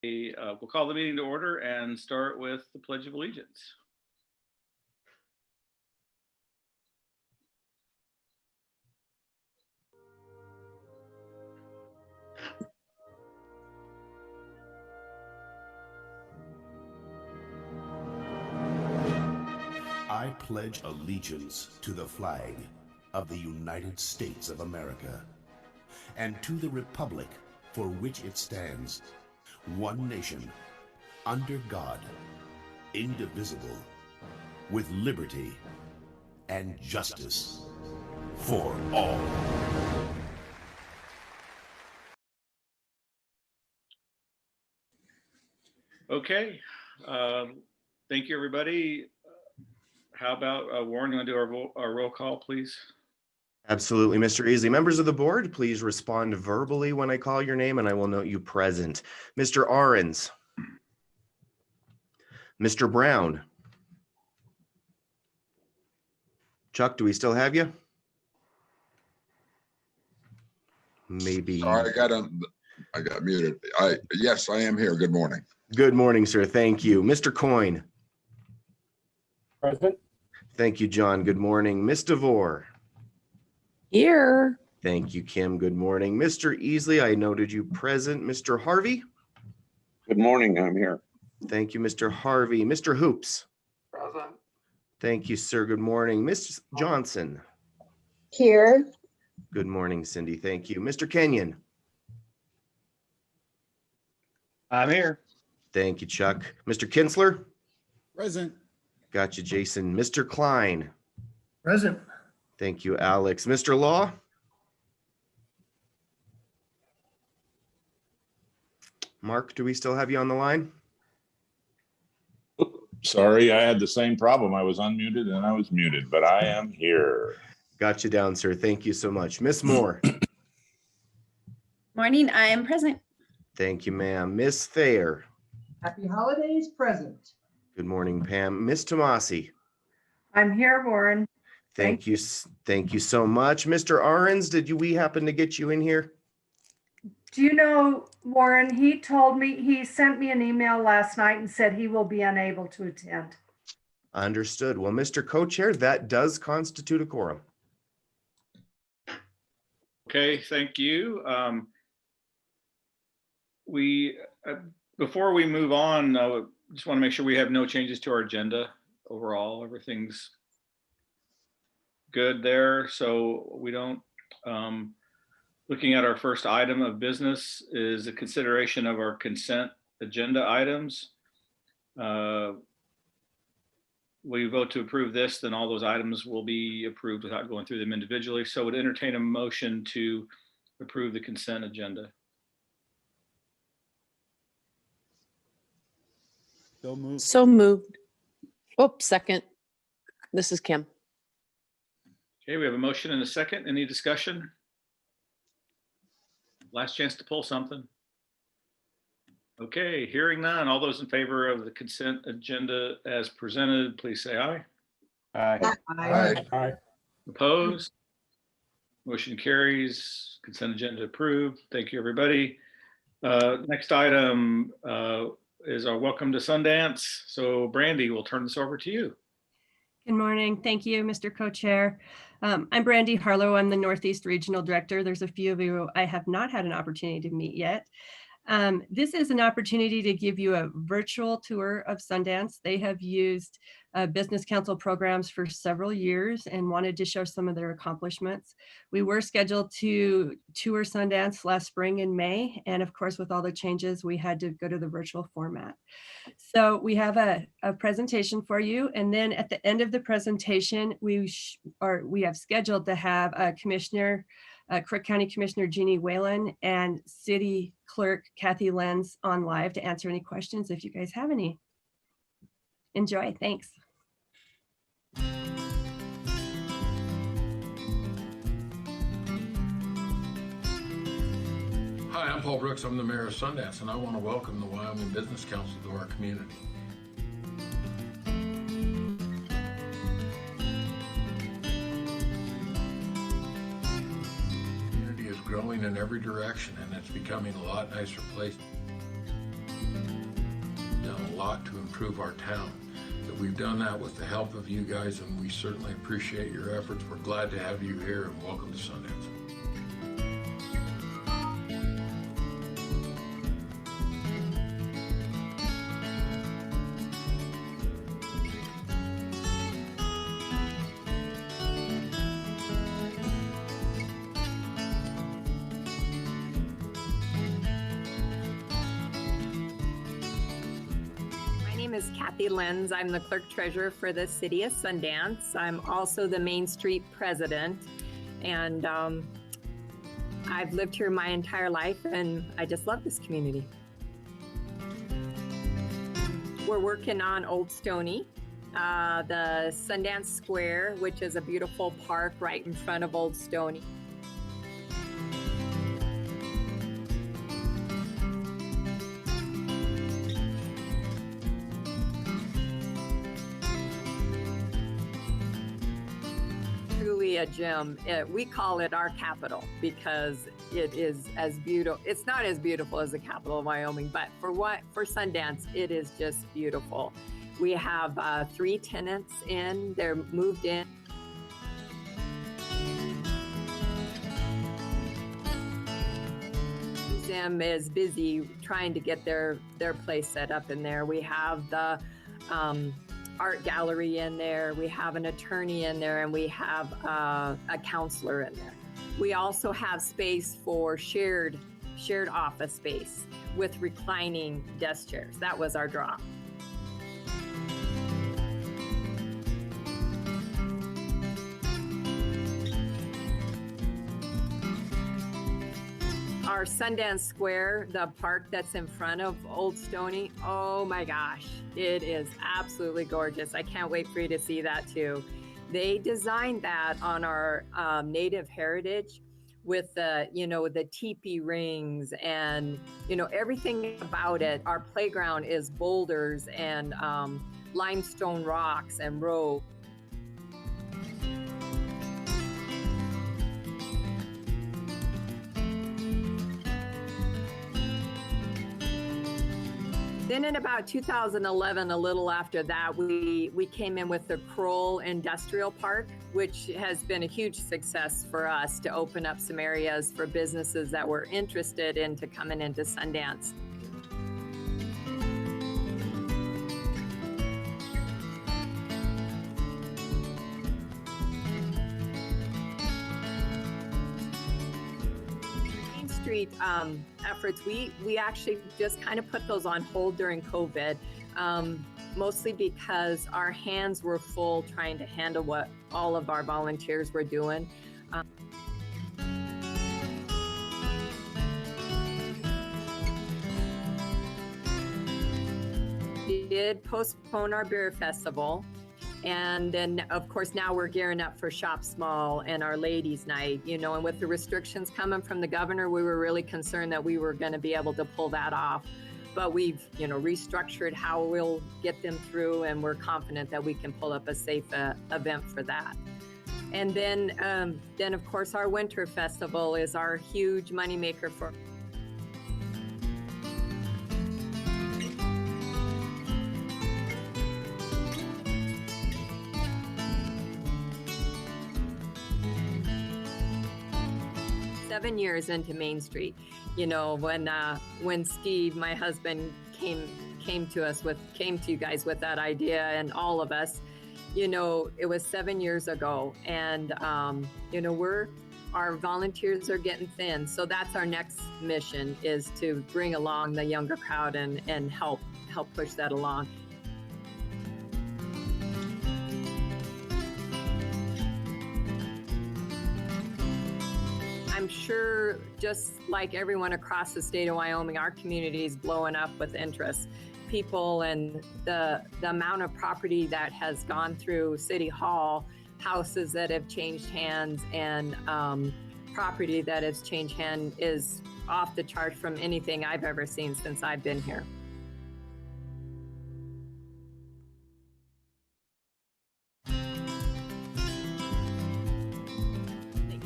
We'll call the meeting to order and start with the Pledge of Allegiance. I pledge allegiance to the flag of the United States of America and to the republic for which it stands, one nation, under God, indivisible, with liberty and justice for all. Okay, thank you, everybody. How about Warren, you want to do our roll call, please? Absolutely, Mr. Easley. Members of the board, please respond verbally when I call your name, and I will note you present. Mr. Ahrens. Mr. Brown. Chuck, do we still have you? Maybe. Sorry, I got muted. Yes, I am here. Good morning. Good morning, sir. Thank you. Mr. Coyne. Present. Thank you, John. Good morning. Ms. DeVore. Here. Thank you, Kim. Good morning. Mr. Easley, I noted you present. Mr. Harvey. Good morning. I'm here. Thank you, Mr. Harvey. Mr. Hoops. Present. Thank you, sir. Good morning. Ms. Johnson. Here. Good morning, Cindy. Thank you. Mr. Kenyon. I'm here. Thank you, Chuck. Mr. Kinsler. Present. Got you, Jason. Mr. Klein. Present. Thank you, Alex. Mr. Law. Mark, do we still have you on the line? Sorry, I had the same problem. I was unmuted and I was muted, but I am here. Got you down, sir. Thank you so much. Miss Moore. Morning, I am present. Thank you, ma'am. Miss Thayer. Happy holidays, present. Good morning, Pam. Miss Tomasi. I'm here, Warren. Thank you. Thank you so much. Mr. Ahrens, we happen to get you in here? Do you know, Warren, he sent me an email last night and said he will be unable to attend. Understood. Well, Mr. Co-Chair, that does constitute a quorum. Okay, thank you. Before we move on, just want to make sure we have no changes to our agenda overall. Everything's good there, so we don't. Looking at our first item of business is a consideration of our consent agenda items. We vote to approve this, then all those items will be approved without going through them individually. So would entertain a motion to approve the consent agenda. So moved. Oops, second. This is Kim. Okay, we have a motion and a second. Any discussion? Last chance to pull something. Okay, hearing none. All those in favor of the consent agenda as presented, please say aye. Aye. Aye. Aye. Opposed? Motion carries. Consent agenda approved. Thank you, everybody. Next item is our welcome to Sundance. So Brandy, we'll turn this over to you. Good morning. Thank you, Mr. Co-Chair. I'm Brandy Harlow. I'm the Northeast Regional Director. There's a few of you I have not had an opportunity to meet yet. This is an opportunity to give you a virtual tour of Sundance. They have used business council programs for several years and wanted to show some of their accomplishments. We were scheduled to tour Sundance last spring in May, and of course, with all the changes, we had to go to the virtual format. So we have a presentation for you, and then at the end of the presentation, we have scheduled to have a commissioner, Crook County Commissioner Jeannie Whalen and City Clerk Kathy Lenz on live to answer any questions if you guys have any. Enjoy, thanks. Hi, I'm Paul Brooks. I'm the mayor of Sundance, and I want to welcome the Wyoming Business Council to our community. The community is growing in every direction, and it's becoming a lot nicer place. lot to improve our town. That we've done that with the help of you guys, and we certainly appreciate your efforts. We're glad to have you here, and welcome to Sundance. Is Kathy Lenz. I'm the clerk treasurer for the city of Sundance. I'm also the Main Street president, and I've lived here my entire life, and I just love this community. We're working on Old Stony, the Sundance Square, which is a beautiful park right in front of Old Stony. A gem. We call it our capital because it is as beautiful. It's not as beautiful as the capital of Wyoming, but for Sundance, it is just beautiful. We have 3 tenants in. They're moved in. Museum is busy trying to get their place set up in there. We have the art gallery in there, we have an attorney in there, and we have a counselor in there. We also have space for shared office space with reclining desk chairs. That was our draw. Our Sundance Square, the park that's in front of Old Stony, oh my gosh, it is absolutely gorgeous. I can't wait for you to see that too. They designed that on our native heritage with the teepee rings and, everything about it. Our playground is boulders and limestone rocks and rope. Then in about 2011, a little after that, we came in with the Kroll Industrial Park, which has been a huge success for us to open up some areas for businesses that were interested into coming into Sundance. Street efforts, we actually just kind of put those on hold during COVID, mostly because our hands were full trying to handle what all of our volunteers were doing. We did postpone our beer festival. And then, of course, now we're gearing up for Shop Small and our ladies' night, and with the restrictions coming from the governor, we were really concerned that we were going to be able to pull that off. But we've, restructured how we'll get them through, and we're confident that we can pull up a safe event for that. And then, of course, our Winter Festival is our huge moneymaker for. Seven years into Main Street, when Steve, my husband, came to you guys with that idea, and all of us, it was 7 years ago, and our volunteers are getting thin, so that's our next mission, is to bring along the younger crowd and help push that along. I'm sure, just like everyone across the state of Wyoming, our community is blowing up with interest. People and the amount of property that has gone through City Hall, houses that have changed hands, and property that has changed hands is off the chart from anything I've ever seen since I've been here.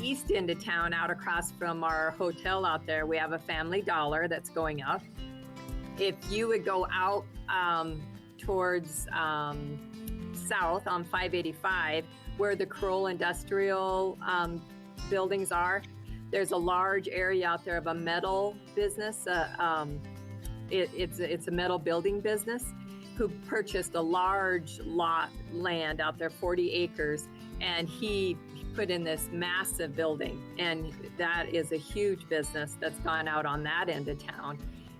East end of town, out across from our hotel out there, we have a Family Dollar that's going up. if you would go out towards south on 585, where the Kroll Industrial buildings are, there's a large area out there of a metal business. It's a metal building business who purchased a large land out there, 40 acres, and he put in this massive building. And that is a huge business that's gone out on that end of town.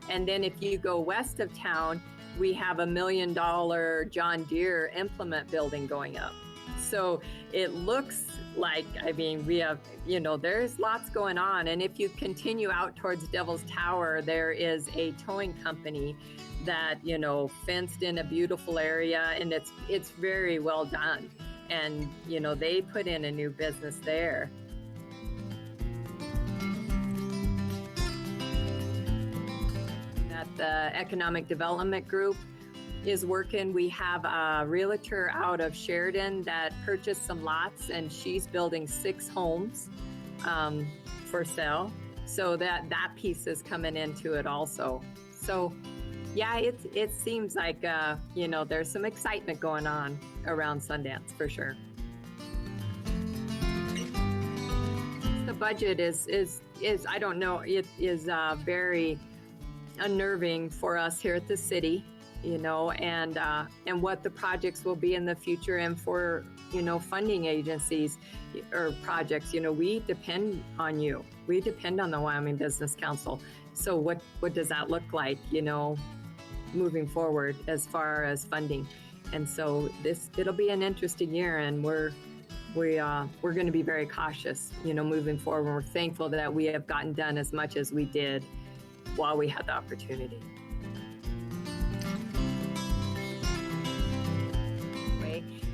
And then if you go west of town, we have $1 million John Deere implement building going up. So it looks like, I mean, we have, you know, there's lots going on. And if you continue out towards Devil's Tower, there is a towing company that, you know, fenced in a beautiful area, and it's very well done. And, you know, they put in a new business there. That the Economic Development Group is working. We have a realtor out of Sheridan that purchased some lots, and she's building 6 homes for sale. So that piece is coming into it also. So yeah, it seems like, you know, there's some excitement going on around Sundance for sure. The budget is I don't know, it is very unnerving for us here at the city, you know, and what the projects will be in the future, and for, you know, funding agencies or projects, you know, we depend on you. We depend on the Wyoming Business Council. So what does that look like, you know, moving forward as far as funding? And so it'll be an interesting year, and we're going to be very cautious, you know, moving forward. We're thankful that we have gotten done as much as we did while we had the opportunity.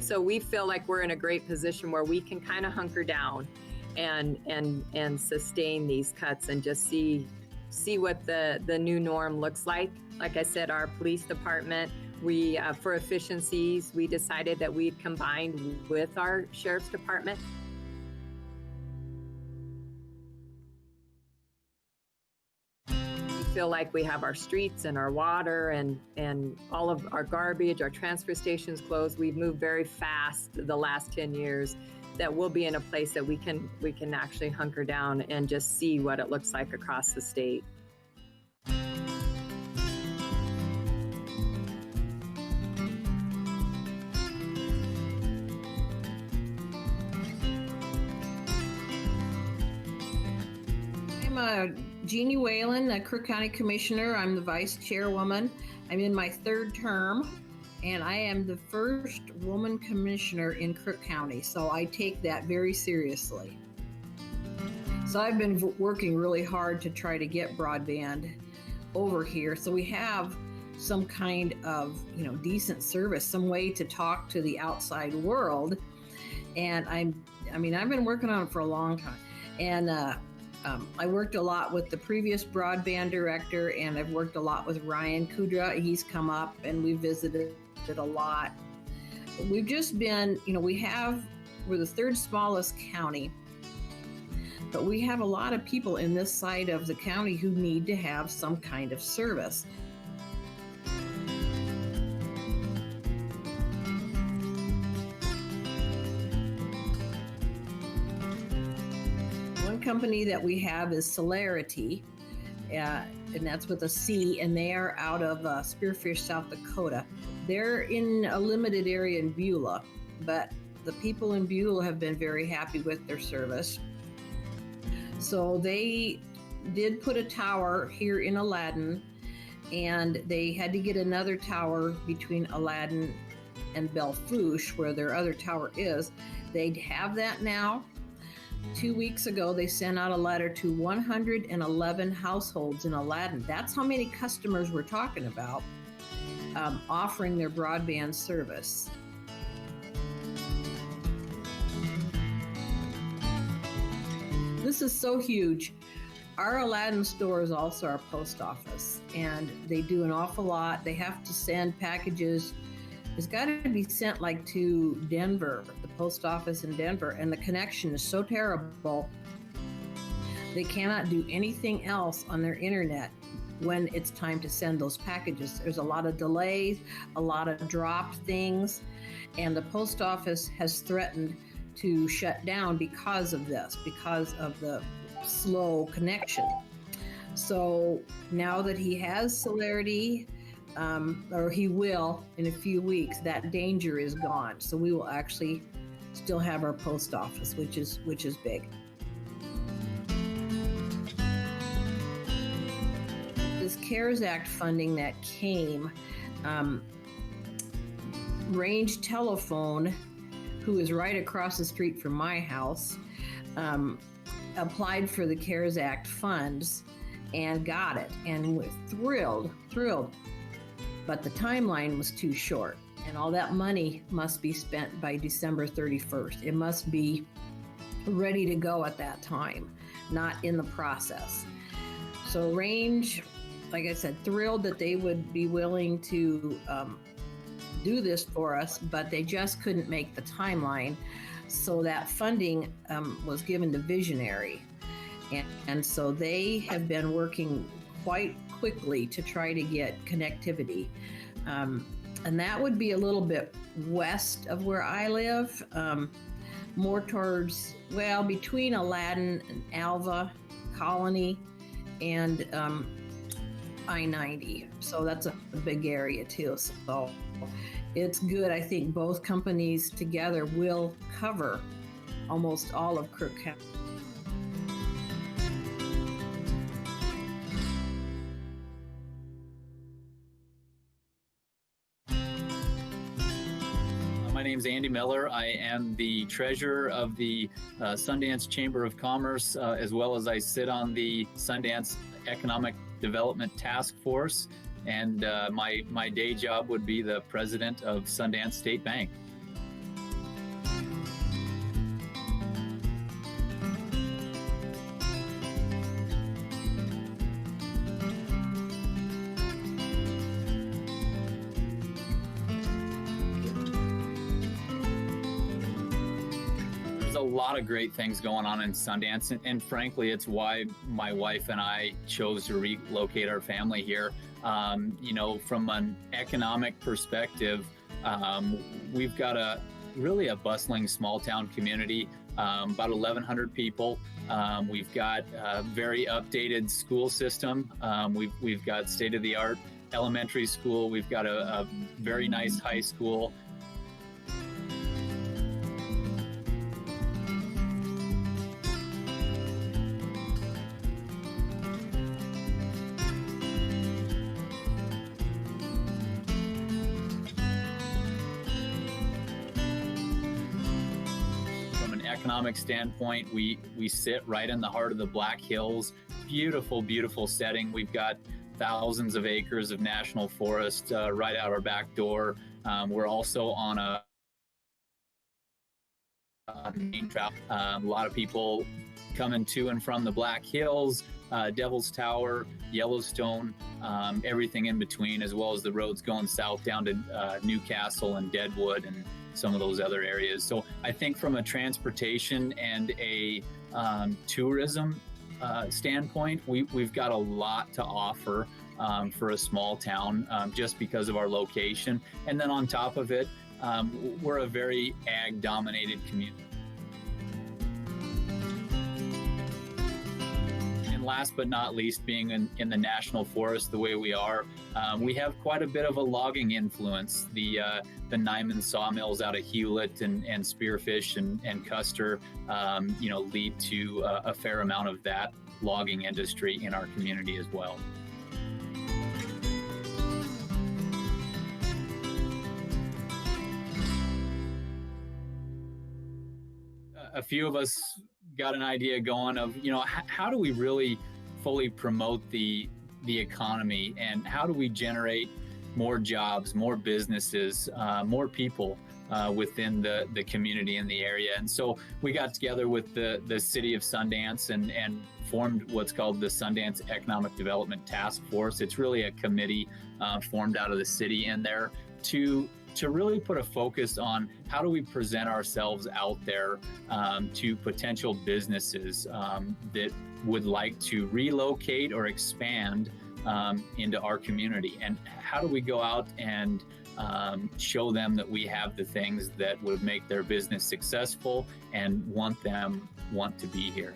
So we feel like we're in a great position where we can kind of hunker down and sustain these cuts and just see what the new norm looks like. Like I said, our police department, we for efficiencies, we decided that we'd combined with our sheriff's department. We feel like we have our streets and our water and all of our garbage, our transfer stations closed. We've moved very fast the last 10 years, that we'll be in a place that we can actually hunker down and just see what it looks like across the state. I'm Jeannie Whalen, a Crook County Commissioner. I'm the Vice Chairwoman. I'm in my 3rd term, and I am the first woman commissioner in Crook County, so I take that very seriously. So I've been working really hard to try to get broadband over here, so we have some kind of, you know, decent service, some way to talk to the outside world. And I've been working on it for a long time. And I worked a lot with the previous broadband director, and I've worked a lot with Ryan Kudra. He's come up and we visited a lot. We've just been, you know, we're the 3rd smallest county, but we have a lot of people in this side of the county who need to have some kind of service. Company that we have is Celerity, and that's with a C, and they are out of Spearfish, South Dakota. They're in a limited area in Beulah, but the people in Beulah have been very happy with their service. So they did put a tower here in Aladdin, and they had to get another tower between Aladdin and Belfouche, where their other tower is. They have that now. 2 weeks ago, they sent out a letter to 111 households in Aladdin. That's how many customers we're talking about, offering their broadband service. This is so huge. Our Aladdin store is also our post office, and they do an awful lot. They have to send packages. It's got to be sent like to Denver, the post office in Denver, and the connection is so terrible. They cannot do anything else on their internet. when it's time to send those packages. There's a lot of delays, a lot of dropped things, and the post office has threatened to shut down because of this, because of the slow connection. So now that he has celerity, or he will in a few weeks, that danger is gone. So we will actually still have our post office, which is big. This CARES Act funding that came, Range Telephone, who is right across the street from my house, applied for the CARES Act funds and got it, and was thrilled. But the timeline was too short, and all that money must be spent by December 31st. It must be ready to go at that time, not in the process. So Range, like I said, thrilled that they would be willing to do this for us, but they just couldn't make the timeline. So that funding was given to Visionary. And so they have been working quite quickly to try to get connectivity. And that would be a little bit west of where I live, more towards, well, between Aladdin and Alva, Colony, and I-90. So that's a big area too. So it's good. I think both companies together will cover almost all of Crook County. My name's Andy Miller. I am the treasurer of the Sundance Chamber of Commerce, as well as I sit on the Sundance Economic Development Task Force. And my day job would be the president of Sundance State Bank. A lot of great things going on in Sundance, and frankly, it's why my wife and I chose to relocate our family here. You know, from an economic perspective, we've got a bustling small town community, about 1,100 people. We've got a very updated school system. We've got state-of-the-art elementary school. We've got a very nice high school. Economic standpoint, we sit right in the heart of the Black Hills. Beautiful setting. We've got thousands of acres of national forest right out our back door. We're also on a main trail. A lot of people coming to and from the Black Hills, Devil's Tower, Yellowstone, everything in between, as well as the roads going south down to Newcastle and Deadwood and some of those other areas. So I think from a transportation and a tourism standpoint, we've got a lot to offer for a small town just because of our location. And then on top of it, we're a very ag-dominated community. And last but not least, being in the national forest the way we are, we have quite a bit of a logging influence. The Nyman sawmills out of Hewlett and Spearfish and Custer, lead to a fair amount of that logging industry in our community as well. A few of us got an idea going of, how do we really fully promote the economy, and how do we generate more jobs, more businesses, more people within the community in the area. And so we got together with the city of Sundance and formed what's called the Sundance Economic Development Task Force. It's really a committee formed out of the city in there to really put a focus on how do we present ourselves out there to potential businesses that would like to relocate or expand into our community? And how do we go out and show them that we have the things that would make their business successful and want to be here?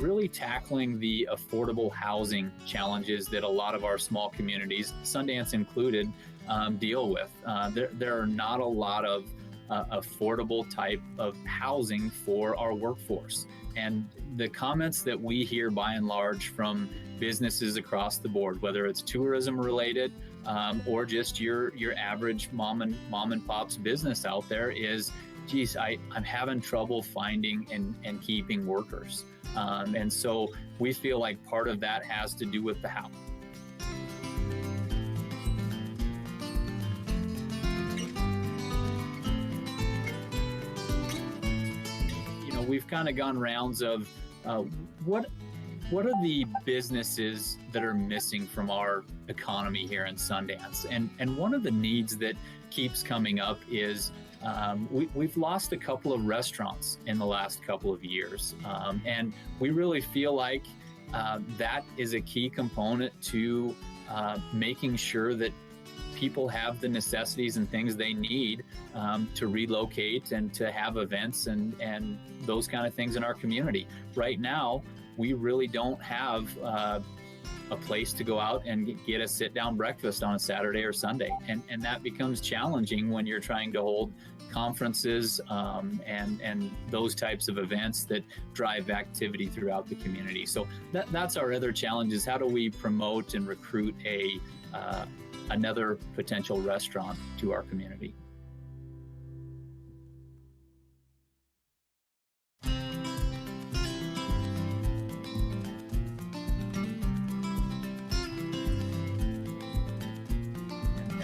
Really tackling the affordable housing challenges that a lot of our small communities, Sundance included, deal with. There are not a lot of affordable type of housing for our workforce. And the comments that we hear by and large from businesses across the board, whether it's tourism related or just your average mom and pop's business out there, is, geez, I'm having trouble finding and keeping workers. And so we feel like part of that has to do with the house. You know, we've kind of gone rounds of what are the businesses that are missing from our economy here in Sundance? And one of the needs that keeps coming up is we've lost a couple of restaurants in the last couple of years. And we really feel like that is a key component to making sure that people have the necessities and things they need to relocate and to have events and those kind of things in our community. Right now, we really don't have a place to go out and get a sit-down breakfast on a Saturday or Sunday. And that becomes challenging when you're trying to hold conferences and those types of events that drive activity throughout the community. So that's our other challenge, is how do we promote and recruit another potential restaurant to our community?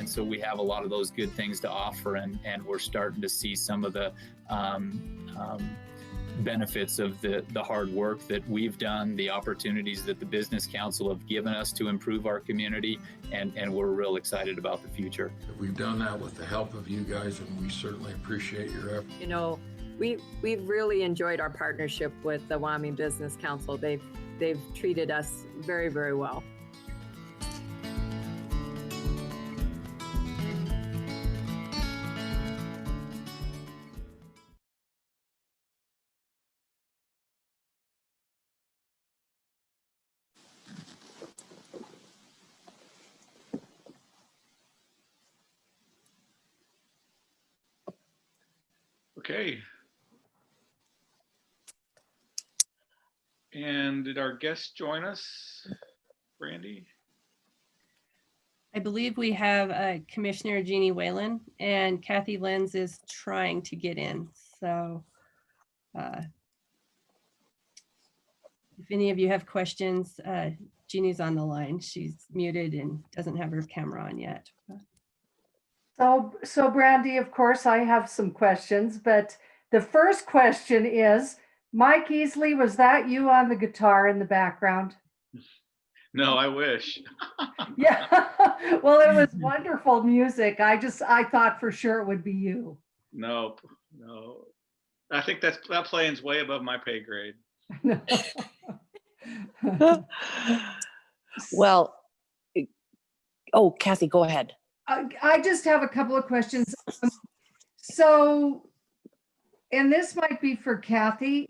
So we have a lot of those good things to offer, and we're starting to see some of the benefits of the hard work that we've done, the opportunities that the Business Council have given us to improve our community, and we're real excited about the future. We've done that with the help of you guys, and we certainly appreciate your effort. You know, we've really enjoyed our partnership with the Wyoming Business Council. They've treated us very, very well. Okay. And did our guest join us, Brandy? I believe we have Commissioner Jeannie Whalen, and Kathy Lenz is trying to get in. So if any of you have questions, Jeannie's on the line. She's muted and doesn't have her camera on yet. So Brandy, of course, I have some questions, but the first question is, Mike Easley, was that you on the guitar in the background? No, I wish. Yeah, well, it was wonderful music. I thought for sure it would be you. No. I think that playing's way above my pay grade. Well, oh, Kathy, go ahead. I just have a couple of questions. So, and this might be for Kathy,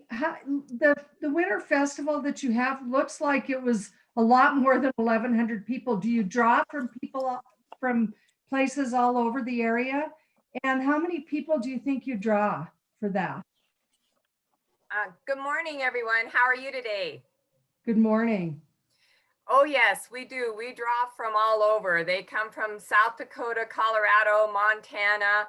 the Winter Festival that you have looks like it was a lot more than 1,100 people. Do you draw from people from places all over the area? And how many people do you think you draw for that? Good morning, everyone. How are you today? Good morning. Oh, yes, we do. We draw from all over. They come from South Dakota, Colorado, Montana.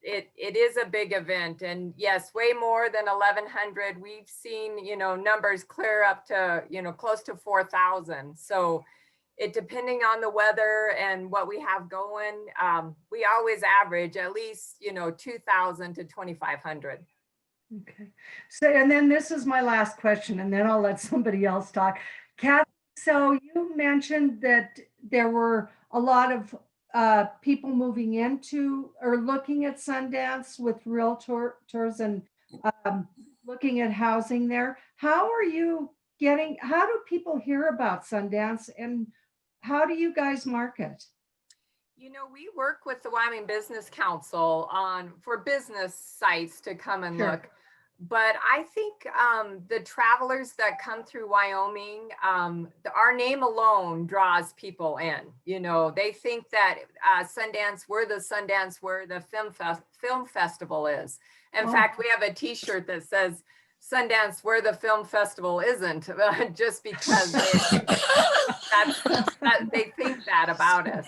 It is a big event, and yes, way more than 1,100. We've seen, numbers clear up to, close to 4,000. So it, depending on the weather and what we have going, we always average at least, 2,000 to 2,500. Okay. So, and then this is my last question, and then I'll let somebody else talk. Kathy, so you mentioned that there were a lot of people moving into or looking at Sundance with realtors and looking at housing there. How do people hear about Sundance and how do you guys market? You know, we work with the Wyoming Business Council for business sites to come and Sure. look. But I think the travelers that come through Wyoming, our name alone draws people in. You know, they think that Sundance, where the film festival is. In fact, we have a T-shirt that says Sundance, where the film festival isn't, just because they think that about us.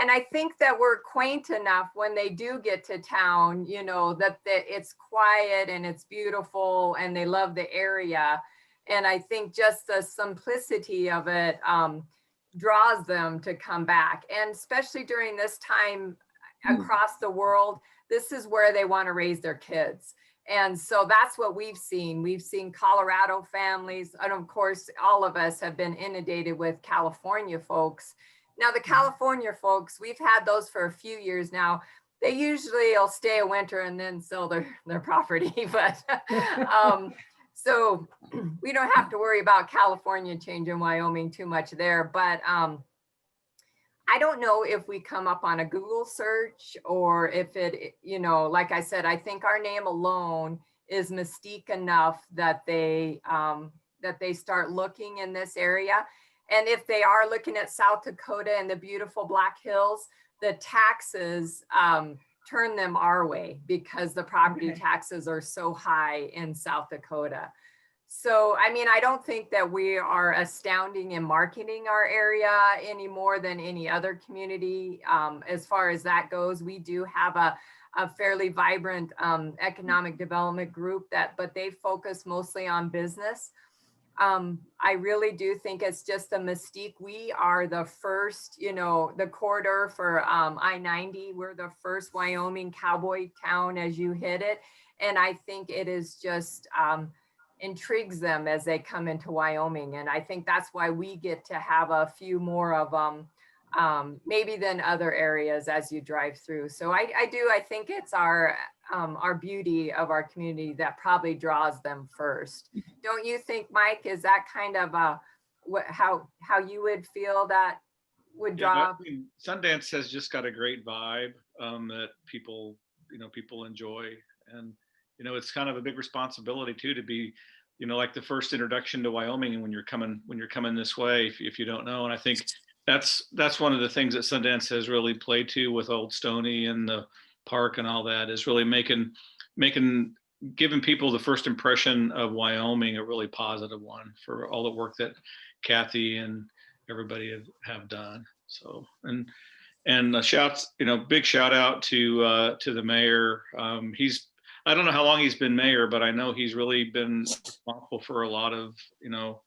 And I think that we're quaint enough when they do get to town, you know, that it's quiet and it's beautiful and they love the area. And I think just the simplicity of it draws them to come back. And especially during this time across the world, this is where they want to raise their kids. And so that's what we've seen. We've seen Colorado families. And of course, all of us have been inundated with California folks. Now, the California folks, we've had those for a few years now. They usually will stay a winter and then sell their property. But so we don't have to worry about California changing Wyoming too much there. But I don't know if we come up on a Google search or if it, you know, like I said, I think our name alone is mystique enough that they start looking in this area. And if they are looking at South Dakota and the beautiful Black Hills, the taxes turn them our way because the property taxes are so high in South Dakota. So, I mean, I don't think that we are astounding in marketing our area any more than any other community. As far as that goes, we do have a fairly vibrant economic development group but they focus mostly on business. I really do think it's just a mystique. We are the first, you know, the corridor for I-90. We're the first Wyoming cowboy town as you hit it. And I think it is just intrigues them as they come into Wyoming. And I think that's why we get to have a few more of them maybe than other areas as you drive through. So I think it's our beauty of our community that probably draws them first. Don't you think, Mike? Is that kind of how you would feel that would draw? Yeah, I mean, Sundance has just got a great vibe that people enjoy, and you know, it's kind of a big responsibility too to be, you know, like the first introduction to Wyoming, and when you're coming this way, if you don't know. And I think that's one of the things that Sundance has really played to with Old Stony and the park and all that, is really giving people the first impression of Wyoming a really positive one for all the work that Kathy and everybody have done. So and big shout out to the mayor. I don't know how long he's been mayor, but I know he's really been responsible for a lot of, you know,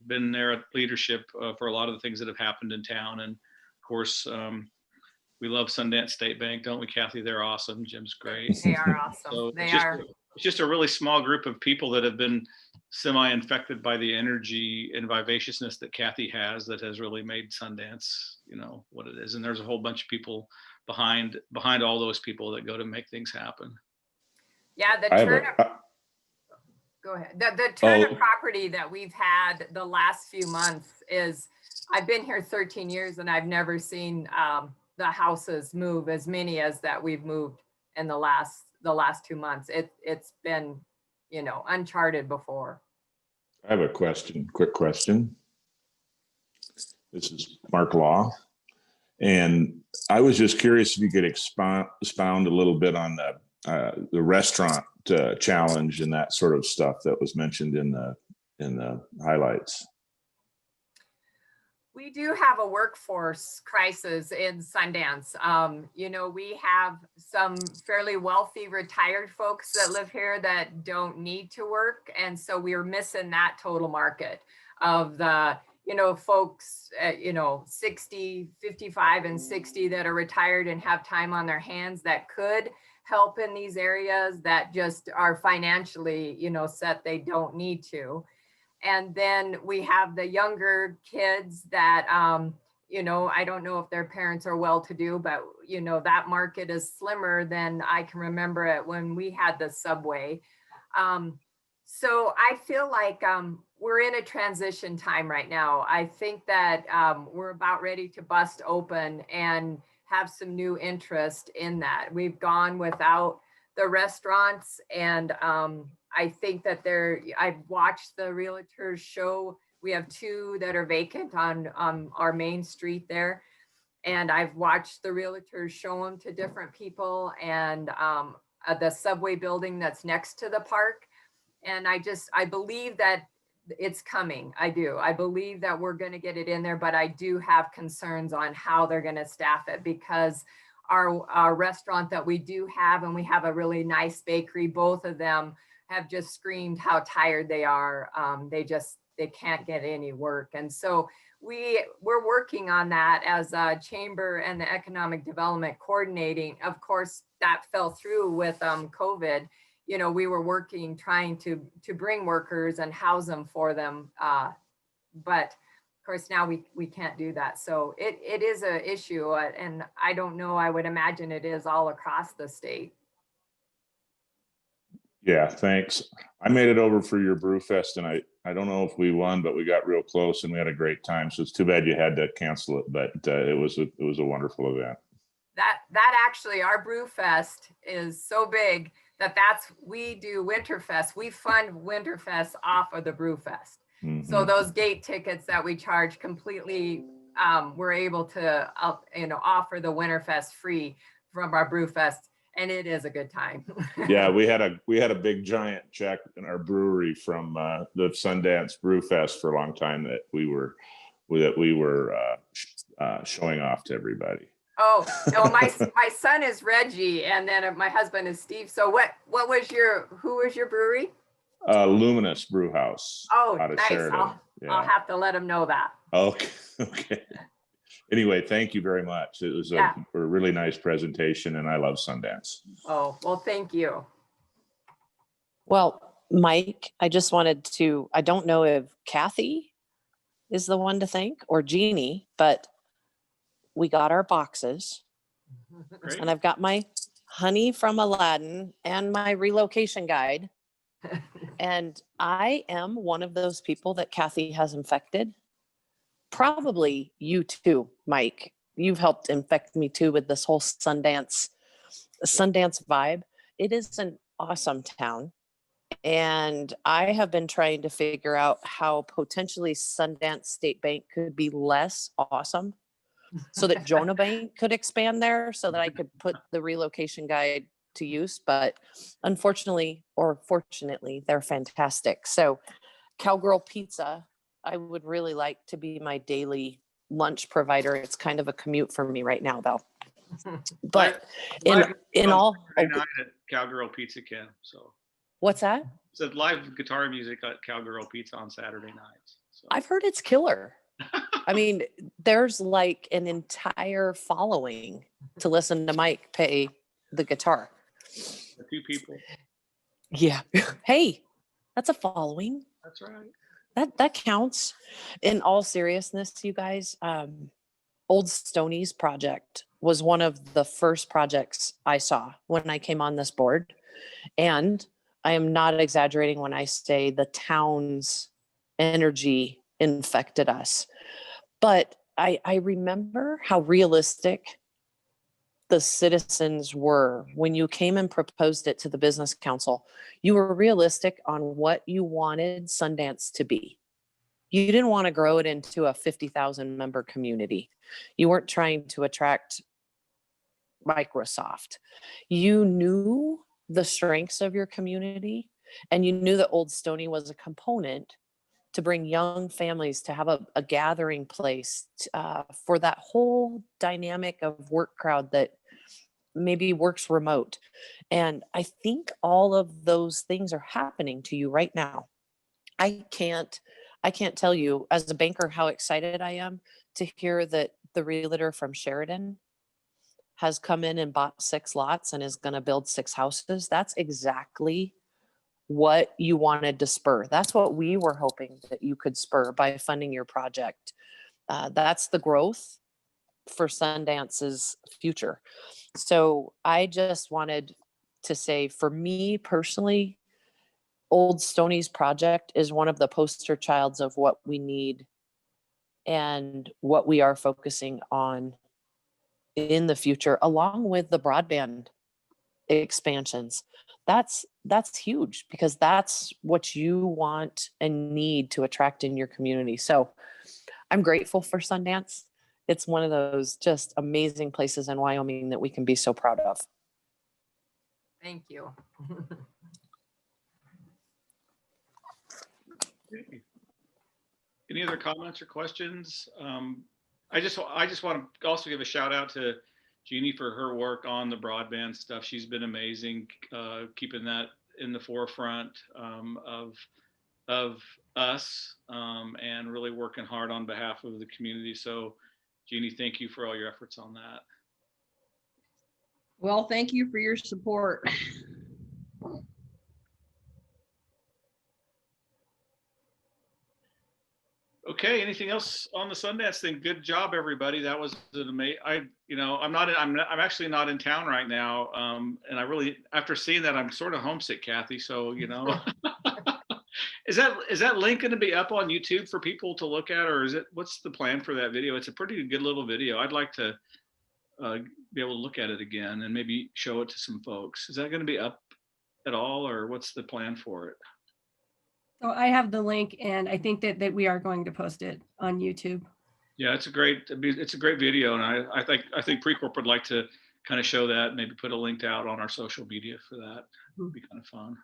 been there at leadership for a lot of the things that have happened in town. And of course, we love Sundance State Bank, don't we, Kathy? They're awesome. Jim's great. They are awesome. So It's just a really small group of people that have been semi-infected by the energy and vivaciousness that Kathy has, that has really made Sundance, you know, what it is. And there's a whole bunch of people behind all those people that go to make things happen. Yeah, go ahead. The Turner property that we've had the last few months is, I've been here 13 years and I've never seen the houses move as many as that we've moved in the last 2 months. It's been, you know, uncharted before. I have a quick question. This is Mark Law. And I was just curious if you could expound a little bit on the restaurant challenge and that sort of stuff that was mentioned in the highlights. We do have a workforce crisis in Sundance. You know, we have some fairly wealthy retired folks that live here that don't need to work. And so we are missing that total market of the, you know, folks, 60, 55 and 60 that are retired and have time on their hands that could help in these areas that just are financially, you know, set they don't need to. And then we have the younger kids that, you know, I don't know if their parents are well-to-do, but you know, that market is slimmer than I can remember it when we had the Subway. So I feel like we're in a transition time right now. I think that we're about ready to bust open and have some new interest in that. We've gone without the restaurants, and I think that I've watched the realtors show. We have 2 that are vacant on our main street there. And I've watched the realtors show them to different people, and the Subway building that's next to the park. And I believe that it's coming. I do. I believe that we're going to get it in there, but I do have concerns on how they're going to staff it, because our restaurant that we do have, and we have a really nice bakery, both of them have just screamed how tired they are. They can't get any work. And so we're working on that as a chamber and the economic development coordinating. Of course, that fell through with COVID. You know, we were working, trying to bring workers and house them for them. But of course, now we can't do that. So it is an issue. And I don't know, I would imagine it is all across the state. Yeah, thanks. I made it over for your brew fest, and I don't know if we won, but we got real close and we had a great time. So it's too bad you had to cancel it, but it was a wonderful event. That actually, our brew fest is so big that we do Winterfest. We fund Winterfest off of the brew fest. Mm-hmm. So those gate tickets that we charge completely, we're able to offer the Winterfest free from our brew fest, and it is a good time. Yeah, we had a big giant check in our brewery from the Sundance Brew Fest for a long time that we were showing off to everybody. Oh, my son is Reggie, and then my husband is Steve. So who was your brewery? Luminous Brew House. Oh, out of nice. Sheridan. I'll have to let him know that. Okay. Anyway, thank you very much. It was a really nice presentation, and I love Sundance. Oh, well, thank you. Well, Mike, I just wanted to, I don't know if Kathy is the one to thank or Jeannie, but we got our boxes. Great. And I've got my honey from Aladdin and my relocation guide. And I am one of those people that Kathy has infected. Probably you too, Mike. You've helped infect me too with this whole Sundance vibe. It is an awesome town. And I have been trying to figure out how potentially Sundance State Bank could be less awesome so that Jonah Bank could expand there so that I could put the relocation guide to use. But unfortunately, or fortunately, they're fantastic. So Cowgirl Pizza, I would really like to be my daily lunch provider. It's kind of a commute for me right now, though. But in all, Friday night at Cowgirl Pizza Camp. So what's that? It's live guitar music at Cowgirl Pizza on Saturday nights. So. I've heard it's killer. I mean, there's like an entire following to listen to Mike play the guitar. 2 people. Yeah. Hey, that's a following. That's right. That counts. In all seriousness, you guys, Old Stoney's project was one of the first projects I saw when I came on this board. And I am not exaggerating when I say the town's energy infected us. But I remember how realistic the citizens were when you came and proposed it to the business council. You were realistic on what you wanted Sundance to be. You didn't want to grow it into a 50,000 member community. You weren't trying to attract Microsoft. You knew the strengths of your community, and you knew that Old Stoney was a component to bring young families to have a gathering place for that whole dynamic of work crowd that maybe works remote. And I think all of those things are happening to you right now. I can't tell you as a banker how excited I am to hear that the realtor from Sheridan has come in and bought 6 lots and is going to build 6 houses. That's exactly what you wanted to spur. That's what we were hoping that you could spur by funding your project. that's the growth for Sundance's future. So I just wanted to say, for me personally, Old Stoney's project is one of the poster childs of what we need and what we are focusing on in the future, along with the broadband expansions. That's huge, because that's what you want and need to attract in your community. So I'm grateful for Sundance. It's one of those just amazing places in Wyoming that we can be so proud of. Thank you. Any other comments or questions? I just want to also give a shout out to Jeannie for her work on the broadband stuff. She's been amazing, keeping that in the forefront of us, and really working hard on behalf of the community. So Jeannie, thank you for all your efforts on that. Well, thank you for your support. Okay, anything else on the Sundance thing? Good job, everybody. That was an amazing. I'm actually not in town right now, and I really, after seeing that, I'm sort of homesick, Kathy. So is that link going to be up on YouTube for people to look at, or what's the plan for that video? It's a pretty good little video. I'd like to be able to look at it again and maybe show it to some folks. Is that going to be up at all, or what's the plan for it? So I have the link, and I think that we are going to post it on YouTube. Yeah, it's a great video, and I think Precorp would like to kind of show that, maybe put a link out on our social media for that. It'd be kind of fun.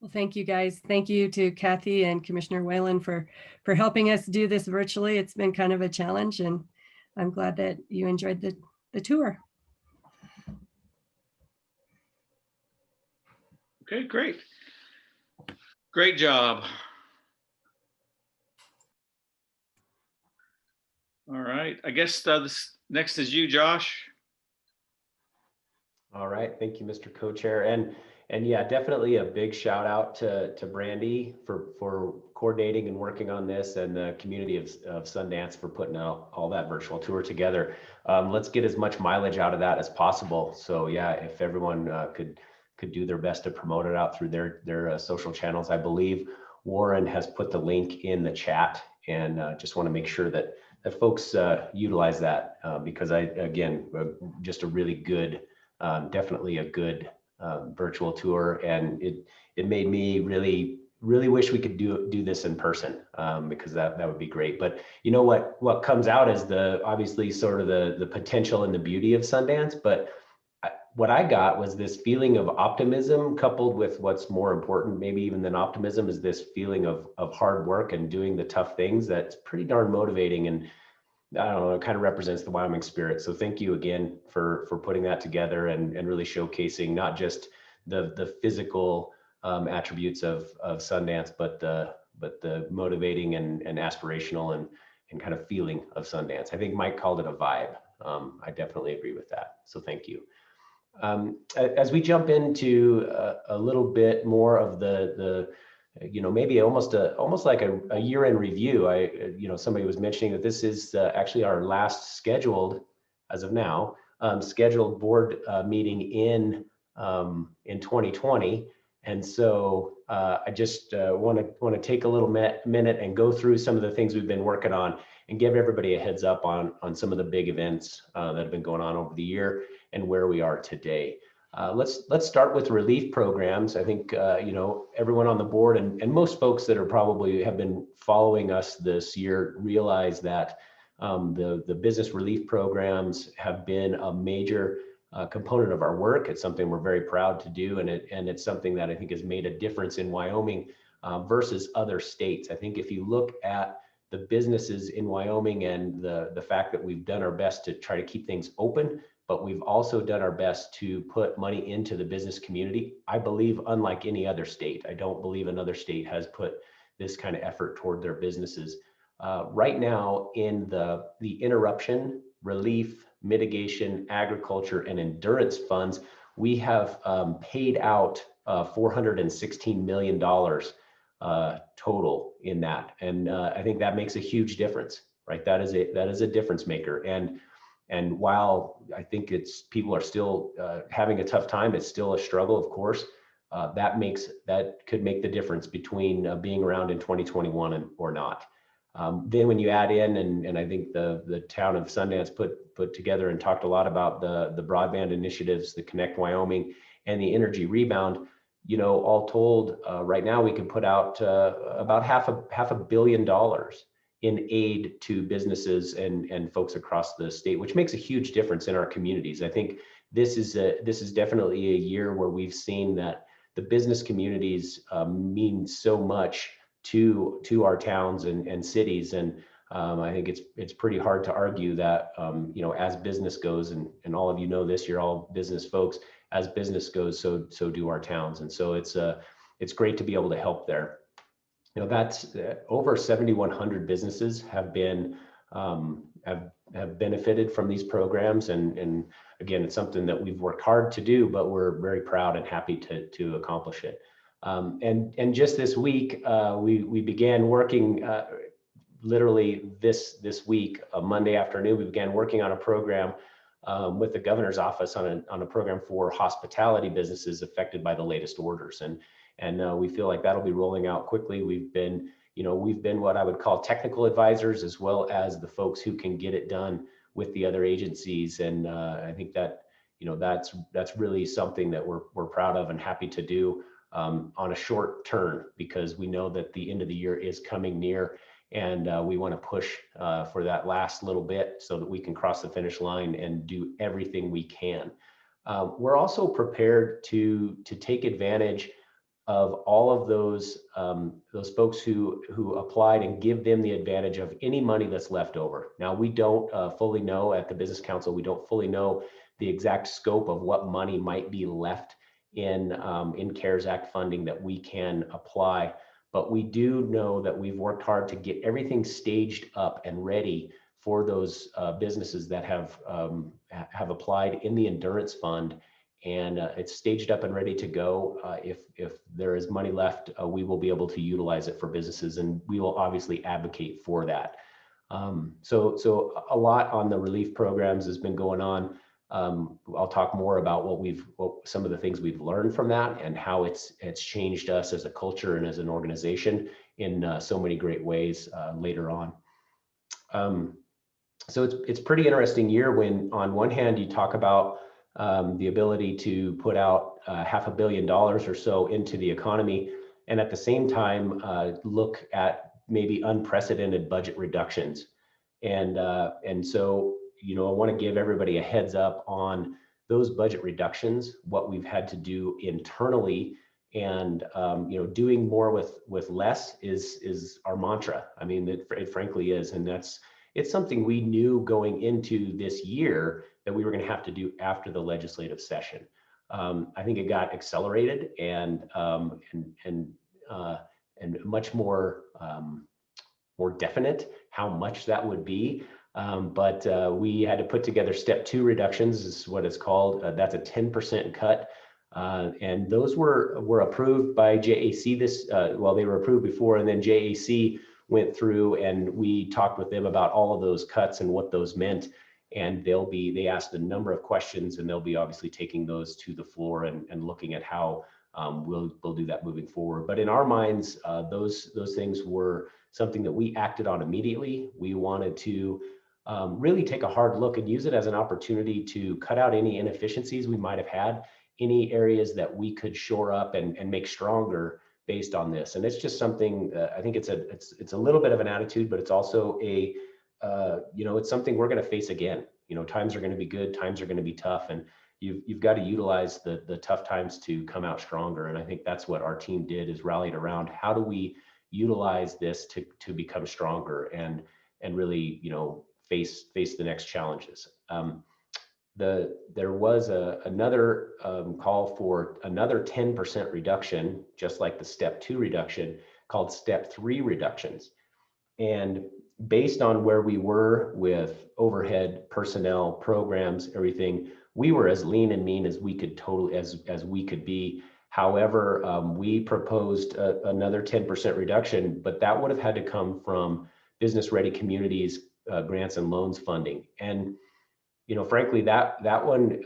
Well, thank you guys. Thank you to Kathy and Commissioner Whalen for helping us do this virtually. It's been kind of a challenge, and I'm glad that you enjoyed the tour. Okay, great. Great job. All right, I guess this next is you, Josh. All right, thank you, Mr. Co-Chair, and yeah, definitely a big shout out to Brandy for coordinating and working on this, and the community of Sundance for putting out all that virtual tour together. Let's get as much mileage out of that as possible. So yeah, if everyone could do their best to promote it out through their social channels. I believe Warren has put the link in the chat, and just want to make sure that folks utilize that, because just a really good, definitely a good virtual tour, and it made me really wish we could do this in person, because that would be great. But you know what comes out is obviously sort of the potential and the beauty of Sundance, but what I got was this feeling of optimism, coupled with what's more important, maybe even than optimism, is this feeling of hard work and doing the tough things. That's pretty darn motivating, and I don't know, it kind of represents the Wyoming spirit. So thank you again for putting that together and really showcasing not just the physical attributes of Sundance, but the motivating and aspirational and kind of feeling of Sundance. I think Mike called it a vibe. I definitely agree with that. So thank you. As we jump into a little bit more of the maybe almost like a year in review. Somebody was mentioning that this is actually our last scheduled, as of now, scheduled board meeting in 2020. And so I just want to take a little minute and go through some of the things we've been working on and give everybody a heads up on some of the big events that have been going on over the year and where we are today. Let's start with relief programs. I think everyone on the board and most folks that are probably have been following us this year realize that the business relief programs have been a major component of our work. It's something we're very proud to do, and it's something that I think has made a difference in Wyoming versus other states. I think if you look at the businesses in Wyoming and the fact that we've done our best to try to keep things open, but we've also done our best to put money into the business community. I believe, unlike any other state, I don't believe another state has put this kind of effort toward their businesses. Right now, in the interruption, relief, mitigation, agriculture, and endurance funds, we have paid out $416 million total in that. And I think that makes a huge difference, right? That is a difference maker. And while I think people are still having a tough time, it's still a struggle, of course. That could make the difference between being around in 2021 or not. Then when you add in, and I think the town of Sundance put together and talked a lot about the broadband initiatives, the Connect Wyoming, and the energy rebound. All told, right now we can put out about half a billion dollars in aid to businesses and folks across the state, which makes a huge difference in our communities. I think this is definitely a year where we've seen that the business communities mean so much to our towns and cities, and I think it's pretty hard to argue that as business goes, and all of you know this, you're all business folks. As business goes, so do our towns, and so it's great to be able to help there. That's over 7,100 businesses have benefited from these programs, and again, it's something that we've worked hard to do, but we're very proud and happy to accomplish it. And just this week, we began working literally this week, Monday afternoon, we began working on a program with the governor's office on a program for hospitality businesses affected by the latest orders. And we feel like that'll be rolling out quickly. We've been what I would call technical advisors, as well as the folks who can get it done with the other agencies. And I think that, that's really something that we're proud of and happy to do on a short turn, because we know that the end of the year is coming near. And we want to push for that last little bit so that we can cross the finish line and do everything we can. We're also prepared to take advantage of all of those folks who applied, and give them the advantage of any money that's left over. Now, we don't fully know at the Business Council, we don't fully know the exact scope of what money might be left in CARES Act funding that we can apply. But we do know that we've worked hard to get everything staged up and ready for those businesses that have applied in the Endurance Fund, and it's staged up and ready to go. If there is money left, we will be able to utilize it for businesses, and we will obviously advocate for that. So a lot on the relief programs has been going on. I'll talk more about some of the things we've learned from that, and how it's changed us as a culture and as an organization in so many great ways later on. So it's pretty interesting year when, on one hand, you talk about the ability to put out $500 million or so into the economy, and at the same time look at maybe unprecedented budget reductions. And so I want to give everybody a heads up on those budget reductions, what we've had to do internally, and doing more with less is our mantra. I mean, it frankly is, and it's something we knew going into this year that we were going to have to do after the legislative session. I think it got accelerated and much more definite how much that would be. But we had to put together step 2 reductions, is what it's called. That's a 10% cut. And those were approved by JAC they were approved before, and then JAC went through and we talked with them about all of those cuts and what those meant. And they asked a number of questions, and they'll be obviously taking those to the floor and looking at how we'll do that moving forward. But in our minds, those things were something that we acted on immediately. We wanted to really take a hard look and use it as an opportunity to cut out any inefficiencies we might have had, any areas that we could shore up and make stronger based on this. And it's just something, I think it's a little bit of an attitude, but it's also it's something we're going to face again. Times are going to be good, times are going to be tough, and you've got to utilize the tough times to come out stronger. And I think that's what our team did, is rallied around how do we utilize this to become stronger and really face the next challenges. There was another call for another 10% reduction, just like the step 2 reduction, called step 3 reductions. And based on where we were with overhead, personnel, programs, everything, we were as lean and mean as we could as we could be. However, we proposed another 10% reduction, but that would have had to come from Business Ready Communities grants and loans funding. And frankly, that one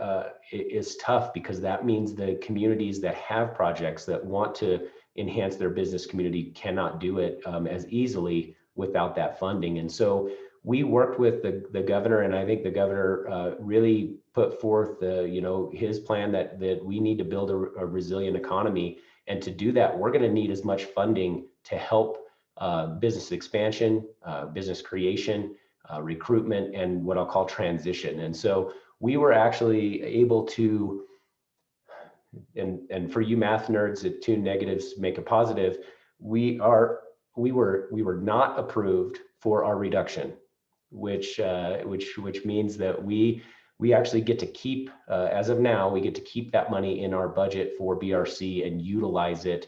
is tough, because that means the communities that have projects that want to enhance their business community cannot do it as easily without that funding. And so we worked with the governor, and I think the governor really put forth his plan that we need to build a resilient economy. And to do that, we're going to need as much funding to help business expansion, business creation, recruitment, and what I'll call transition. And so we were actually able to, and for you math nerds, that 2 negatives make a positive, we were not approved for our reduction, which means that we actually get to keep, as of now, we get to keep that money in our budget for BRC and utilize it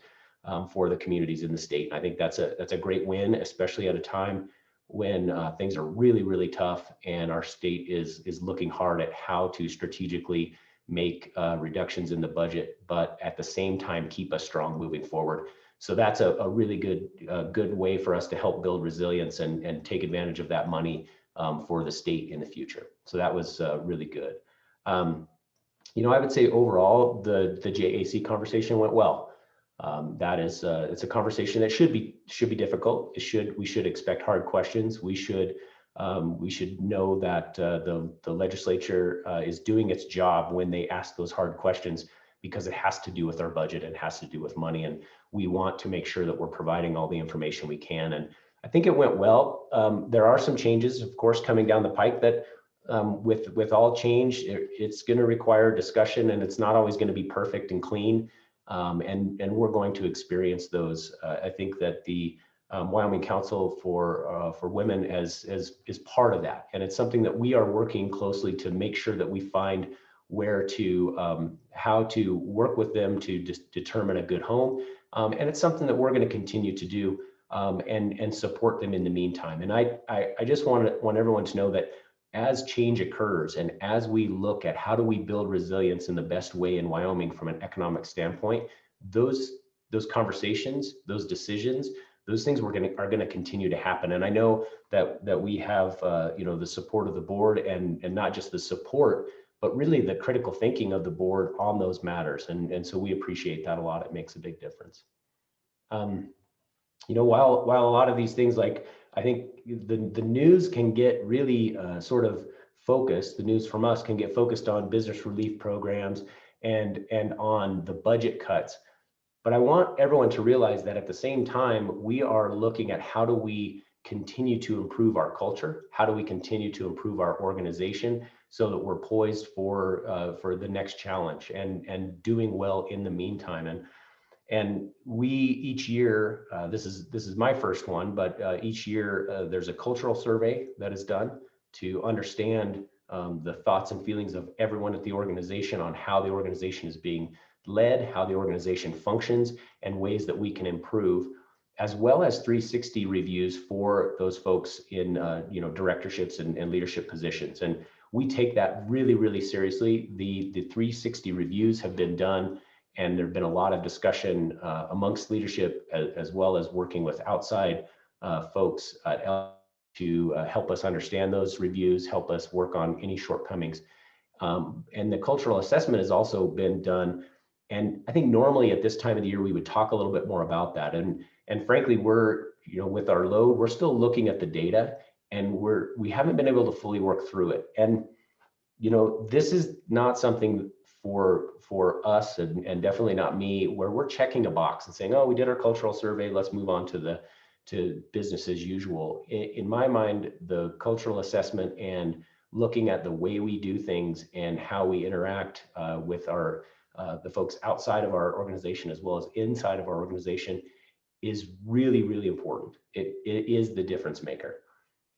for the communities in the state. And I think that's a great win, especially at a time when things are really, really tough, and our state is looking hard at how to strategically make reductions in the budget, but at the same time keep us strong moving forward. So that's a really good way for us to help build resilience and take advantage of that money for the state in the future. So that was really good. I would say overall the JAC conversation went well. That is, it's a conversation that should be difficult. We should expect hard questions. We should know that the legislature is doing its job when they ask those hard questions, because it has to do with our budget and has to do with money. And we want to make sure that we're providing all the information we can. And I think it went well. There are some changes, of course, coming down the pike that with all change, it's going to require discussion, and it's not always going to be perfect and clean. And we're going to experience those. I think that the Wyoming Council for Women is part of that, and it's something that we are working closely to make sure that we find where to how to work with them to determine a good home, and it's something that we're going to continue to do and support them in the meantime. And I just want everyone to know that as change occurs and as we look at how do we build resilience in the best way in Wyoming from an economic standpoint, those conversations, those decisions, those things are going to continue to happen. And I know that we have the support of the board, and not just the support, but really the critical thinking of the board on those matters. And so we appreciate that a lot. It makes a big difference. While a lot of these things, like I think the news can get really sort of focused, the news from us can get focused on business relief programs and on the budget cuts. But I want everyone to realize that at the same time, we are looking at how do we continue to improve our culture? How do we continue to improve our organization so that we're poised for the next challenge and doing well in the meantime? And we each year, this is my first one, but each year there's a cultural survey that is done to understand the thoughts and feelings of everyone at the organization on how the organization is being led, how the organization functions, and ways that we can improve, as well as 360 reviews for those folks in directorships and leadership positions. And we take that really, really seriously. The 360 reviews have been done, and there have been a lot of discussion amongst leadership, as well as working with outside folks to help us understand those reviews, help us work on any shortcomings. And the cultural assessment has also been done. And I think normally at this time of the year, we would talk a little bit more about that. And frankly, we're, with our load, we're still looking at the data, and we haven't been able to fully work through it. And, this is not something for us, and definitely not me, where we're checking a box and saying, oh, we did our cultural survey, let's move on to business as usual. In my mind, the cultural assessment and looking at the way we do things and how we interact with the folks outside of our organization as well as inside of our organization is really, really important. It is the difference maker.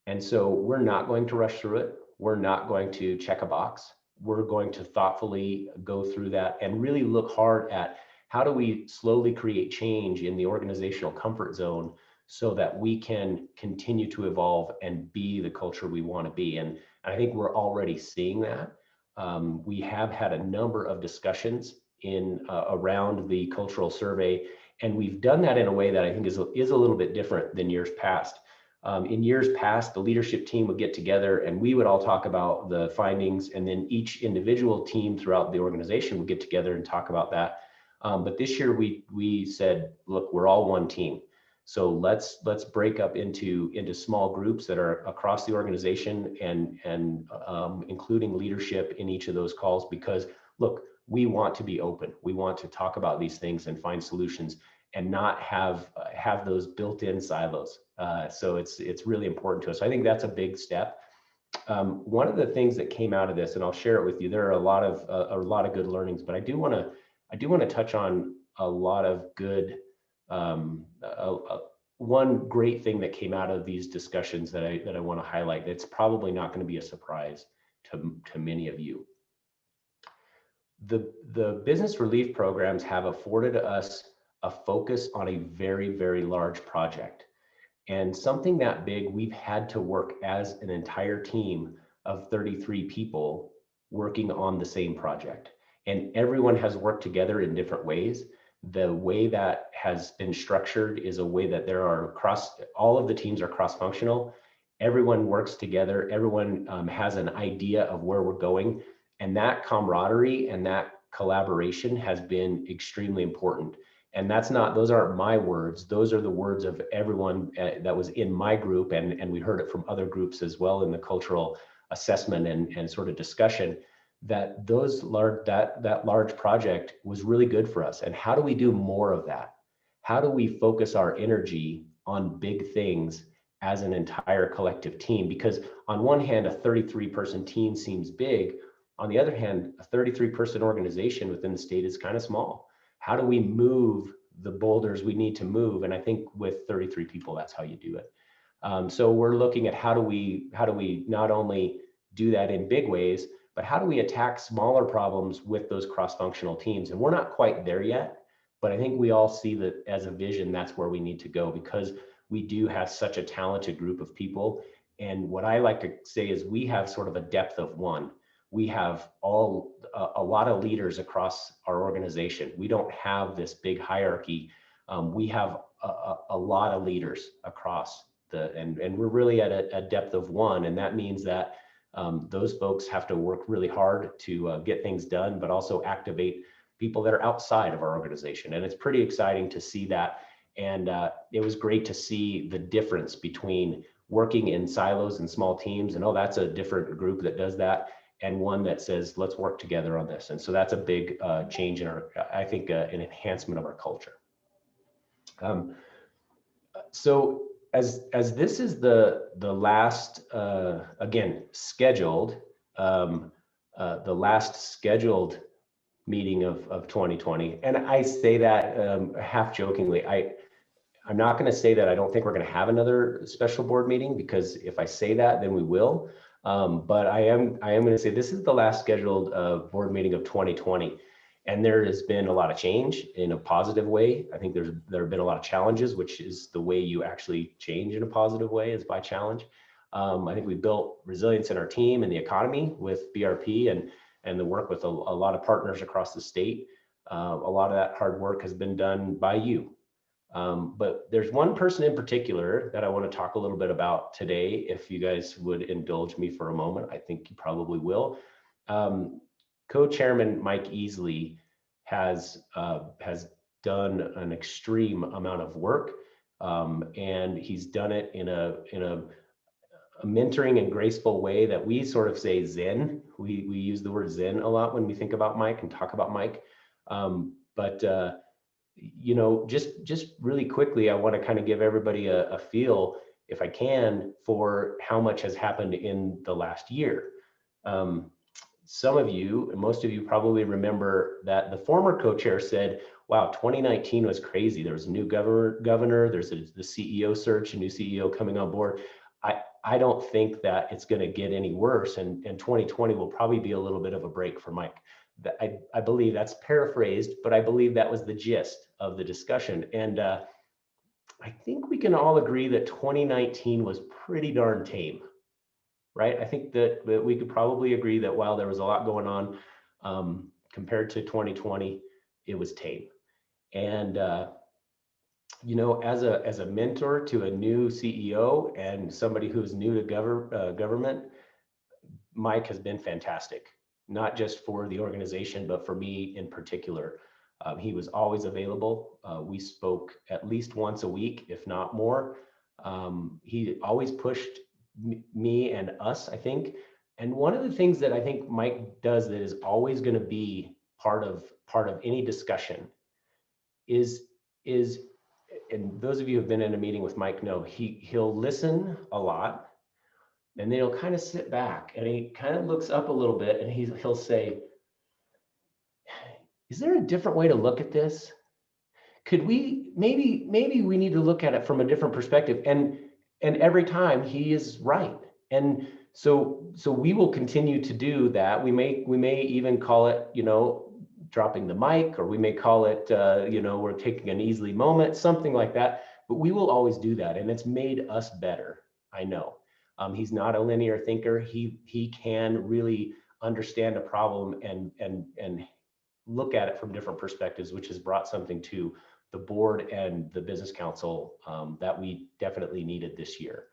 And so we're not going to rush through it. We're not going to check a box. We're going to thoughtfully go through that and really look hard at how do we slowly create change in the organizational comfort zone so that we can continue to evolve and be the culture we want to be. And I think we're already seeing that. We have had a number of discussions in around the cultural survey. And we've done that in a way that I think is a little bit different than years past. In years past, the leadership team would get together and we would all talk about the findings, and then each individual team throughout the organization would get together and talk about that. But this year we said, look, we're all one team. So let's break up into small groups that are across the organization and including leadership in each of those calls, because look, we want to be open. We want to talk about these things and find solutions and not have those built-in silos. So it's really important to us. I think that's a big step. One of the things that came out of this, and I'll share it with you, there are a lot of good learnings, but I do want to touch on a lot of good. One great thing that came out of these discussions that I want to highlight. That's probably not going to be a surprise to many of you. The business relief programs have afforded us a focus on a very, very large project. And something that big, we've had to work as an entire team of 33 people working on the same project. And everyone has worked together in different ways. The way that has been structured is a way that all of the teams are cross-functional. Everyone works together. Everyone has an idea of where we're going. And that camaraderie and that collaboration has been extremely important. And those aren't my words. Those are the words of everyone that was in my group. And we heard it from other groups as well in the cultural assessment and sort of discussion, that that large project was really good for us. And how do we do more of that? How do we focus our energy on big things as an entire collective team? Because on one hand, a 33-person team seems big. On the other hand, a 33-person organization within the state is kind of small. How do we move the boulders we need to move? And I think with 33 people, that's how you do it. So we're looking at how do we not only do that in big ways, but how do we attack smaller problems with those cross-functional teams? And we're not quite there yet, but I think we all see that as a vision, that's where we need to go, because we do have such a talented group of people. And what I like to say is we have sort of a depth of one. We have a lot of leaders across our organization. We don't have this big hierarchy. We have a lot of leaders across and we're really at a depth of one. And that means that those folks have to work really hard to get things done, but also activate people that are outside of our organization. And it's pretty exciting to see that. And it was great to see the difference between working in silos and small teams. And that's a different group that does that, and one that says, let's work together on this. And so that's a big change in I think an enhancement of our culture. So as this is the last, again, scheduled, the last scheduled meeting of 2020. And I say that half jokingly, I'm not going to say that I don't think we're going to have another special board meeting, because if I say that, then we will. But I am going to say this is the last scheduled board meeting of 2020. And there has been a lot of change in a positive way. I think there have been a lot of challenges, which is the way you actually change in a positive way, is by challenge. I think we built resilience in our team and the economy with BRP and the work with a lot of partners across the state. A lot of that hard work has been done by you. But there's one person in particular that I want to talk a little bit about today, if you guys would indulge me for a moment. I think you probably will. Co-chairman Mike Easley has done an extreme amount of work, and he's done it in a mentoring and graceful way that we sort of say Zen. We use the word Zen a lot when we think about Mike and talk about Mike. You know, just really quickly, I want to kind of give everybody a feel, if I can, for how much has happened in the last year. Some of you, and most of you probably remember that the former co-chair said, wow, 2019 was crazy. There was a new governor, there's the CEO search, a new CEO coming on board. I don't think that it's going to get any worse, and 2020 will probably be a little bit of a break for Mike. I believe that's paraphrased, but I believe that was the gist of the discussion. And I think we can all agree that 2019 was pretty darn tame, right? I think that we could probably agree that while there was a lot going on compared to 2020, it was tape. And you know, as a mentor to a new CEO and somebody who's new to government, Mike has been fantastic, not just for the organization, but for me in particular. He was always available. We spoke at least once a week, if not more. He always pushed me and us, I think. And one of the things that I think Mike does that is always going to be part of any discussion is, and those of you who've been in a meeting with Mike know, he'll listen a lot, and then he'll kind of sit back and he kind of looks up a little bit, and he'll say, is there a different way to look at this? Could we, maybe we need to look at it from a different perspective. And every time he is right. And so we will continue to do that. We may even call it, you know, dropping the mic, or we may call it, you know, we're taking an easily moment, something like that. But we will always do that, and it's made us better. I know. He's not a linear thinker. He can really understand a problem and look at it from different perspectives, which has brought something to the board and the business council that we definitely needed this year.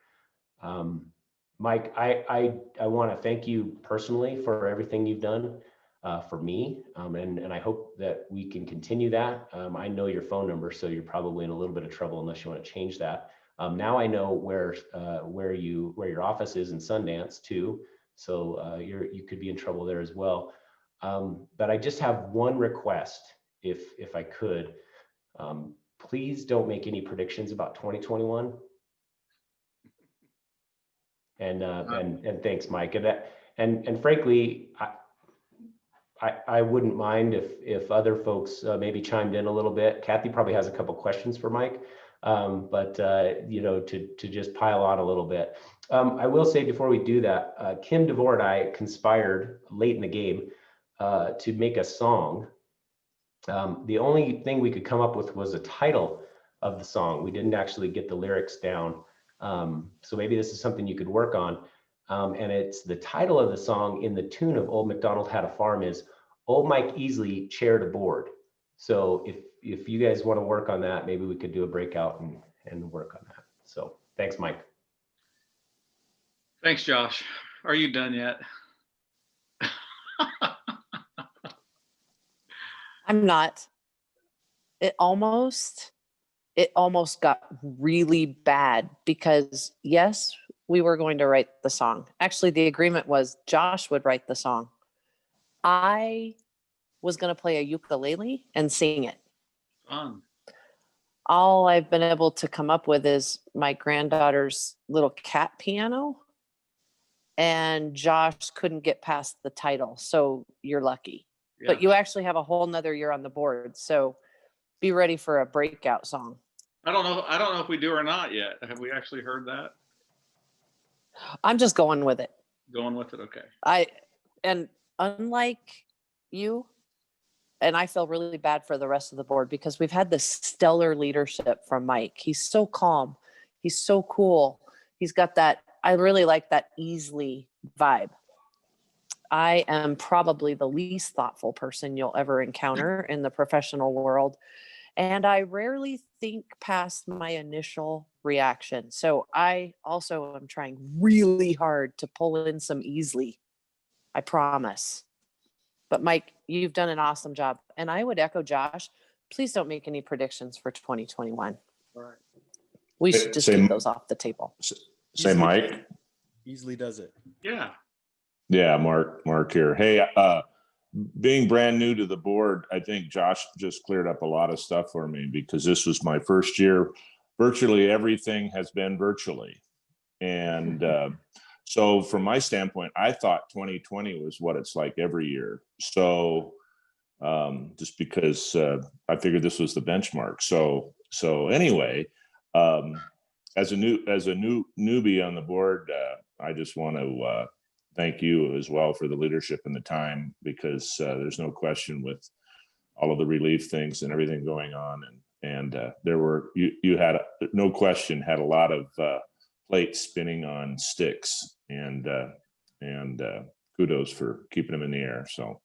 Mike, I want to thank you personally for everything you've done for me, and I hope that we can continue that. I know your phone number, so you're probably in a little bit of trouble unless you want to change that. Now I know where your office is in Sundance too, so you could be in trouble there as well. But I just have one request, if I could. Please don't make any predictions about 2021. And thanks, Mike. And frankly, I wouldn't mind if other folks maybe chimed in a little bit. Kathy probably has a couple questions for Mike, but you know, to just pile on a little bit. I will say before we do that, Kim DeVore and I conspired late in the game to make a song. The only thing we could come up with was a title of the song. We didn't actually get the lyrics down. So maybe this is something you could work on. And it's the title of the song in the tune of Old MacDonald Had a Farm is Old Mike Easley Chaired a Board. So if you guys want to work on that, maybe we could do a breakout and work on that. So thanks, Mike. Thanks, Josh. Are you done yet? I'm not. It almost got really bad because yes, we were going to write the song. Actually, the agreement was Josh would write the song. I was going to play a ukulele and sing it. Fun. All I've been able to come up with is my granddaughter's little cat piano, and Josh couldn't get past the title. So you're lucky. Yeah. But you actually have a whole nother year on the board. So be ready for a breakout song. I don't know if we do or not yet. Have we actually heard that? I'm just going with it. Going with it. Okay. And unlike you, and I feel really bad for the rest of the board because we've had this stellar leadership from Mike. He's so calm. He's so cool. He's got that, I really like that Easley vibe. I am probably the least thoughtful person you'll ever encounter in the professional world. And I rarely think past my initial reaction. So I also am trying really hard to pull in some Easley. I promise. But Mike, you've done an awesome job. And I would echo Josh, please don't make any predictions for 2021. All right. We should just keep those off the table. Say Mike. Easily does it. Yeah. Yeah, Mark here. Hey, being brand new to the board, I think Josh just cleared up a lot of stuff for me because this was my first year. Virtually everything has been virtually. And so from my standpoint, I thought 2020 was what it's like every year. So just because I figured this was the benchmark. So anyway, as a newbie on the board, I just want to thank you as well for the leadership and the time, because there's no question with all of the relief things and everything going on, and there were you had no question had a lot of plates spinning on sticks, and kudos for keeping them in the air. So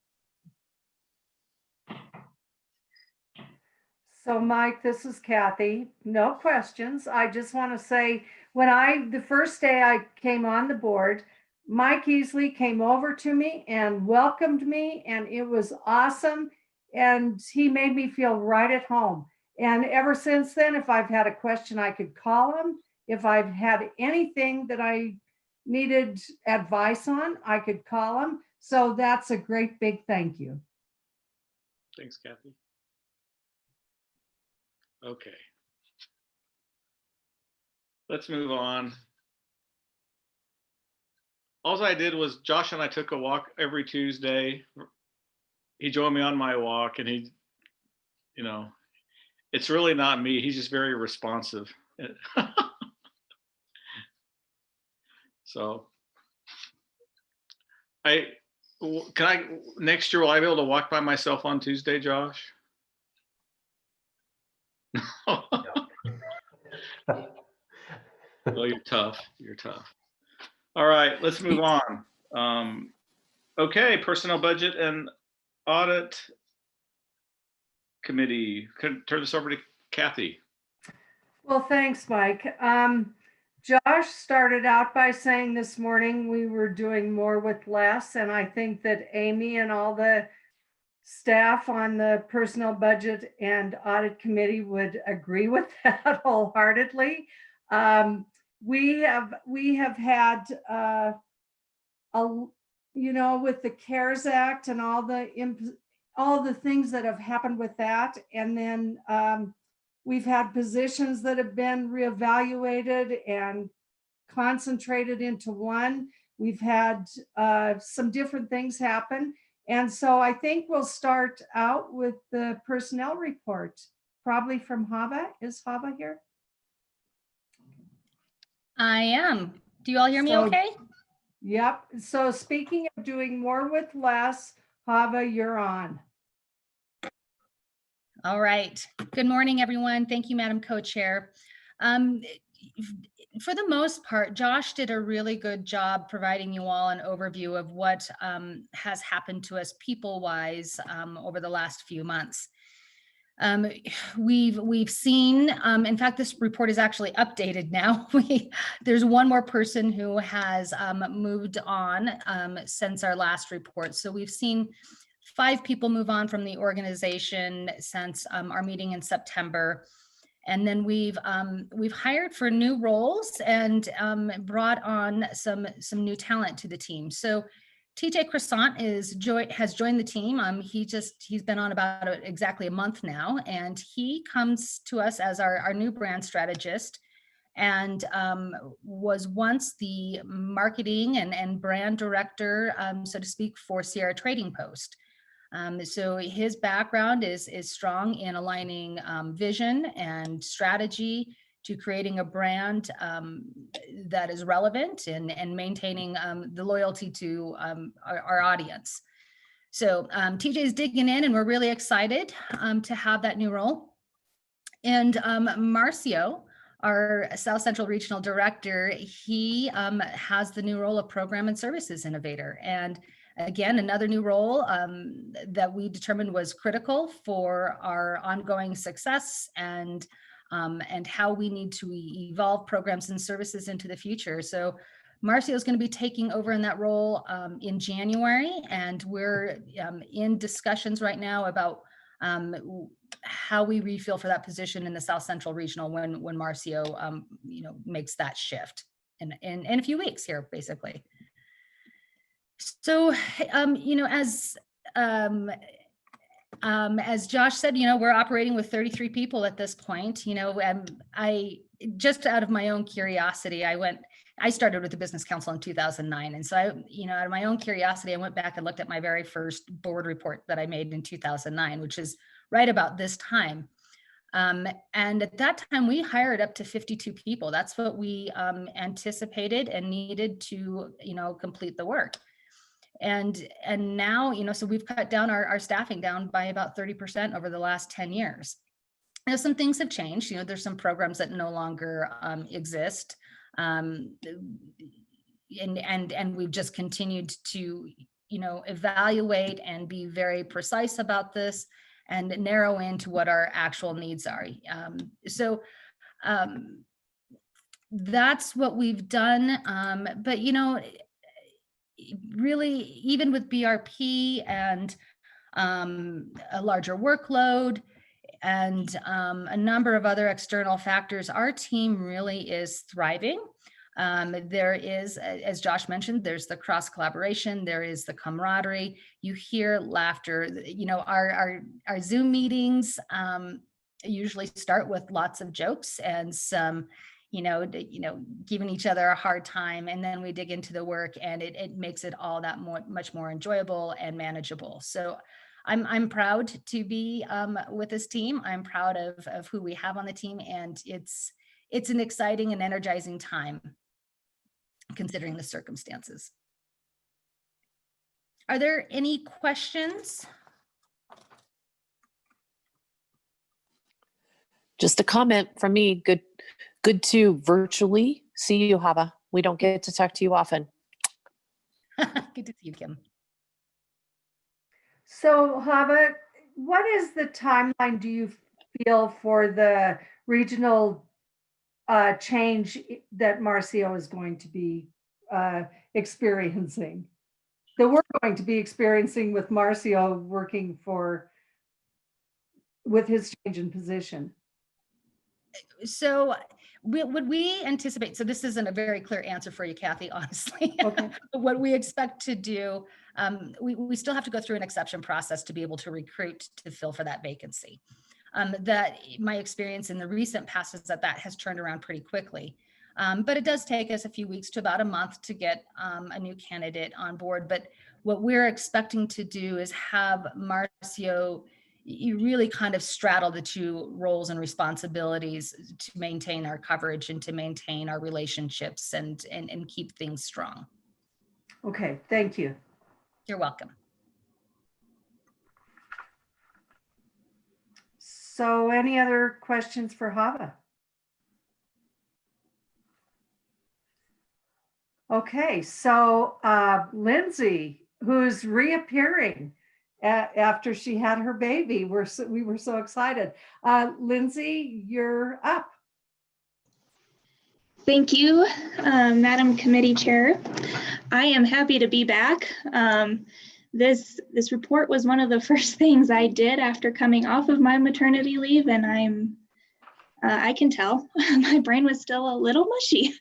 So Mike, this is Kathy. No questions. I just want to say, the first day I came on the board, Mike Easley came over to me and welcomed me, and it was awesome. And he made me feel right at home. And ever since then, if I've had a question, I could call him. If I've had anything that I needed advice on, I could call him. So that's a great big thank you. Thanks, Kathy. Okay. Let's move on. All I did was Josh and I took a walk every Tuesday. He joined me on my walk, and he, it's really not me. He's just very responsive. So next year, will I be able to walk by myself on Tuesday, Josh? Well, you're tough. You're tough. All right, let's move on. Okay, Personnel Budget and Audit Committee. Turn this over to Kathy. Well, thanks, Mike. Josh started out by saying this morning we were doing more with less, and I think that Amy and all the staff on the Personnel Budget and Audit Committee would agree with that wholeheartedly. We have had with the CARES Act and all the things that have happened with that, and then we've had positions that have been reevaluated and concentrated into one. We've had some different things happen. And so I think we'll start out with the personnel report, probably from Hava. Is Hava here? I am. Do you all hear me okay? Yep. So speaking of doing more with less, Hava, you're on. All right. Good morning, everyone. Thank you, Madam Co-Chair. For the most part, Josh did a really good job providing you all an overview of what has happened to us people-wise over the last few months. We've seen, in fact, this report is actually updated now. There's one more person who has moved on since our last report. So we've seen 5 people move on from the organization since our meeting in September. And then we've hired for new roles and brought on some new talent to the team. So TJ Croissant has joined the team. He's been on about exactly a month now, and he comes to us as our new brand strategist, and was once the marketing and brand director, so to speak, for Sierra Trading Post. So his background is strong in aligning vision and strategy to creating a brand that is relevant and maintaining the loyalty to our audience. So TJ is digging in, and we're really excited to have that new role. And Marcio, our South Central Regional Director, he has the new role of Program and Services Innovator. And again, another new role that we determined was critical for our ongoing success and how we need to evolve programs and services into the future. So Marcio is going to be taking over in that role in January, and we're in discussions right now about how we refill for that position in the South Central Regional when Marcio makes that shift in a few weeks here, basically. So as Josh said, we're operating with 33 people at this point. I just out of my own curiosity, I started with the Business Council in 2009. And so out of my own curiosity, I went back and looked at my very first board report that I made in 2009, which is right about this time. And at that time, we hired up to 52 people. That's what we anticipated and needed to, complete the work. And now, so we've cut down our staffing down by about 30% over the last 10 years. Now, some things have changed. There's some programs that no longer exist. And we've just continued to, evaluate and be very precise about this and narrow into what our actual needs are. That's what we've done. But really, even with BRP and a larger workload and a number of other external factors, our team really is thriving. There is, as Josh mentioned, there's the cross collaboration, there is the camaraderie, you hear laughter. Our Zoom meetings usually start with lots of jokes and some giving each other a hard time, and then we dig into the work, and it makes it all that much more enjoyable and manageable. So I'm proud to be with this team. I'm proud of who we have on the team, and it's an exciting and energizing time considering the circumstances. Are there any questions? Just a comment from me. Good to virtually see you, Hava. We don't get to talk to you often. Good to see you, Kim. So Hava, what is the timeline do you feel for the regional change that Marcio is going to be experiencing, that we're going to be experiencing with Marcio working with his change in position? So would we anticipate, so this isn't a very clear answer for you, Kathy, honestly. Okay. What we expect to do, we still have to go through an exception process to be able to recruit to fill for that vacancy. That my experience in the recent past is that has turned around pretty quickly. But it does take us a few weeks to about a month to get a new candidate on board. But what we're expecting to do is have Marcio, you really kind of straddle the two roles and responsibilities to maintain our coverage and to maintain our relationships and keep things strong. Okay, thank you. You're welcome. So any other questions for Hava? Okay, so Lindsay, who's reappearing after she had her baby, we were so excited. Lindsay, you're up. Thank you, Madam Committee Chair. I am happy to be back. This report was one of the first things I did after coming off of my maternity leave, and I can tell my brain was still a little mushy.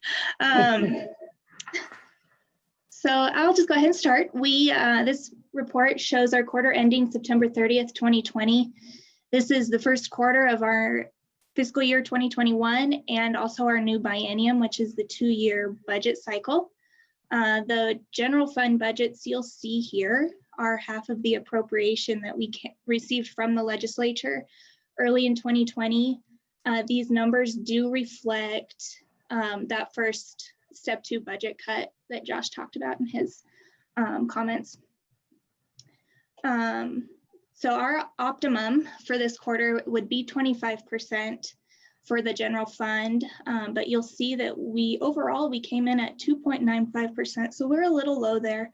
So I'll just go ahead and start. This report shows our quarter ending September 30th, 2020. This is the first quarter of our fiscal year 2021 and also our new biennium, which is the 2-year budget cycle. The general fund budgets you'll see here are half of the appropriation that we received from the legislature early in 2020. These numbers do reflect that first step 2 budget cut that Josh talked about in his comments. So our optimum for this quarter would be 25% for the general fund, but you'll see that overall we came in at 2.95%, so we're a little low there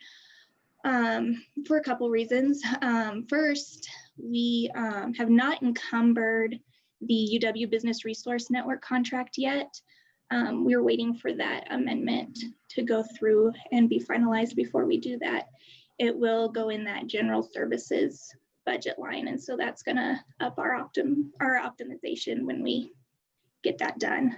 for a couple reasons. First, we have not encumbered the UW Business Resource Network contract yet. We're waiting for that amendment to go through and be finalized before we do that. It will go in that general services budget line, and so that's going to up our optimization when we get that done.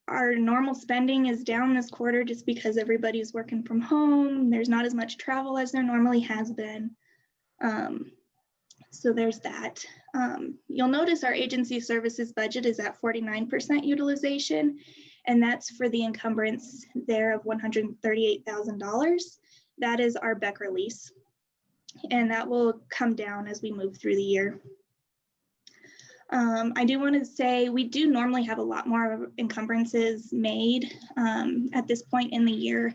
Our normal spending is down this quarter just because everybody's working from home. There's not as much travel as there normally has been. So there's that. You'll notice our agency services budget is at 49% utilization, and that's for the encumbrance there of $138,000. That is our Becker lease, and that will come down as we move through the year. I do want to say we do normally have a lot more encumbrances made at this point in the year,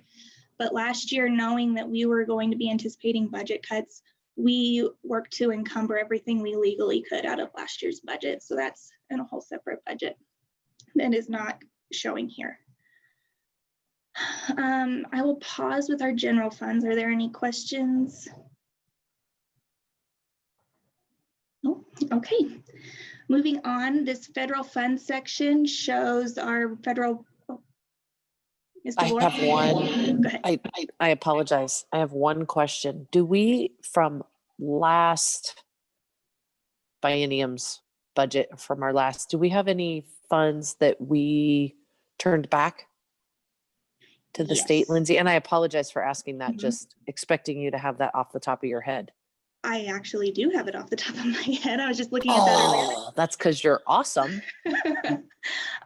but last year, knowing that we were going to be anticipating budget cuts, we worked to encumber everything we legally could out of last year's budget. So that's in a whole separate budget that is not showing here. I will pause with our general funds. Are there any questions? Oh, okay. Moving on, this federal fund section shows our federal. Oh, Mr. I Lord? have one. Go ahead. I apologize. I have one question. Do we, from last biennium's budget, from our last, do we have any funds that we turned back to the state, Yes. Lindsay? And I apologize for asking that, Mhm. just expecting you to have that off the top of your head. I actually do have it off the top of my head. I was just looking at that earlier. Oh, that's because you're awesome.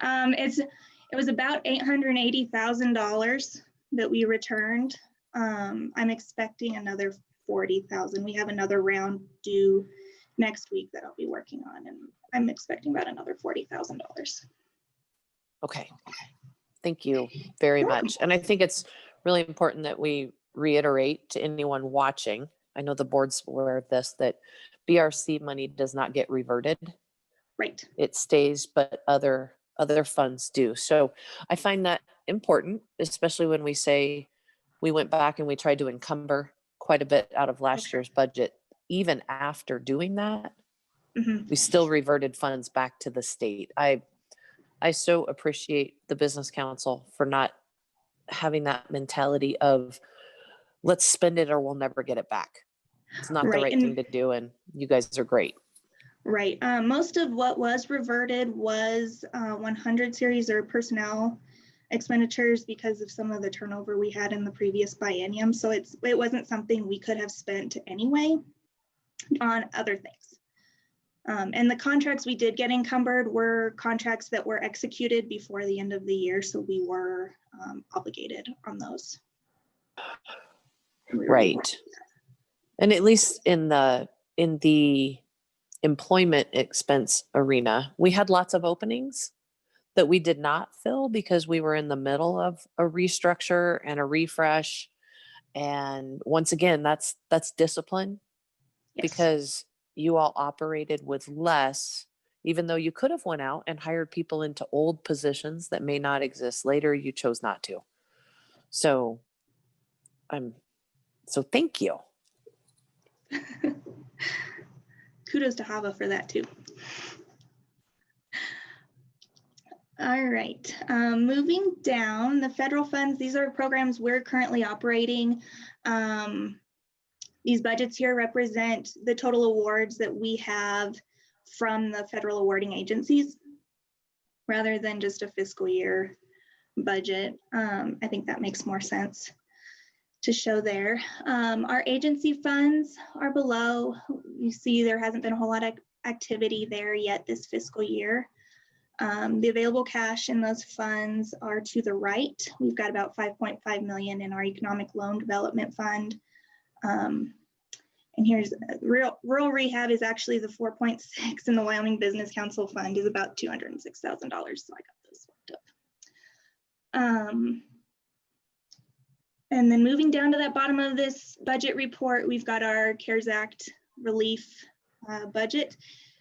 It was about $880,000 that we returned. I'm expecting another 40,000. We have another round due next week that I'll be working on, and I'm expecting about another $40,000. Okay. Thank you very much. And I think it's really important that we reiterate to anyone watching, I know the board's aware of this, that BRC money does not get reverted. Right. It stays, but other funds do. So I find that important, especially when we say we went back and we tried to encumber quite a bit out of last year's budget. Even after doing that, we still reverted funds back to the state. I so appreciate the Business Council for not having that mentality of let's spend it or we'll never get it back. It's not the right thing to do, and you guys are great. Right. Most of what was reverted was 100 series or personnel expenditures because of some of the turnover we had in the previous biennium. So it wasn't something we could have spent anyway on other things. And the contracts we did get encumbered were contracts that were executed before the end of the year. So we were obligated on those. Right. And at least in the employment expense arena, we had lots of openings that we did not fill because we were in the middle of a restructure and a refresh. And once again, that's discipline. Yes. Because you all operated with less, even though you could have went out and hired people into old positions that may not exist later, you chose not to. So thank you. Kudos to Hava for that too. All right, moving down, the federal funds, these are programs we're currently operating. These budgets here represent the total awards that we have from the federal awarding agencies rather than just a fiscal year budget. I think that makes more sense to show there. Our agency funds are below. You see there hasn't been a whole lot of activity there yet this fiscal year. The available cash in those funds are to the right. We've got about 5.5 million in our economic loan development fund. And here's rural rehab is actually the 4.6 in the Wyoming Business Council fund is about $206,000. So I got those swapped up. And then moving down to that bottom of this budget report, we've got our CARES Act relief budget.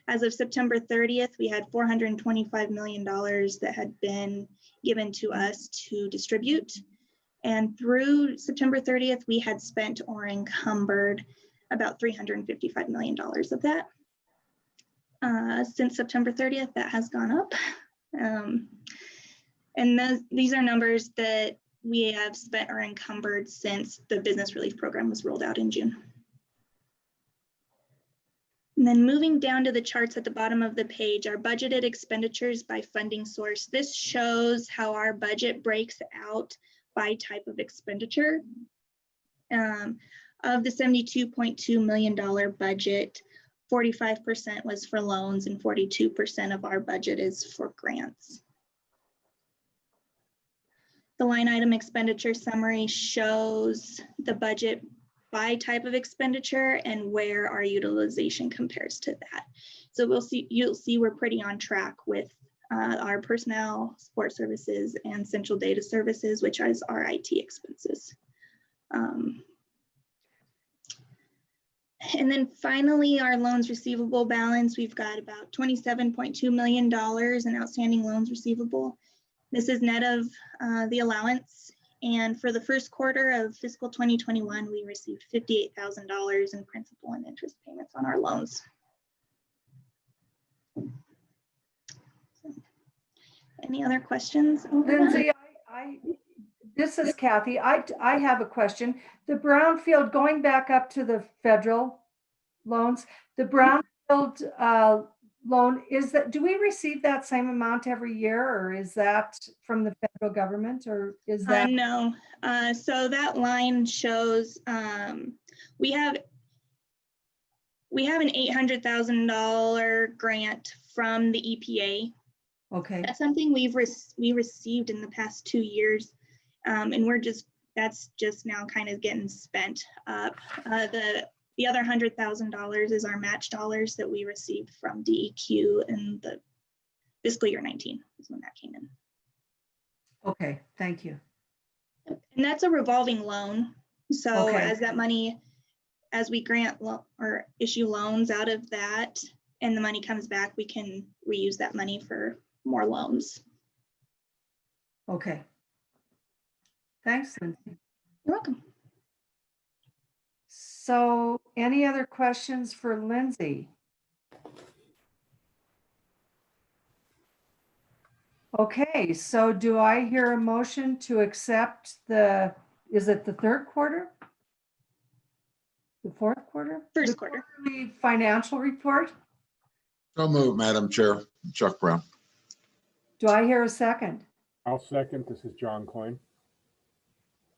As of September 30th, we had $425 million that had been given to us to distribute. And through September 30th, we had spent or encumbered about $355 million of that. Since September 30th, that has gone up. And these are numbers that we have spent or encumbered since the business relief program was rolled out in June. And then moving down to the charts at the bottom of the page, our budgeted expenditures by funding source. This shows how our budget breaks out by type of expenditure. Of the $72.2 million budget, 45% was for loans and 42% of our budget is for grants. The line item expenditure summary shows the budget by type of expenditure and where our utilization compares to that. So you'll see we're pretty on track with our personnel, support services, and central data services, which is our IT expenses. And then finally, our loans receivable balance, we've got about $27.2 million in outstanding loans receivable. This is net of the allowance. And for the first quarter of fiscal 2021, we received $58,000 in principal and interest payments on our loans. Any other questions? Lindsay, this is Kathy. I have a question. The brownfield, going back up to the federal loans, the brownfield loan, do we receive that same amount every year, or is that from the federal government, or is that? No. So that line shows we have an $800,000 grant from the EPA. Okay. That's something we received in the past 2 years, and that's just now kind of getting spent up. The other $100,000 is our match dollars that we received from DEQ in the fiscal year 19 is when that came in. Okay, thank you. And that's a revolving loan. So Okay. as that money, as we grant or issue loans out of that, and the money comes back, we can reuse that money for more loans. Okay. Thanks, Lindsay. You're welcome. So any other questions for Lindsay? Okay, so do I hear a motion to accept is it the third quarter? The fourth quarter? First quarter. The financial report? So moved, Madam Chair. Chuck Brown. Do I hear a second? I'll second. This is John Coyne.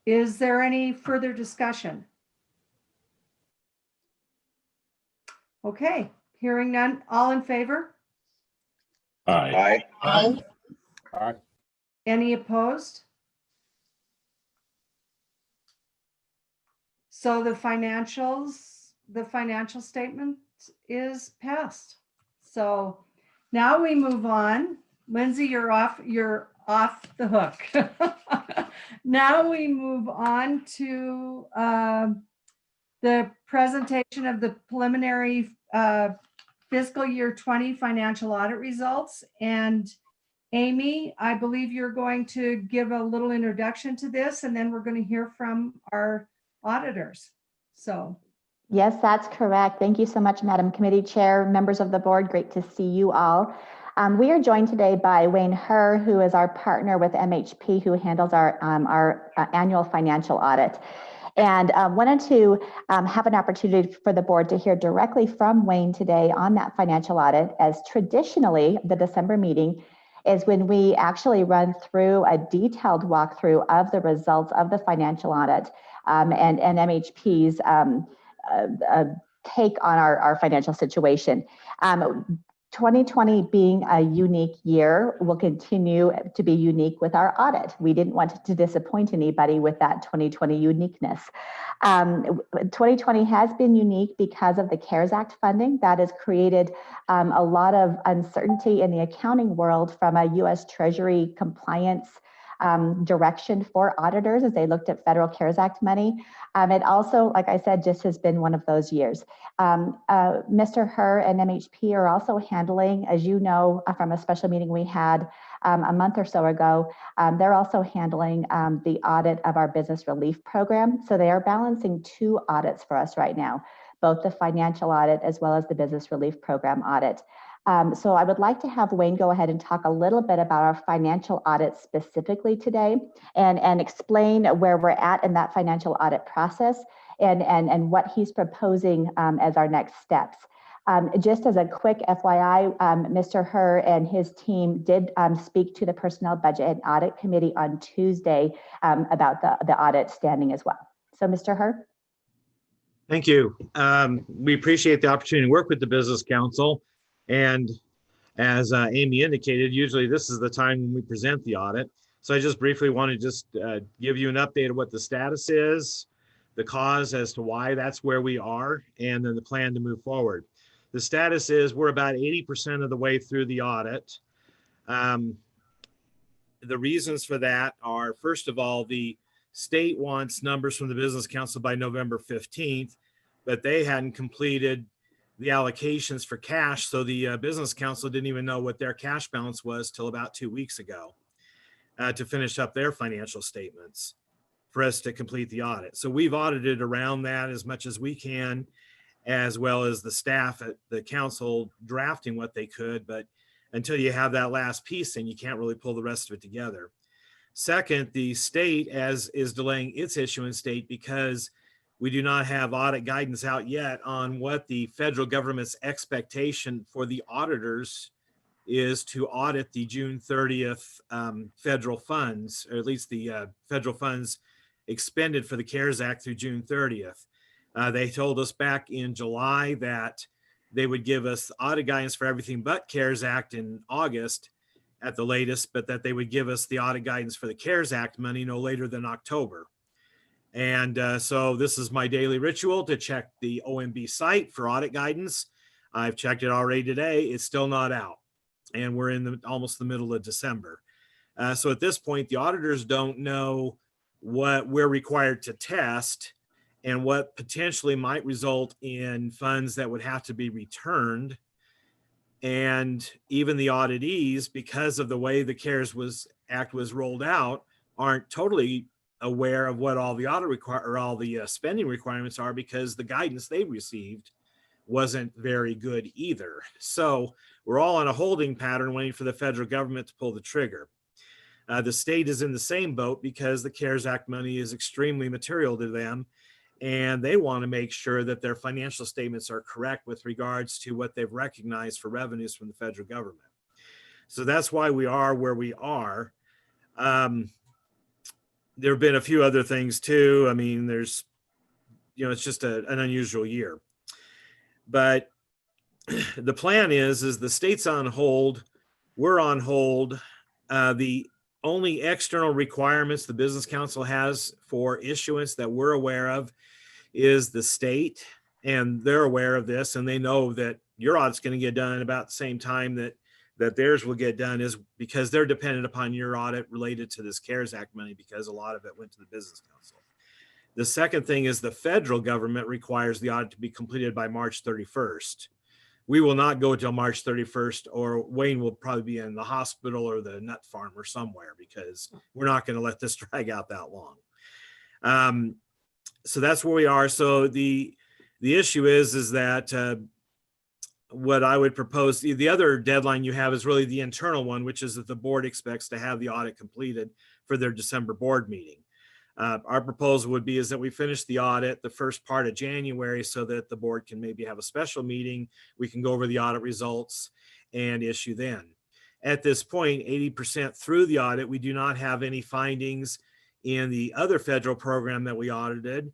Is there any further discussion? Okay, hearing none. All in favor? Aye. Aye. Any opposed? So the financial statement is passed. So now we move on. Lindsay, you're off the hook. Now we move on to the presentation of the preliminary fiscal year 20 financial audit results. And Amy, I believe you're going to give a little introduction to this, and then we're going to hear from our auditors. So. Yes, that's correct. Thank you so much, Madam Committee Chair, members of the board. Great to see you all. We are joined today by Wayne Herr, who is our partner with MHP, who handles our annual financial audit. And wanted to have an opportunity for the board to hear directly from Wayne today on that financial audit, as traditionally the December meeting is when we actually run through a detailed walkthrough of the results of the financial audit and MHP's take on our financial situation. 2020 being a unique year will continue to be unique with our audit. We didn't want to disappoint anybody with that 2020 uniqueness. 2020 has been unique because of the CARES Act funding that has created a lot of uncertainty in the accounting world from a U.S. Treasury compliance direction for auditors as they looked at federal CARES Act money. It also, like I said, just has been one of those years. Mr. Herr and MHP are also handling, as you know, from a special meeting we had a month or so ago, they're also handling the audit of our business relief program. So they are balancing two audits for us right now, both the financial audit as well as the business relief program audit. So I would like to have Wayne go ahead and talk a little bit about our financial audit specifically today and explain where we're at in that financial audit process and what he's proposing as our next steps. Just as a quick FYI, Mr. Herr and his team did speak to the Personnel Budget and Audit Committee on Tuesday about the audit standing as well. So Mr. Herr. Thank you. We appreciate the opportunity to work with the Business Council. And as Amy indicated, usually this is the time when we present the audit. So I just briefly want to just give you an update of what the status is, the cause as to why that's where we are, and then the plan to move forward. The status is we're about 80% of the way through the audit. The reasons for that are, first of all, the state wants numbers from the Business Council by November 15th, but they hadn't completed the allocations for cash. So the Business Council didn't even know what their cash balance was till about 2 weeks ago to finish up their financial statements for us to complete the audit. So we've audited around that as much as we can. as well as the staff at the council drafting what they could. But until you have that last piece in, you can't really pull the rest of it together. Second, the state is delaying its issuance date because we do not have audit guidance out yet on what the federal government's expectation for the auditors is to audit the June 30th federal funds, or at least the federal funds expended for the CARES Act through June 30th. They told us back in July that they would give us audit guidance for everything but CARES Act in August at the latest, but that they would give us the audit guidance for the CARES Act money no later than October. And so this is my daily ritual to check the OMB site for audit guidance. I've checked it already today. It's still not out. And we're in almost the middle of December. So at this point, the auditors don't know what we're required to test and what potentially might result in funds that would have to be returned. And even the auditees, because of the way the CARES Act was rolled out, aren't totally aware of what all the spending requirements are, because the guidance they received wasn't very good either. So we're all on a holding pattern waiting for the federal government to pull the trigger. The state is in the same boat because the CARES Act money is extremely material to them, and they want to make sure that their financial statements are correct with regards to what they've recognized for revenues from the federal government. So that's why we are where we are. There have been a few other things too. I mean, there's, it's just an unusual year. But the plan is the state's on hold, we're on hold. The only external requirements the Business Council has for issuance that we're aware of is the state, and they're aware of this, and they know that your audit's going to get done about the same time that theirs will get done, is because they're dependent upon your audit related to this CARES Act money, because a lot of it went to the Business Council. The second thing is the federal government requires the audit to be completed by March 31st. We will not go till March 31st, or Wayne will probably be in the hospital or the nut farm or somewhere, because we're not going to let this drag out that long. So that's where we are. So the issue is that what I would propose, the other deadline you have is really the internal one, which is that the board expects to have the audit completed for their December board meeting. Our proposal would be is that we finish the audit the first part of January, so that the board can maybe have a special meeting. We can go over the audit results and issue then. At this point, 80% through the audit, we do not have any findings in the other federal program that we audited.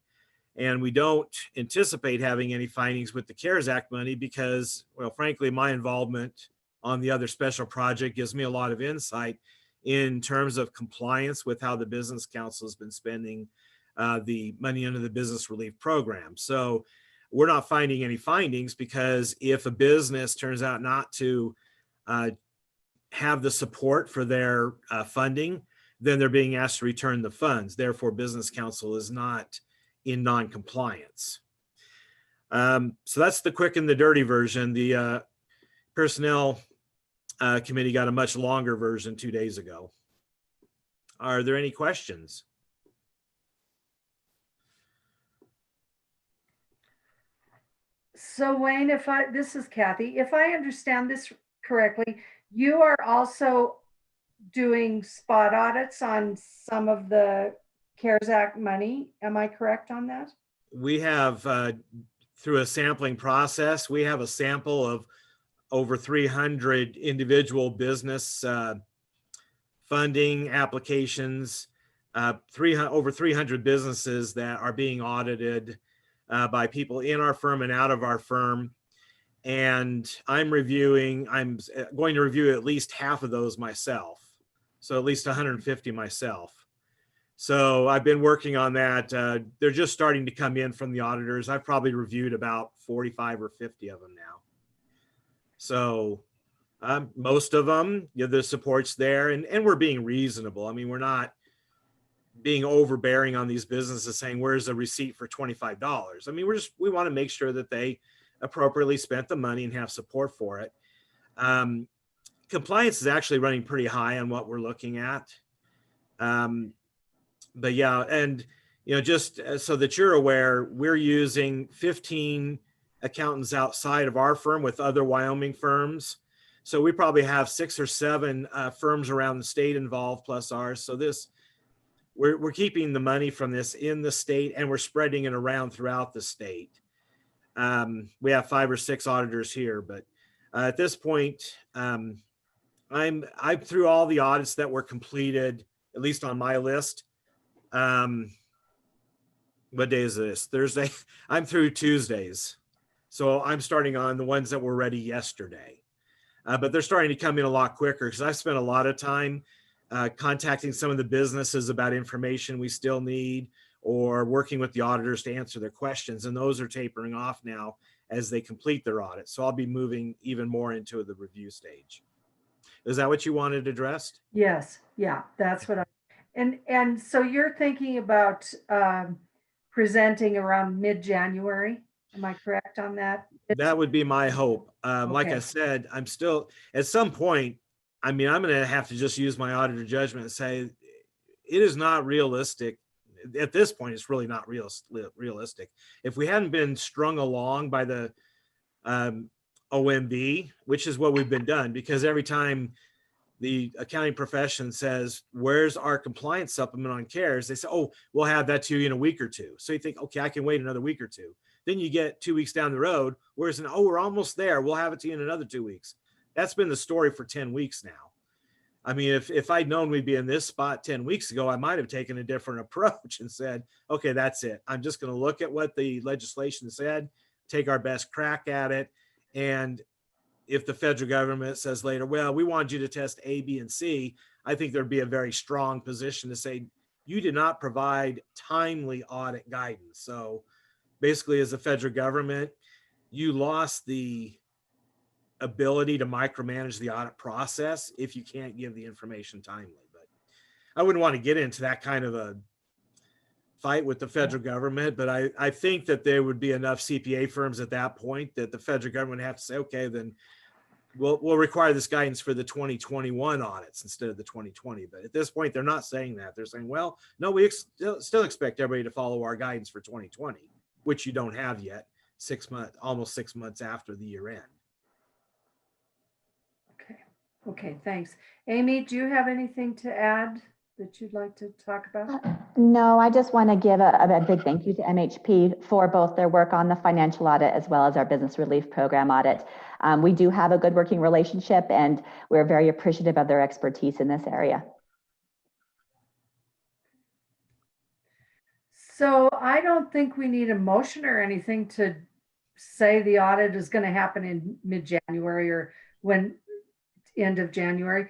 And we don't anticipate having any findings with the CARES Act money because, well, frankly, my involvement on the other special project gives me a lot of insight in terms of compliance with how the Business Council has been spending the money under the Business Relief Program. So we're not finding any findings, because if a business turns out not to have the support for their funding, then they're being asked to return the funds. Therefore, Business Council is not in non-compliance. So that's the quick and the dirty version. The Personnel Committee got a much longer version 2 days ago. Are there any questions? So Wayne, this is Kathy, if I understand this correctly, you are also doing spot audits on some of the CARES Act money. Am I correct on that? We have, through a sampling process, we have a sample of over 300 individual business funding applications, over 300 businesses that are being audited by people in our firm and out of our firm. And I'm going to review at least half of those myself. So at least 150 myself. So I've been working on that. They're just starting to come in from the auditors. I've probably reviewed about 45 or 50 of them now. So most of them, the support's there, and we're being reasonable. I mean, we're not being overbearing on these businesses saying, where's a receipt for $25? I mean, we want to make sure that they appropriately spent the money and have support for it. Compliance is actually running pretty high on what we're looking at. But yeah, and just so that you're aware, we're using 15 accountants outside of our firm with other Wyoming firms. So we probably have 6 or 7 firms around the state involved plus ours. So we're keeping the money from this in the state, and we're spreading it around throughout the state. We have 5 or 6 auditors here, but at this point, I'm through all the audits that were completed, at least on my list. What day is this? Thursday. I'm through Tuesdays. So I'm starting on the ones that were ready yesterday. But they're starting to come in a lot quicker because I've spent a lot of time contacting some of the businesses about information we still need, or working with the auditors to answer their questions. And those are tapering off now as they complete their audit. So I'll be moving even more into the review stage. Is that what you wanted addressed? Yes, yeah, that's what and so you're thinking about presenting around mid-January. Am I correct on that? That would be my hope. Like I Okay. said, I'm still at some point, I mean, I'm going to have to just use my auditor judgment and say it is not realistic. At this point, it's really not realistic. If we hadn't been strung along by the OMB, which is what we've been done, because every time the accounting profession says, where's our compliance supplement on CARES? They say, oh, we'll have that to you in a week or two. So you think, okay, I can wait another week or two. Then you get 2 weeks down the road, whereas, oh, we're almost there. We'll have it to you in another 2 weeks. That's been the story for 10 weeks now. I mean, if I'd known we'd be in this spot 10 weeks ago, I might have taken a different approach and said, okay, that's it. I'm just going to look at what the legislation said, take our best crack at it. And if the federal government says later, well, we want you to test A, B, and C, I think there'd be a very strong position to say, you did not provide timely audit guidance. So basically, as a federal government, you lost the ability to micromanage the audit process if you can't give the information timely. But I wouldn't want to get into that kind of a fight with the federal government, but I think that there would be enough CPA firms at that point that the federal government would have to say, okay, then we'll require this guidance for the 2021 audits instead of the 2020. But at this point, they're not saying that. They're saying, well, no, we still expect everybody to follow our guidance for 2020, which you don't have yet, almost 6 months after the year end. Okay, thanks. Amy, do you have anything to add that you'd like to talk about? No, I just want to give a big thank you to MHP for both their work on the financial audit as well as our business relief program audit. We do have a good working relationship, and we're very appreciative of their expertise in this area. So I don't think we need a motion or anything to say the audit is going to happen in mid-January or end of January.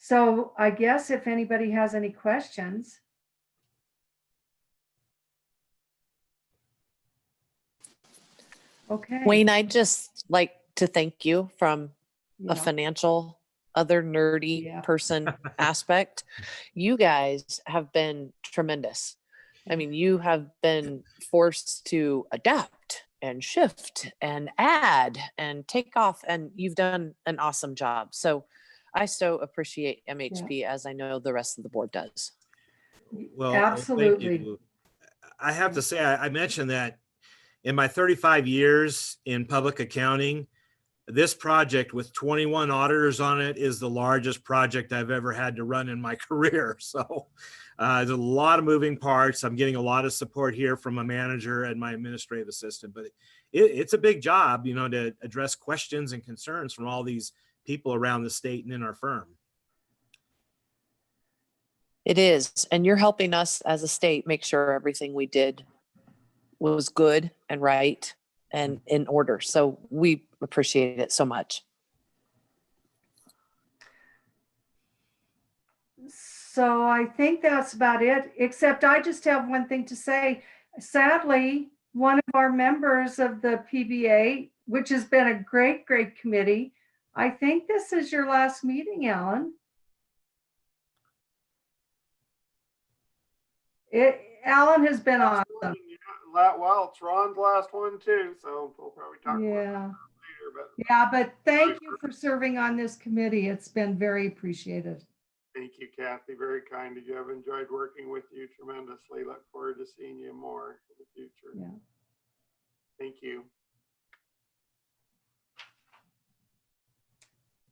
So I guess if anybody has any questions. Okay. Wayne, I'd just like to thank you from a Yeah. financial, other nerdy person aspect. You guys have been tremendous. I mean, you have been forced to adapt and shift and add and take off, and you've done an awesome job. So I so appreciate MHP, as I know the rest of the board does. Well, Absolutely. thank you. I have to say, I mentioned that in my 35 years in public accounting, this project with 21 auditors on it is the largest project I've ever had to run in my career. So there's a lot of moving parts. I'm getting a lot of support here from my manager and my administrative assistant, but it's a big job, you know, to address questions and concerns from all these people around the state and in our firm. It is. And you're helping us as a state make sure everything we did was good and right and in order. So we appreciate it so much. So I think that's about it, except I just have one thing to say. Sadly, one of our members of the PBA, which has been a great, great committee, I think this is your last meeting, Alan. Alan has been awesome. Well, it's Ron's last one too, so we'll probably talk about Yeah. it later. Yeah, but thank you for serving on this committee. It's been very appreciated. Thank you, Kathy. Very kind of you. I've enjoyed working with you tremendously. Look forward to seeing you more in the future. Yeah. Thank you.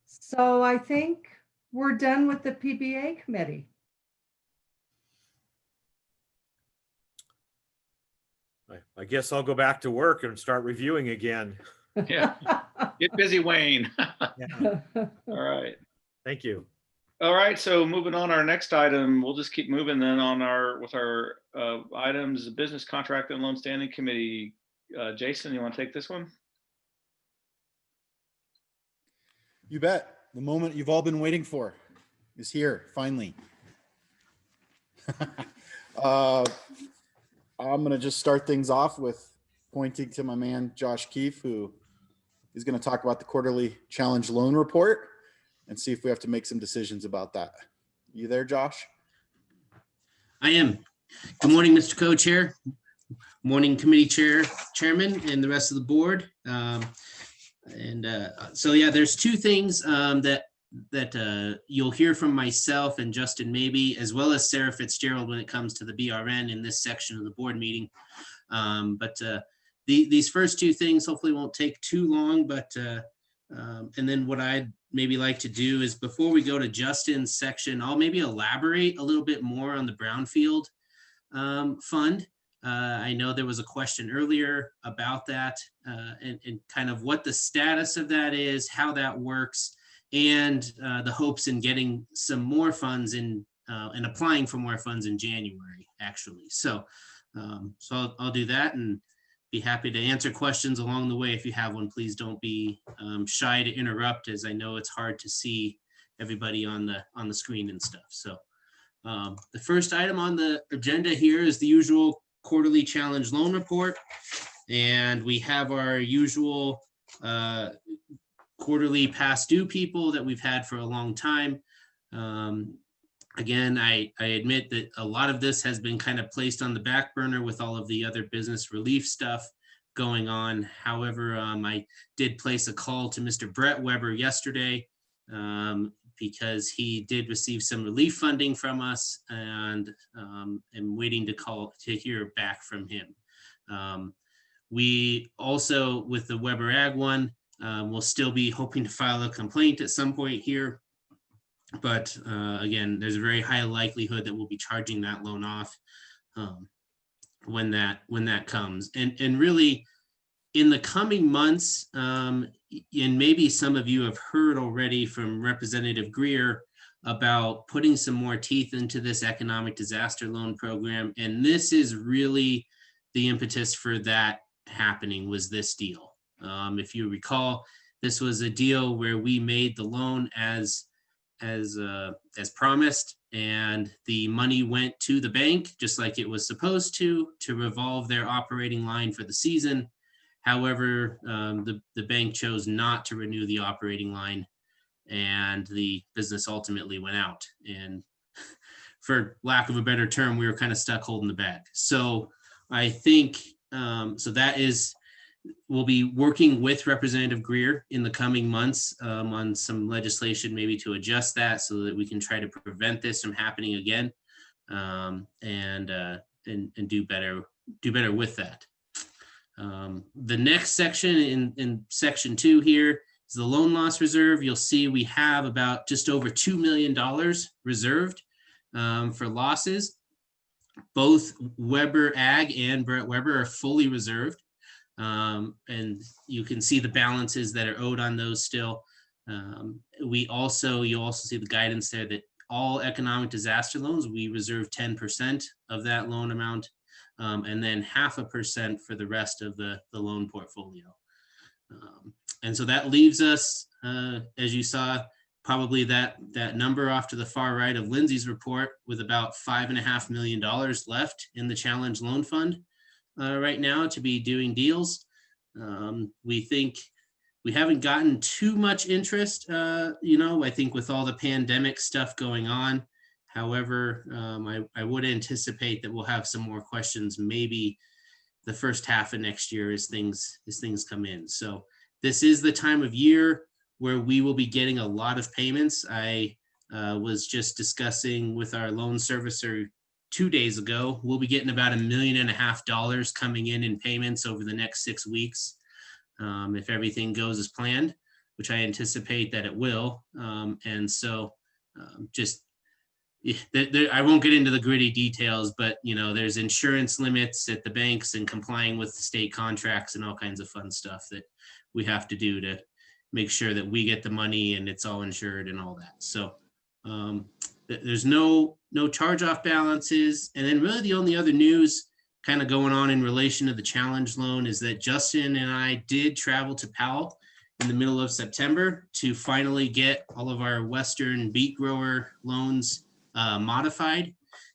So I think we're done with the PBA committee. I guess I'll go back to work and start reviewing again. Yeah. Get busy, Wayne. Yeah. All right. Thank you. All right, so moving on, our next item, we'll just keep moving then on with our items, business contract and loan standing committee. Jason, you want to take this one? You bet. The moment you've all been waiting for is here, finally. I'm going to just start things off with pointing to my man, Josh Keefe, who is going to talk about the quarterly challenge loan report and see if we have to make some decisions about that. You there, Josh? I am. Good morning, Mr. Co-Chair. Morning, committee chairman, and the rest of the board. So yeah, there's two things that you'll hear from myself and Justin maybe, as well as Sarah Fitzgerald when it comes to the BRN in this section of the board meeting. These first two things hopefully won't take too long, but and then what I'd maybe like to do is before we go to Justin's section, I'll maybe elaborate a little bit more on the Brownfield fund. I know there was a question earlier about that and kind of what the status of that is, how that works, and the hopes in getting some more funds in and applying for more funds in January, actually. So I'll do that and be happy to answer questions along the way. If you have one, please don't be shy to interrupt, as I know it's hard to see everybody on the screen and stuff. So the first item on the agenda here is the usual quarterly challenge loan report. And we have our usual quarterly past due people that we've had for a long time. Again, I admit that a lot of this has been kind of placed on the back burner with all of the other business relief stuff going on. However, I did place a call to Mr. Brett Weber yesterday because he did receive some relief funding from us, and am waiting to hear back from him. We also, with the Weber Ag one, we'll still be hoping to file a complaint at some point here. But again, there's a very high likelihood that we'll be charging that loan off when that comes. And really, in the coming months, and maybe some of you have heard already from Representative Greer about putting some more teeth into this economic disaster loan program. And this is really the impetus for that happening, was this deal. If you recall, this was a deal where we made the loan as promised, and the money went to the bank just like it was supposed to revolve their operating line for the season. However, the bank chose not to renew the operating line, and the business ultimately went out. And for lack of a better term, we were kind of stuck holding the bag. So I think, so that is, we'll be working with Representative Greer in the coming months on some legislation maybe to adjust that so that we can try to prevent this from happening again, and do better with that. The next section in section 2 here is the loan loss reserve. You'll see we have about just over $2 million reserved for losses. Both Weber Ag and Brett Weber are fully reserved. And you can see the balances that are owed on those still. You'll also see the guidance there that all economic disaster loans, we reserve 10% of that loan amount, and then 0.5% for the rest of the loan portfolio. And so that leaves us, as you saw, probably that number off to the far right of Lindsay's report, with about $5.5 million left in the challenge loan fund right now to be doing deals. We think we haven't gotten too much interest, I think with all the pandemic stuff going on. However, I would anticipate that we'll have some more questions maybe the first half of next year as things come in. So this is the time of year where we will be getting a lot of payments. I was just discussing with our loan servicer 2 days ago. We'll be getting about $1.5 million coming in payments over the next 6 weeks. If everything goes as planned, which I anticipate that it will. And so I won't get into the gritty details, but there's insurance limits at the banks and complying with state contracts and all kinds of fun stuff that we have to do to make sure that we get the money and it's all insured and all that. So there's no charge-off balances. And then really the only other news kind of going on in relation to the challenge loan is that Justin and I did travel to Powell in the middle of September to finally get all of our Western beet grower loans modified.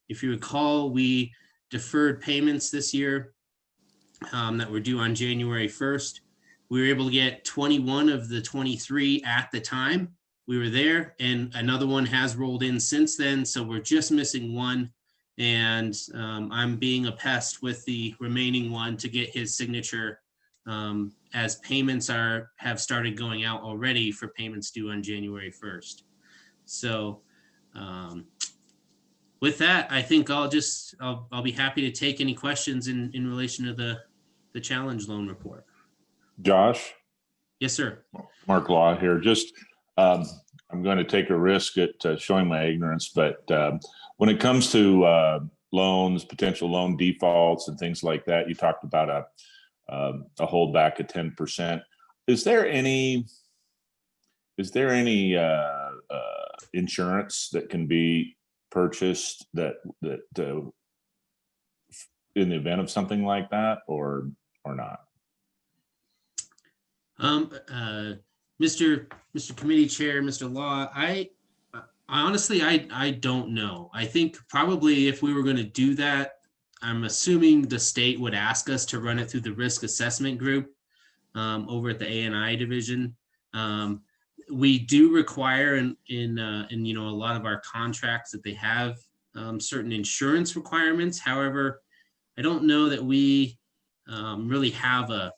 If you recall, we deferred payments this year that were due on January 1st. We were able to get 21 of the 23 at the time we were there, and another one has rolled in since then. So we're just missing one. And I'm being a pest with the remaining one to get his signature as payments have started going out already for payments due on January 1st. So with that, I think I'll be happy to take any questions in relation to the challenge loan report. Josh? Yes, sir. Mark Law here. Just I'm going to take a risk at showing my ignorance, but when it comes to loans, potential loan defaults and things like that, you talked about a holdback of 10%. Is there any insurance that can be purchased that in the event of something like that, or not? Mr. Committee Chair, Mr. Law, I honestly, I don't know. I think probably if we were going to do that, I'm assuming the state would ask us to run it through the risk assessment group over at the A&I division. We do require in a lot of our contracts that they have certain insurance requirements. However, I don't know that we really have a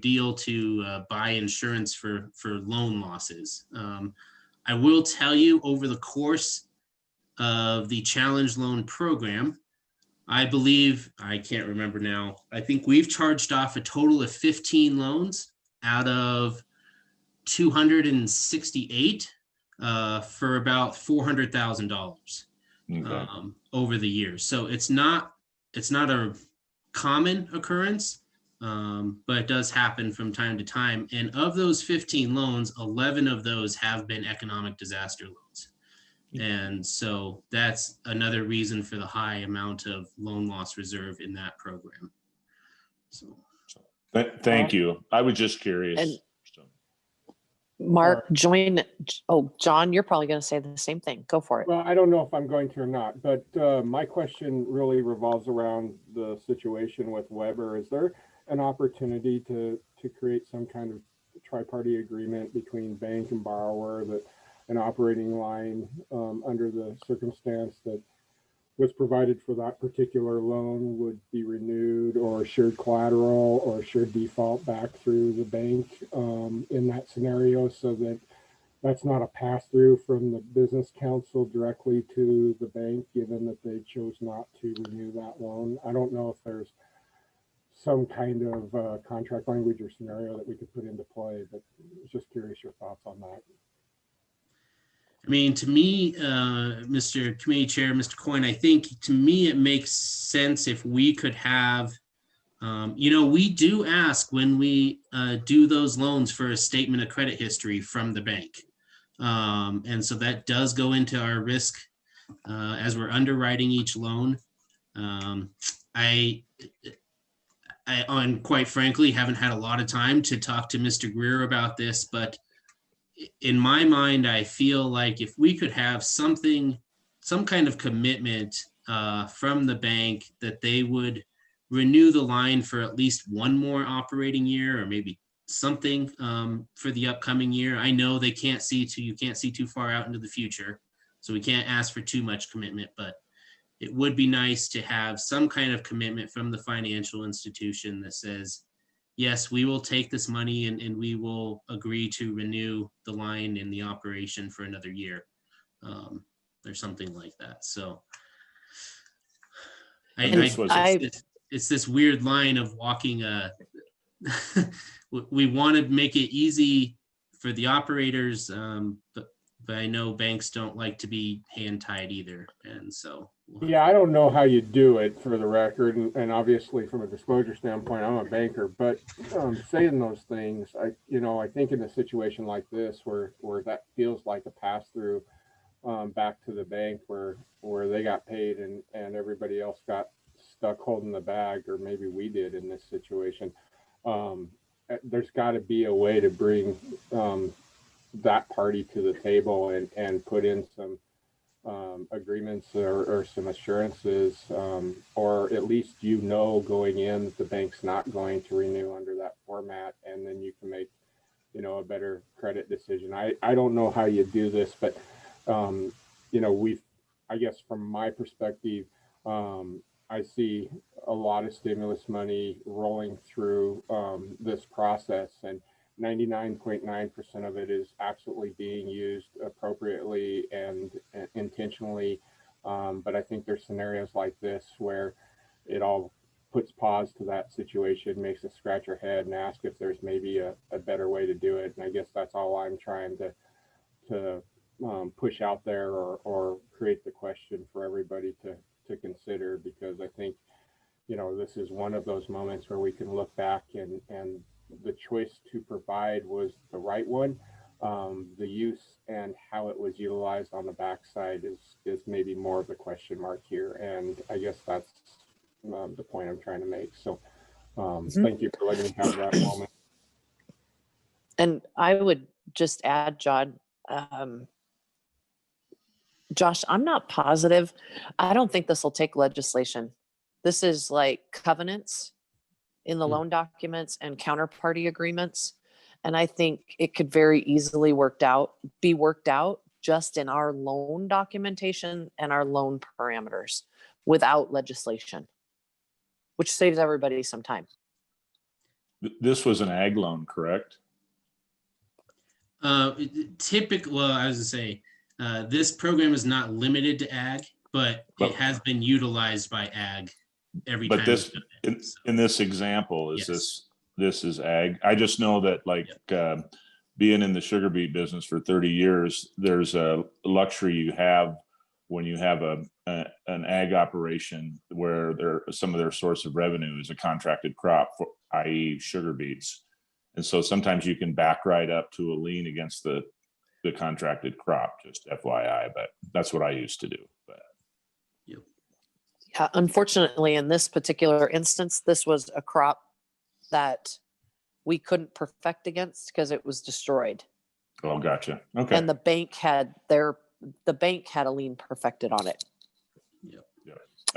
deal to buy insurance for loan losses. I will tell you, over the course of the challenge loan program, I believe, I can't remember now, I think we've charged off a total of 15 loans out of 268 for about $400,000 over the years. So it's not a common occurrence, but it does happen from time to time. And of those 15 loans, 11 of those have been economic disaster loans. And so that's another reason for the high amount of loan loss reserve in that program. So Thank you. I was just curious. And Mark, John, you're probably going to say the same thing. Go for it. Well, I don't know if I'm going to or not, but my question really revolves around the situation with Weber. Is there an opportunity to create some kind of tri-party agreement between bank and borrower that an operating line under the circumstance that was provided for that particular loan would be renewed, or shared collateral or shared default back through the bank in that scenario, so that that's not a pass-through from the business council directly to the bank, given that they chose not to renew that loan? I don't know if there's some kind of contract language or scenario that we could put into play, but I was just curious your thoughts on that. I mean, to me, Mr. Committee Chair, Mr. Coyne, I think to me it makes sense if we could have, we do ask when we do those loans for a statement of credit history from the bank. And so that does go into our risk as we're underwriting each loan. I quite frankly, haven't had a lot of time to talk to Mr. Greer about this, but in my mind, I feel like if we could have some kind of commitment from the bank that they would renew the line for at least one more operating year, or maybe something for the upcoming year. I know you can't see too far out into the future, so we can't ask for too much commitment, but it would be nice to have some kind of commitment from the financial institution that says, yes, we will take this money and we will agree to renew the line in the operation for another year. or something like that. So it's this weird line of walking we want to make it easy for the operators, but I know banks don't like to be hand tied either. And so. Yeah, I don't know how you do it, for the record, and obviously from a disclosure standpoint, I'm a banker, but saying those things, I think in a situation like this where that feels like a pass through back to the bank where they got paid and everybody else got stuck holding the bag, or maybe we did in this situation. There's got to be a way to bring that party to the table and put in some agreements or some assurances, or at least going in that the bank's not going to renew under that format, and then you can make a better credit decision. I don't know how you do this, but I guess from my perspective, I see a lot of stimulus money rolling through this process, and 99.9% of it is absolutely being used appropriately and intentionally. But I think there's scenarios like this where it all puts pause to that situation, makes us scratch our head and ask if there's maybe a better way to do it. And I guess that's all I'm trying to push out there, or create the question for everybody to consider, because I think, this is one of those moments where we can look back and the choice to provide was the right one. The use and how it was utilized on the backside is maybe more of the question mark here. And I guess that's the point I'm trying to make. So thank you for letting me have that moment. And I would just add, John, Josh, I'm not positive. I don't think this will take legislation. This is like covenants in the loan documents and counterparty agreements. And I think it could very easily be worked out just in our loan documentation and our loan parameters without legislation, which saves everybody some time. This was an ag loan, correct? Typically, well, I was gonna say, this program is not limited to ag, but it has been utilized by ag every time. But this, in this example, is this is ag? I just know that, like, being in the sugar beet business for 30 years, there's a luxury you have when you have an ag operation where some of their source of revenue is a contracted crop, i.e. sugar beets. And so sometimes you can back right up to a lien against the contracted crop, just FYI, but that's what I used to do. But yeah, unfortunately, in this particular instance, this was a crop that we couldn't perfect against because it was destroyed. Oh, gotcha. Okay. And the bank had a lien perfected on it.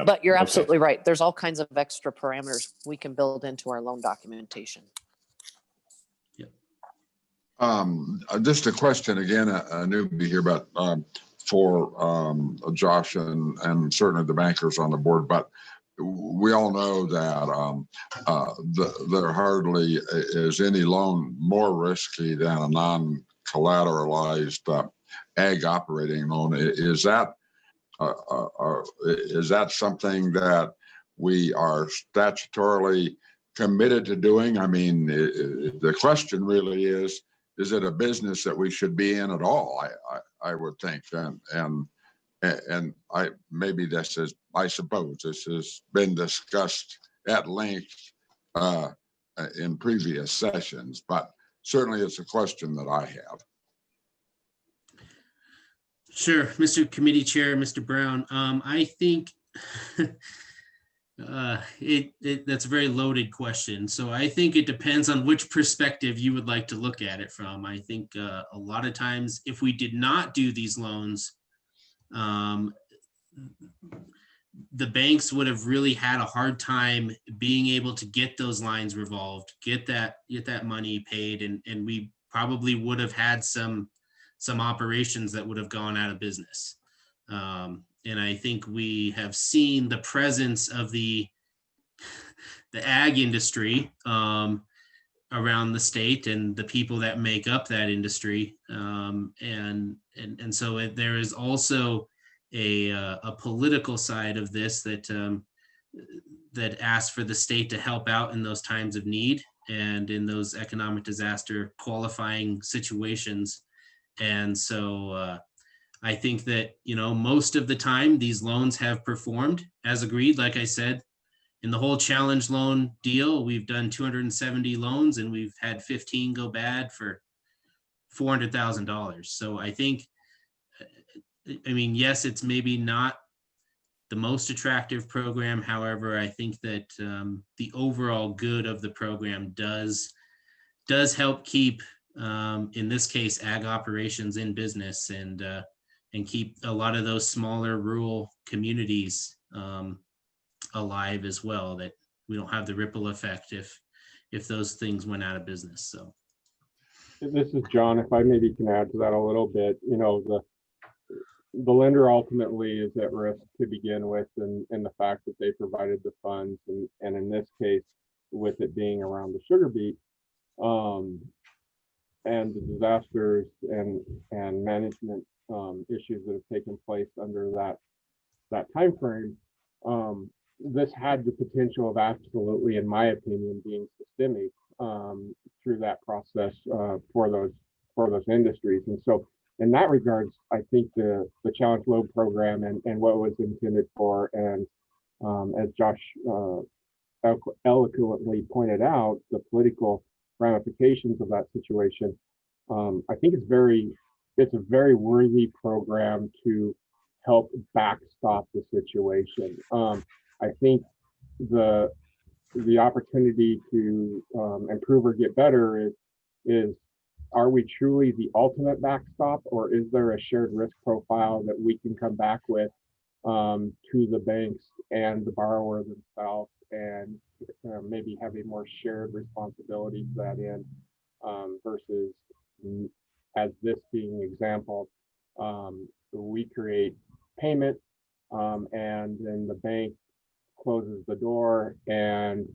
But you're absolutely right. There's all kinds of extra parameters we can build into our loan documentation. Just a question again, a newbie here, but for Josh and certainly the bankers on the board, but we all know that there hardly is any loan more risky than a non-collateralized ag operating loan. Is that something that we are statutorily committed to doing? I mean, the question really is it a business that we should be in at all? I would think, and maybe I suppose this has been discussed at length in previous sessions, but certainly it's a question that I have. Sure, Mr. Committee Chair, Mr. Brown. I think that's a very loaded question. So I think it depends on which perspective you would like to look at it from. I think a lot of times, if we did not do these loans, the banks would have really had a hard time being able to get those lines revolved, get that money paid, and we probably would have had some operations that would have gone out of business. And I think we have seen the presence of the ag industry around the state and the people that make up that industry. And so there is also a political side of this that that asks for the state to help out in those times of need and in those economic disaster qualifying situations. And so I think that, you know, most of the time these loans have performed as agreed. Like I said, in the whole challenge loan deal, we've done 270 loans and we've had 15 go bad for $400,000. So I think, I mean, yes, it's maybe not the most attractive program. However, I think that the overall good of the program does help keep, in this case, ag operations in business and keep a lot of those smaller rural communities alive as well, that we don't have the ripple effect if those things went out of business. So This is John. If I maybe can add to that a little bit, you know, the lender ultimately is at risk to begin with, and the fact that they provided the funds, and in this case, with it being around the sugar beet, and the disasters and management issues that have taken place under that time frame, this had the potential of absolutely, in my opinion, being systemic through that process for those industries. And so in that regards, I think the challenge loan program and what it was intended for, and as Josh eloquently pointed out, the political ramifications of that situation, I think it's a very worthy program to help backstop the situation. I think the opportunity to improve or get better is are we truly the ultimate backstop, or is there a shared risk profile that we can come back with to the banks and the borrower themselves, and maybe have a more shared responsibility to that end, versus, as this being an example, we create payment and then the bank closes the door and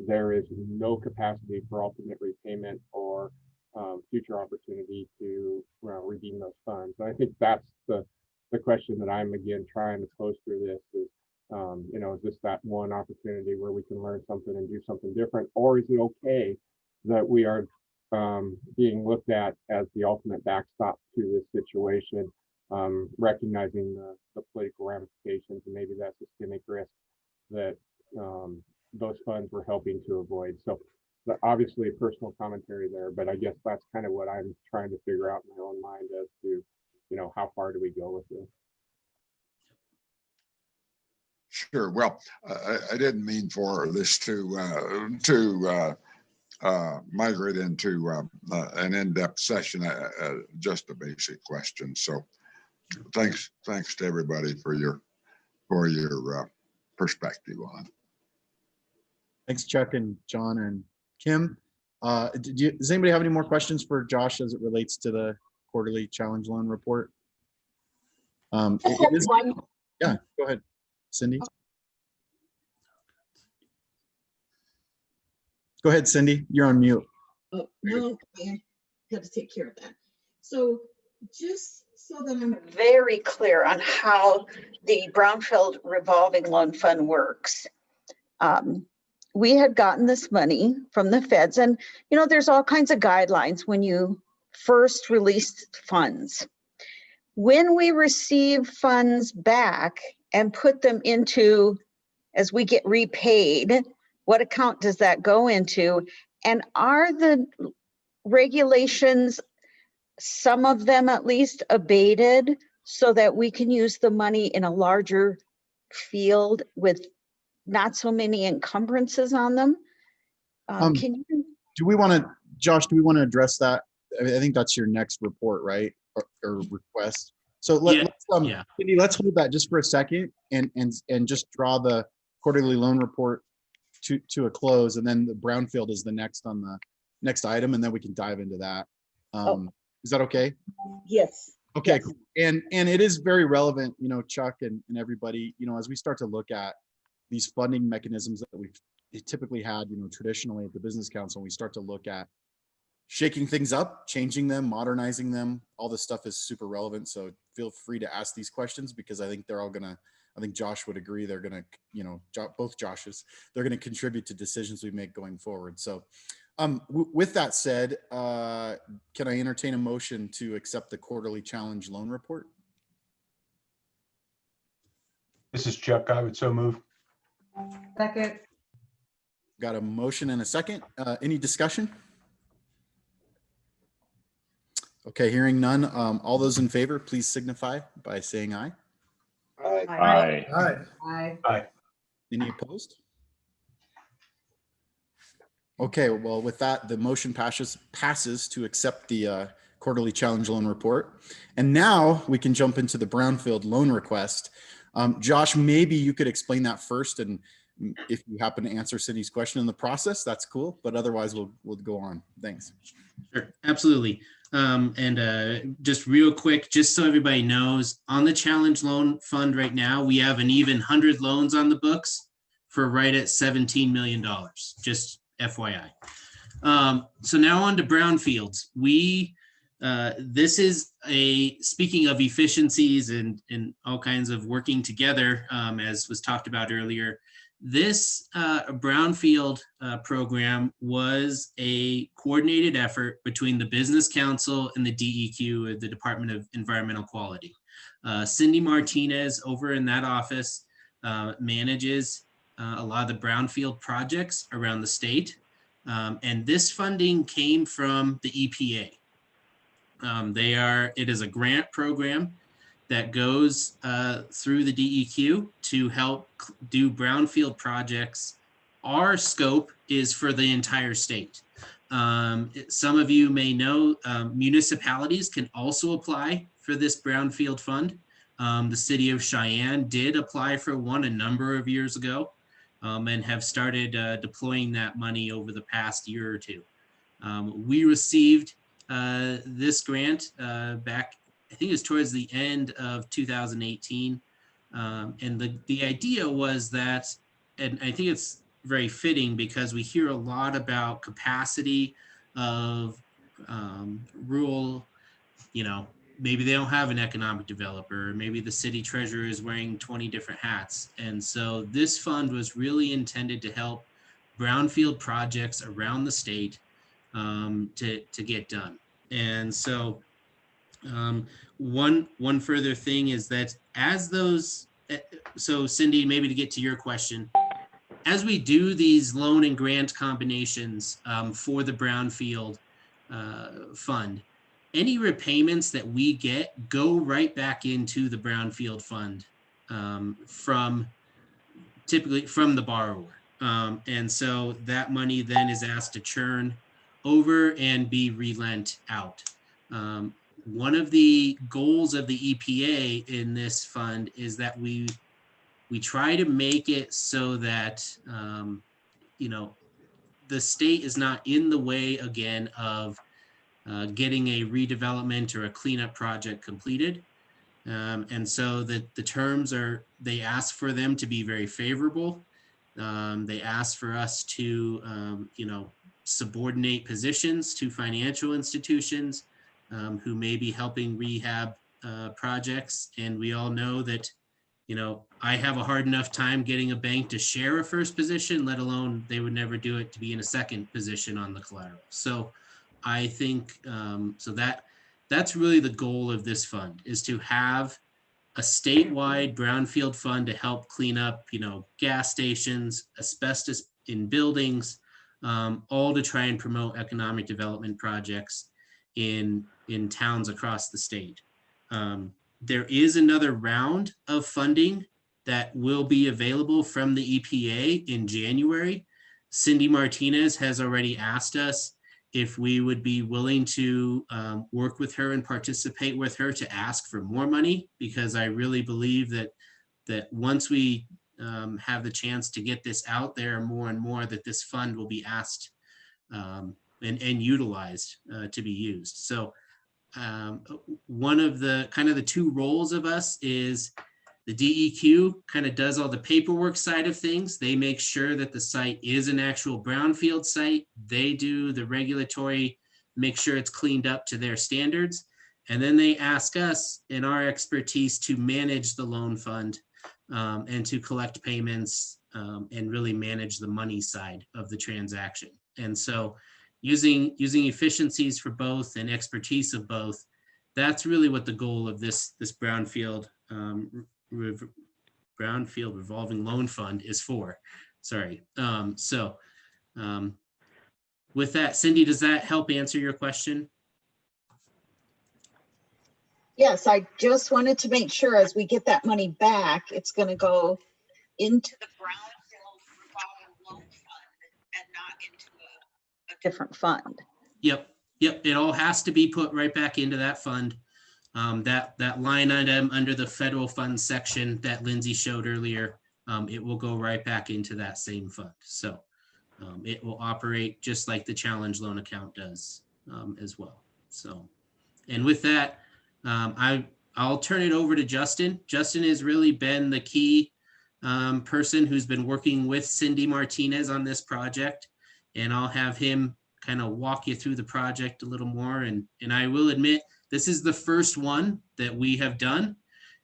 there is no capacity for ultimate repayment or future opportunity to redeem those funds. And I think that's the question that I'm again trying to pose through this is, you know, is this that one opportunity where we can learn something and do something different, or is it okay that we are being looked at as the ultimate backstop to this situation, recognizing the political ramifications and maybe that systemic risk that those funds were helping to avoid. So obviously personal commentary there, but I guess that's kind of what I'm trying to figure out in my own mind as to, you know, how far do we go with this? Sure. Well, I didn't mean for this to migrate into an in-depth session, just a basic question. So thanks to everybody for your perspective on it. Thanks, Chuck and John and Kim. Does anybody have any more questions for Josh as it relates to the quarterly challenge loan report? Yeah, go ahead, Cindy. Go ahead, Cindy. You're on mute. Oh, no, I had to take care of that. So just so that I'm very clear on how the Brownfield revolving loan fund works. We had gotten this money from the feds, and you know, there's all kinds of guidelines when you first release funds. When we receive funds back and put them into, as we get repaid, what account does that go into? And are the regulations, some of them at least, abated so that we can use the money in a larger field with not so many encumbrances on them? Can you? Do we want to, Josh, do we want to address that? I think that's your next report, right? Or request. So let's hold that just for a second and just draw the quarterly loan report to a close, and then the Brownfield is the next on the next item, and then we can dive into that. Is that okay? Yes. Okay, cool. And it is very relevant, you know, Chuck and everybody, you know, as we start to look at these funding mechanisms that we've typically had, you know, traditionally at the Business Council, we start to look at shaking things up, changing them, modernizing them. All this stuff is super relevant. So feel free to ask these questions because I think they're all gonna, I think Josh would agree. They're gonna, you know, both Joshes, they're gonna contribute to decisions we make going forward. So with that said, can I entertain a motion to accept the quarterly challenge loan report? This is Chuck. I would so move. Second. Got a motion and a second. Any discussion? Okay, hearing none. All those in favor, please signify by saying aye. Aye. Aye. Aye. Aye. Aye. Any opposed? Okay, well, with that, the motion passes to accept the quarterly challenge loan report. And now we can jump into the brownfield loan request. Josh, maybe you could explain that first, and if you happen to answer Cindy's question in the process, that's cool. But otherwise, we'll go on. Thanks. Sure, absolutely. Just real quick, just so everybody knows, on the challenge loan fund right now, we have an even 100 loans on the books for right at $17 million. Just FYI. So now on to brownfields. This is speaking of efficiencies and all kinds of working together, as was talked about earlier. This brownfield program was a coordinated effort between the Business Council and the DEQ, or the Department of Environmental Quality. Cindy Martinez over in that office manages a lot of the brownfield projects around the state. And this funding came from the EPA. It is a grant program that goes through the DEQ to help do brownfield projects. Our scope is for the entire state. Some of you may know municipalities can also apply for this brownfield fund. The city of Cheyenne did apply for one a number of years ago and have started deploying that money over the past year or two. We received this grant back, I think it was towards the end of 2018. And the idea was that, and I think it's very fitting because we hear a lot about capacity of rural, maybe they don't have an economic developer, or maybe the city treasurer is wearing 20 different hats. And so this fund was really intended to help brownfield projects around the state to get done. And so one further thing is that as those, so Cindy, maybe to get to your question, as we do these loan and grant combinations for the brownfield fund, any repayments that we get go right back into the brownfield fund typically from the borrower. And so that money then is asked to churn over and be relent out. One of the goals of the EPA in this fund is that we try to make it so that the state is not in the way again of getting a redevelopment or a cleanup project completed. And so the terms they ask for them to be very favorable. They ask for us to subordinate positions to financial institutions who may be helping rehab projects. And we all know that, I have a hard enough time getting a bank to share a first position, let alone they would never do it to be in a second position on the collateral. So I think, that's really the goal of this fund, is to have a statewide brownfield fund to help clean up, gas stations, asbestos in buildings, all to try and promote economic development projects in towns across the state. There is another round of funding that will be available from the EPA in January. Cindy Martinez has already asked us if we would be willing to work with her and participate with her to ask for more money, because I really believe that once we have the chance to get this out there more and more, that this fund will be asked and utilized to be used. So one of the the two roles of us is the DEQ kind of does all the paperwork side of things. They make sure that the site is an actual brownfield site. They do the regulatory make sure it's cleaned up to their standards. And then they ask us in our expertise to manage the loan fund and to collect payments and really manage the money side of the transaction. And so using efficiencies for both and expertise of both, that's really what the goal of this brownfield revolving loan fund is for. Sorry. With that, Cindy, does that help answer your question? Yes, I just wanted to make sure as we get that money back, it's going to go into the brownfield revolving loan fund and not into a different fund. Yep. It all has to be put right back into that fund. That line item under the federal funds section that Lindsay showed earlier, it will go right back into that same fund. So it will operate just like the challenge loan account does as well. So, and with that, I'll turn it over to Justin. Justin has really been the key person who's been working with Cindy Martinez on this project, and I'll have him kind of walk you through the project a little more. And I will admit, this is the first one that we have done.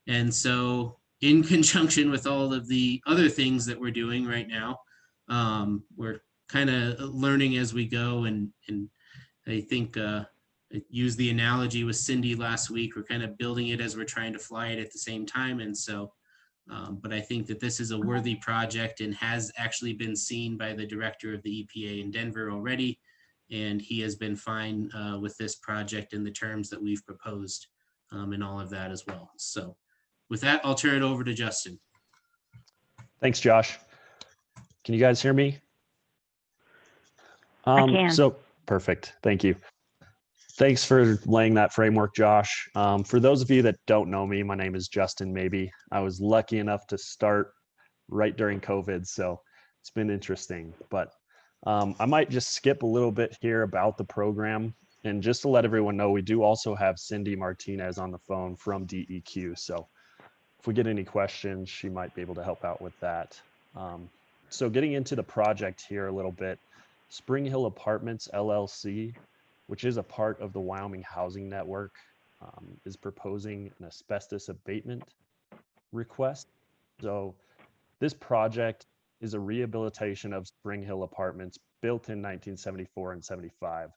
And so in conjunction with all of the other things that we're doing right now, we're kind of learning as we go. And I think I used the analogy with Cindy last week. We're kind of building it as we're trying to fly it at the same time. And so, but I think that this is a worthy project and has actually been seen by the director of the EPA in Denver already. And he has been fine with this project in the terms that we've proposed and all of that as well. So with that, I'll turn it over to Justin. Thanks, Josh. Can you guys hear me? I can. So perfect. Thank you. Thanks for laying that framework, Josh. For those of you that don't know me, my name is Justin Maybe. I was lucky enough to start right during COVID, so it's been interesting. But I might just skip a little bit here about the program. And just to let everyone know, we do also have Cindy Martinez on the phone from DEQ. So if we get any questions, she might be able to help out with that. So getting into the project here a little bit, Spring Hill Apartments LLC, which is a part of the Wyoming Housing Network, is proposing an asbestos abatement request. So this project is a rehabilitation of Spring Hill Apartments built in 1974 and 75.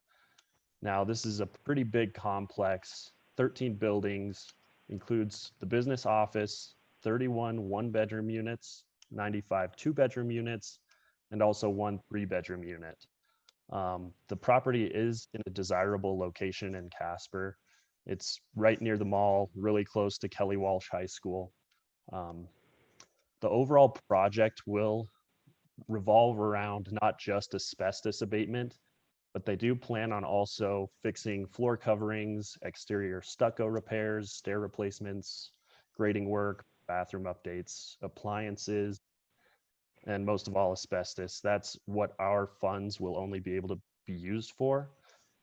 Now, this is a pretty big complex, 13 buildings, includes the business office, 31 one-bedroom units, 95 two-bedroom units, and also 1 3-bedroom unit. The property is in a desirable location in Casper. It's right near the mall, really close to Kelly Walsh High School. The overall project will revolve around not just asbestos abatement, but they do plan on also fixing floor coverings, exterior stucco repairs, stair replacements, grading work, bathroom updates, appliances, and most of all asbestos. That's what our funds will only be able to be used for.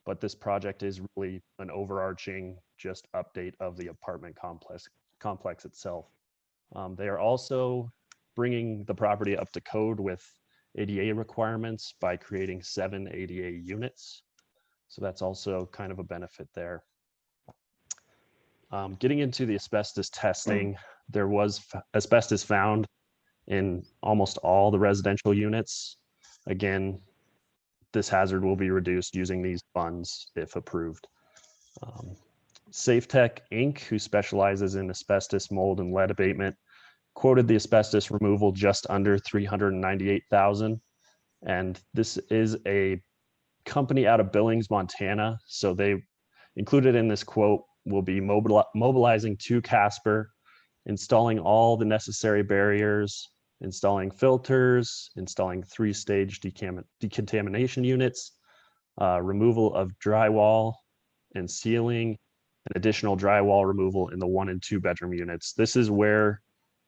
But this project is really an overarching just update of the apartment complex itself. They are also bringing the property up to code with ADA requirements by creating 7 ADA units. So that's also kind of a benefit there. Getting into the asbestos testing, there was asbestos found in almost all the residential units. Again, this hazard will be reduced using these funds if approved. SafeTech Inc., who specializes in asbestos, mold, and lead abatement, quoted the asbestos removal just under $398,000. And this is a company out of Billings, Montana. So they included in this quote will be mobilizing to Casper, installing all the necessary barriers, installing filters, installing 3-stage decontamination units, removal of drywall and ceiling, and additional drywall removal in the 1 and 2 bedroom units. This is where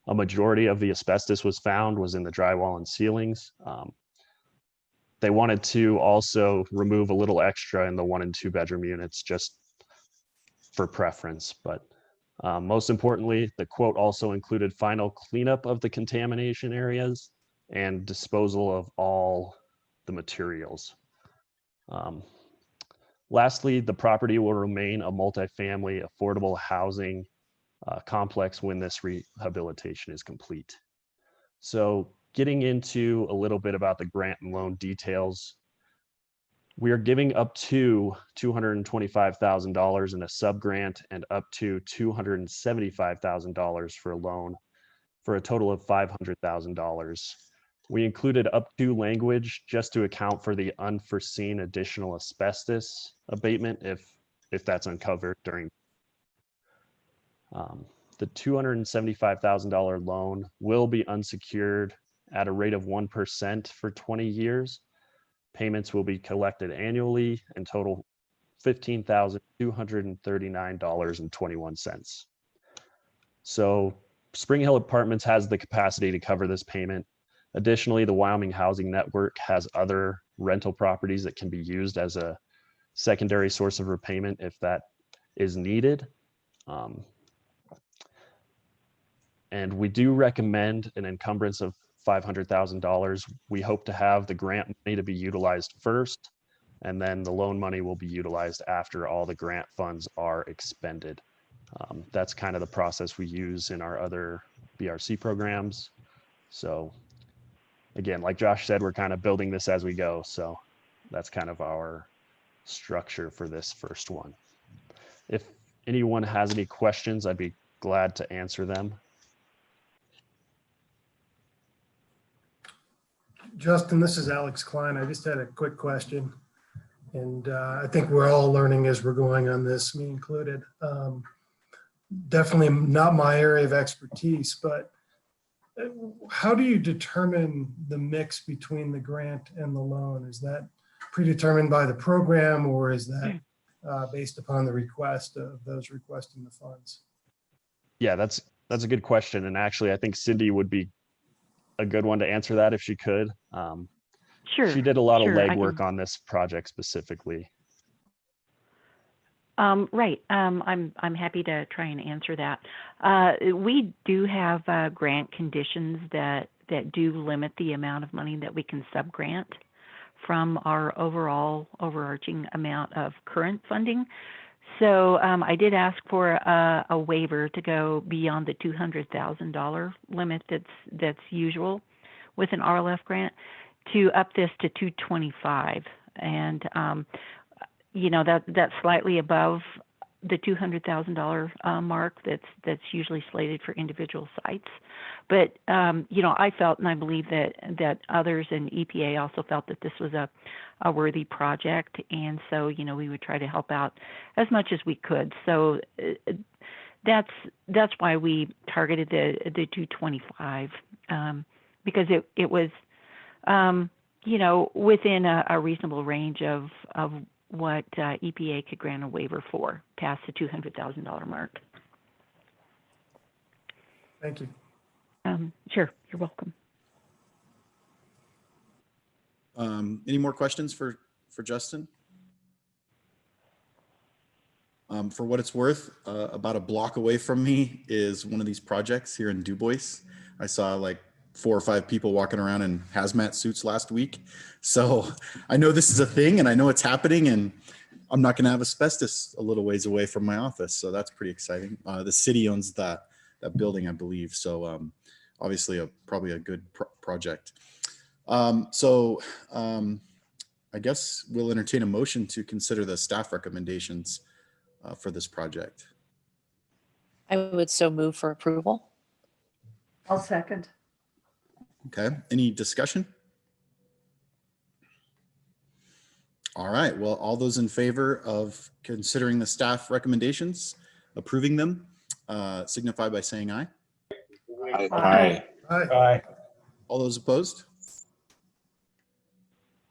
a majority of the asbestos was found, was in the drywall and ceilings. They wanted to also remove a little extra in the 1 and 2 bedroom units just for preference. But most importantly, the quote also included final cleanup of the contamination areas and disposal of all the materials. Lastly, the property will remain a multifamily affordable housing complex when this rehabilitation is complete. So getting into a little bit about the grant and loan details, we are giving up to $225,000 in a sub-grant and up to $275,000 for a loan for a total of $500,000. We included up to language just to account for the unforeseen additional asbestos abatement if that's uncovered during. The $275,000 loan will be unsecured at a rate of 1% for 20 years. Payments will be collected annually and total $15,239.21. So Spring Hill Apartments has the capacity to cover this payment. Additionally, the Wyoming Housing Network has other rental properties that can be used as a secondary source of repayment if that is needed. And we do recommend an encumbrance of $500,000. We hope to have the grant money to be utilized first, and then the loan money will be utilized after all the grant funds are expended. That's kind of the process we use in our other BRC programs. So again, like Josh said, we're kind of building this as we go. So that's kind of our structure for this first one. If anyone has any questions, I'd be glad to answer them. Justin, this is Alex Klein. I just had a quick question. And I think we're all learning as we're going on this, me included. Definitely not my area of expertise, but how do you determine the mix between the grant and the loan? Is that predetermined by the program, or is that based upon the request of those requesting the funds? Yeah, that's a good question. And actually, I think Cindy would be a good one to answer that if she could. Sure. She did a lot of sure, I legwork can- on this project specifically. Right. I'm happy to try and answer that. We do have grant conditions that do limit the amount of money that we can sub-grant from our overall overarching amount of current funding. So I did ask for a waiver to go beyond the $200,000 limit that's usual with an RLF grant to up this to $225,000, and you know that's slightly above the $200,000 mark that's usually slated for individual sites. But you know, I felt, and I believe that others in EPA also felt that this was a worthy project, and so you know we would try to help out as much as we could. So that's why we targeted the 225 because it was you know within a reasonable range of what EPA could grant a waiver for past the $200,000 mark. Thank you. Sure, you're welcome. Any more questions for Justin? For what it's worth, about a block away from me is one of these projects here in Du Bois. I saw like 4 or 5 people walking around in hazmat suits last week. So I know this is a thing and I know it's happening, and I'm not going to have asbestos a little ways away from my office. So that's pretty exciting. The city owns that building, I believe. So obviously probably a good project. I guess we'll entertain a motion to consider the staff recommendations for this project. I would so move for approval. I'll second. Okay, any discussion? All right, well, all those in favor of considering the staff recommendations, approving them, signify by saying aye. Aye. Aye. All those opposed?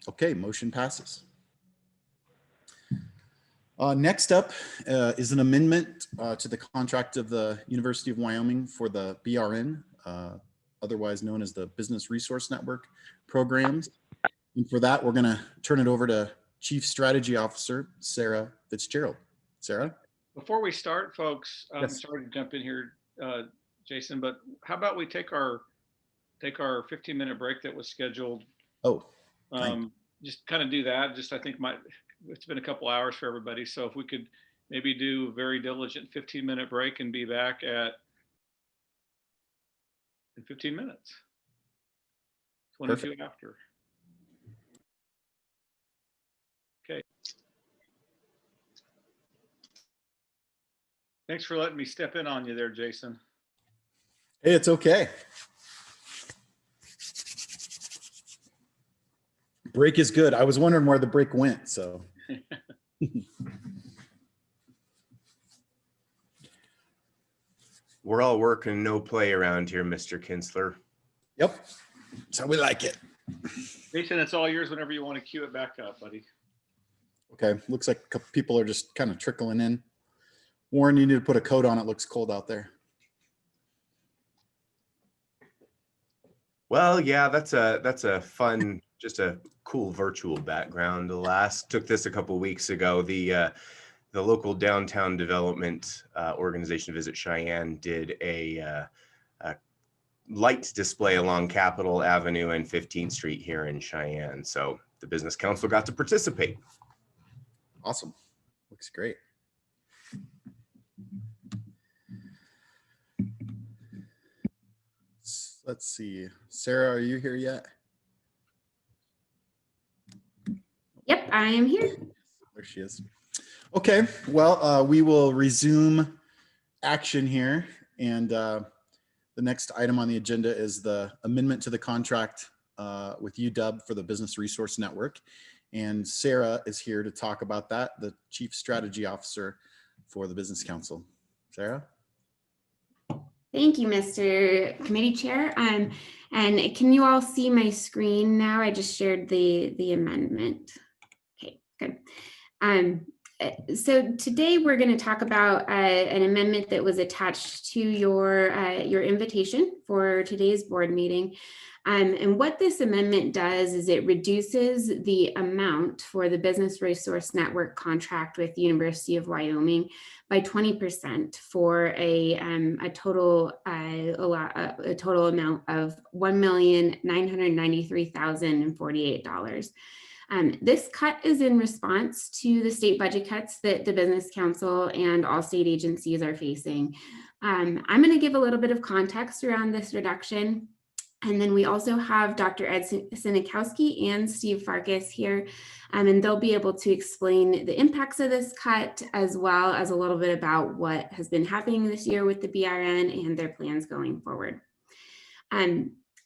Okay, motion passes. Next up is an amendment to the contract of the University of Wyoming for the BRN, otherwise known as the Business Resource Network programs. And for that, we're going to turn it over to Chief Strategy Officer, Sarah Fitzgerald. Sarah? Before we start, folks, I'm Yes. sorry to jump in here, Jason, but how about we take our 15-minute break that was scheduled? Oh, Just kind of do that. Just I think it's been a couple hours for everybody. So if we could maybe do a very diligent 15-minute break and be back in 15 minutes. 22 Perfect. after. Okay. Thanks for letting me step in on you there, Jason. Hey, it's okay. Break is good. I was wondering where the break went, so. We're all work and no play around here, Mr. Kinsler. Yep, that's how we like it. Jason, it's all yours whenever you want to cue it back up, buddy. Okay, looks like a couple people are just kind of trickling in. Warren, you need to put a coat on. It looks cold out there. Well, yeah, that's a fun, just a cool virtual background. Took this a couple weeks ago. The local downtown development organization Visit Cheyenne did a light display along Capitol Avenue and 15th Street here in Cheyenne. So the Business Council got to participate. Awesome. Looks great. Let's see. Sarah, are you here yet? Yep, I am here. There she is. Okay, well, we will resume action here. And the next item on the agenda is the amendment to the contract with UW for the Business Resource Network. And Sarah is here to talk about that, the Chief Strategy Officer for the Business Council. Sarah? Thank you, Mr. Committee Chair. And can you all see my screen now? I just shared the amendment. Okay, good. So today we're going to talk about an amendment that was attached to your invitation for today's board meeting. And what this amendment does is it reduces the amount for the Business Resource Network contract with the University of Wyoming by 20% for a total amount of $1,993,048. This cut is in response to the state budget cuts that the Business Council and all state agencies are facing. I'm going to give a little bit of context around this reduction. And then we also have Dr. Ed Sinikowski and Steve Farkas here, and they'll be able to explain the impacts of this cut, as well as a little bit about what has been happening this year with the BRN and their plans going forward.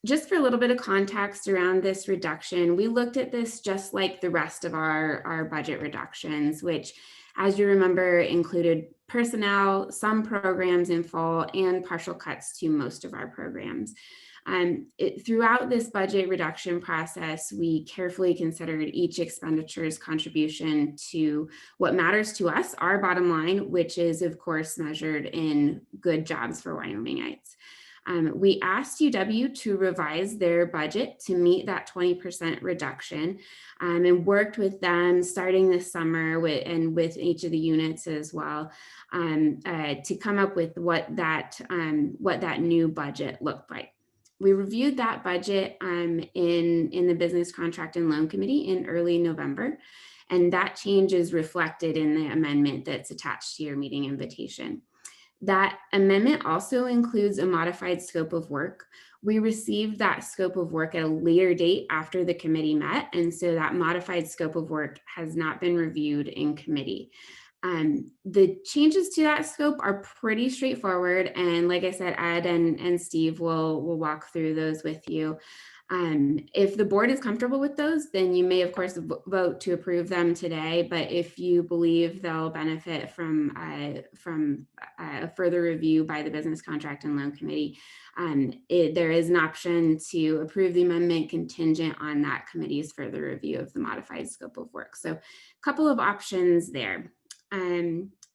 Just for a little bit of context around this reduction, we looked at this just like the rest of our budget reductions, which, as you remember, included personnel, some programs in full, and partial cuts to most of our programs. Throughout this budget reduction process, we carefully considered each expenditure's contribution to what matters to us, our bottom line, which is, of course, measured in good jobs for Wyomingites. We asked UW to revise their budget to meet that 20% reduction, and worked with them starting this summer with each of the units as well to come up with what that new budget looked like. We reviewed that budget in the Business Contract and Loan Committee in early November, and that change is reflected in the amendment that's attached to your meeting invitation. That amendment also includes a modified scope of work. We received that scope of work at a later date after the committee met, and so that modified scope of work has not been reviewed in committee. The changes to that scope are pretty straightforward, and like I said, Ed and Steve will walk through those with you. If the board is comfortable with those, then you may, of course, vote to approve them today. But if you believe they'll benefit from a further review by the Business Contract and Loan Committee, there is an option to approve the amendment contingent on that committee's further review of the modified scope of work. So a couple of options there.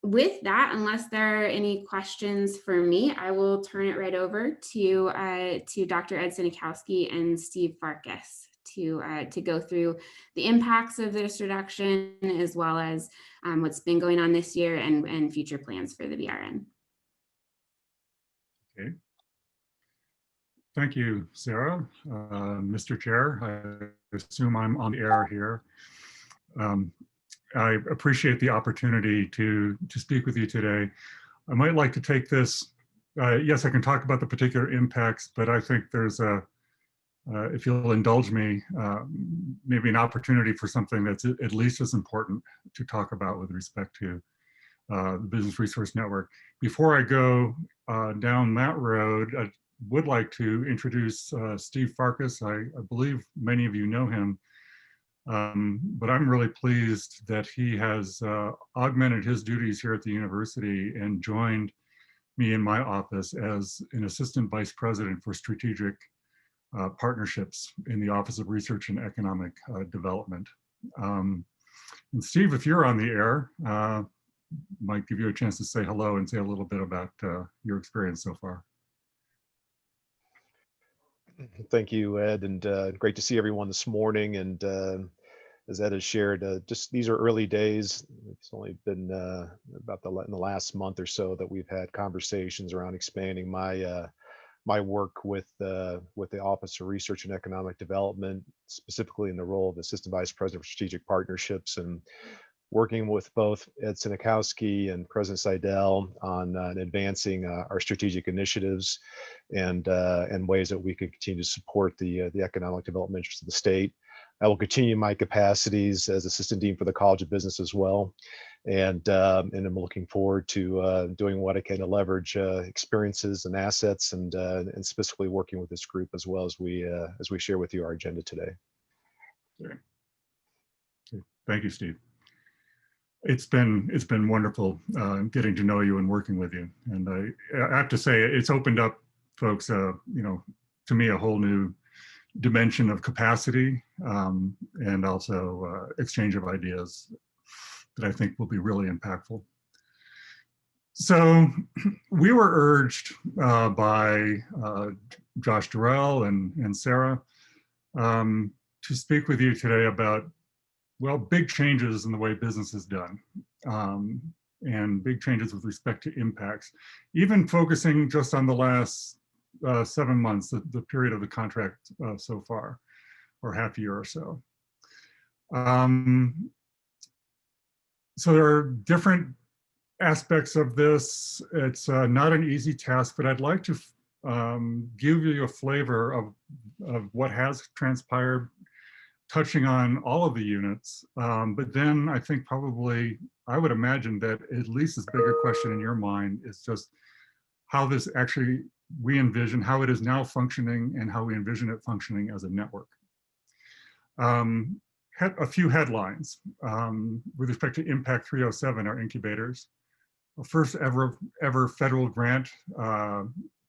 With that, unless there are any questions for me, I will turn it right over to Dr. Ed Sinikowski and Steve Farkas to go through the impacts of this reduction, as well as what's been going on this year and future plans for the BRN. Okay. Thank you, Sarah. Mr. Chair, I assume I'm on the air here. I appreciate the opportunity to speak with you today. I might like to take this, yes, I can talk about the particular impacts, but I think there's if you'll indulge me, maybe an opportunity for something that's at least as important to talk about with respect to the Business Resource Network. Before I go down that road, I would like to introduce Steve Farkas. I believe many of you know him, but I'm really pleased that he has augmented his duties here at the university and joined me in my office as an assistant vice president for strategic partnerships in the Office of Research and Economic Development. And Steve, if you're on the air, might give you a chance to say hello and say a little bit about your experience so far. Thank you, Ed, and great to see everyone this morning. And as Ed has shared, just these are early days. It's only been about in the last month or so that we've had conversations around expanding my work with the Office of Research and Economic Development, specifically in the role of Assistant Vice President for Strategic Partnerships, and working with both Ed Sinikowski and President Seidel on advancing our strategic initiatives and ways that we can continue to support the economic development interests of the state. I will continue my capacities as Assistant Dean for the College of Business as well. And I'm looking forward to doing what I can to leverage experiences and assets and specifically working with this group as well as we share with you our agenda today. Okay. Thank you, Steve. It's been wonderful getting to know you and working with you. And I have to say, it's opened up, folks, you know, to me, a whole new dimension of capacity and also exchange of ideas that I think will be really impactful. So we were urged by Josh Durrell and Sarah to speak with you today about, well, big changes in the way business is done and big changes with respect to impacts, even focusing just on the last 7 months, the period of the contract so far, or half a year or so. So there are different aspects of this. It's not an easy task, but I'd like to give you a flavor of what has transpired, touching on all of the units. But then I think probably, I would imagine that at least this bigger question in your mind is just how this actually, we envision how it is now functioning and how we envision it functioning as a network. A few headlines with respect to Impact 307, our incubators. The first ever federal grant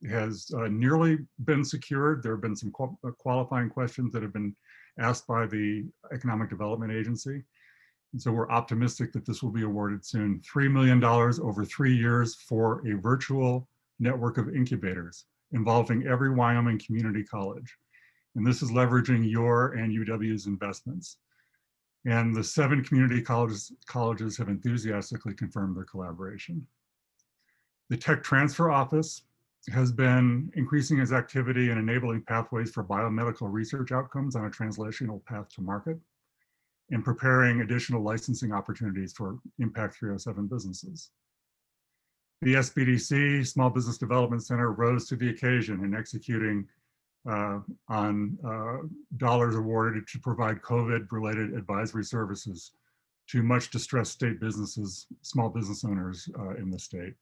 has nearly been secured. There have been some qualifying questions that have been asked by the Economic Development Agency. And so we're optimistic that this will be awarded soon. $3 million over 3 years for a virtual network of incubators involving every Wyoming community college. And this is leveraging your and UW's investments. And the 7 community colleges have enthusiastically confirmed their collaboration. The Tech Transfer Office has been increasing its activity and enabling pathways for biomedical research outcomes on a translational path to market, and preparing additional licensing opportunities for Impact 307 businesses. The SBDC, Small Business Development Center, rose to the occasion in executing on dollars awarded to provide COVID-related advisory services to much distressed state businesses, small business owners in the state.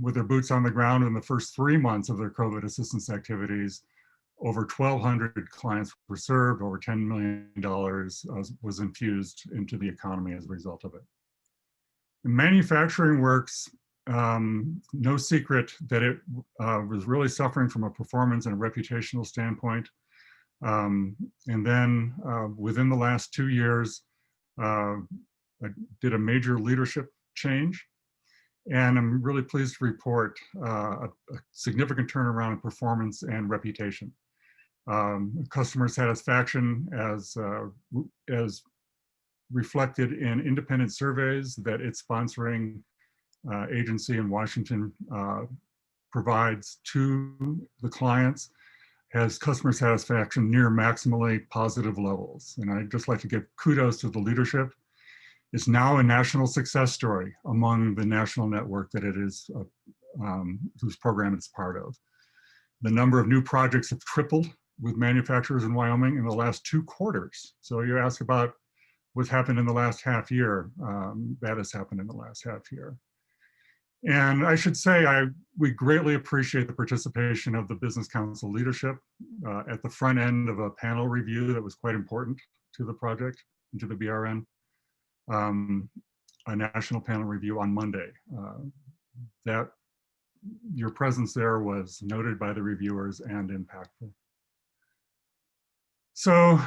With their boots on the ground in the first 3 months of their COVID assistance activities, over 1,200 clients were served, over $10 million was infused into the economy as a result of it. In manufacturing works, no secret that it was really suffering from a performance and a reputational standpoint. And then within the last 2 years, I did a major leadership change. And I'm really pleased to report a significant turnaround in performance and reputation. Customer satisfaction as reflected in independent surveys that its sponsoring agency in Washington provides to the clients, has customer satisfaction near maximally positive levels. And I'd just like to give kudos to the leadership It's now a national success story among the national network that it is, whose program it's part of. The number of new projects have tripled with manufacturers in Wyoming in the last 2 quarters. So you ask about what's happened in the last half year, that has happened in the last half year. And I should say, we greatly appreciate the participation of the Business Council leadership at the front end of a panel review that was quite important to the project and to the BRN. A national panel review on Monday. That your presence there was noted by the reviewers and impactful. So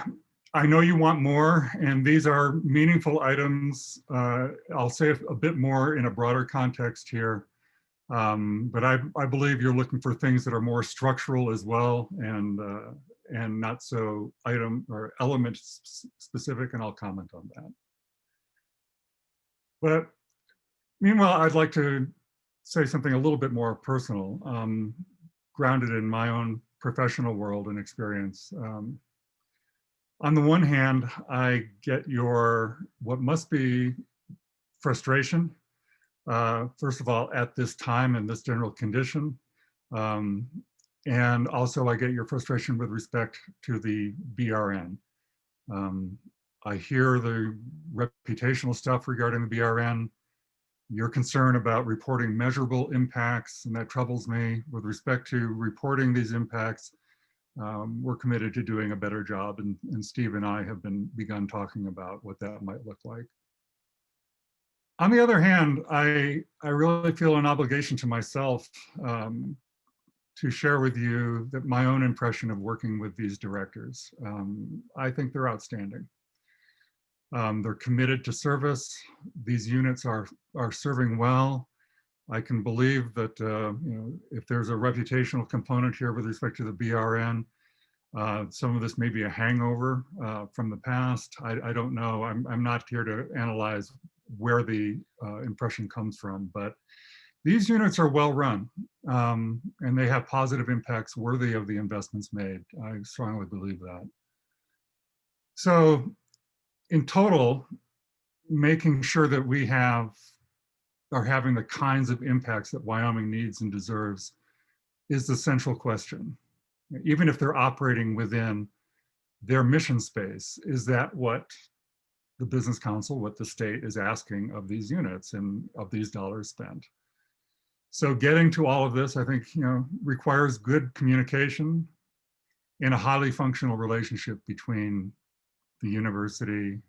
I know you want more, and these are meaningful items. I'll say a bit more in a broader context here, but I believe you're looking for things that are more structural as well, and not so item or element specific, and I'll comment on that. But meanwhile, I'd like to say something a little bit more personal, grounded in my own professional world and experience. On the one hand, I get your, what must be frustration, first of all, at this time and this general condition. And also I get your frustration with respect to the BRN. I hear the reputational stuff regarding the BRN, your concern about reporting measurable impacts, and that troubles me. With respect to reporting these impacts, we're committed to doing a better job, and Steve and I have begun talking about what that might look like. On the other hand, I really feel an obligation to myself to share with you that my own impression of working with these directors. I think they're outstanding. They're committed to service. These units are serving well. I can believe that if there's a reputational component here with respect to the BRN, some of this may be a hangover from the past. I don't know. I'm not here to analyze where the impression comes from, but these units are well run, and they have positive impacts worthy of the investments made. I strongly believe that. So in total, making sure that we are having the kinds of impacts that Wyoming needs and deserves is the central question. Even if they're operating within their mission space, is that what the Business Council, what the state is asking of these units and of these dollars spent? So getting to all of this, I think, requires good communication and a highly functional relationship between the university,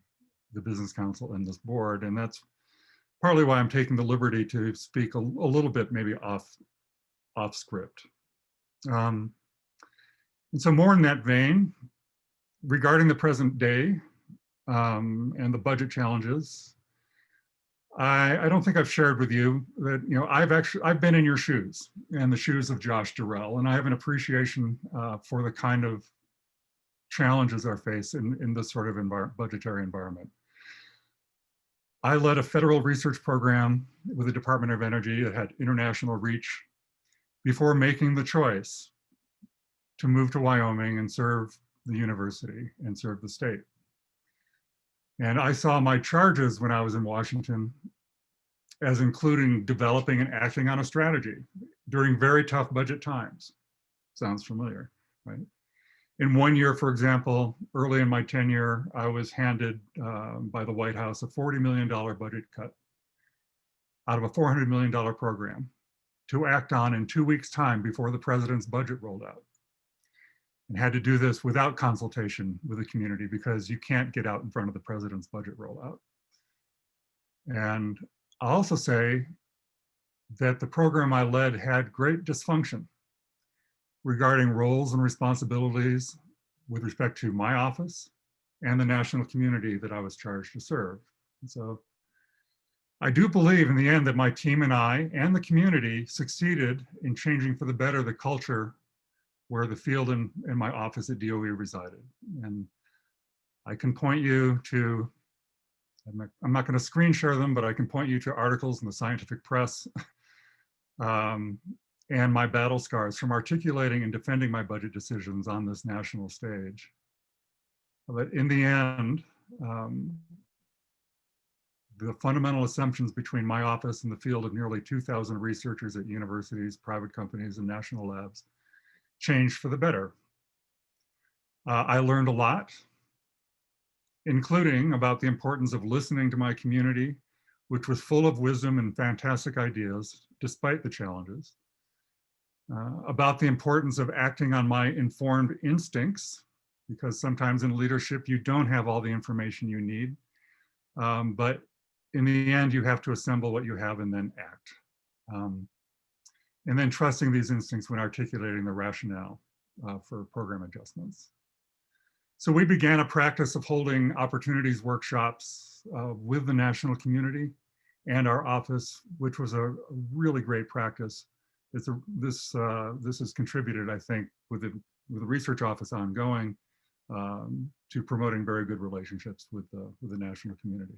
the Business Council, and this board. And that's partly why I'm taking the liberty to speak a little bit maybe off script. And so more in that vein, regarding the present day and the budget challenges, I don't think I've shared with you that I've been in your shoes and the shoes of Josh Durrell, and I have an appreciation for the kind of challenges are faced in this sort of budgetary environment. I led a federal research program with the Department of Energy that had international reach before making the choice to move to Wyoming and serve the university and serve the state. And I saw my charges when I was in Washington as including developing and acting on a strategy during very tough budget times. Sounds familiar, right? In one year, for example, early in my tenure, I was handed by the White House a $40 million budget cut out of a $400 million program to act on in 2 weeks' time before the president's budget rolled out. And had to do this without consultation with the community because you can't get out in front of the president's budget rollout. And I'll also say that the program I led had great dysfunction regarding roles and responsibilities with respect to my office and the national community that I was charged to serve. And so I do believe in the end that my team and I and the community succeeded in changing for the better the culture where the field and my office at DOE resided. And I can point you to, I'm not going to screen share them, but I can point you to articles in the scientific press and my battle scars from articulating and defending my budget decisions on this national stage. But in the end, the fundamental assumptions between my office and the field of nearly 2,000 researchers at universities, private companies, and national labs changed for the better. I learned a lot, including about the importance of listening to my community, which was full of wisdom and fantastic ideas, despite the challenges. About the importance of acting on my informed instincts, because sometimes in leadership, you don't have all the information you need. But in the end, you have to assemble what you have and then act. And then trusting these instincts when articulating the rationale for program adjustments. So we began a practice of holding opportunities workshops with the national community and our office, which was a really great practice. This has contributed, I think, with the research office ongoing to promoting very good relationships with the national community.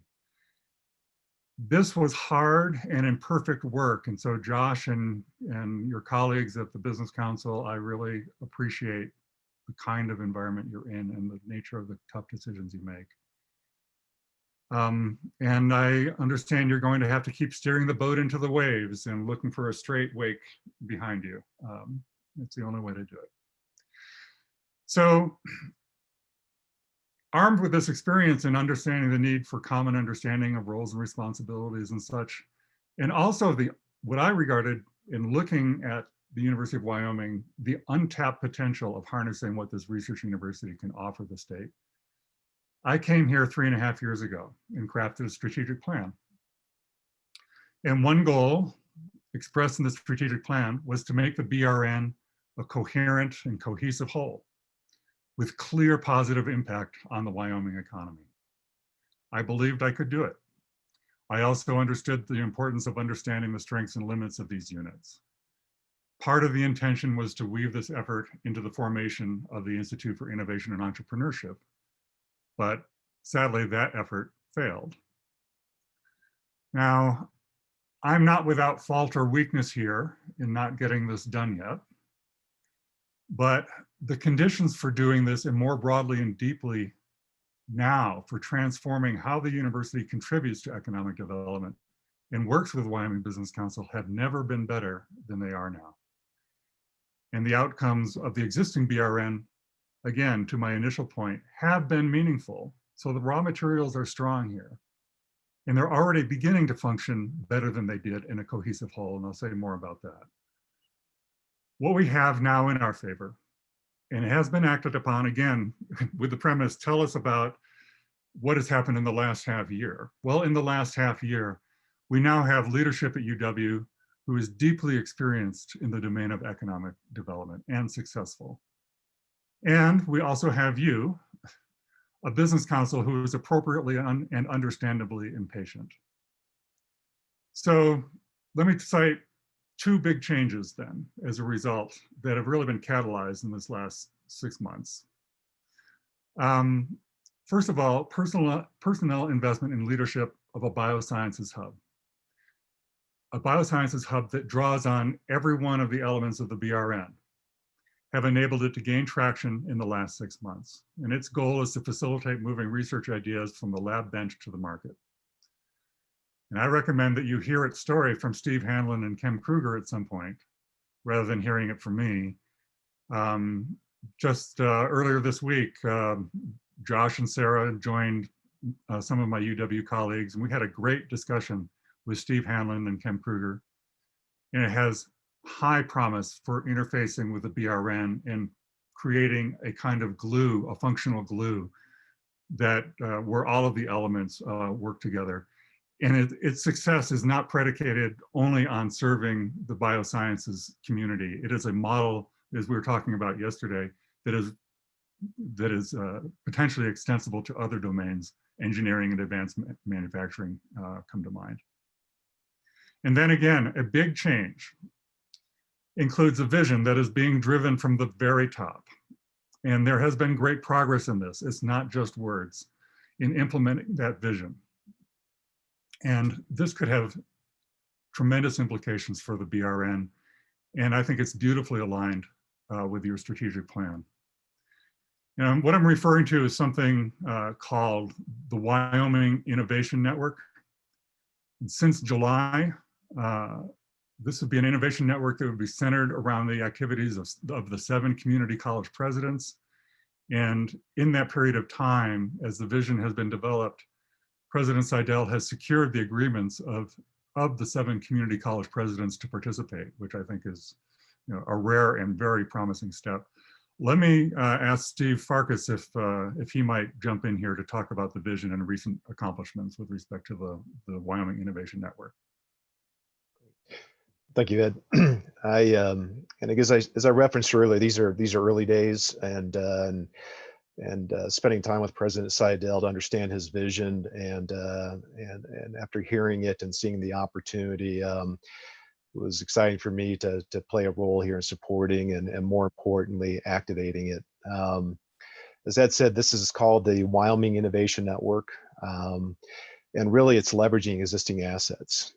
This was hard and imperfect work. And so Josh and your colleagues at the Business Council, I really appreciate the kind of environment you're in and the nature of the tough decisions you make. And I understand you're going to have to keep steering the boat into the waves and looking for a straight wake behind you. It's the only way to do it. So, armed with this experience and understanding the need for common understanding of roles and responsibilities and such, and also what I regarded in looking at the University of Wyoming, the untapped potential of harnessing what this research university can offer the state, I came here 3.5 years ago and crafted a strategic plan. And one goal expressed in the strategic plan was to make the BRN a coherent and cohesive whole with clear positive impact on the Wyoming economy. I believed I could do it. I also understood the importance of understanding the strengths and limits of these units. Part of the intention was to weave this effort into the formation of the Institute for Innovation and Entrepreneurship, but sadly that effort failed. Now, I'm not without fault or weakness here in not getting this done yet, but the conditions for doing this and more broadly and deeply now for transforming how the university contributes to economic development and works with Wyoming Business Council have never been better than they are now. And the outcomes of the existing BRN, again, to my initial point, have been meaningful. So the raw materials are strong here. And they're already beginning to function better than they did in a cohesive whole, and I'll say more about that. What we have now in our favor, and it has been acted upon, again, with the premise, tell us about what has happened in the last half year. Well, in the last half year, we now have leadership at UW who is deeply experienced in the domain of economic development and successful. And we also have you, a business council who is appropriately and understandably impatient. So let me cite two big changes then as a result that have really been catalyzed in this last 6 months. First of all, personnel investment in leadership of a biosciences hub. A biosciences hub that draws on every one of the elements of the BRN have enabled it to gain traction in the last 6 months. And its goal is to facilitate moving research ideas from the lab bench to the market. And I recommend that you hear its story from Steve Hanlon and Kem Kruger at some point, rather than hearing it from me. Just earlier this week, Josh and Sarah joined some of my UW colleagues, and we had a great discussion with Steve Hanlon and Kem Kruger. And it has high promise for interfacing with the BRN and creating a kind of glue, a functional glue, that where all of the elements work together. And its success is not predicated only on serving the biosciences community. It is a model, as we were talking about yesterday, that is potentially extensible to other domains. Engineering and advanced manufacturing come to mind. And then again, a big change includes a vision that is being driven from the very top. And there has been great progress in this. It's not just words in implementing that vision. And this could have tremendous implications for the BRN. And I think it's beautifully aligned with your strategic plan. And what I'm referring to is something called the Wyoming Innovation Network. Since July, this would be an innovation network that would be centered around the activities of the 7 community college presidents. And in that period of time, as the vision has been developed, President Seidel has secured the agreements of the 7 community college presidents to participate, which I think is, you know, a rare and very promising step. Let me ask Steve Farkas if he might jump in here to talk about the vision and recent accomplishments with respect to the Wyoming Innovation Network. Thank you, Ed. And I guess as I referenced earlier, these are early days, and spending time with President Seidel to understand his vision, and after hearing it and seeing the opportunity, it was exciting for me to play a role here in supporting and more importantly activating it. As Ed said, this is called the Wyoming Innovation Network. And really it's leveraging existing assets,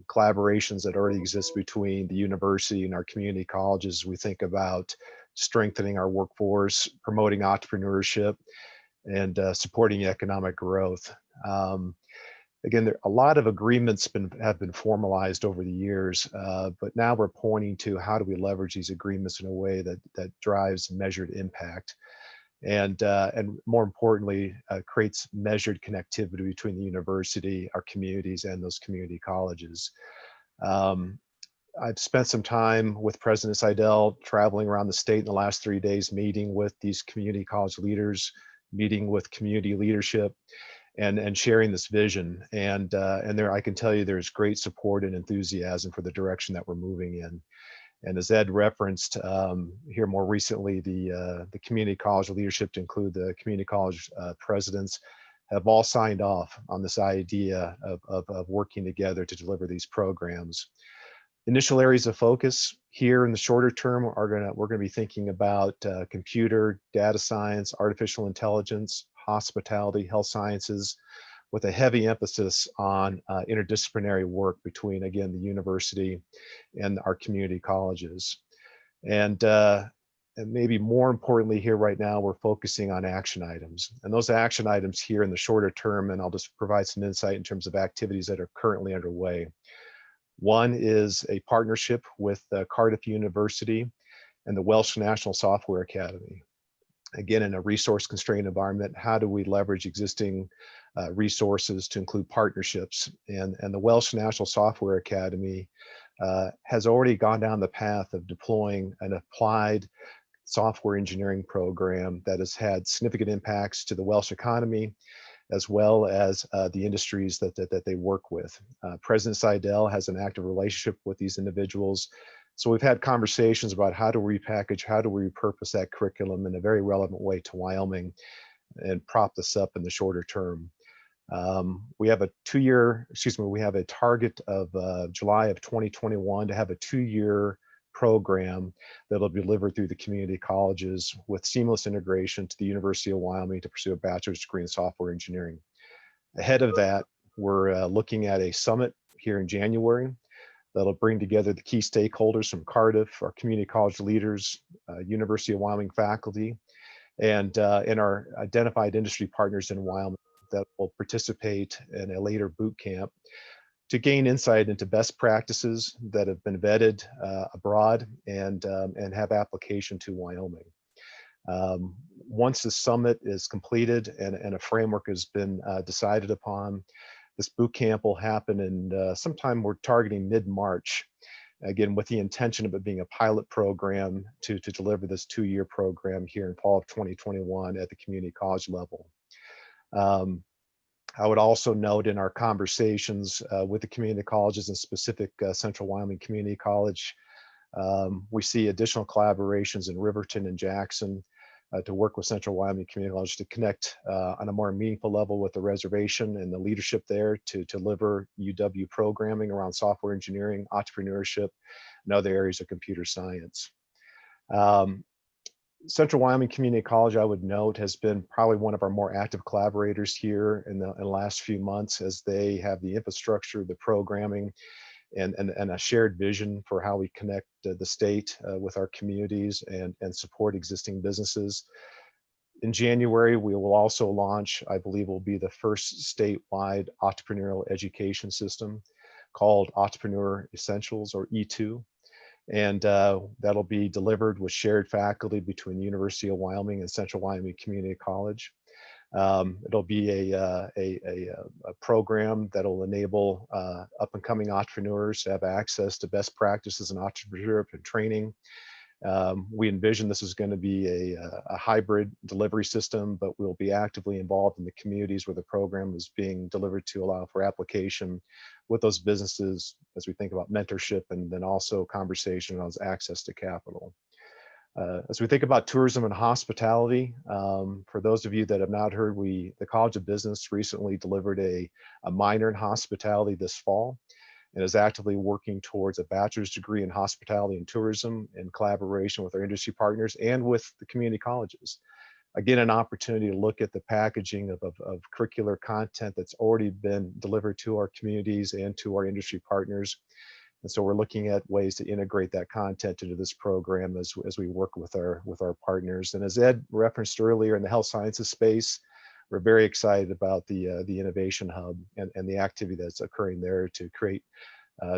collaborations that already exist between the university and our community colleges. We think about strengthening our workforce, promoting entrepreneurship, and supporting economic growth. Again, a lot of agreements have been formalized over the years, but now we're pointing to how do we leverage these agreements in a way that drives measured impact. And more importantly, creates measured connectivity between the university, our communities, and those community colleges. I've spent some time with President Seidel traveling around the state in the last 3 days, meeting with these community college leaders, meeting with community leadership, and sharing this vision. And there, I can tell you there's great support and enthusiasm for the direction that we're moving in. And as Ed referenced here more recently, the community college leadership, to include the community college presidents, have all signed off on this idea of working together to deliver these programs. Initial areas of focus here in the shorter term we're gonna be thinking about computer, data science, artificial intelligence, hospitality, health sciences, with a heavy emphasis on interdisciplinary work between, again, the university and our community colleges. And maybe more importantly here right now, we're focusing on action items. And those action items here in the shorter term, and I'll just provide some insight in terms of activities that are currently underway. One is a partnership with Cardiff University and the Welsh National Software Academy. Again, in a resource-constrained environment, how do we leverage existing resources to include partnerships? And the Welsh National Software Academy has already gone down the path of deploying an applied software engineering program that has had significant impacts to the Welsh economy, as well as the industries that they work with. President Seidel has an active relationship with these individuals. So we've had conversations about how to repackage, how to repurpose that curriculum in a very relevant way to Wyoming and prop this up in the shorter term. We have a we have a target of July of 2021 to have a 2-year program that'll be delivered through the community colleges with seamless integration to the University of Wyoming to pursue a bachelor's degree in software engineering. Ahead of that, we're looking at a summit here in January that'll bring together the key stakeholders from Cardiff, our community college leaders, University of Wyoming faculty, and our identified industry partners in Wyoming that will participate in a later boot camp to gain insight into best practices that have been vetted abroad and have application to Wyoming. Once the summit is completed and a framework has been decided upon, this boot camp will happen in sometime we're targeting mid-March, again, with the intention of it being a pilot program to deliver this 2-year program here in fall of 2021 at the community college level. I would also note in our conversations with the community colleges and specific Central Wyoming Community College, we see additional collaborations in Riverton and Jackson to work with Central Wyoming Community College to connect on a more meaningful level with the reservation and the leadership there to deliver UW programming around software engineering, entrepreneurship, and other areas of computer science. Central Wyoming Community College, I would note, has been probably one of our more active collaborators here in the last few months, as they have the infrastructure, the programming, and a shared vision for how we connect the state with our communities and support existing businesses. In January, we will also launch, I believe will be the first statewide entrepreneurial education system called Entrepreneur Essentials, or E2. And that'll be delivered with shared faculty between University of Wyoming and Central Wyoming Community College. It'll be a program that'll enable up and coming entrepreneurs to have access to best practices in entrepreneurship and training. We envision this is going to be a hybrid delivery system, but we'll be actively involved in the communities where the program is being delivered to allow for application with those businesses as we think about mentorship, and then also conversation on access to capital. As we think about tourism and hospitality, for those of you that have not heard, the College of Business recently delivered a minor in hospitality this fall, and is actively working towards a bachelor's degree in hospitality and tourism in collaboration with our industry partners and with the community colleges. Again, an opportunity to look at the packaging of curricular content that's already been delivered to our communities and to our industry partners. And so we're looking at ways to integrate that content into this program as we work with our partners. And as Ed referenced earlier, in the health sciences space, we're very excited about the Innovation Hub and the activity that's occurring there to create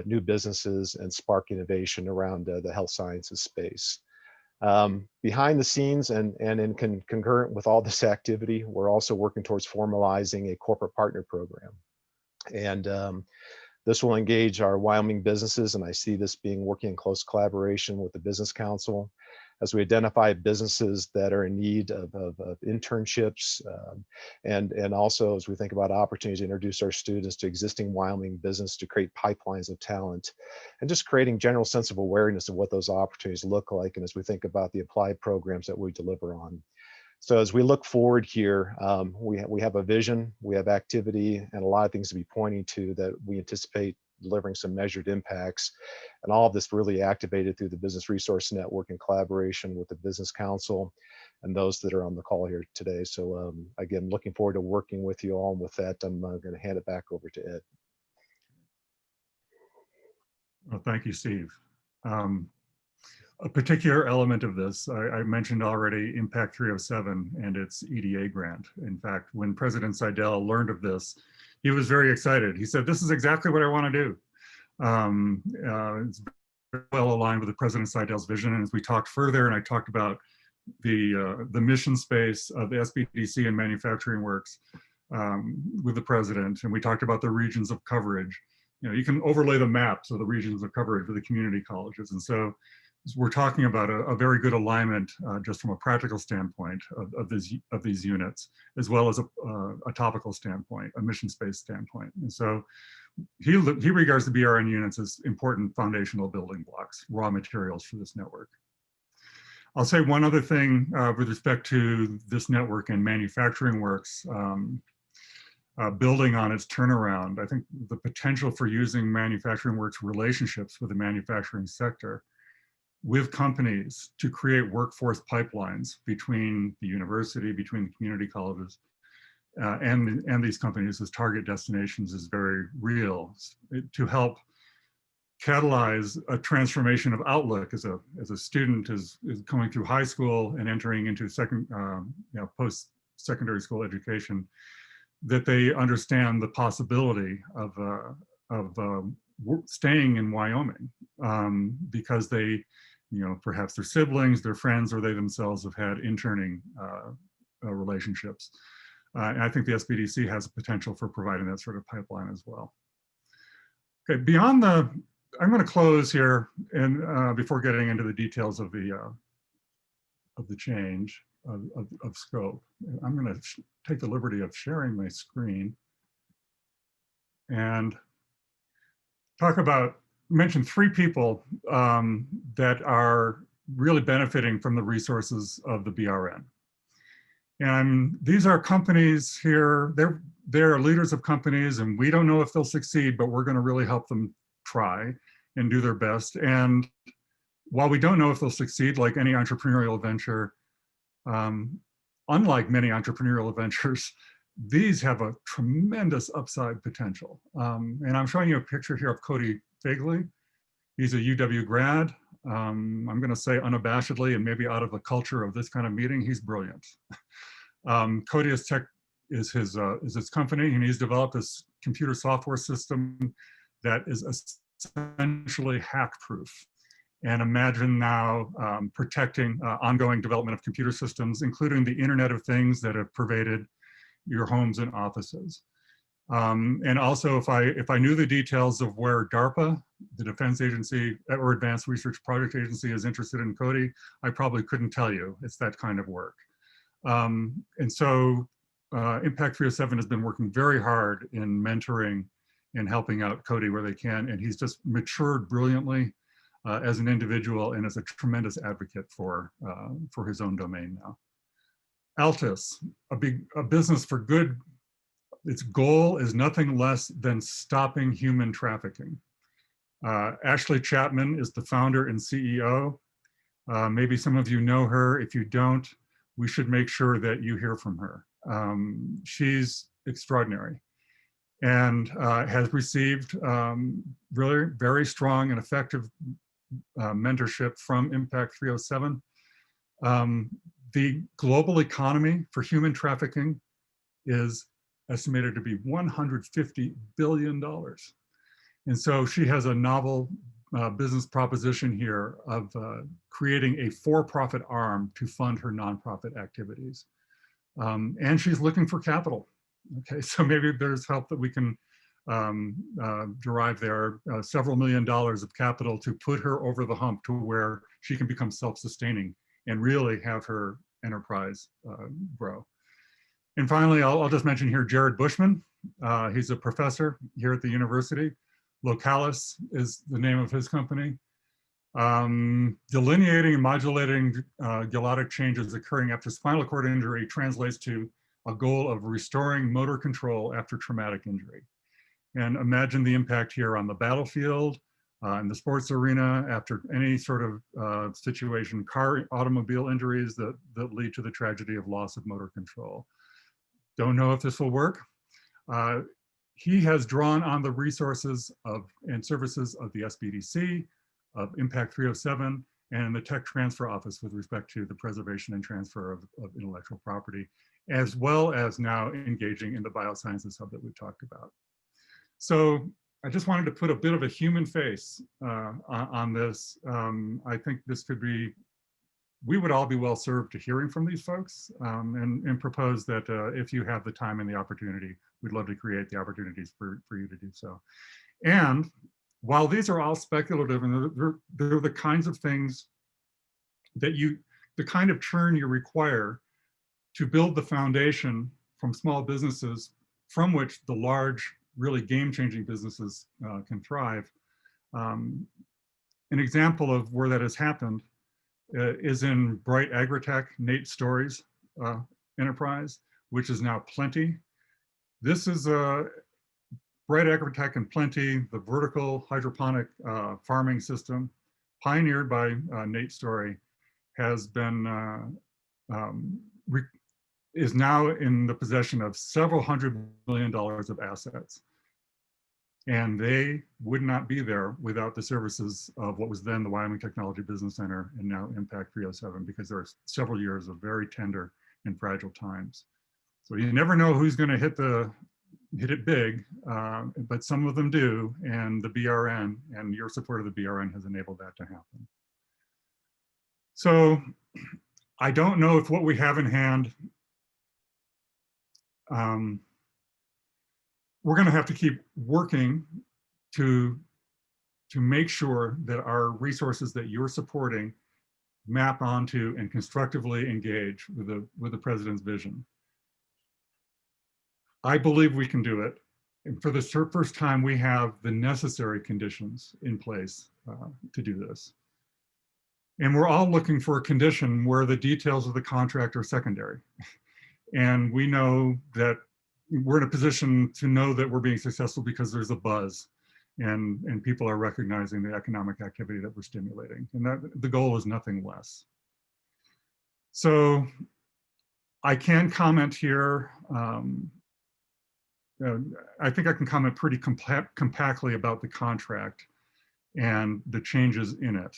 new businesses and spark innovation around the health sciences space. Behind the scenes and concurrent with all this activity, we're also working towards formalizing a corporate partner program. And this will engage our Wyoming businesses, and I see this being working in close collaboration with the Business Council as we identify businesses that are in need of internships, and also as we think about opportunities to introduce our students to existing Wyoming business to create pipelines of talent, and just creating general sense of awareness of what those opportunities look like, and as we think about the applied programs that we deliver on. So as we look forward here, we have a vision, we have activity, and a lot of things to be pointing to that we anticipate delivering some measured impacts. And all of this really activated through the Business Resource Network in collaboration with the Business Council and those that are on the call here today. So again, looking forward to working with you all. And with that, I'm going to hand it back over to Ed. Well, thank you, Steve. A particular element of this, I mentioned already, Impact 307 and its EDA grant. In fact, when President Seidel learned of this, he was very excited. He said, "This is exactly what I want to do." It's very well aligned with the President Seidel's vision. And as we talked further, and I talked about the mission space of the SBDC and Manufacturing Works with the President, and we talked about the regions of coverage. You know, you can overlay the maps of the regions of coverage with the community colleges. And so we're talking about a very good alignment just from a practical standpoint of these units, as well as a topical standpoint, a mission-based standpoint. And so he regards the BRN units as important foundational building blocks, raw materials for this network. I'll say one other thing with respect to this network and Manufacturing Works, building on its turnaround. I think the potential for using Manufacturing Works relationships with the manufacturing sector with companies to create workforce pipelines between the university, between the community colleges, and these companies as target destinations is very real. To help catalyze a transformation of outlook as a student is going through high school and entering into post-secondary school education, that they understand the possibility of staying in Wyoming because they, perhaps their siblings, their friends, or they themselves have had interning relationships. And I think the SBDC has a potential for providing that sort of pipeline as well. Okay, I'm going to close here, and before getting into the details of the change of scope, I'm going to take the liberty of sharing my screen and talk about, mention 3 people that are really benefiting from the resources of the BRN. And these are companies here, they're leaders of companies, and we don't know if they'll succeed, but we're going to really help them try and do their best. And while we don't know if they'll succeed, like any entrepreneurial venture, unlike many entrepreneurial ventures, these have a tremendous upside potential. And I'm showing you a picture here of Cody Fagley. He's a UW grad. I'm going to say unabashedly, and maybe out of the culture of this kind of meeting, he's brilliant. Codius Tech is his company, and he's developed this computer software system that is essentially hack-proof. And imagine now protecting ongoing development of computer systems, including the Internet of Things that have pervaded your homes and offices. And also, if I knew the details of where DARPA, the Defense Agency or Advanced Research Project Agency, is interested in Cody, I probably couldn't tell you. It's that kind of work. And so Impact 307 has been working very hard in mentoring and helping out Cody where they can. And he's just matured brilliantly as an individual and as a tremendous advocate for his own domain now. Altus, a business for good. Its goal is nothing less than stopping human trafficking. Ashley Chapman is the founder and CEO. Maybe some of you know her. If you don't, we should make sure that you hear from her. She's extraordinary and has received really very strong and effective mentorship from Impact 307. The global economy for human trafficking is estimated to be $150 billion. And so she has a novel business proposition here of creating a for-profit arm to fund her nonprofit activities. And she's looking for capital. Okay, so maybe there's help that we can derive there, several $1 million of capital to put her over the hump to where she can become self-sustaining and really have her enterprise grow. And finally, I'll just mention here Jared Bushman. He's a professor here at the university. Localis is the name of his company. Delineating and modulating geologic changes occurring after spinal cord injury translates to a goal of restoring motor control after traumatic injury. And imagine the impact here on the battlefield, in the sports arena, after any sort of situation, automobile injuries that lead to the tragedy of loss of motor control. Don't know if this will work. He has drawn on the resources and services of the SBDC, of Impact 307, and the Tech Transfer Office with respect to the preservation and transfer of intellectual property, as well as now engaging in the biosciences hub that we've talked about. So I just wanted to put a bit of a human face on this. I think this could be, we would all be well served to hearing from these folks and propose that if you have the time and the opportunity, we'd love to create the opportunities for you to do so. And while these are all speculative and they're the kinds of things that the kind of churn you require to build the foundation from small businesses from which the large, really game-changing businesses can thrive. An example of where that has happened is in Bright Agritech, Nate Story's enterprise, which is now Plenty. This is Bright Agritech and Plenty, the vertical hydroponic farming system pioneered by Nate Story, has been is now in the possession of several $100 million of assets. And they would not be there without the services of what was then the Wyoming Technology Business Center and now Impact 307, because there are several years of very tender and fragile times. So you never know who's going to hit it big, but some of them do, and the BRN and your support of the BRN has enabled that to happen. So I don't know if what we have in hand, we're going to have to keep working to make sure that our resources that you're supporting map onto and constructively engage with the president's vision. I believe we can do it. And for the first time, we have the necessary conditions in place to do this. And we're all looking for a condition where the details of the contract are secondary. And we know that we're in a position to know that we're being successful because there's a buzz and people are recognizing the economic activity that we're stimulating. And that the goal is nothing less. So I can comment here. I think I can comment pretty compactly about the contract. and the changes in it.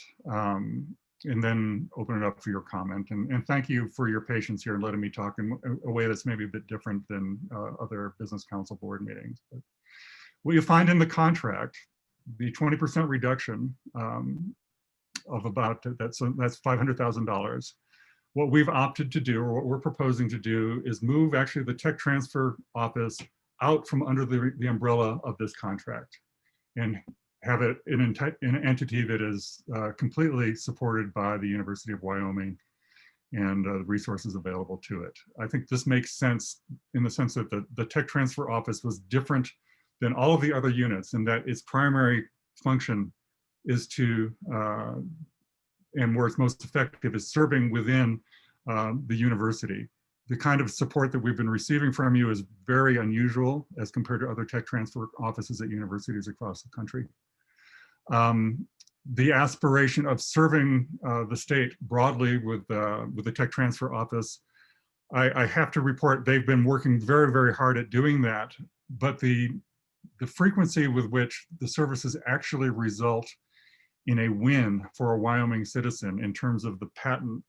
And then open it up for your comment. And thank you for your patience here and letting me talk in a way that's maybe a bit different than other business council board meetings. But what you find in the contract, the 20% reduction of about, that's $500,000. What we've opted to do, or what we're proposing to do, is move actually the tech transfer office out from under the umbrella of this contract and have it in an entity that is completely supported by the University of Wyoming and the resources available to it. I think this makes sense in the sense that the tech transfer office was different than all of the other units, and that its primary function is to, and where it's most effective, is serving within the university. The kind of support that we've been receiving from you is very unusual as compared to other tech transfer offices at universities across the country. The aspiration of serving the state broadly with the tech transfer office, I have to report they've been working very, very hard at doing that, but the frequency with which the services actually result in a win for a Wyoming citizen in terms of the patent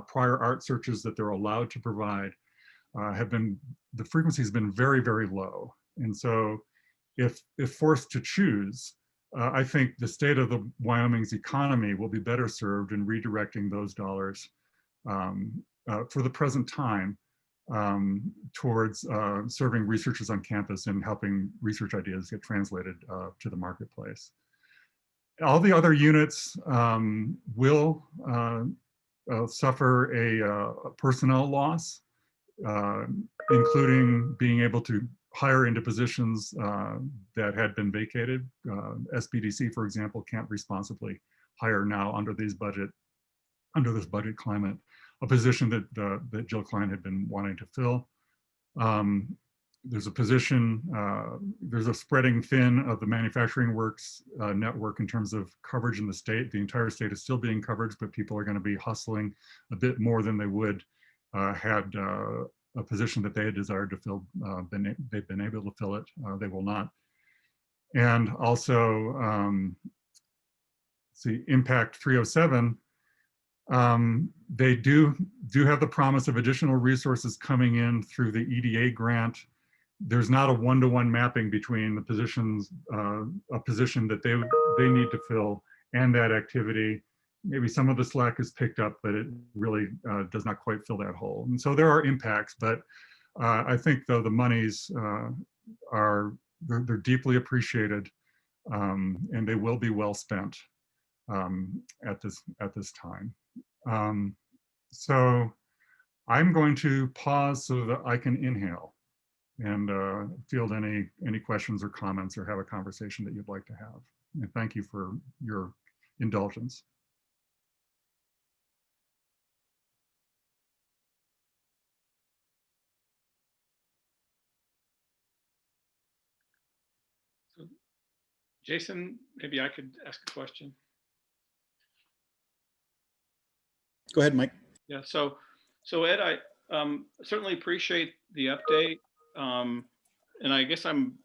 prior art searches that they're allowed to provide the frequency has been very, very low. And so if forced to choose, I think the state of the Wyoming's economy will be better served in redirecting those dollars for the present time towards serving researchers on campus and helping research ideas get translated to the marketplace. All the other units will suffer a personnel loss, including being able to hire into positions that had been vacated. SBDC, for example, can't responsibly hire now under this budget climate, a position that Jill Klein had been wanting to fill. There's a position, there's a spreading thin of the manufacturing works network in terms of coverage in the state. The entire state is still being covered, but people are going to be hustling a bit more than they would had a position that they had desired to fill. They've been able to fill it. They will not. And also, see, Impact 307. They do have the promise of additional resources coming in through the EDA grant. There's not a one-to-one mapping between the positions, a position that they need to fill and that activity. Maybe some of the slack is picked up, but it really does not quite fill that hole. And so there are impacts, but I think though the monies they're deeply appreciated and they will be well spent at this time. So I'm going to pause so that I can inhale and field any questions or comments or have a conversation that you'd like to have. And thank you for your indulgence. So, Jason, maybe I could ask a question. Go ahead, Mike. Yeah, so Ed, I certainly appreciate the update. And I guess I'm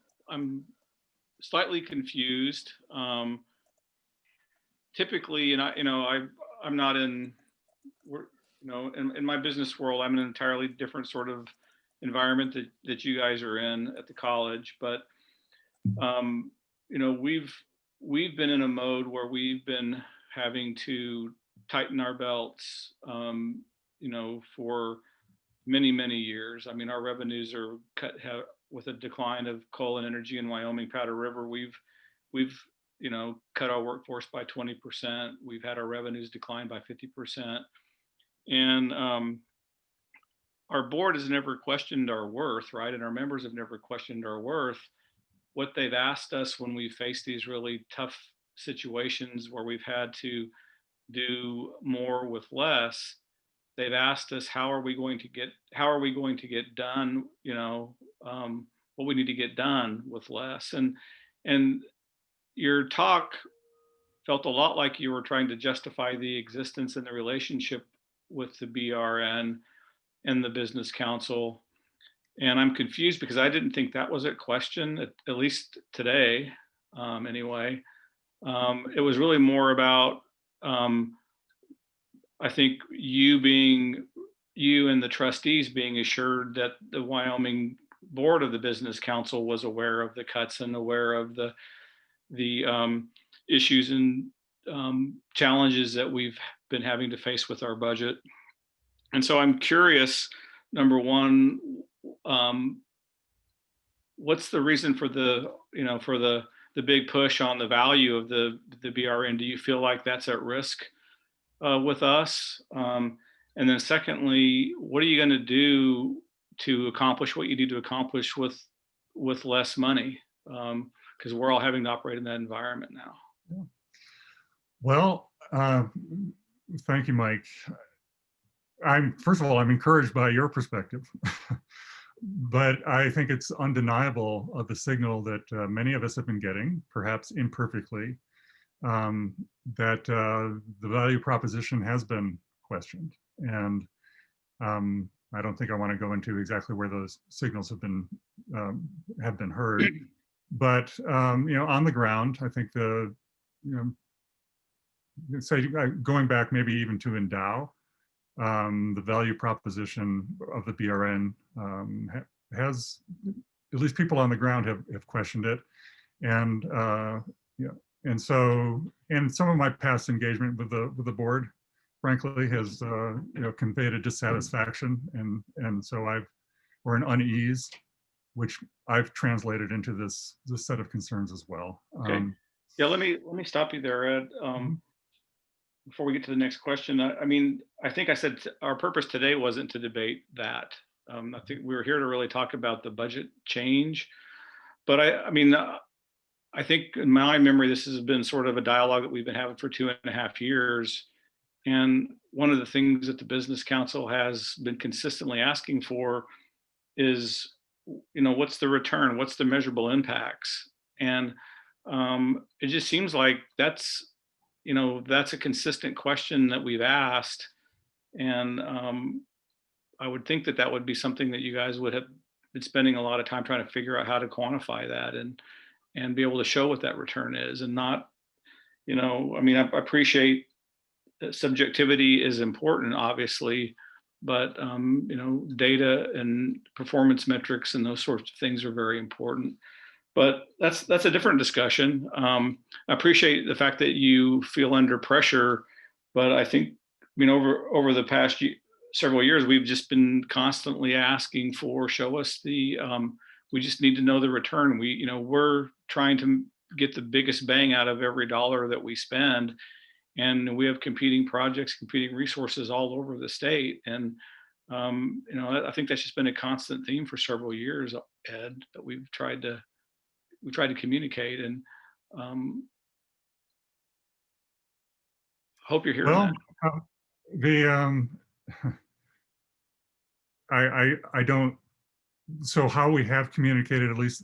slightly confused. Typically, and I'm not in, in my business world, I'm in an entirely different sort of environment that you guys are in at the college. But we've been in a mode where we've been having to tighten our belts, for many, many years. I mean, our revenues are cut with a decline of coal and energy in Wyoming, Powder River. We've cut our workforce by 20%. We've had our revenues decline by 50%. And our board has never questioned our worth, right? And our members have never questioned our worth. What they've asked us when we face these really tough situations where we've had to do more with less, they've asked us, how are we going to get done, what we need to get done with less. And your talk felt a lot like you were trying to justify the existence and the relationship with the BRN and the Business Council. And I'm confused because I didn't think that was a question, at least today, anyway. It was really more about, I think you and the trustees being assured that the Wyoming board of the business council was aware of the cuts and aware of the issues and challenges that we've been having to face with our budget. And so I'm curious, number one, what's the reason for the big push on the value of the BRN? Do you feel like that's at risk with us? And then secondly, what are you going to do to accomplish what you need to accomplish with less money? Because we're all having to operate in that environment now. Yeah. Well, thank you, Mike. First of all, I'm encouraged by your perspective, but I think it's undeniable of the signal that many of us have been getting, perhaps imperfectly, that the value proposition has been questioned. And I don't think I want to go into exactly where those signals have been heard, but on the ground, I think going back maybe even to Endow, the value proposition of the BRN has, at least people on the ground have questioned it, and and some of my past engagement with the board, frankly, has conveyed a dissatisfaction, and so or an unease, which I've translated into this set of concerns as well. Okay. Yeah, let me stop you there, Ed. Before we get to the next question, I think I said our purpose today wasn't to debate that. I think we were here to really talk about the budget change. But I think in my memory, this has been sort of a dialogue that we've been having for 2.5 years. And one of the things that the Business Council has been consistently asking for is, what's the return? What's the measurable impacts? And it just seems like that's a consistent question that we've asked. And I would think that would be something that you guys would have been spending a lot of time trying to figure out how to quantify that and be able to show what that return is, and not, I appreciate that subjectivity is important, obviously, but data and performance metrics and those sorts of things are very important. But that's a different discussion. I appreciate the fact that you feel under pressure, but I think, over the past several years, we've just been constantly asking for, show us we just need to know the return. We're trying to get the biggest bang out of every dollar that we spend. And we have competing projects, competing resources all over the state. And, I think that's just been a constant theme for several years, Ed, that we've tried to communicate, and hope you're hearing that. I don't, so how we have communicated, at least,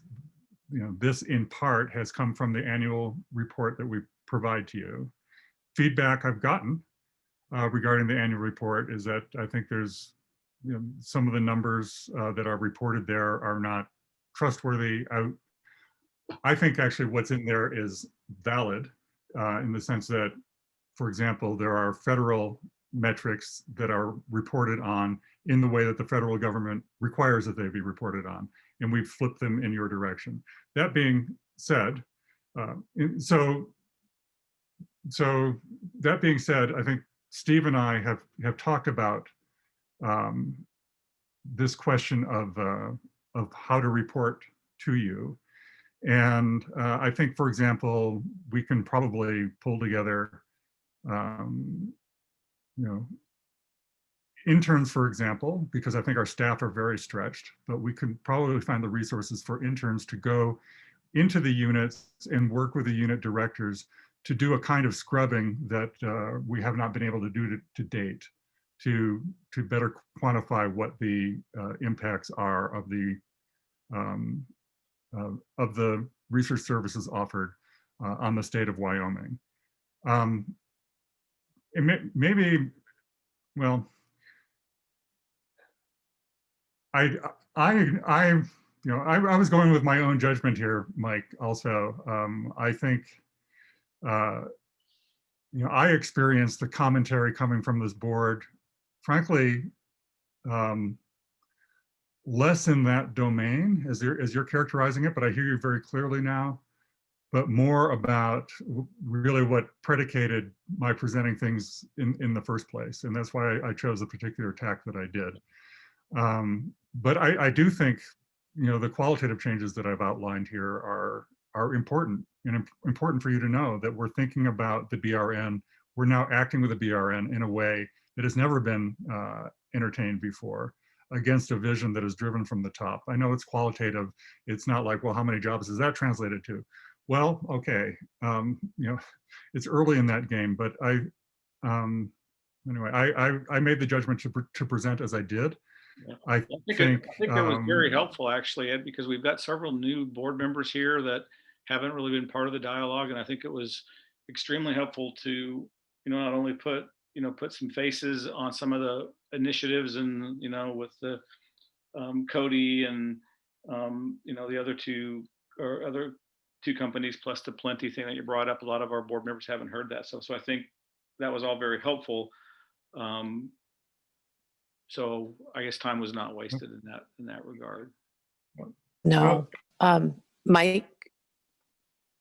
this in part has come from the annual report that we provide to you. Feedback I've gotten regarding the annual report is that I think there's, some of the numbers that are reported there are not trustworthy. I think actually what's in there is valid in the sense that, for example, there are federal metrics that are reported on in the way that the federal government requires that they be reported on, and we've flipped them in your direction. That being said, so that being said, I think Steve and I have talked about this question of how to report to you. And I think, for example, we can probably pull together, interns, for example, because I think our staff are very stretched, but we can probably find the resources for interns to go into the units and work with the unit directors to do a kind of scrubbing that we have not been able to do to date, to better quantify what the impacts are of the research services offered on the state of Wyoming. Maybe, well, I was going with my own judgment here, Mike, also. I think I experienced the commentary coming from this board, frankly, less in that domain as you're characterizing it, but I hear you very clearly now, but more about really what predicated my presenting things in the first place. And that's why I chose the particular tack that I did. But I do think, the qualitative changes that I've outlined here are important, and important for you to know that we're thinking about the BRN. We're now acting with the BRN in a way that has never been entertained before, against a vision that is driven from the top. I know it's qualitative. It's not like, well, how many jobs is that translated to? Well, okay, it's early in that game, but anyway, I made the judgment to present as I did. Yeah. I think it was very helpful, actually, Ed, because we've got several new board members here that haven't really been part of the dialogue, and I think it was extremely helpful to, not only put some faces on some of the initiatives, and with the Cody and the other two companies, plus the Plenty thing that you brought up. A lot of our board members haven't heard that, so I think that was all very helpful. So I guess time was not wasted in that regard. No, Mike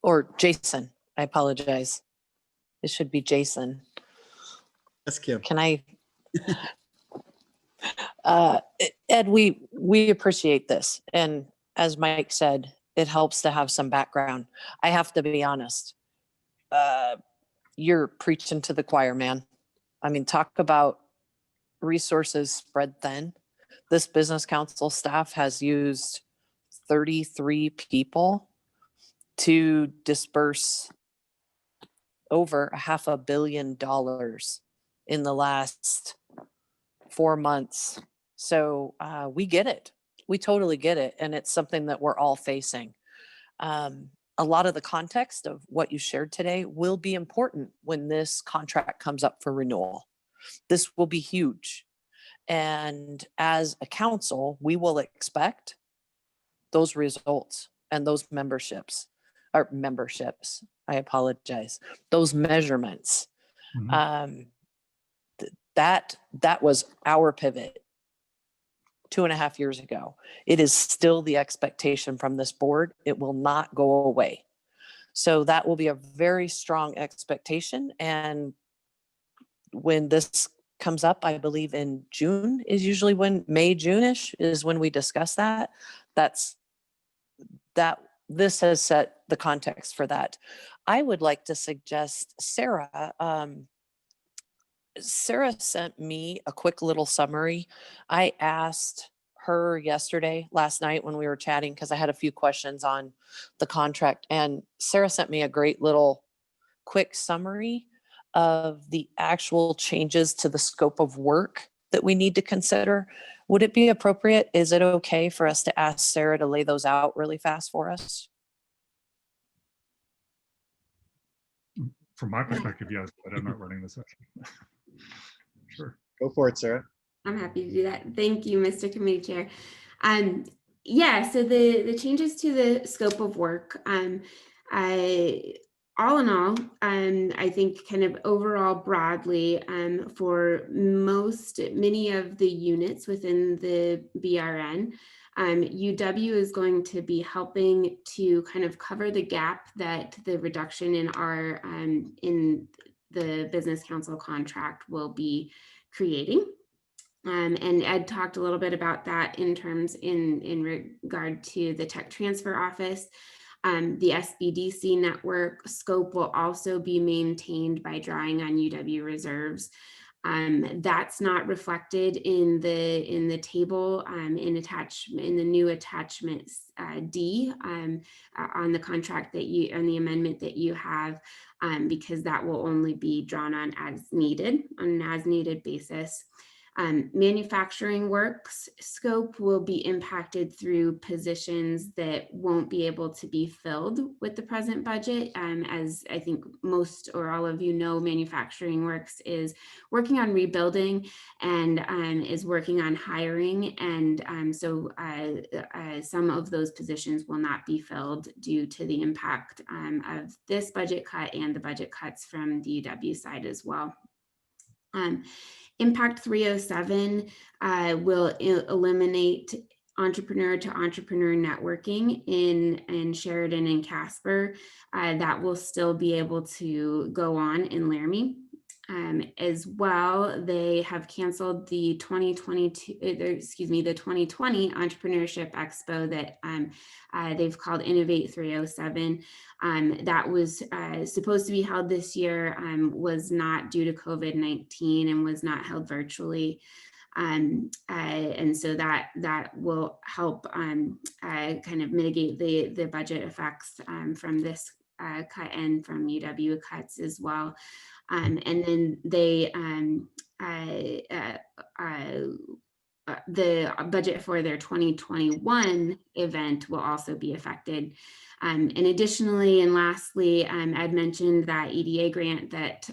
or Jason, I apologize. It should be Jason. That's Kim. Can I? Ed, we appreciate this. And as Mike said, it helps to have some background. I have to be honest. You're preaching to the choir, man. I mean, talk about resources spread thin. This business council staff has used 33 people to disperse over $500 million in the last 4 months. So we get it. We totally get it. And it's something that we're all facing. A lot of the context of what you shared today will be important when this contract comes up for renewal. This will be huge. And as a council, we will expect those results and those memberships, I apologize, those measurements. Mm-hmm. That was our pivot 2.5 years ago. It is still the expectation from this board. It will not go away. So that will be a very strong expectation. And when this comes up, I believe in June is usually when, May, June-ish is when we discuss that. This has set the context for that. I would like to suggest Sarah. Sarah sent me a quick little summary. I asked her last night when we were chatting, because I had a few questions on the contract, and Sarah sent me a great little quick summary of the actual changes to the scope of work that we need to consider. Would it be appropriate? Is it okay for us to ask Sarah to lay those out really fast for us? From my perspective, yes, but I'm not running the session. Sure. Go for it, Sarah. I'm happy to do that. Thank you, Mr. Committee Chair. Yeah, so the changes to the scope of work, all in all, I think kind of overall broadly, for many of the units within the BRN, UW is going to be helping to kind of cover the gap that the reduction in our in the business council contract will be creating. And Ed talked a little bit about that in regard to the tech transfer office. The SBDC network scope will also be maintained by drawing on UW reserves. That's not reflected in the table in the new attachments D on the contract on the amendment that you have, because that will only be drawn on an as needed basis. Manufacturing works scope will be impacted through positions that won't be able to be filled with the present budget. As I think most or all of you know, manufacturing works is working on rebuilding and is working on hiring. And so some of those positions will not be filled due to the impact of this budget cut and the budget cuts from the UW side as well. Impact 307 will eliminate entrepreneur to entrepreneur networking in Sheridan and Casper. That will still be able to go on in Laramie. As well, they have canceled the 2020 Entrepreneurship Expo that they've called Innovate 307. That was supposed to be held this year, was not due to COVID-19 and was not held virtually. And so that will help kind of mitigate the budget effects from this cut and from UW cuts as well. And then they the budget for their 2021 event will also be affected. And additionally, and lastly, Ed mentioned that EDA grant that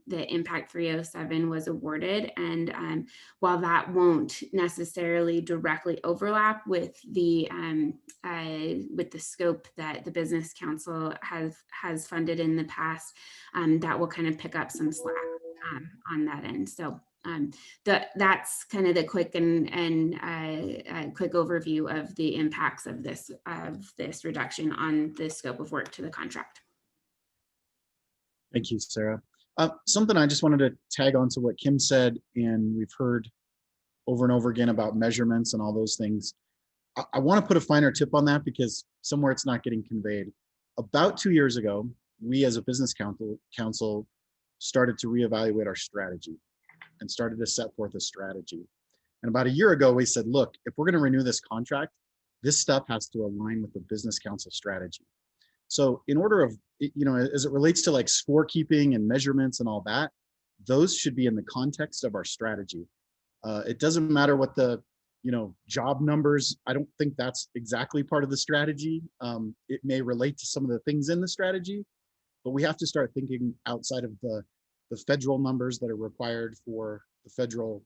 the Impact 307 was awarded. And while that won't necessarily directly overlap with the scope that the Business Council has funded in the past, that will kind of pick up some slack on that end. So that's kind of the quick and quick overview of the impacts of this reduction on the scope of work to the contract. Thank you, Sarah. Something I just wanted to tag on to what Kim said, and we've heard over and over again about measurements and all those things. I want to put a finer tip on that because somewhere it's not getting conveyed. About 2 years ago, we as a business council started to reevaluate our strategy and started to set forth a strategy. And about a year ago, we said, look, if we're going to renew this contract, this stuff has to align with the business council strategy. So in order of, as it relates to like scorekeeping and measurements and all that, those should be in the context of our strategy. It doesn't matter what the, job numbers, I don't think that's exactly part of the strategy. It may relate to some of the things in the strategy, but we have to start thinking outside of the federal numbers that are required for the federal,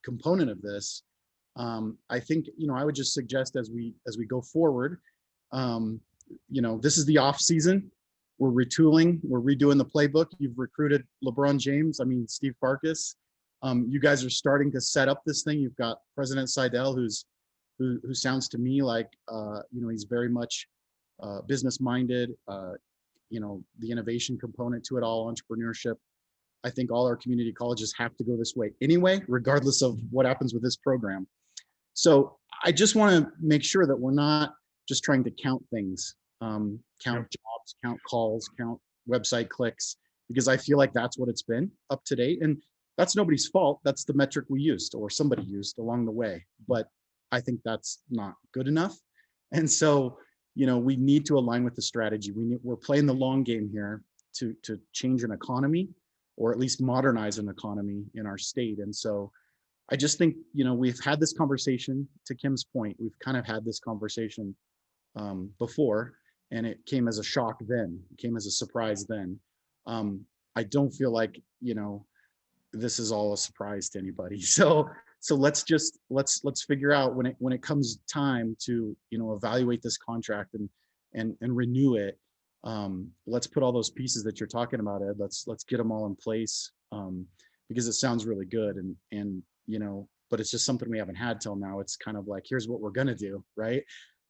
component of this. I think, I would just suggest as we go forward, this is the off season. We're retooling, we're redoing the playbook. You've recruited LeBron James, Steve Farkas. You guys are starting to set up this thing. You've got President Seidel, who sounds to me like, he's very much business minded. The innovation component to it all, entrepreneurship. I think all our community colleges have to go this way anyway, regardless of what happens with this program. So I just want to make sure that we're not just trying to count things, count jobs, count calls, count website clicks, because I feel like that's what it's been up to date. And that's nobody's fault. That's the metric we used or somebody used along the way. But I think that's not good enough. And so, we need to align with the strategy. We're playing the long game here to change an economy, or at least modernize an economy in our state. And so I just think, we've had this conversation, to Kim's point, we've kind of had this conversation before, and it came as a shock then, it came as a surprise then. I don't feel like, this is all a surprise to anybody. So let's figure out when it comes time to, evaluate this contract and renew it. Let's put all those pieces that you're talking about, Ed. Let's get them all in place, because it sounds really good, and but it's just something we haven't had till now. It's kind of like, here's what we're gonna do, right?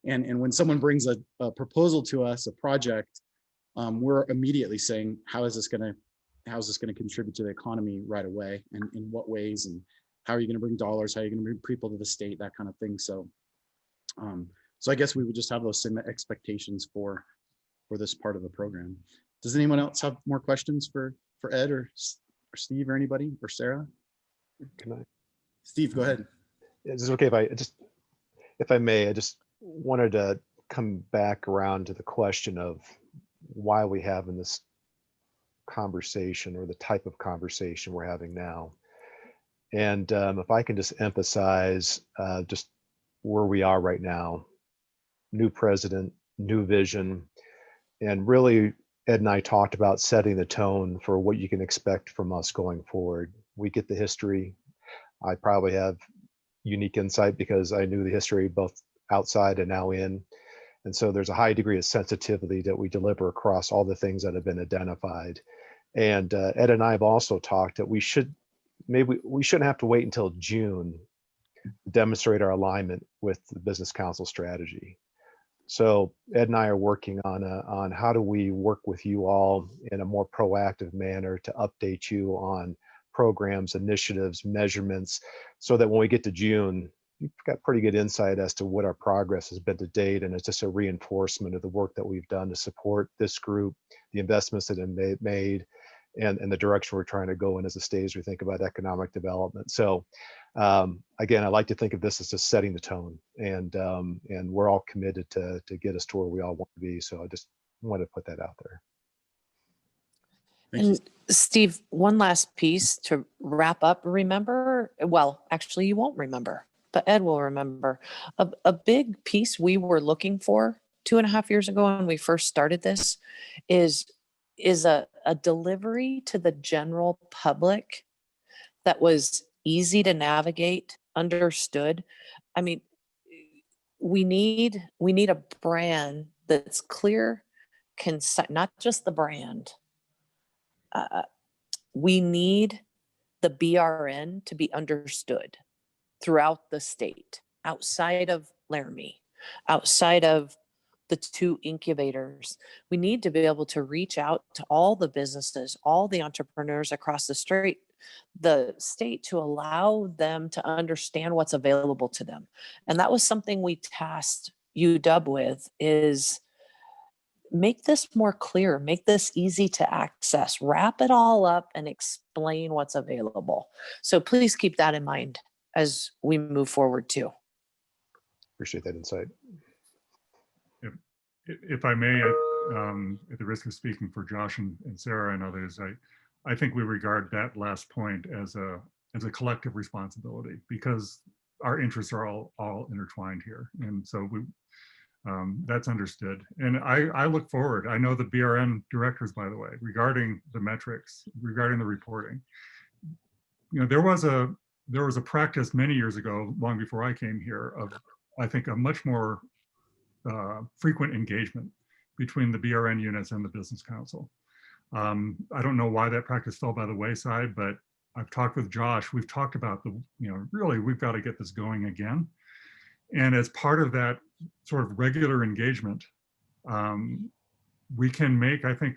And when someone brings a proposal to us, a project, we're immediately saying, how is this gonna contribute to the economy right away, and in what ways, and how are you gonna bring dollars, how are you gonna bring people to the state, that kind of thing. So I guess we would just have those same expectations for this part of the program. Does anyone else have more questions for Ed or Steve or anybody, or Sarah? Can I? Steve, go ahead. Is it okay if I may, I just wanted to come back around to the question of why we having this conversation, or the type of conversation we're having now. And if I can just emphasize just where we are right now, new president, new vision, and really Ed and I talked about setting the tone for what you can expect from us going forward. We get the history. I probably have unique insight because I knew the history both outside and now in. And so there's a high degree of sensitivity that we deliver across all the things that have been identified. And Ed and I have also talked that we shouldn't have to wait until June to demonstrate our alignment with the business council strategy. So Ed and I are working on how do we work with you all in a more proactive manner to update you on programs, initiatives, measurements, so that when we get to June, you've got pretty good insight as to what our progress has been to date. And it's just a reinforcement of the work that we've done to support this group, the investments that have been made, and the direction we're trying to go in as a state as we think about economic development. So again, I like to think of this as just setting the tone, and we're all committed to get us to where we all want to be. So I just want to put that out there. And Steve, one last piece to wrap up. Remember, well, actually you won't remember, but Ed will remember. A big piece we were looking for 2.5 years ago when we first started this is a delivery to the general public that was easy to navigate, understood. I mean, we need a brand that's clear, not just the brand. We need the BRN to be understood throughout the state, outside of Laramie, outside of the 2 incubators. We need to be able to reach out to all the businesses, all the entrepreneurs across the state to allow them to understand what's available to them. And that was something we tasked UW with, is make this more clear, make this easy to access, wrap it all up and explain what's available. So please keep that in mind as we move forward too. Appreciate that insight. If I may, at the risk of speaking for Josh and Sarah and others, I think we regard that last point as a collective responsibility, because our interests are all intertwined here. And so that's understood. And I look forward. I know the BRN directors, by the way, regarding the metrics, regarding the reporting. You know, there was a practice many years ago, long before I came here, of, I think, a much more frequent engagement between the BRN units and the Business Council. I don't know why that practice fell by the wayside, but I've talked with Josh. We've talked about really, we've got to get this going again. And as part of that sort of regular engagement, we can make, I think,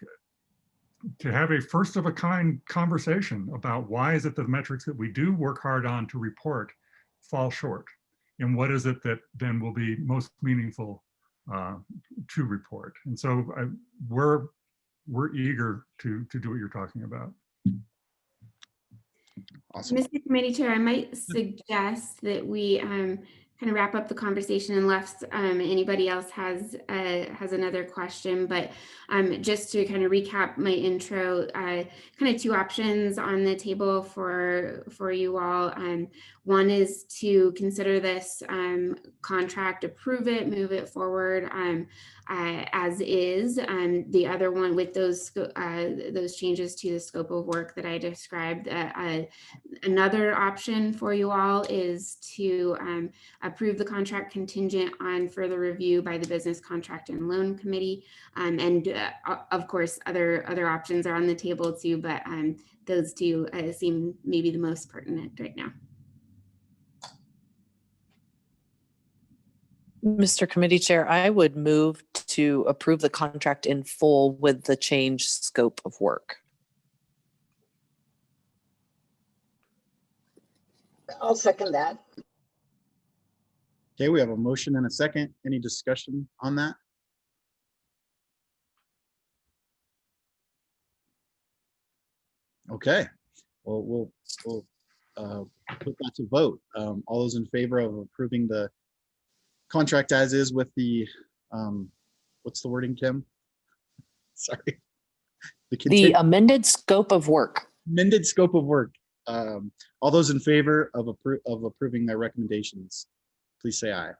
to have a first of a kind conversation about why is it the metrics that we do work hard on to report fall short, and what is it that then will be most meaningful to report. And so we're eager to do what you're talking about. Awesome. Mr. Committee Chair, I might suggest that we kind of wrap up the conversation unless anybody else has another question. But just to kind of recap my intro, kind of 2 options on the table for you all. One is to consider this contract, approve it, move it forward as is. The other one, with those changes to the scope of work that I described, another option for you all is to approve the contract contingent on further review by the Business Contract and Loan Committee. And of course, other options are on the table too, but those 2 seem maybe the most pertinent right now. Mr. Committee Chair, I would move to approve the contract in full with the changed scope of work. I'll second that. Okay, we have a motion and a second. Any discussion on that? Okay, well, we'll put that to vote. All those in favor of approving the contract as is with the, what's the wording, Kim? Sorry. The amended scope of work. Amended scope of work. All those in favor of approving their recommendations, please say aye.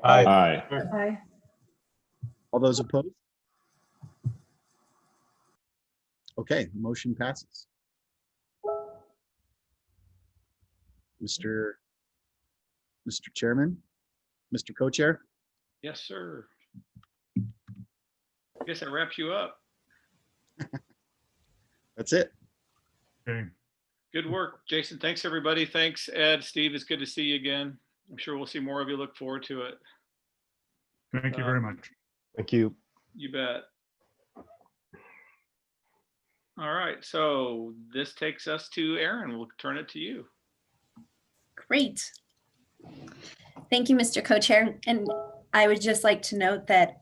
Aye. Aye. All those opposed? Okay, motion passes. Mr. Chairman, Mr. Co-Chair. Yes, sir. I guess that wraps you up. That's it. Okay. Good work, Jason. Thanks, everybody. Thanks, Ed. Steve, it's good to see you again. I'm sure we'll see more of you. Look forward to it. Thank you very much. Thank you. You bet. All right, so this takes us to Aaron. We'll turn it to you. Great. Thank you, Mr. Co-Chair. And I would just like to note that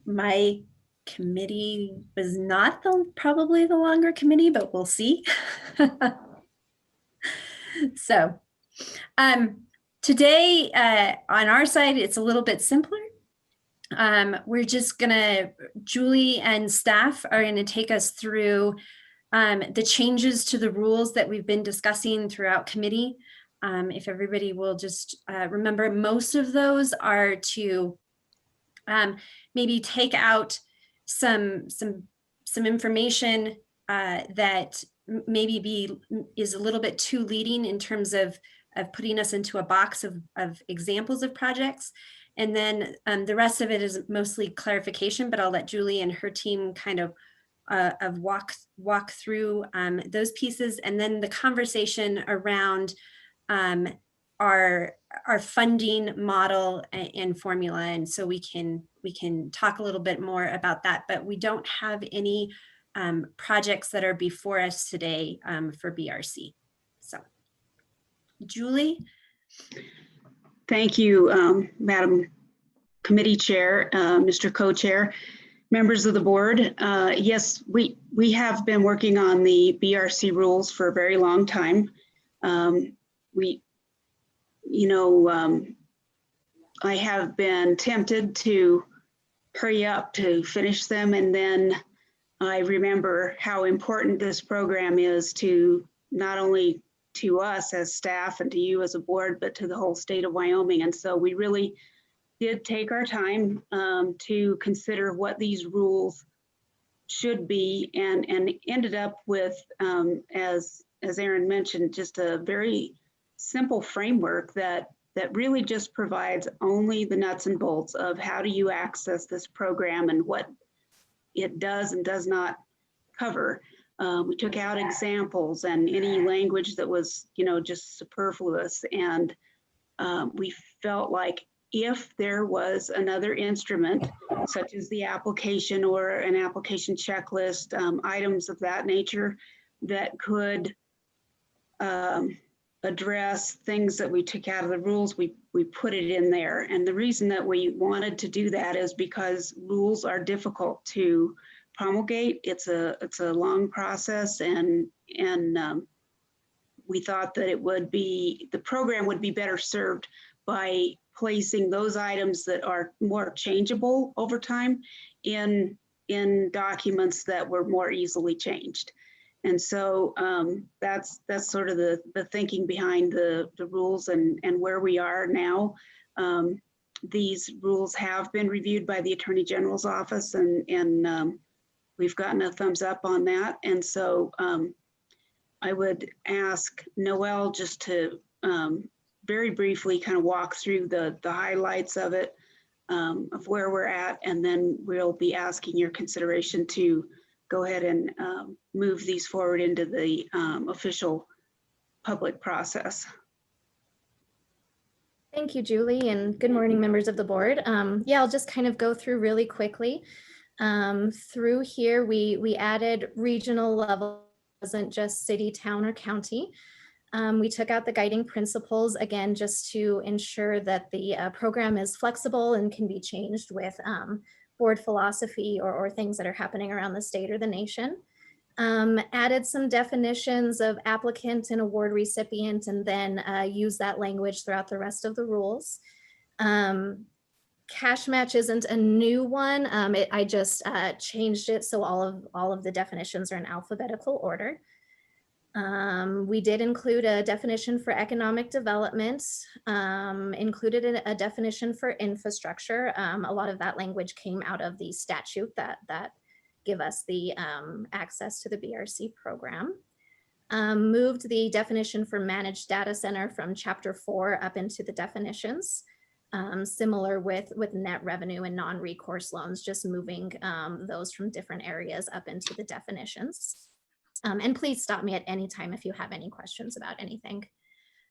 my committee was not probably the longer committee, but we'll see. So today on our side, it's a little bit simpler. We're just gonna, Julie and staff are gonna take us through the changes to the rules that we've been discussing throughout committee. If everybody will just remember, most of those are to maybe take out some information that maybe is a little bit too leading in terms of putting us into a box of examples of projects. And then the rest of it is mostly clarification, but I'll let Julie and her team kind of walk through those pieces. And then the conversation around our funding model and formula. And so we can talk a little bit more about that, but we don't have any projects that are before us today for BRC. So, Julie. Thank you, Madam Committee Chair, Mr. Co-Chair, members of the board. Yes, we have been working on the BRC rules for a very long time. I have been tempted to hurry up to finish them, and then I remember how important this program is to not only to us as staff and to you as a board, but to the whole state of Wyoming. And so we really did take our time to consider what these rules should be, and ended up with, as Aaron mentioned, just a very simple framework that really just provides only the nuts and bolts of how do you access this program and what it does and does not cover. We took out examples and any language that was, just superfluous. And we felt like if there was another instrument, such as the application or an application checklist, items of that nature that could address things that we took out of the rules, we put it in there. And the reason that we wanted to do that is because rules are difficult to promulgate. It's a long process, and we thought that the program would be better served by placing those items that are more changeable over time in documents that were more easily changed. And so that's sort of the thinking behind the rules and where we are now. These rules have been reviewed by the Attorney General's office, and we've gotten a thumbs up on that. And so I would ask Noel just to very briefly kind of walk through the highlights of it, of where we're at, and then we'll be asking your consideration to go ahead and move these forward into the official public process. Thank you, Julie, and good morning, members of the board. Yeah, I'll just kind of go through really quickly. Through here, we added regional level, wasn't just city, town, or county. We took out the guiding principles, again, just to ensure that the program is flexible and can be changed with board philosophy or things that are happening around the state or the nation. Added some definitions of applicant and award recipient, and then use that language throughout the rest of the rules. Cash match isn't a new one. I just changed it so all of the definitions are in alphabetical order. We did include a definition for economic development, included a definition for infrastructure. A lot of that language came out of the statute that give us the access to the BRC program. Moved the definition for managed data center from chapter 4 up into the definitions. Similar with net revenue and non-recourse loans, just moving those from different areas up into the definitions. And please stop me at any time if you have any questions about anything.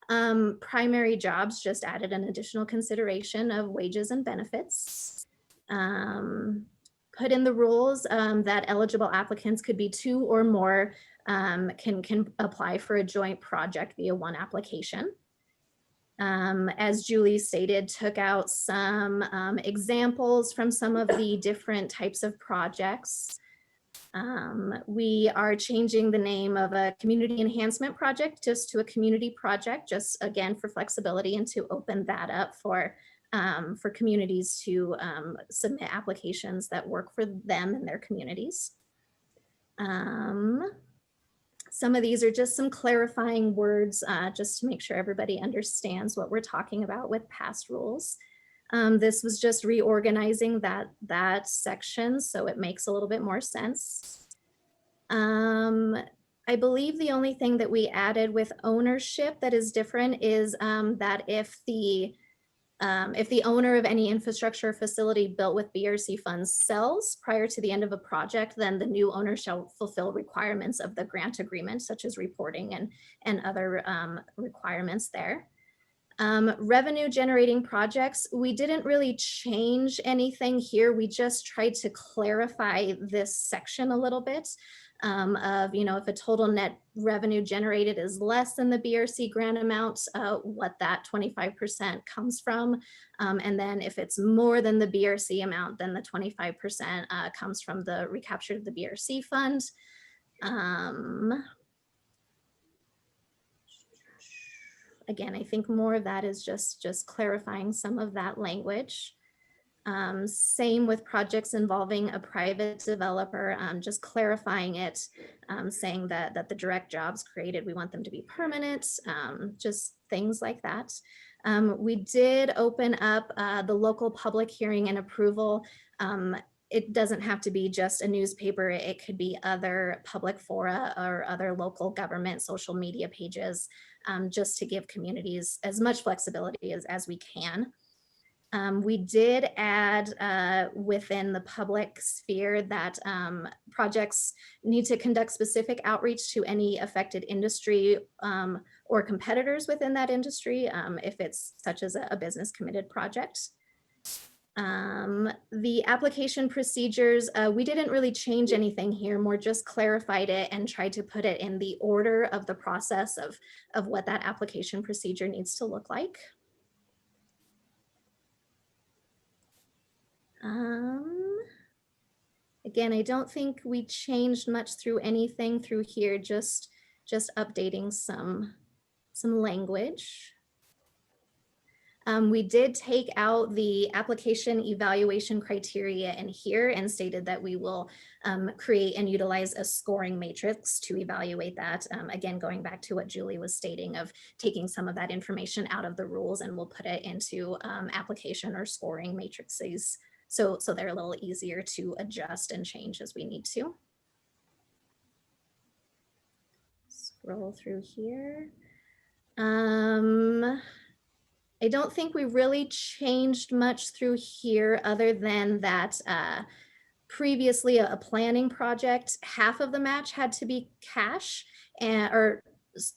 Primary jobs, just added an additional consideration of wages and benefits. Put in the rules that eligible applicants could be 2 or more, can apply for a joint project via one application. As Julie stated, took out some examples from some of the different types of projects. We are changing the name of a community enhancement project just to a community project, just again for flexibility and to open that up for communities to submit applications that work for them and their communities. Some of these are just some clarifying words just to make sure everybody understands what we're talking about with past rules. This was just reorganizing that section so it makes a little bit more sense. I believe the only thing that we added with ownership that is different is that if the owner of any infrastructure facility built with BRC funds sells prior to the end of a project, then the new owner shall fulfill requirements of the grant agreement, such as reporting and other requirements there. Revenue generating projects, we didn't really change anything here. We just tried to clarify this section a little bit of, if a total net revenue generated is less than the BRC grant amount, what that 25% comes from. And then if it's more than the BRC amount, then the 25% comes from the recapture of the BRC fund. Again, I think more of that is just clarifying some of that language. Same with projects involving a private developer, just clarifying it, saying that the direct jobs created, we want them to be permanent, just things like that. We did open up the local public hearing and approval. It doesn't have to be just a newspaper. It could be other public fora or other local government social media pages, just to give communities as much flexibility as we can. We did add within the public sphere that projects need to conduct specific outreach to any affected industry or competitors within that industry, if it's such as a business committed project. The application procedures, we didn't really change anything here, more just clarified it and tried to put it in the order of the process of what that application procedure needs to look like. Again, I don't think we changed much through anything through here, just updating some language. We did take out the application evaluation criteria in here and stated that we will create and utilize a scoring matrix to evaluate that. Again, going back to what Julie was stating of taking some of that information out of the rules, and we'll put it into application or scoring matrices. So they're a little easier to adjust and change as we need to. Scroll through here. I don't think we really changed much through here other than that previously a planning project, half of the match had to be cash, or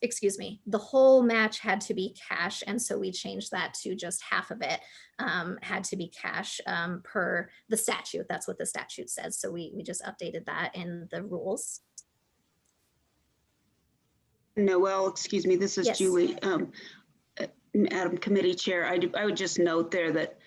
excuse me, the whole match had to be cash. And so we changed that to just half of it had to be cash per the statute. That's what the statute says. So we just updated that in the rules. Noelle, excuse me, this is Yes. Julie, Madam Committee Chair. I would just note there that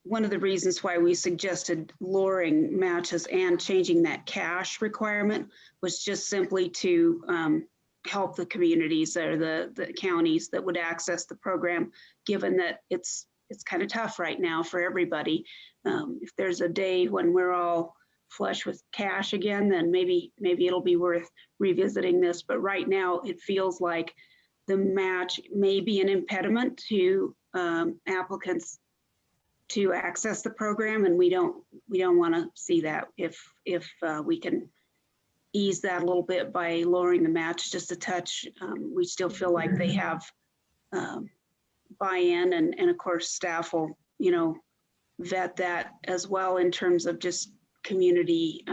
one of the reasons why we suggested lowering matches and changing that cash requirement was just simply to help the communities or the counties that would access the program, given that it's kind of tough right now for everybody. If there's a day when we're all flush with cash again, then maybe it'll be worth revisiting this. But right now, it feels like the match may be an impediment to applicants to access the program, and we don't want to see that. If we can ease that a little bit by lowering the match just a touch, we still feel like they have buy-in, and of course staff will, you know, vet that as well in terms of just community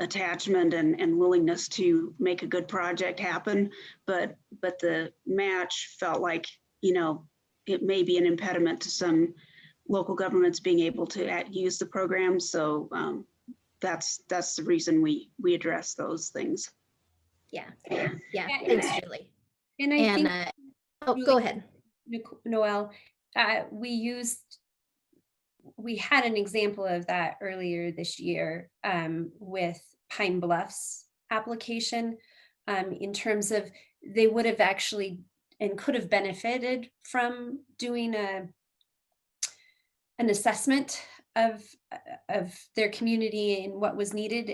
attachment and willingness to make a good project happen. But the match felt like, you know, it may be an impediment to some local governments being able to use the program. So that's the reason we address those things. Yeah. Thanks, Julie. And I think, oh, go ahead. Noel, we had an example of that earlier this year with Pine Bluff's application, in terms of they would have actually and could have benefited from doing an assessment of their community and what was needed,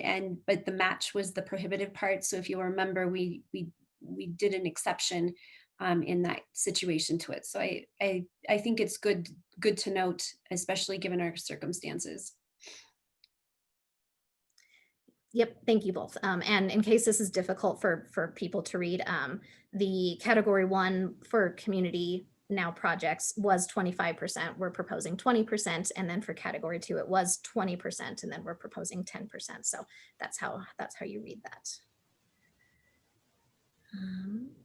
but the match was the prohibitive part. So if you remember, we did an exception in that situation to it. So I think it's good to note, especially given our circumstances. Yep, thank you both. And in case this is difficult for people to read, the category 1 for community now projects was 25%. We're proposing 20, and then for category 2 it was 20%, and then we're proposing 10%. So that's how you read that.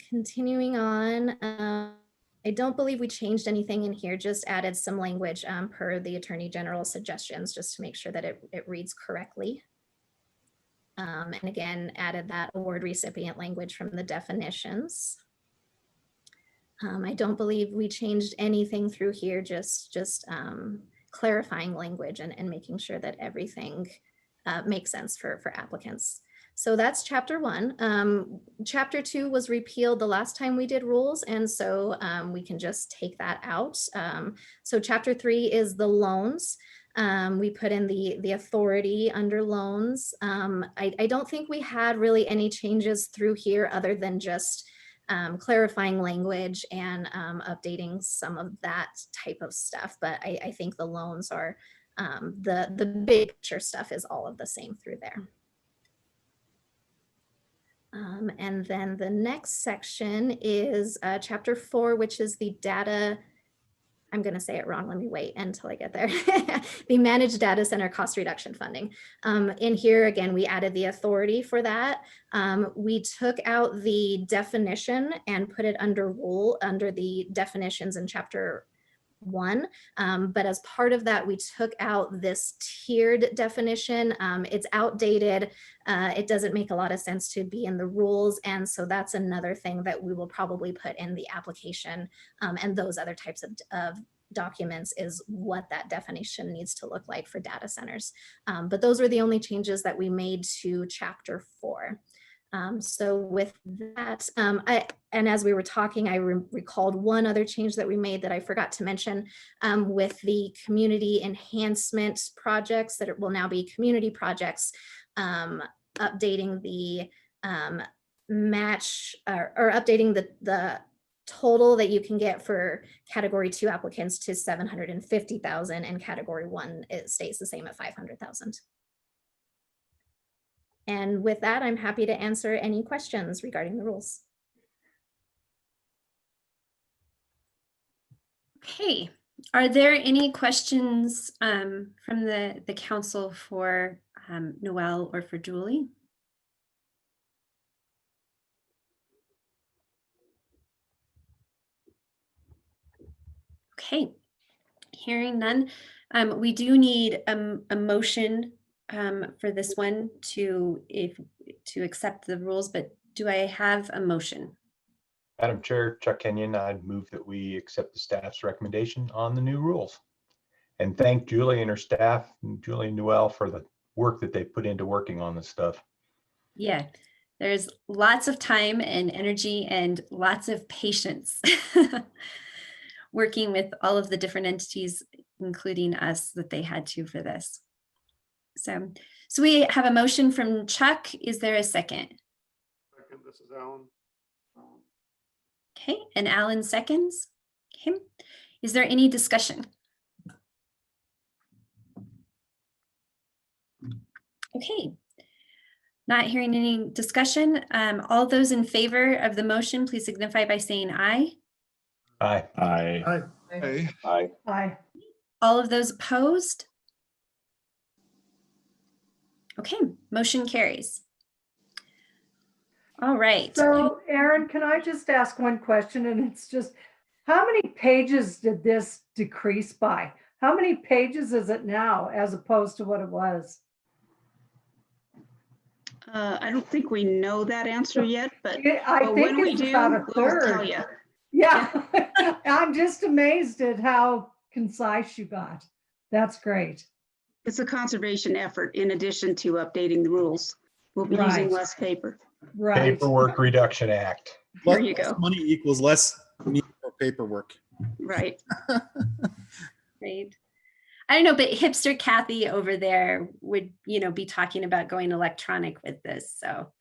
Continuing on, I don't believe we changed anything in here, just added some language per the Attorney General's suggestions, just to make sure that it reads correctly. And again, added that award recipient language from the definitions. I don't believe we changed anything through here, just clarifying language and making sure that everything makes sense for applicants. So that's chapter 1. Chapter 2 was repealed the last time we did rules, and so we can just take that out. So chapter 3 is the loans. We put in the authority under loans. I don't think we had really any changes through here other than just clarifying language and updating some of that type of stuff. But I think the loans are, the big picture stuff is all of the same through there. And then the next section is chapter 4, which is the data. I'm going to say it wrong. Let me wait until I get there. The managed data center cost reduction funding. In here, again, we added the authority for that. We took out the definition and put it under rule under the definitions in chapter 1. But as part of that, we took out this tiered definition. It's outdated. It doesn't make a lot of sense to be in the rules. And so that's another thing that we will probably put in the application and those other types of documents is what that definition needs to look like for data centers. But those were the only changes that we made to chapter 4. So with that, and as we were talking, I recalled one other change that we made that I forgot to mention with the community enhancement projects that it will now be community projects, updating the match or updating the total that you can get for category 2 applicants to 750,000, and category 1 it stays the same at 500,000. And with that, I'm happy to answer any questions regarding the rules. Okay, are there any questions from the council for Noel or for Julie? Okay, hearing none, we do need a motion for this one to accept the rules, but do I have a motion? Madam Chair, Chuck Kenyon, I'd move that we accept the staff's recommendation on the new rules. And thank Julie and her staff, and Julie and Noel, for the work that they put into working on this stuff. Yeah, there's lots of time and energy and lots of patience working with all of the different entities, including us, that they had to for this. So So we have a motion from Chuck. Is there a second? Second, this is Alan. Okay, and Alan seconds. Okay, is there any discussion? Okay, not hearing any discussion. All those in favor of the motion, please signify by saying aye. Aye. Aye. Hi. Hey, Aye. All of those opposed? Okay, motion carries. All right. So Aaron, can I just ask one question? And it's just, how many pages did this decrease by? How many pages is it now as opposed to what it was? I don't think we know that answer yet, but I but think when we it's do, about a we'll tell third. you. Yeah, I'm just amazed at how concise you got. That's great. It's a conservation effort in addition to updating the rules. We'll be using Right. less paper. Right. Paperwork Reduction Act. There you Less go. money equals less need for paperwork. Right. Right. I don't know, but hipster Kathy over there would, be talking about going electronic with this. So,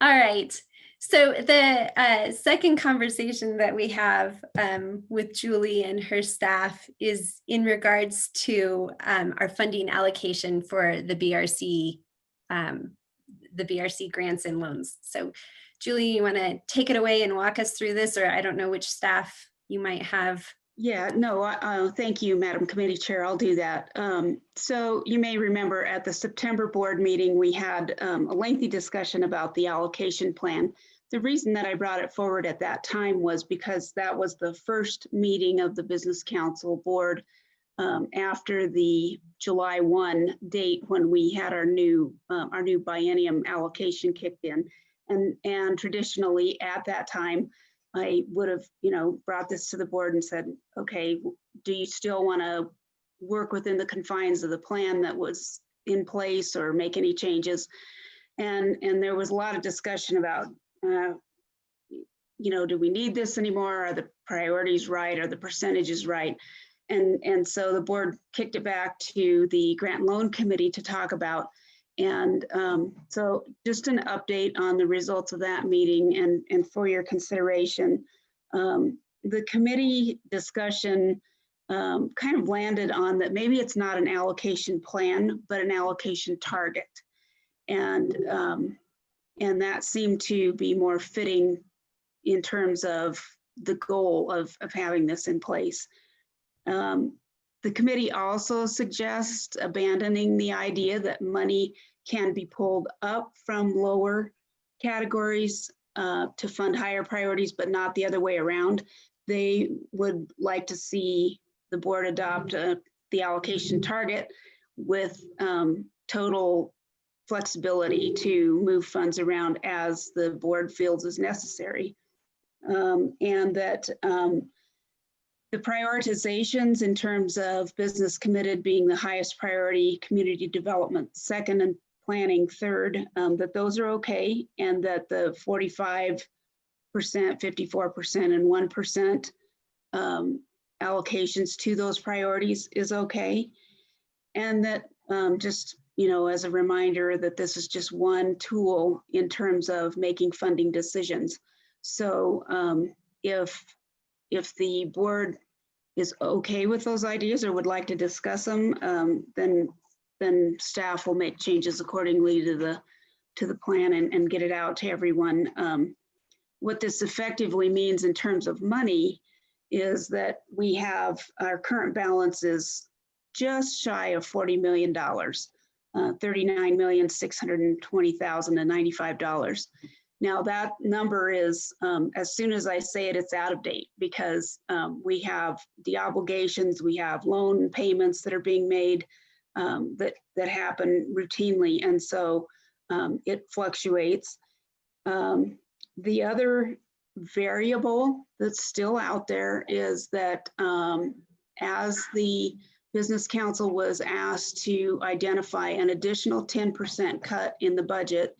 all right. So the second conversation that we have with Julie and her staff is in regards to our funding allocation for the BRC grants and loans. So Julie, you want to take it away and walk us through this, or I don't know which staff you might have. Yeah, no, thank you, Madam Committee Chair. I'll do that. So you may remember at the September board meeting, we had a lengthy discussion about the allocation plan. The reason that I brought it forward at that time was because that was the first meeting of the Business Council Board after the July 1 date when we had our new biennium allocation kicked in. And traditionally at that time, I would have, brought this to the board and said, okay, do you still want to work within the confines of the plan that was in place or make any changes? And there was a lot of discussion about, do we need this anymore? Are the priorities right? Are the percentages right? And so the board kicked it back to the Grant Loan Committee to talk about. And so just an update on the results of that meeting and for your consideration. The committee discussion kind of landed on that maybe it's not an allocation plan, but an allocation target. And that seemed to be more fitting in terms of the goal of having this in place. The committee also suggests abandoning the idea that money can be pulled up from lower categories to fund higher priorities, but not the other way around. They would like to see the board adopt the allocation target with total flexibility to move funds around as the board feels is necessary. And that the prioritizations in terms of business committed being the highest priority, community development second, and planning third, that those are okay, and that the 45%, 54%, and 1% allocations to those priorities is okay. And that just, as a reminder that this is just one tool in terms of making funding decisions. So if the board is okay with those ideas or would like to discuss them, then staff will make changes accordingly to the plan and get it out to everyone. What this effectively means in terms of money is that we have our current balance is just shy of $40 million, $39,620,095. Now that number is, as soon as I say it, it's out of date because we have the obligations, we have loan payments that are being made that happen routinely. And so it fluctuates. The other variable that's still out there is that as the Business Council was asked to identify an additional 10% cut in the budget,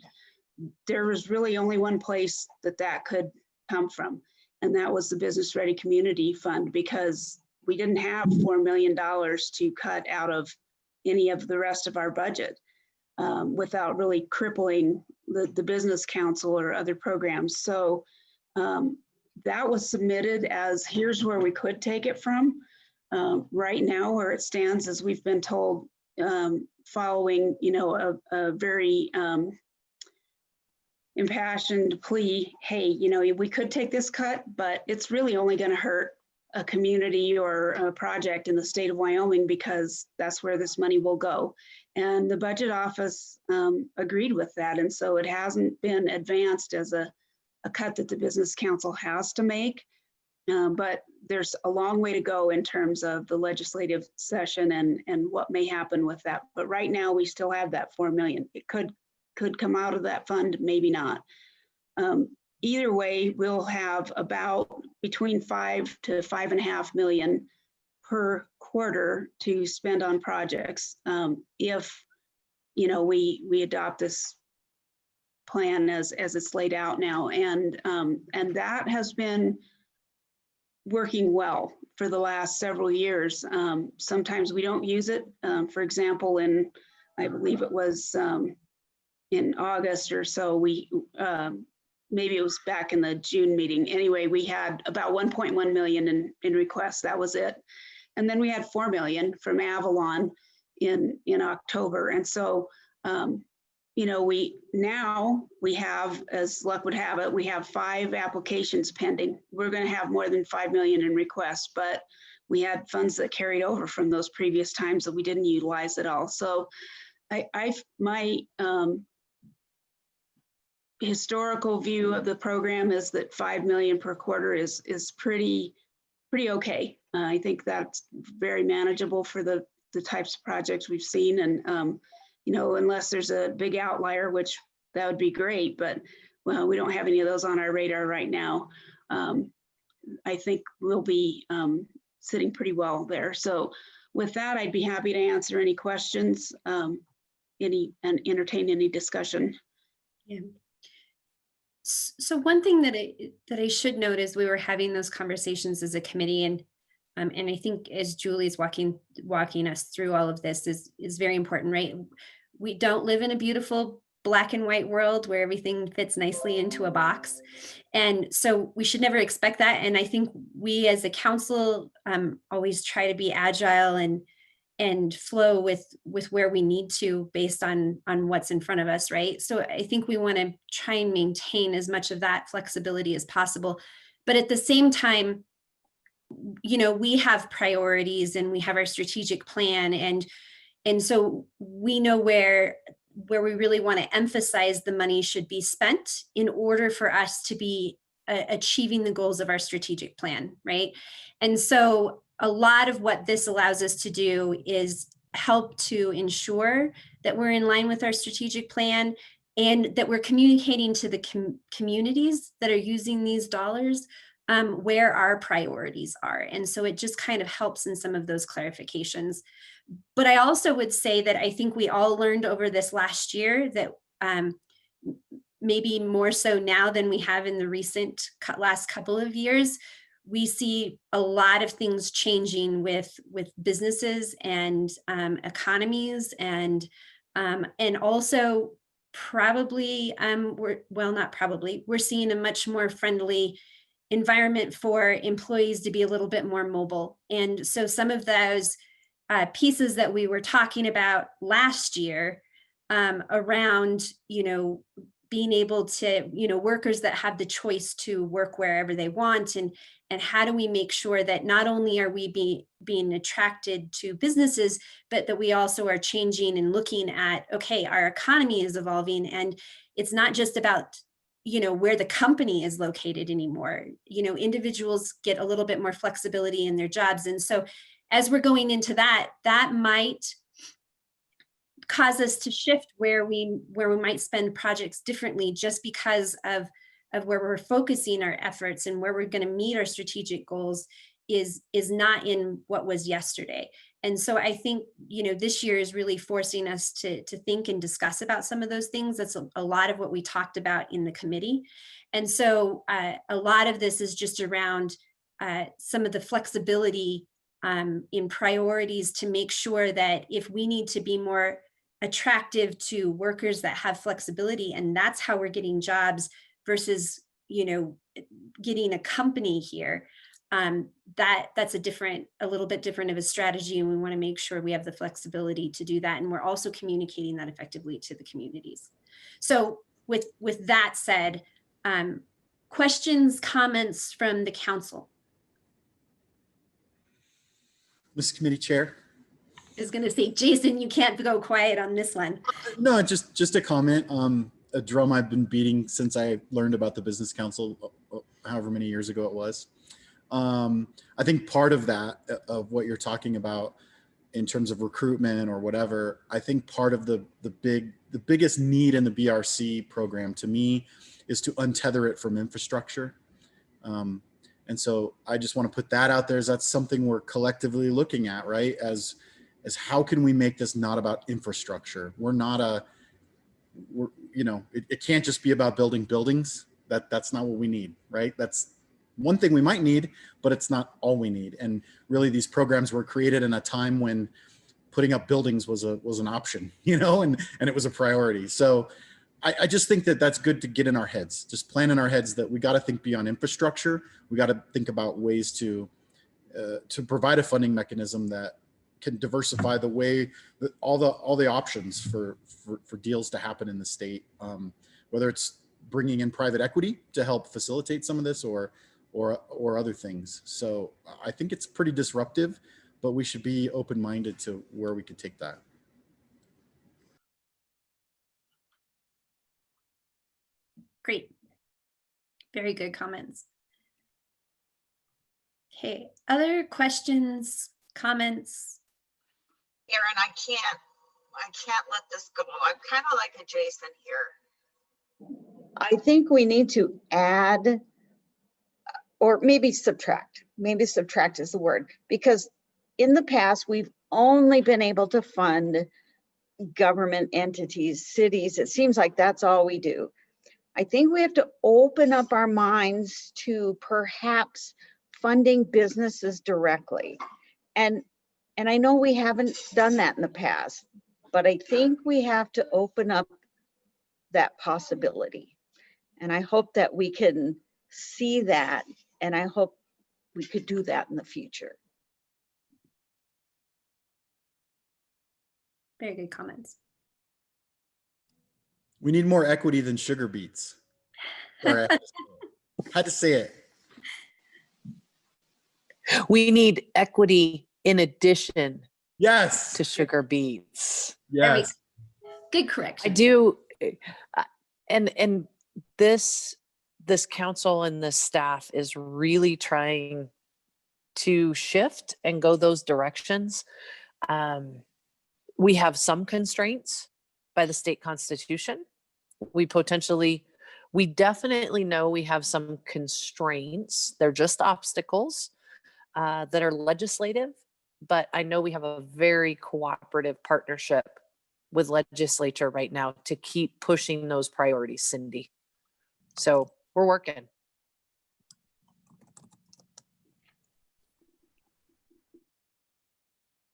there was really only one place that could come from, and that was the Business Ready Community Fund, because we didn't have $4 million to cut out of any of the rest of our budget without really crippling the business council or other programs. So that was submitted as here's where we could take it from. Right now, where it stands, as we've been told, following, you know, a very impassioned plea, hey, you know, we could take this cut, but it's really only going to hurt a community or a project in the state of Wyoming because that's where this money will go. And the budget office agreed with that. And so it hasn't been advanced as a cut that the business council has to make. But there's a long way to go in terms of the legislative session and what may happen with that. But right now we still have that 4 million. It could come out of that fund, maybe not. Either way, we'll have about between 5 to 5.5 million per quarter to spend on projects if, you know, we adopt this plan as it's laid out now, and that has been working well for the last several years. Sometimes we don't use it. For example, I believe it was in August or so, we maybe it was back in the June meeting. Anyway, we had about 1.1 million in requests. That was it. And then we had 4 million from Avalon in October. And so, you know, we have, as luck would have it, we have 5 applications pending. We're going to have more than 5 million in requests, but we had funds that carried over from those previous times that we didn't utilize at all. So my historical view of the program is that 5 million per quarter is pretty okay. I think that's very manageable for the types of projects we've seen. And, you know, unless there's a big outlier, which that would be great, but well, we don't have any of those on our radar right now. I think we'll be sitting pretty well there. So with that, I'd be happy to answer any questions, and entertain any discussion. Yeah. So one thing that I should note is we were having those conversations as a committee, and I think as Julie's walking us through all of this is very important, right? We don't live in a beautiful black and white world where everything fits nicely into a box. And so we should never expect that. And I think we as a council always try to be agile and flow with where we need to based on what's in front of us, right? So I think we want to try and maintain as much of that flexibility as possible. But at the same time, you know, we have priorities and we have our strategic plan, and so we know where we really want to emphasize the money should be spent in order for us to be achieving the goals of our strategic plan, right? And so a lot of what this allows us to do is help to ensure that we're in line with our strategic plan and that we're communicating to the communities that are using these dollars where our priorities are. And so it just kind of helps in some of those clarifications. But I also would say that I think we all learned over this last year that maybe more so now than we have in the recent last couple of years, we see a lot of things changing with businesses and economies, and also probably we're seeing a much more friendly environment for employees to be a little bit more mobile. And so some of those pieces that we were talking about last year around, you know, being able to, you know, workers that have the choice to work wherever they want, and how do we make sure that not only are we being attracted to businesses, but that we also are changing and looking at, okay, our economy is evolving, and it's not just about, you know, where the company is located anymore. You know, individuals get a little bit more flexibility in their jobs. And so as we're going into that might cause us to shift where we might spend projects differently, just because of where we're focusing our efforts and where we're going to meet our strategic goals is not in what was yesterday. And so I think, you know, this year is really forcing us to think and discuss about some of those things. That's a lot of what we talked about in the committee. And so a lot of this is just around some of the flexibility in priorities to make sure that if we need to be more attractive to workers that have flexibility, and that's how we're getting jobs versus, you know, getting a company here, that's a little bit different of a strategy, and we want to make sure we have the flexibility to do that, and we're also communicating that effectively to the communities. So with that said, questions, comments from the council? Mr. Committee Chair. I was going to say, Jason, you can't go quiet on this one. No, just a comment. A drum I've been beating since I learned about the Business Council, however many years ago it was. I think part of that, of what you're talking about in terms of recruitment or whatever, I think part of the biggest need in the BRC program to me is to untether it from infrastructure. And so I just want to put that out there, as that's something we're collectively looking at, right? As how can we make this not about infrastructure? It can't just be about building buildings. That's not what we need, right? That's one thing we might need, but it's not all we need. And really, these programs were created in a time when putting up buildings was an option, and it was a priority. So I just think that that's good to get in our heads, just plan in our heads that we got to think beyond infrastructure. We got to think about ways to provide a funding mechanism that can diversify the way that all the options for deals to happen in the state, whether it's bringing in private equity to help facilitate some of this or other things. So I think it's pretty disruptive, but we should be open-minded to where we could take that. Great. Very good comments. Okay, other questions, comments? Aaron, I can't let this go. I'm kind of like a Jason here. I think we need to add or maybe subtract. Maybe subtract is the word, because in the past, we've only been able to fund government entities, cities. It seems like that's all we do. I think we have to open up our minds to perhaps funding businesses directly. And I know we haven't done that in the past, but I think we have to open up that possibility. And I hope that we can see that, and I hope we could do that in the future. Very good comments. We need more equity than sugar beets. Sorry, I had to say it. We need equity in addition, yes, to sugar beets. Yes. Good correction. I do. And this council and this staff is really trying to shift and go those directions. We have some constraints by the state constitution. We definitely know we have some constraints. They're just obstacles that are legislative, but I know we have a very cooperative partnership with legislature right now to keep pushing those priorities, Cindy. So we're working.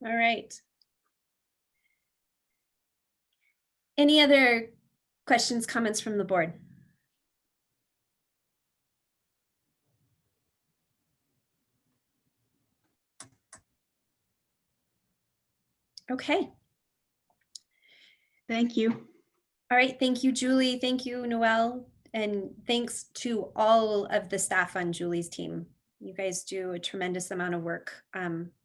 All right. Any other questions, comments from the board? Okay. Thank you. All right. Thank you, Julie. Thank you, Noelle. And thanks to all of the staff on Julie's team. You guys do a tremendous amount of work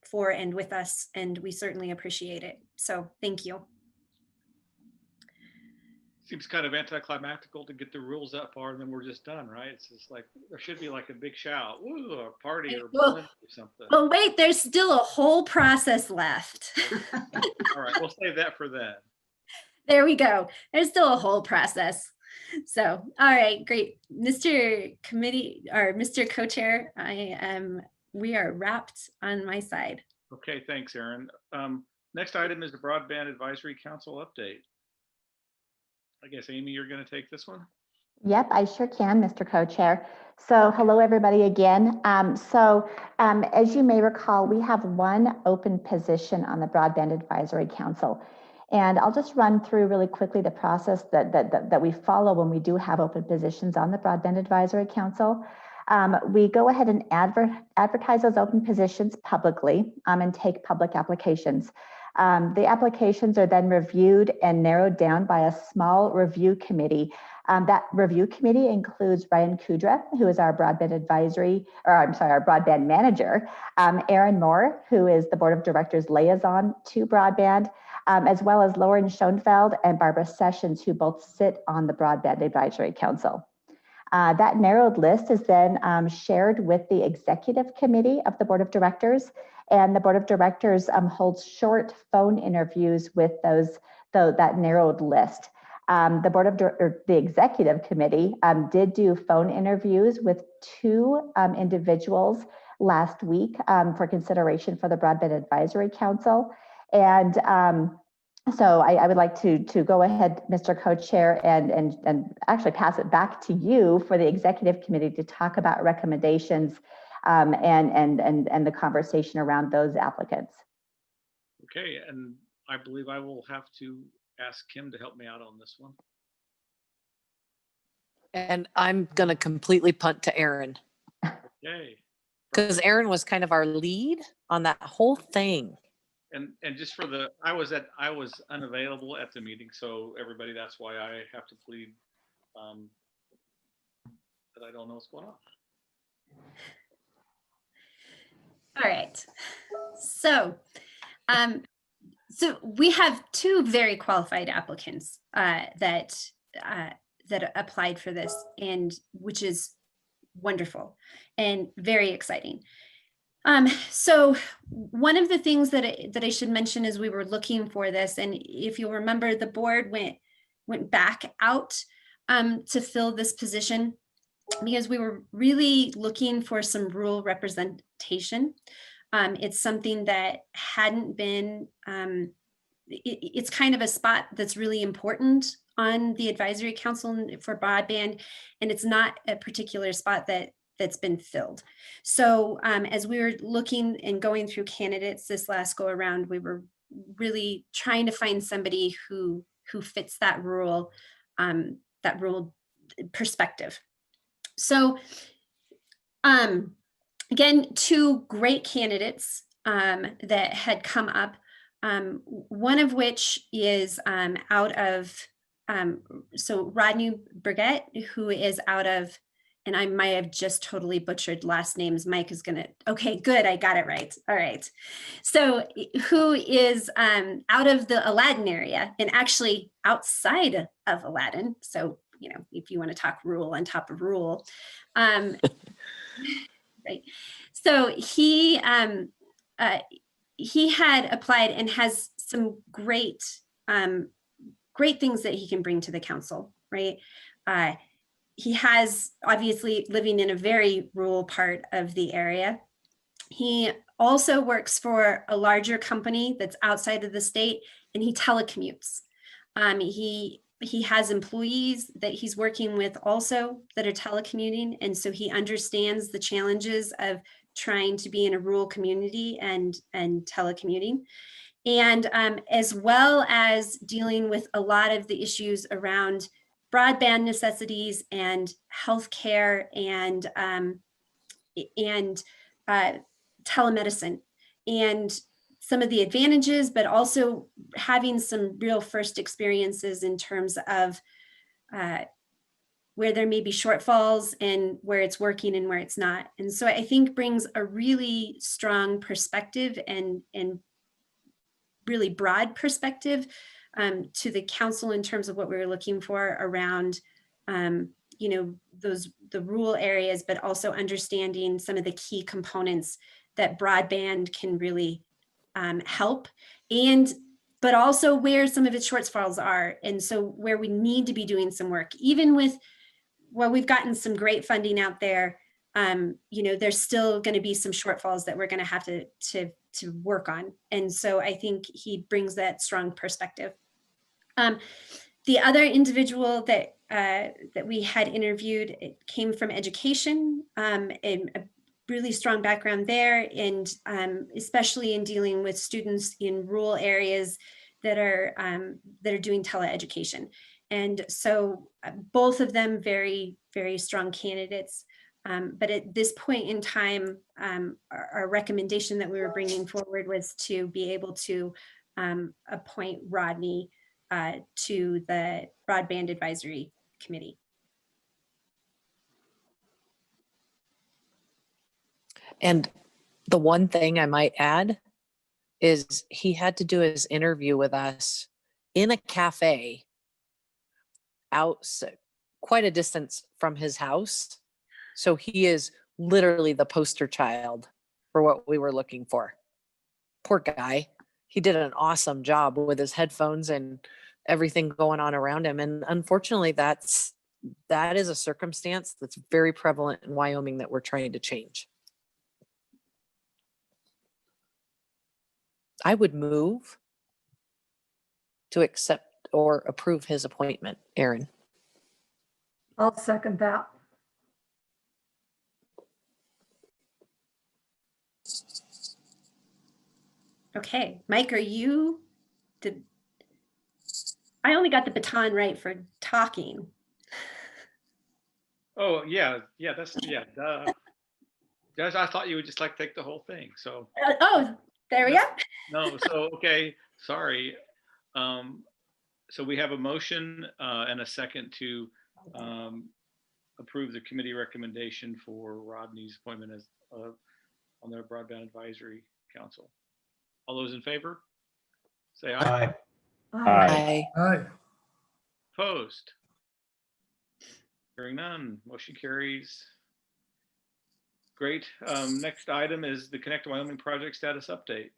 for and with us, and we certainly appreciate it. So thank you. Seems kind of anticlimactical to get the rules that far and then we're just done, right? It's just like, there should be like a big shout, woo, a party or something. Well, wait, there's still a whole process left. All right, we'll save that for then. There we go. There's still a whole process. So, all right, great. Mr. Committee or Mr. Co-Chair, we are wrapped on my side. Okay, thanks, Aaron. Next item is the Broadband Advisory Council update. I guess, Amy, you're going to take this one? Yep, I sure can, Mr. Co-Chair. So hello, everybody again. As you may recall, we have one open position on the Broadband Advisory Council. And I'll just run through really quickly the process that we follow when we do have open positions on the Broadband Advisory Council. We go ahead and advertise those open positions publicly and take public applications. The applications are then reviewed and narrowed down by a small review committee. That review committee includes Ryan Kudra, who is our broadband our broadband manager, Aaron Moore, who is the board of directors liaison to broadband, as well as Lauren Schoenfeld and Barbara Sessions, who both sit on the Broadband Advisory Council. That narrowed list is then shared with the executive committee of the board of directors, and the board of directors holds short phone interviews with that narrowed list. The executive committee did do phone interviews with 2 individuals last week for consideration for the Broadband Advisory Council. And so I would like to go ahead, Mr. Co-Chair, and actually pass it back to you for the executive committee to talk about recommendations and the conversation around those applicants. Okay, and I believe I will have to ask Kim to help me out on this one. And I'm going to completely punt to Aaron. Okay. Because Aaron was kind of our lead on that whole thing. And just for I was unavailable at the meeting, so everybody, that's why I have to plead that I don't know what's going on. All right. So, so we have 2 very qualified applicants that applied for this, and which is wonderful and very exciting. So one of the things that I should mention is we were looking for this, and if you'll remember, the board went back out to fill this position because we were really looking for some rural representation. It's something that hadn't been, it's kind of a spot that's really important on the advisory council for broadband, and it's not a particular spot that's been filled. So as we were looking and going through candidates this last go around, we were really trying to find somebody who fits that rural perspective. So again, 2 great candidates that had come up, one of which is out of, so Rodney Burgett, who is out of, and I might have just totally butchered last names. Mike is gonna, okay, good, I got it right. All right. So who is out of the Aladdin area and actually outside of Aladdin. So, you know, if you want to talk rural on top of rural. Right. So he had applied and has some great things that he can bring to the council, right? He has obviously living in a very rural part of the area. He also works for a larger company that's outside of the state, and he telecommutes. He has employees that he's working with also that are telecommuting, and so he understands the challenges of trying to be in a rural community and telecommuting, and as well as dealing with a lot of the issues around broadband necessities and healthcare and telemedicine, and some of the advantages, but also having some real first experiences in terms of where there may be shortfalls and where it's working and where it's not. And so I think brings a really strong perspective and really broad perspective to the council in terms of what we were looking for around, you know, the rural areas, but also understanding some of the key components that broadband can really help, but also where some of its shortfalls are. And so where we need to be doing some work, even with, well, we've gotten some great funding out there, you know, there's still going to be some shortfalls that we're going to have to work on. And so I think he brings that strong perspective. The other individual that that we had interviewed, it came from education, and a really strong background there, and especially in dealing with students in rural areas that are doing teleeducation. And so both of them very, very strong candidates. But at this point in time, our recommendation that we were bringing forward was to be able to appoint Rodney to the Broadband Advisory Committee. And the one thing I might add is he had to do his interview with us in a cafe out quite a distance from his house. So he is literally the poster child for what we were looking for. Poor guy. He did an awesome job with his headphones and everything going on around him. And unfortunately, that is a circumstance that's very prevalent in Wyoming that we're trying to change. I would move to accept or approve his appointment, Aaron. I'll second that. Okay, Mike, I only got the baton right for talking. Oh, yeah, duh. Guys, I thought you would just like take the whole thing, so. Oh, there we go. No, so, okay, sorry. So we have a motion and a second to approve the committee recommendation for Rodney's appointment as on the Broadband Advisory Council. All those in favor? Say aye. Aye. Aye. Opposed? Hearing none, motion carries. Great. Next item is the Connect Wyoming project status update.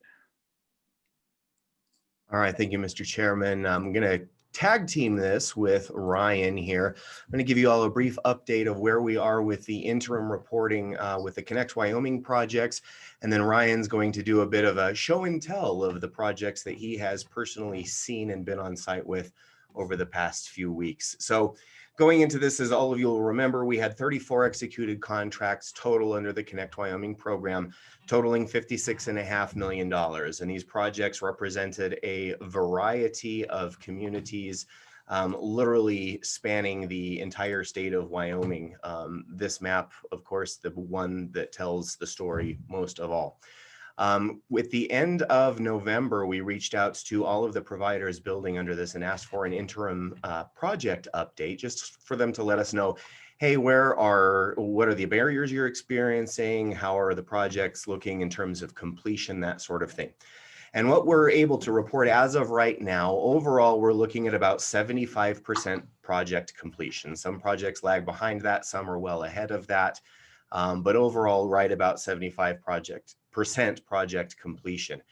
All right, thank you, Mr. Chairman. I'm going to tag team this with Ryan here. I'm going to give you all a brief update of where we are with the interim reporting with the Connect Wyoming projects. And then Ryan's going to do a bit of a show and tell of the projects that he has personally seen and been on site with over the past few weeks. So going into this, as all of you will remember, we had 34 executed contracts total under the Connect Wyoming program, totaling $56.5 million. And these projects represented a variety of communities, literally spanning the entire state of Wyoming. This map, of course, the one that tells the story most of all. With the end of November, we reached out to all of the providers building under this and asked for an interim project update, just for them to let us know, hey, what are the barriers you're experiencing? How are the projects looking in terms of completion, that sort of thing. And what we're able to report as of right now, overall, we're looking at about 75% project completion. Some projects lag behind that, some are well ahead of that. But overall, right about 75% project completion.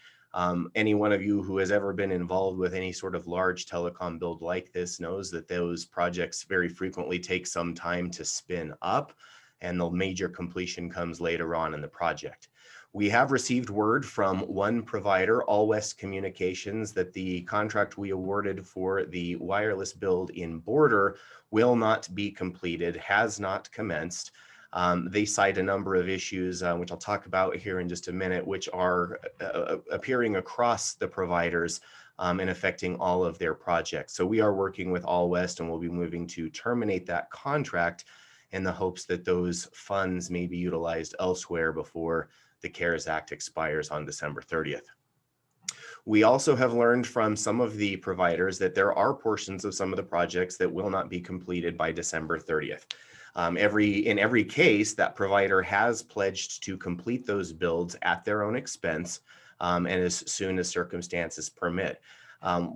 Any one of you who has ever been involved with any sort of large telecom build like this knows that those projects very frequently take some time to spin up, and the major completion comes later on in the project. We have received word from one provider, All West Communications, that the contract we awarded for the wireless build in Border will not be completed, has not commenced. They cite a number of issues, which I'll talk about here in just a minute, which are appearing across the providers and affecting all of their projects. So we are working with All West, and we'll be moving to terminate that contract in the hopes that those funds may be utilized elsewhere before the CARES Act expires on December 30th. We also have learned from some of the providers that there are portions of some of the projects that will not be completed by December 30th. In every case, that provider has pledged to complete those builds at their own expense and as soon as circumstances permit.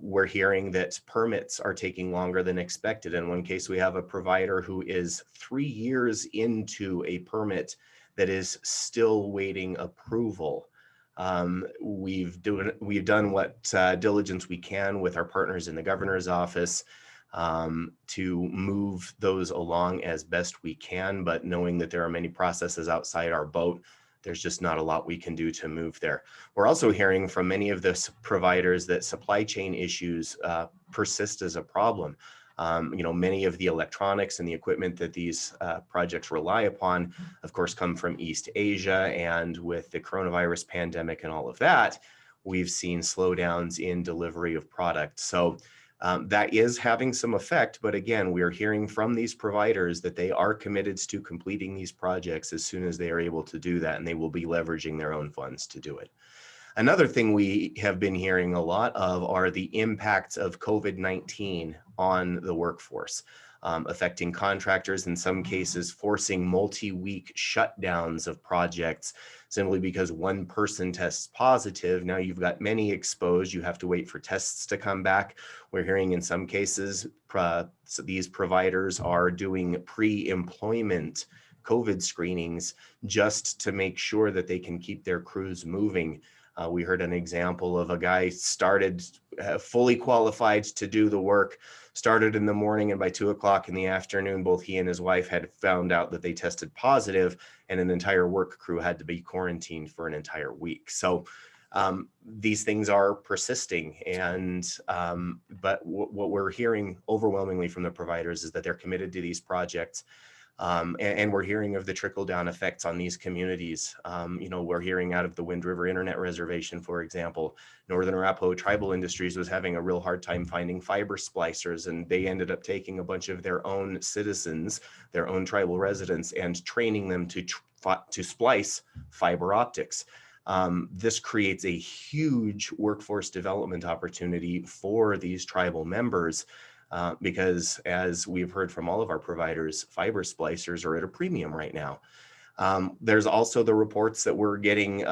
We're hearing that permits are taking longer than expected. In one case, we have a provider who is 3 years into a permit that is still waiting approval. We've done what diligence we can with our partners in the governor's office to move those along as best we can, but knowing that there are many processes outside our boat, there's just not a lot we can do to move there. We're also hearing from many of the providers that supply chain issues persist as a problem. Many of the electronics and the equipment that these projects rely upon, of course, come from East Asia. And with the coronavirus pandemic and all of that, we've seen slowdowns in delivery of product. So that is having some effect. But again, we are hearing from these providers that they are committed to completing these projects as soon as they are able to do that, and they will be leveraging their own funds to do it. Another thing we have been hearing a lot of are the impacts of COVID-19 on the workforce, affecting contractors, in some cases forcing multi-week shutdowns of projects simply because one person tests positive. Now you've got many exposed, you have to wait for tests to come back. We're hearing in some cases these providers are doing pre-employment COVID screenings just to make sure that they can keep their crews moving. We heard an example of a guy started fully qualified to do the work, started in the morning, and by 2 o'clock in the afternoon, both he and his wife had found out that they tested positive, and an entire work crew had to be quarantined for an entire week. So these things are persisting, but what we're hearing overwhelmingly from the providers is that they're committed to these projects. And we're hearing of the trickle-down effects on these communities. We're hearing out of the Wind River Internet Reservation, for example, Northern Arapaho Tribal Industries was having a real hard time finding fiber splicers, and they ended up taking a bunch of their own citizens, their own tribal residents, and training them to splice fiber optics. This creates a huge workforce development opportunity for these tribal members. Because as we've heard from all of our providers, fiber splicers are at a premium right now. There's also the reports that we're getting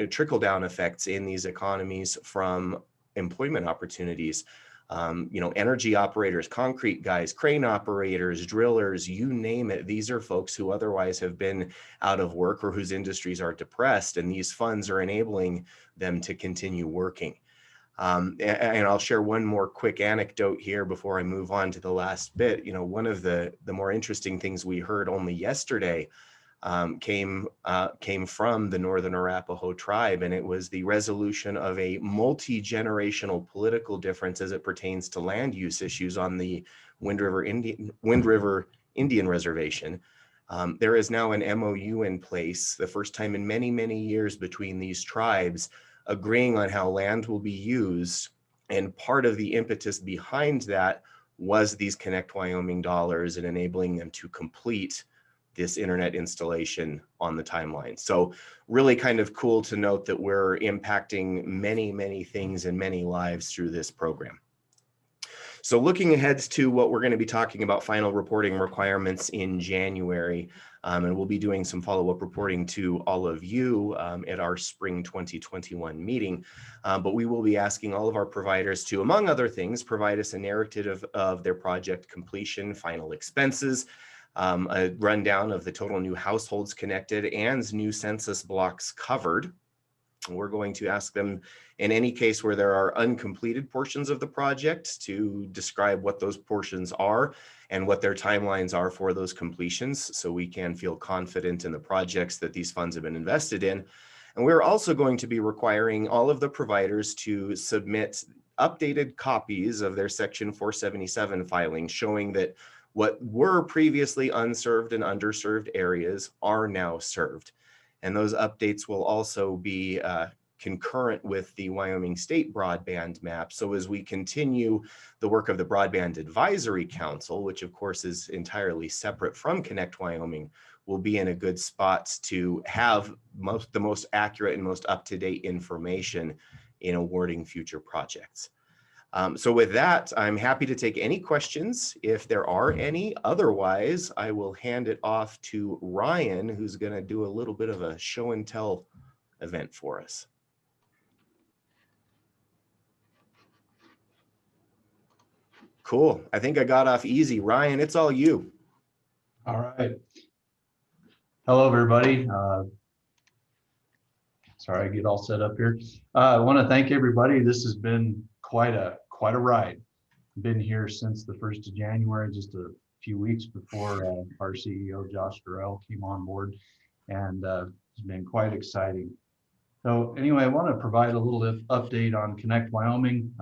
trickle-down effects in these economies from employment opportunities. Energy operators, concrete guys, crane operators, drillers, you name it. These are folks who otherwise have been out of work or whose industries are depressed, and these funds are enabling them to continue working. And I'll share one more quick anecdote here before I move on to the last bit. One of the more interesting things we heard only yesterday came from the Northern Arapaho tribe, and it was the resolution of a multi-generational political difference as it pertains to land use issues on the Wind River Indian Reservation. There is now an MOU in place, the first time in many, many years, between these tribes, agreeing on how land will be used. And part of the impetus behind that was these Connect Wyoming dollars and enabling them to complete this internet installation on the timeline. So really kind of cool to note that we're impacting many, many things and many lives through this program. So looking ahead to what we're going to be talking about, final reporting requirements in January, and we'll be doing some follow-up reporting to all of you at our spring 2021 meeting. But we will be asking all of our providers to, among other things, provide us a narrative of their project completion, final expenses, a rundown of the total new households connected and new census blocks covered. We're going to ask them, in any case where there are uncompleted portions of the project, to describe what those portions are and what their timelines are for those completions, so we can feel confident in the projects that these funds have been invested in. And we're also going to be requiring all of the providers to submit updated copies of their Section 477 filings, showing that what were previously unserved and underserved areas are now served. And those updates will also be concurrent with the Wyoming State Broadband Map. So as we continue the work of the Broadband Advisory Council, which of course is entirely separate from Connect Wyoming, we'll be in a good spot to have the most accurate and most up-to-date information in awarding future projects. So with that, I'm happy to take any questions if there are any. Otherwise, I will hand it off to Ryan, who's going to do a little bit of a show and tell event for us. Cool. I think I got off easy. Ryan, it's all you. All right. Hello, everybody. Sorry, I get all set up here. I want to thank everybody. This has been quite a ride. Been here since the 1st of January, just a few weeks before our CEO Josh Durrell came on board, and it's been quite exciting. So anyway, I want to provide a little update on Connect Wyoming.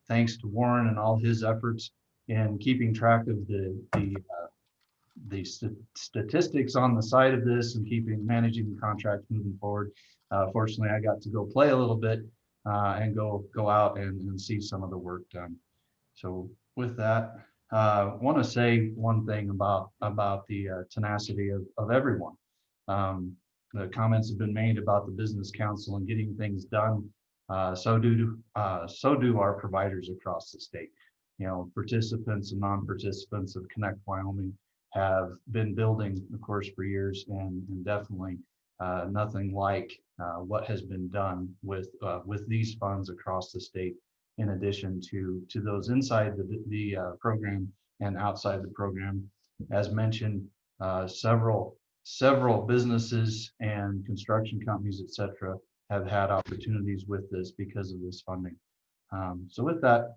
Thanks to Warren and all his efforts. in keeping track of the statistics on the side of this and managing the contracts moving forward. Fortunately, I got to go play a little bit and go out and see some of the work done. So with that, want to say one thing about the tenacity of everyone. The comments have been made about the business council and getting things done. So do our providers across the state. You know, participants and non-participants of Connect Wyoming have been building, of course, for years, and definitely nothing like what has been done with these funds across the state, in addition to those inside the program and outside the program. As mentioned, several businesses and construction companies, et cetera, have had opportunities with this because of this funding. So with that,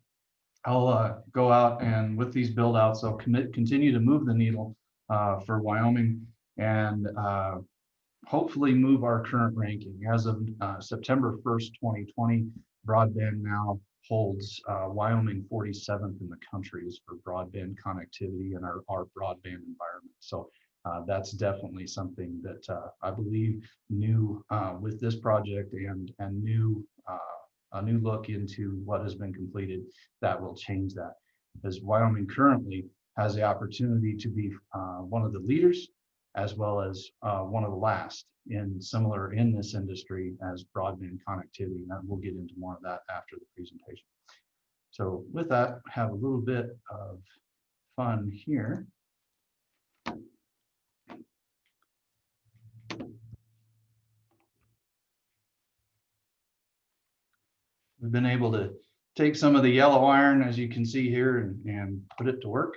I'll go out and with these build outs, I'll continue to move the needle for Wyoming and hopefully move our current ranking. As of September 1st, 2020, broadband now holds Wyoming 47th in the country for broadband connectivity in our broadband environment. So that's definitely something that I believe new with this project and a new look into what has been completed, that will change that. As Wyoming currently has the opportunity to be one of the leaders, as well as one of the last similar in this industry as broadband connectivity. And we'll get into more of that after the presentation. So with that, have a little bit of fun here. We've been able to take some of the yellow iron, as you can see here, and put it to work.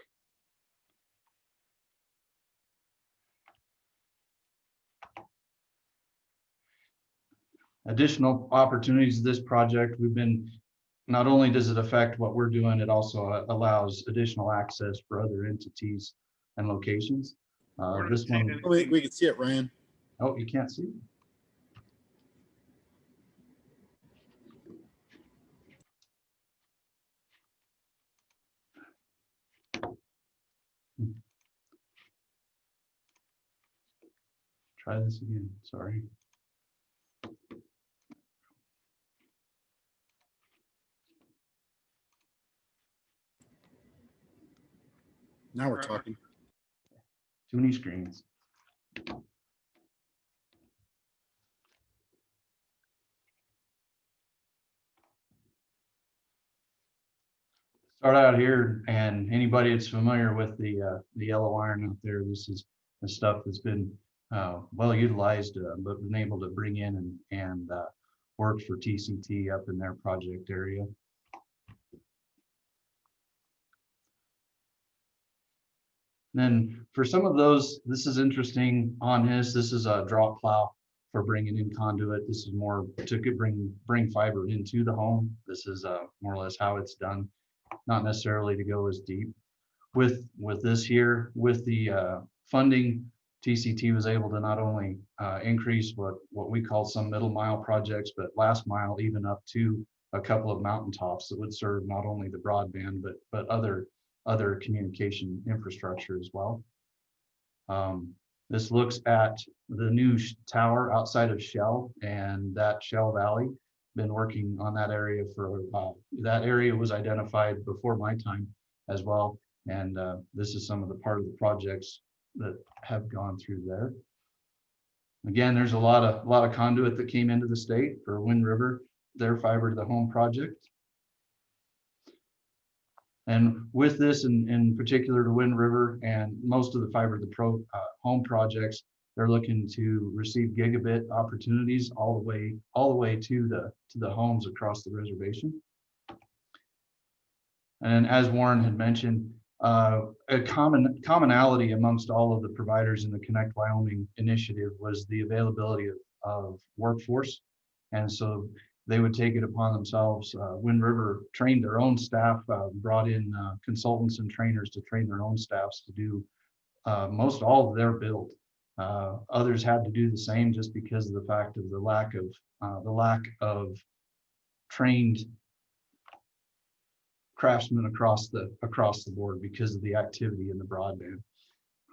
Additional opportunities of this project, not only does it affect what we're doing, it also allows additional access for other entities and locations. This one, we can see it, Ryan. Oh, you can't see it? Try this again, sorry. Now we're talking. Too many screens. Start out here, and anybody that's familiar with the yellow iron out there, this is the stuff that's been well utilized, but been able to bring in and work for TCT up in their project area. Then for some of those, this is interesting on this. This is a drop plow for bringing in conduit. This is more to bring fiber into the home. This is more or less how it's done, not necessarily to go as deep. With this here, with the funding, TCT was able to not only increase what we call some middle mile projects, but last mile even up to a couple of mountaintops that would serve not only the broadband, but other communication infrastructure as well. This looks at the new tower outside of Shell and that Shell Valley. Been working on that area for that area was identified before my time as well. And this is some of the part of the projects that have gone through there. Again, there's a lot of conduit that came into the state for Wind River, their fiber to the home project. And with this in particular to Wind River and most of the fiber to the home projects, they're looking to receive gigabit opportunities all the way to the homes across the reservation. And as Warren had mentioned, a commonality amongst all of the providers in the Connect Wyoming initiative was the availability of workforce. And so they would take it upon themselves. Wind River trained their own staff, brought in consultants and trainers to train their own staffs to do most all of their build. Others had to do the same just because of the fact of the lack of trained craftsmen across the board because of the activity in the broadband.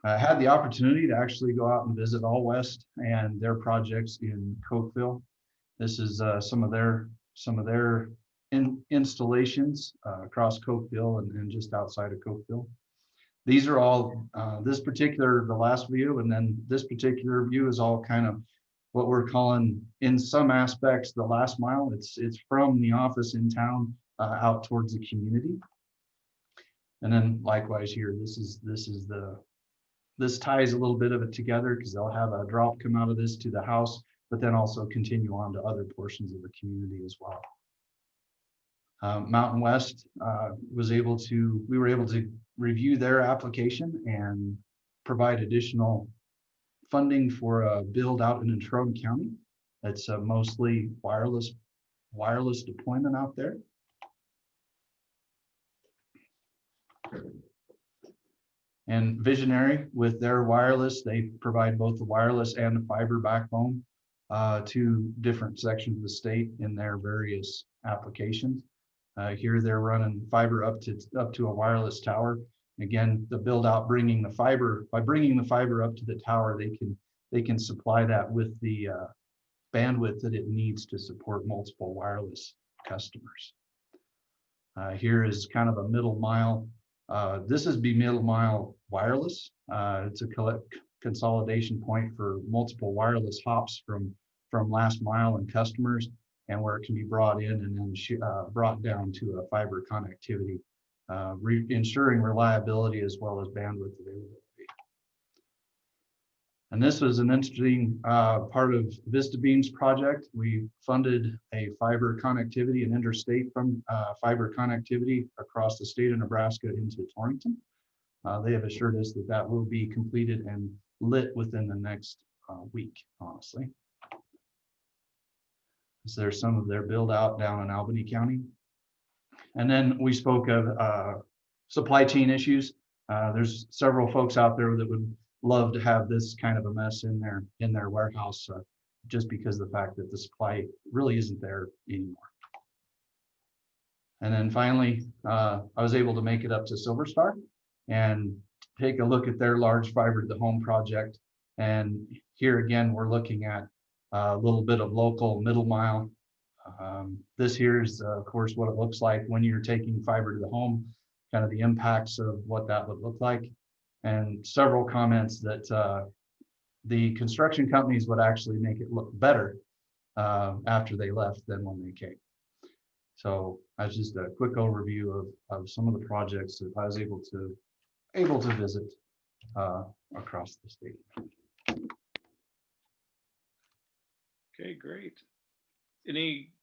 I had the opportunity to actually go out and visit All West and their projects in Cokeville. This is some of their installations across Cokeville and just outside of Cokeville. These are all the last view, and then this particular view is all kind of what we're calling, in some aspects, the last mile. It's from the office in town out towards the community. And then likewise here, this ties a little bit of it together because they'll have a drop come out of this to the house, but then also continue on to other portions of the community as well. Mountain West we were able to review their application and provide additional funding for a build out in Trone County. It's mostly wireless deployment out there. And Visionary, with their wireless, they provide both the wireless and the fiber backbone to different sections of the state in their various applications. Here they're running fiber up to a wireless tower. Again, the build out by bringing the fiber up to the tower, they can supply that with the bandwidth that it needs to support multiple wireless customers. Here is kind of a middle mile. This is middle mile wireless. It's a consolidation point for multiple wireless hops from last mile and customers, and where it can be brought in and then brought down to a fiber connectivity, ensuring reliability as well as bandwidth availability. And this was an interesting part of VistaBeam's project. We funded a fiber connectivity and interstate from fiber connectivity across the state of Nebraska into Torrington. They have assured us that that will be completed and lit within the next week, honestly. So there's some of their build out down in Albany County. And then we spoke of supply chain issues. There's several folks out there that would love to have this kind of a mess in their warehouse, just because of the fact that the supply really isn't there anymore. And then finally, I was able to make it up to Silver Star and take a look at their large fiber to the home project. And here again, we're looking at a little bit of local middle mile. This here is, of course, what it looks like when you're taking fiber to the home, kind of the impacts of what that would look like. And several comments that the construction companies would actually make it look better after they left than when they came. So that's just a quick overview of some of the projects that I was able to visit across the state. Okay, great. Any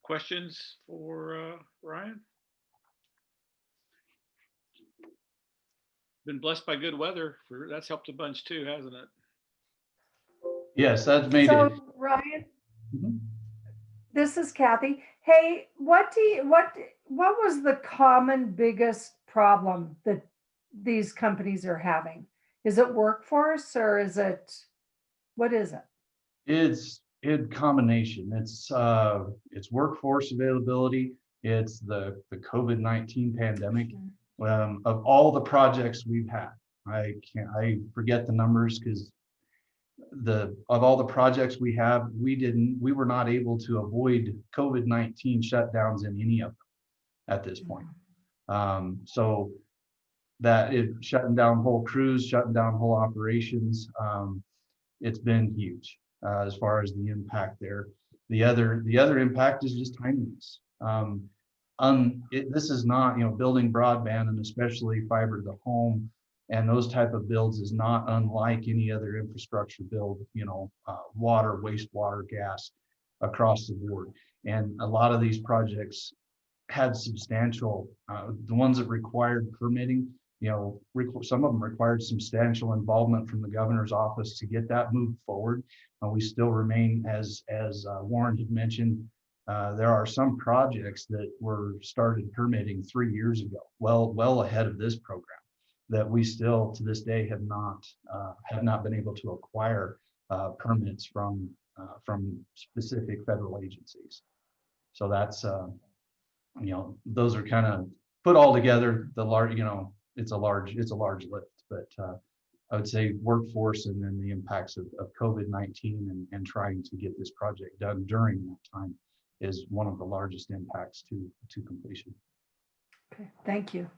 questions for Ryan? Been blessed by good weather. That's helped a bunch too, hasn't it? Yes, that's made it. Ryan, Mhm. this is Kathy. Hey, what was the common biggest problem that these companies are having? Is it workforce or what is it? It's in combination. It's workforce availability. It's the COVID-19 pandemic. Of all the projects we've had, I forget the numbers because of all the projects we have, we were not able to avoid COVID-19 shutdowns in any of them at this point. So that shutting down whole crews, shutting down whole operations, it's been huge as far as the impact there. The other impact is just timeliness. This is not, building broadband and especially fiber to the home and those type of builds is not unlike any other infrastructure build, water, wastewater, gas across the board. And a lot of these projects had substantial, the ones that required permitting, some of them required substantial involvement from the governor's office to get that moved forward. We still remain, as Warren had mentioned, there are some projects that were started permitting 3 years ago, well ahead of this program, that we still to this day have not been able to acquire permits from specific federal agencies. So that's those are kind of put all together, the large, it's a large lift, but I would say workforce and then the impacts of COVID-19 and trying to get this project done during that time is one of the largest impacts to completion. Okay, thank you.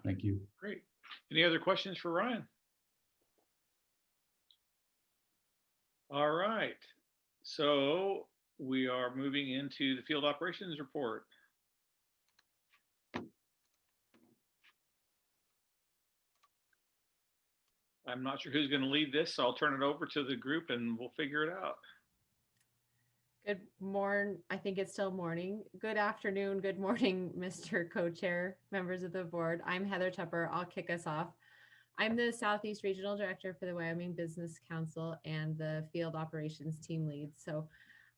Thank you. Great. Any other questions for Ryan? All right. So we are moving into the field operations report. I'm not sure who's going to lead this, so I'll turn it over to the group and we'll figure it out. Good morning. I think it's still morning. Good afternoon. Good morning, Mr. Co-Chair, members of the board. I'm Heather Tupper. I'll kick us off. I'm the Southeast Regional Director for the Wyoming Business Council and the Field Operations Team Lead. So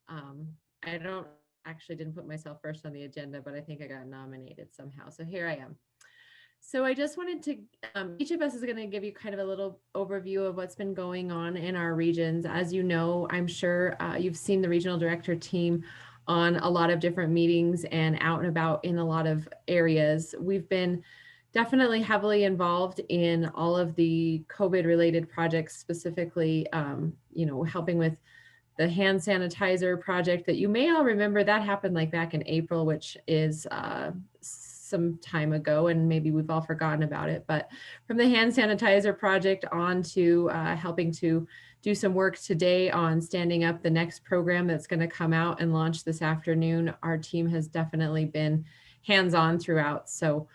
I didn't put myself first on the agenda, but I think I got nominated somehow. So here I am. So I just wanted to, each of us is going to give you kind of a little overview of what's been going on in our regions. As you know, I'm sure you've seen the regional director team on a lot of different meetings and out and about in a lot of areas. We've been definitely heavily involved in all of the COVID related projects, specifically, helping with the hand sanitizer project that you may all remember. That happened like back in April, which is some time ago, and maybe we've all forgotten about it. But from the hand sanitizer project on to helping to do some work today on standing up the next program that's going to come out and launch this afternoon, our team has definitely been hands-on throughout. So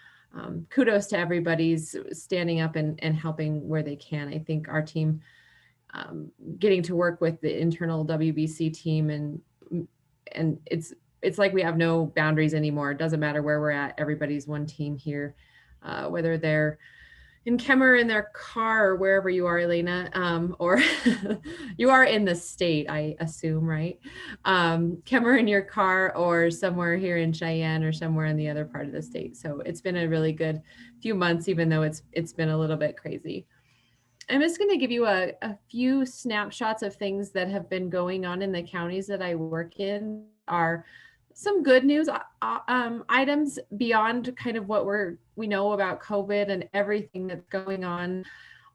kudos to everybody's standing up and helping where they can. I think our team getting to work with the internal WBC team and it's like we have no boundaries anymore. It doesn't matter where we're at. Everybody's one team here, whether they're in Kemmer in their car or wherever you are, Elena, or you are in the state, I assume, right? Kemmer in your car or somewhere here in Cheyenne or somewhere in the other part of the state. So it's been a really good few months, even though it's been a little bit crazy. I'm just going to give you a few snapshots of things that have been going on in the counties that I work in. Are some good news items beyond kind of what we know about COVID and everything that's going on.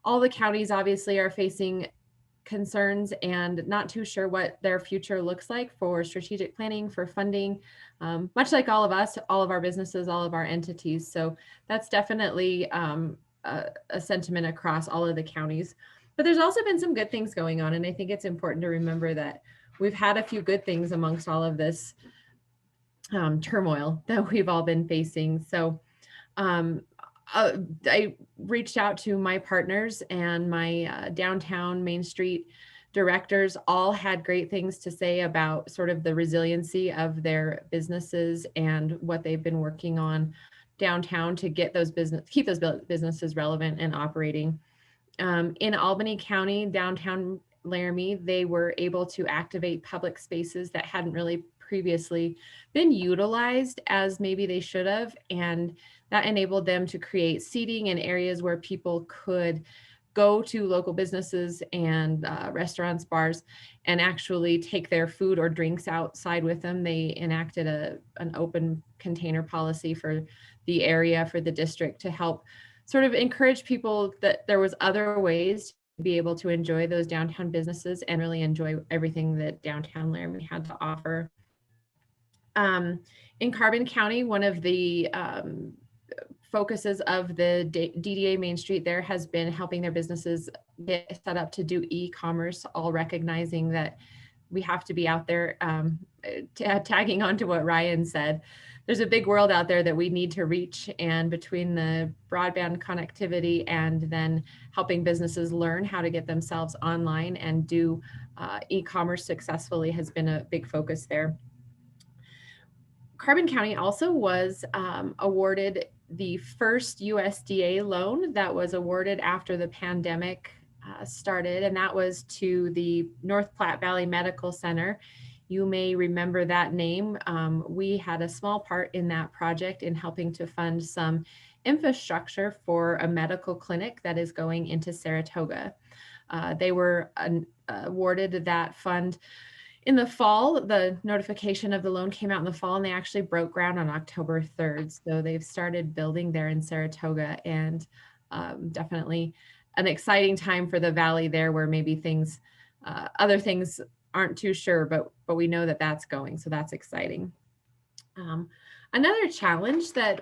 All the counties obviously are facing concerns and not too sure what their future looks like for strategic planning, for funding, much like all of us, all of our businesses, all of our entities. So that's definitely a sentiment across all of the counties. But there's also been some good things going on. And I think it's important to remember that we've had a few good things amongst all of this turmoil that we've all been facing. So I reached out to my partners and my downtown Main Street directors. All had great things to say about sort of the resiliency of their businesses and what they've been working on downtown to get those keep those businesses relevant and operating. In Albany County, downtown Laramie, they were able to activate public spaces that hadn't really previously been utilized as maybe they should have. And that enabled them to create seating in areas where people could go to local businesses and restaurants, bars, and actually take their food or drinks outside with them. They enacted an open container policy for the area, for the district, to help sort of encourage people that there was other ways to be able to enjoy those downtown businesses and really enjoy everything that downtown Laramie had to offer. In Carbon County, one of the focuses of the DDA Main Street there has been helping their businesses get set up to do e-commerce, all recognizing that we have to be out there, tagging on to what Ryan said. There's a big world out there that we need to reach, and between the broadband connectivity and then helping businesses learn how to get themselves online and do e-commerce successfully has been a big focus there. Carbon County also was awarded the first USDA loan that was awarded after the pandemic started, and that was to the North Platte Valley Medical Center. You may remember that name. We had a small part in that project in helping to fund some infrastructure for a medical clinic that is going into Saratoga. They were awarded that fund In the fall, the notification of the loan came out in the fall, and they actually broke ground on October 3rd. So they've started building there in Saratoga, and definitely an exciting time for the Valley there, where maybe things, other things aren't too sure, but we know that that's going. So that's exciting. Another challenge that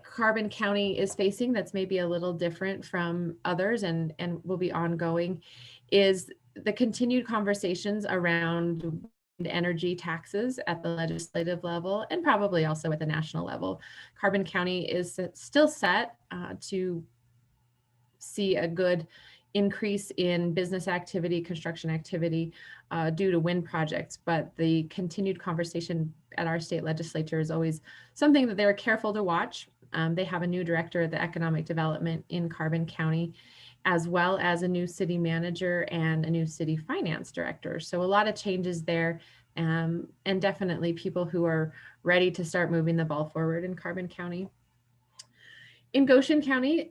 Carbon County is facing that's maybe a little different from others and will be ongoing is the continued conversations around energy taxes at the legislative level and probably also at the national level. Carbon County is still set to see a good increase in business activity, construction activity due to wind projects, but the continued conversation at our state legislature is always something that they're careful to watch. They have a new director of the economic development in Carbon County, as well as a new city manager and a new city finance director. So a lot of changes there, and definitely people who are ready to start moving the ball forward in Carbon County. In Goshen County,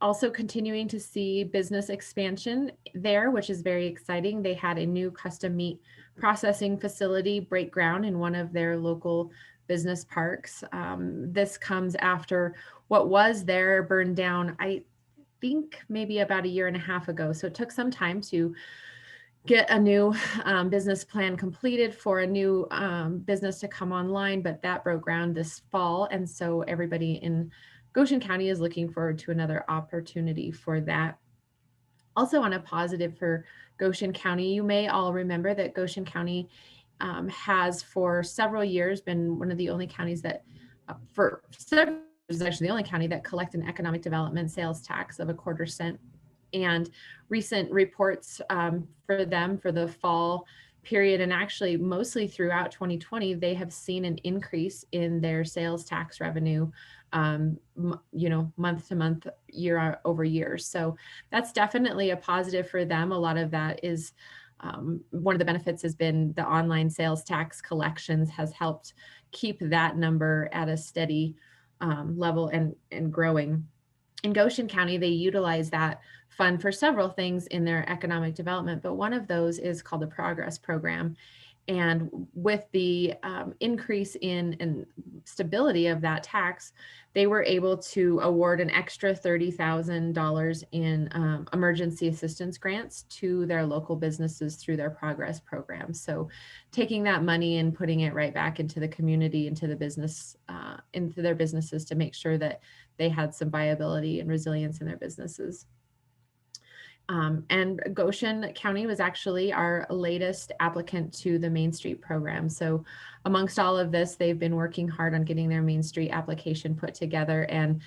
also continuing to see business expansion there, which is very exciting. They had a new custom meat processing facility break ground in one of their local business parks. This comes after what was there burned down, I think maybe about 1.5 years ago. So it took some time to get a new business plan completed for a new business to come online, but that broke ground this fall. And so everybody in Goshen County is looking forward to another opportunity for that. Also on a positive for Goshen County, you may all remember that Goshen County has for several years been one of the only counties that for several years is actually the only county that collect an economic development sales tax of 1/4 cent. And recent reports for them for the fall period, and actually mostly throughout 2020, they have seen an increase in their sales tax revenue, month to month, year over year. So that's definitely a positive for them. A lot of that is one of the benefits has been the online sales tax collections has helped keep that number at a steady level and growing. In Goshen County, they utilize that fund for several things in their economic development, but one of those is called the Progress Program. And with the increase in stability of that tax, they were able to award an extra $30,000 in emergency assistance grants to their local businesses through their Progress Program. So taking that money and putting it right back into the community, into the business, into their businesses to make sure that they had some viability and resilience in their businesses. And Goshen County was actually our latest applicant to the Main Street program. So amongst all of this, they've been working hard on getting their Main Street application put together and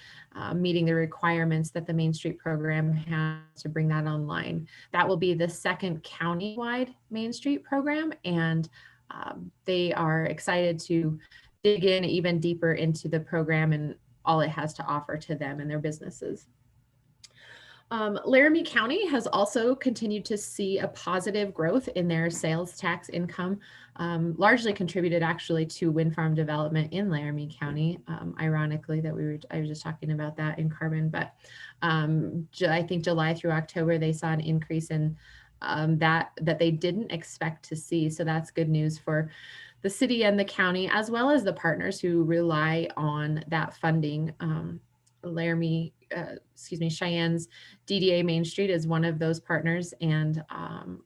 meeting the requirements that the Main Street program has to bring that online. That will be the second county-wide Main Street program, and they are excited to dig in even deeper into the program and all it has to offer to them and their businesses. Laramie County has also continued to see a positive growth in their sales tax income, largely contributed actually to wind farm development in Laramie County. Ironically, I was just talking about that in Carbon, but I think July through October, they saw an increase in that they didn't expect to see. So that's good news for the city and the county, as well as the partners who rely on that funding. Cheyenne's DDA Main Street is one of those partners, and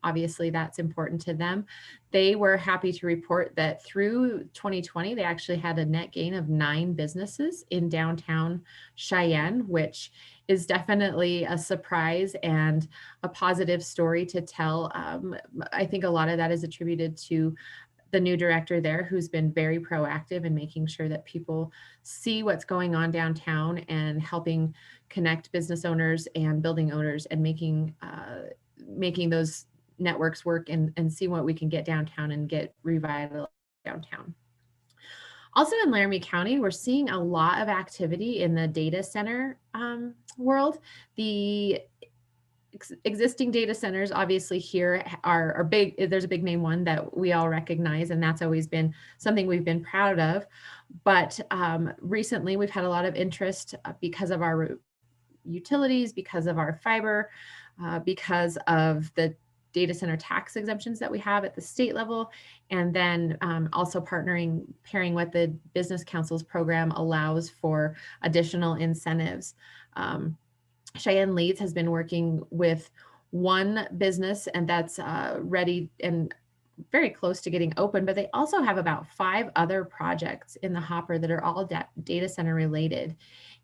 obviously that's important to them. They were happy to report that through 2020, they actually had a net gain of 9 businesses in downtown Cheyenne, which is definitely a surprise and a positive story to tell. I think a lot of that is attributed to the new director there, who's been very proactive in making sure that people see what's going on downtown and helping connect business owners and building owners and making those networks work and see what we can get downtown and get revitalized downtown. Also in Laramie County, we're seeing a lot of activity in the data center world. The existing data centers obviously here are big. There's a big name one that we all recognize, and that's always been something we've been proud of. But recently we've had a lot of interest because of our utilities, because of our fiber, because of the data center tax exemptions that we have at the state level, and then also pairing what the Business Council's program allows for additional incentives. Cheyenne Leads has been working with one business, and that's ready and very close to getting open, but they also have about 5 other projects in the hopper that are all data center related.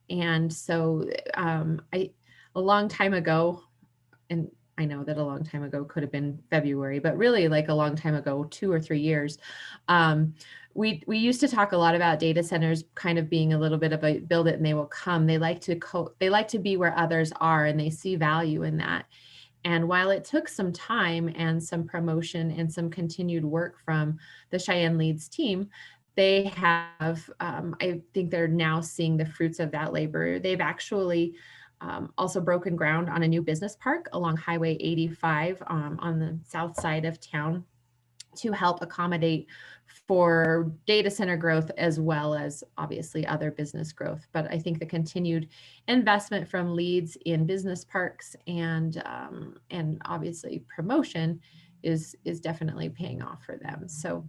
And so a long time ago, and I know that a long time ago could have been February, but really like a long time ago, 2 or 3 years, we used to talk a lot about data centers kind of being a little bit of a build it and they will come. They like to be where others are, and they see value in that. And while it took some time and some promotion and some continued work from the Cheyenne Leads team, they have, I think they're now seeing the fruits of that labor. They've actually also broken ground on a new business park along Highway 85 on the south side of town to help accommodate for data center growth as well as obviously other business growth. But I think the continued investment from Leads in business parks and obviously promotion is definitely paying off for them. So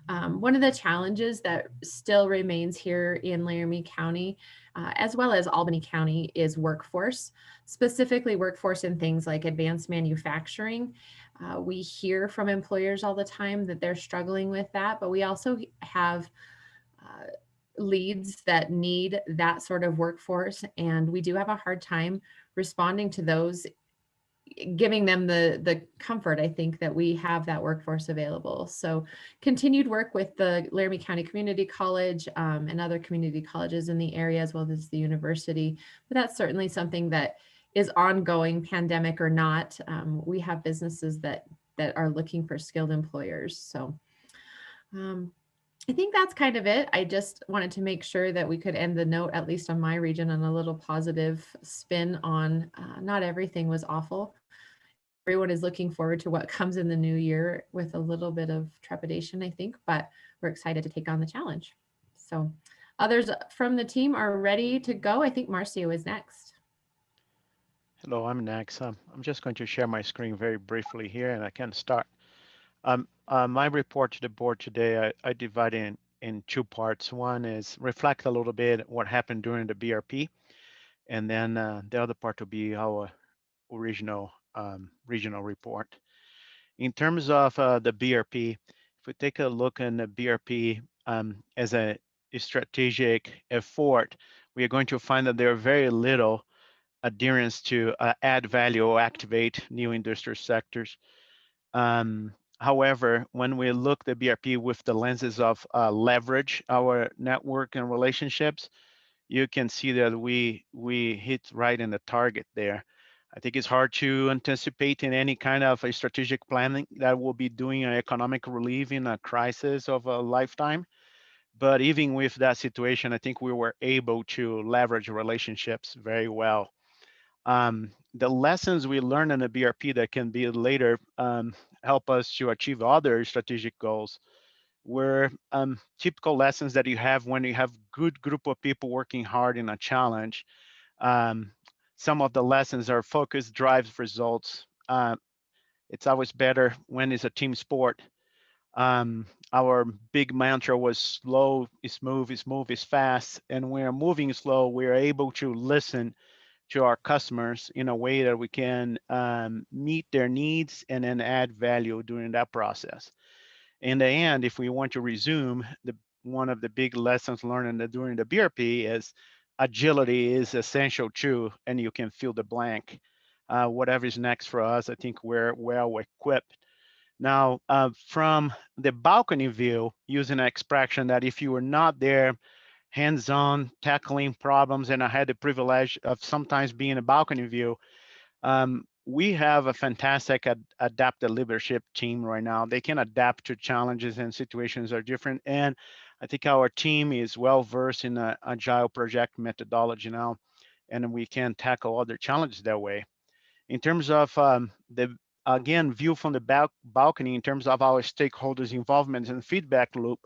one of the challenges that still remains here in Laramie County, as well as Albany County, is workforce, specifically workforce in things like advanced manufacturing. We hear from employers all the time that they're struggling with that, but we also have leads that need that sort of workforce, and we do have a hard time responding to those, giving them the comfort, I think, that we have that workforce available. So continued work with the Laramie County Community College and other community colleges in the area, as well as the university. But that's certainly something that is ongoing, pandemic or not. We have businesses that are looking for skilled employers. So I think that's kind of it. I just wanted to make sure that we could end the note, at least on my region, on a little positive spin on not everything was awful. Everyone is looking forward to what comes in the new year with a little bit of trepidation, I think, but we're excited to take on the challenge. So others from the team are ready to go. I think Marcio is next. Hello, I'm next. I'm just going to share my screen very briefly here, and I can start. My report to the board today, I divide in 2 parts. One is reflect a little bit what happened during the BRP, and then the other part will be our original regional report. In terms of the BRP, if we take a look in the BRP as a strategic effort, we are going to find that there are very little adherence to add value or activate new industrial sectors. However, when we look at the BRP with the lenses of leverage our network and relationships, you can see that we hit right in the target there. I think it's hard to anticipate in any kind of a strategic planning that will be doing an economic relief in a crisis of a lifetime. But even with that situation, I think we were able to leverage relationships very well. The lessons we learned in the BRP that can be later help us to achieve other strategic goals were typical lessons that you have when you have good group of people working hard in a challenge. Some of the lessons are focus drives results. It's always better when it's a team sport. Our big mantra was slow is move, is move is fast. And when we're moving slow, we're able to listen to our customers in a way that we can meet their needs and then add value during that process. In the end, if we want to resume, one of the big lessons learned during the BRP is agility is essential too, and you can fill the blank. Whatever is next for us, I think we're well equipped. Now, from the balcony view, using an expression that if you were not there, hands-on tackling problems, and I had the privilege of sometimes being a balcony view, we have a fantastic adaptive leadership team right now. They can adapt to challenges and situations are different. And I think our team is well-versed in the agile project methodology now, and we can tackle other challenges that way. In terms of again, view from the balcony, in terms of our stakeholders' involvement and feedback loop,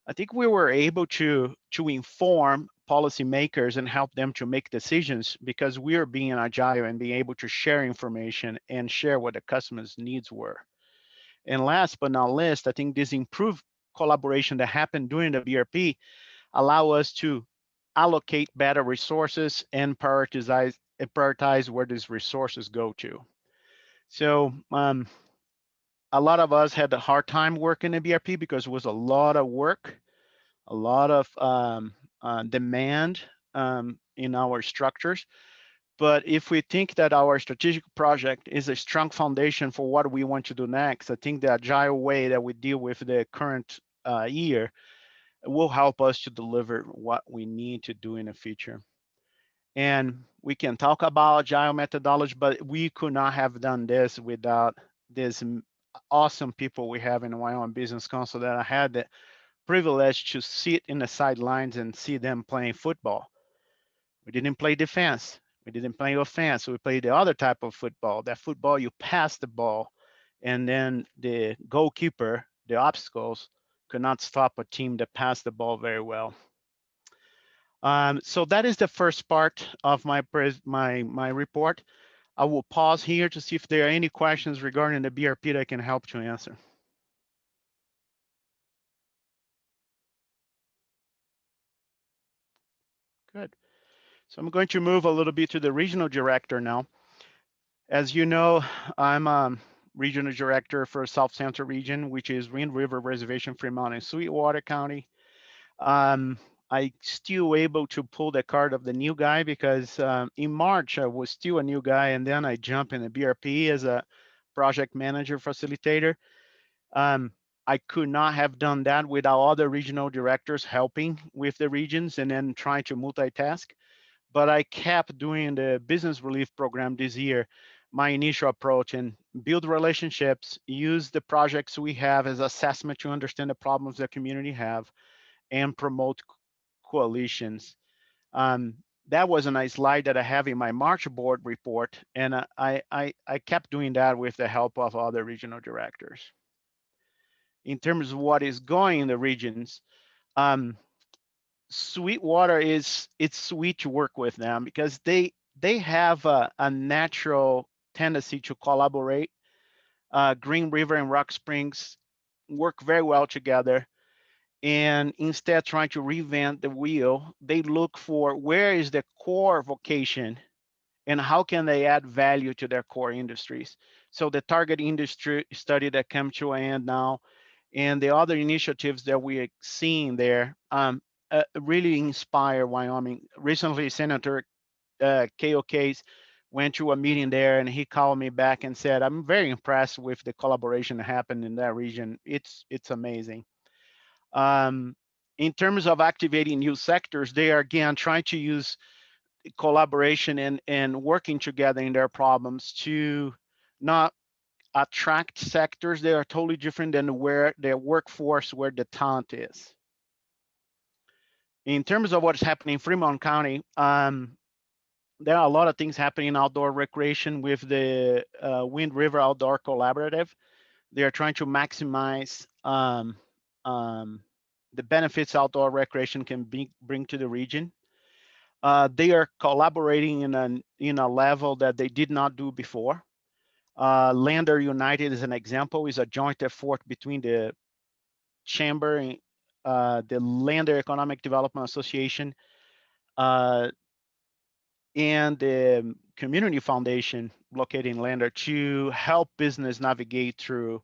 I think we were able to inform policymakers and help them to make decisions, because we are being agile and being able to share information and share what the customer's needs were. And last but not least, I think this improved collaboration that happened during the BRP allow us to allocate better resources and prioritize where these resources go to. So a lot of us had a hard time working in BRP because it was a lot of work, a lot of demand in our structures. But if we think that our strategic project is a strong foundation for what we want to do next, I think the agile way that we deal with the current year will help us to deliver what we need to do in the future. And we can talk about agile methodology, but we could not have done this without this awesome people we have in the Wyoming Business Council, that I had the privilege to sit in the sidelines and see them playing football. We didn't play defense. We didn't play offense. We played the other type of football. That football, you pass the ball, and then the goalkeeper, the obstacles, could not stop a team that passed the ball very well. So that is the first part of my report. I will pause here to see if there are any questions regarding the BRP that I can help to answer. Good. So I'm going to move a little bit to the regional director now. As you know, I'm regional director for South Central region, which is Wind River Reservation, Fremont, and Sweetwater County. I still able to pull the card of the new guy because in March I was still a new guy, and then I jumped in the BRP as a project manager facilitator. I could not have done that without other regional directors helping with the regions and then trying to multitask. But I kept doing the business relief program this year, my initial approach, and build relationships, use the projects we have as assessment to understand the problems the community have, and promote coalitions. That was a nice slide that I have in my March board report, and I kept doing that with the help of other regional directors. In terms of what is going in the regions, Sweetwater it's sweet to work with them because they have a natural tendency to collaborate. Green River and Rock Springs work very well together. And instead trying to reinvent the wheel, they look for where is the core vocation and how can they add value to their core industries. So the target industry study that came to an end now, and the other initiatives that we are seeing there really inspire Wyoming. Recently, Senator K.O. Case went to a meeting there, and he called me back and said, I'm very impressed with the collaboration that happened in that region. It's amazing. In terms of activating new sectors, they are again trying to use collaboration and working together in their problems to not attract sectors that are totally different than where their workforce, where the talent is. In terms of what's happening in Fremont County, there are a lot of things happening in outdoor recreation with the Wind River Outdoor Collaborative. They are trying to maximize the benefits outdoor recreation can bring to the region. They are collaborating in a level that they did not do before. Lander United is an example, is a joint effort between the Chamber and the Lander Economic Development Association and the Community Foundation located in Lander to help business navigate through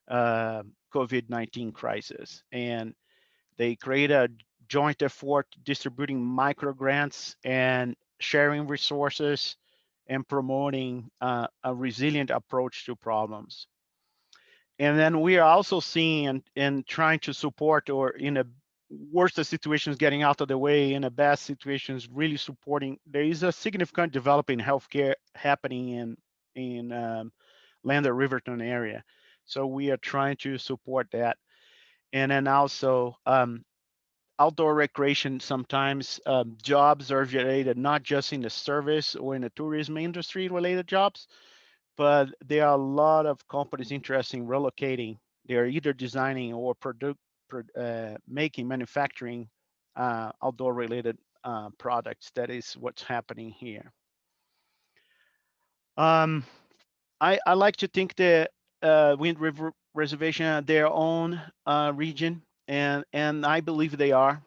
COVID-19 crisis. And they create a joint effort distributing micro grants and sharing resources and promoting a resilient approach to problems. And then we are also seeing and trying to support, or in a worst of situations, getting out of the way, in the best situations, really supporting. There is a significant developing healthcare happening in Lander Riverton area. So we are trying to support that. And then also outdoor recreation, sometimes jobs are related not just in the service or in the tourism industry related jobs, but there are a lot of companies interested in relocating. They're either designing or manufacturing outdoor related products. That is what's happening here. I like to think that Wind River Reservation are their own region, and I believe they are.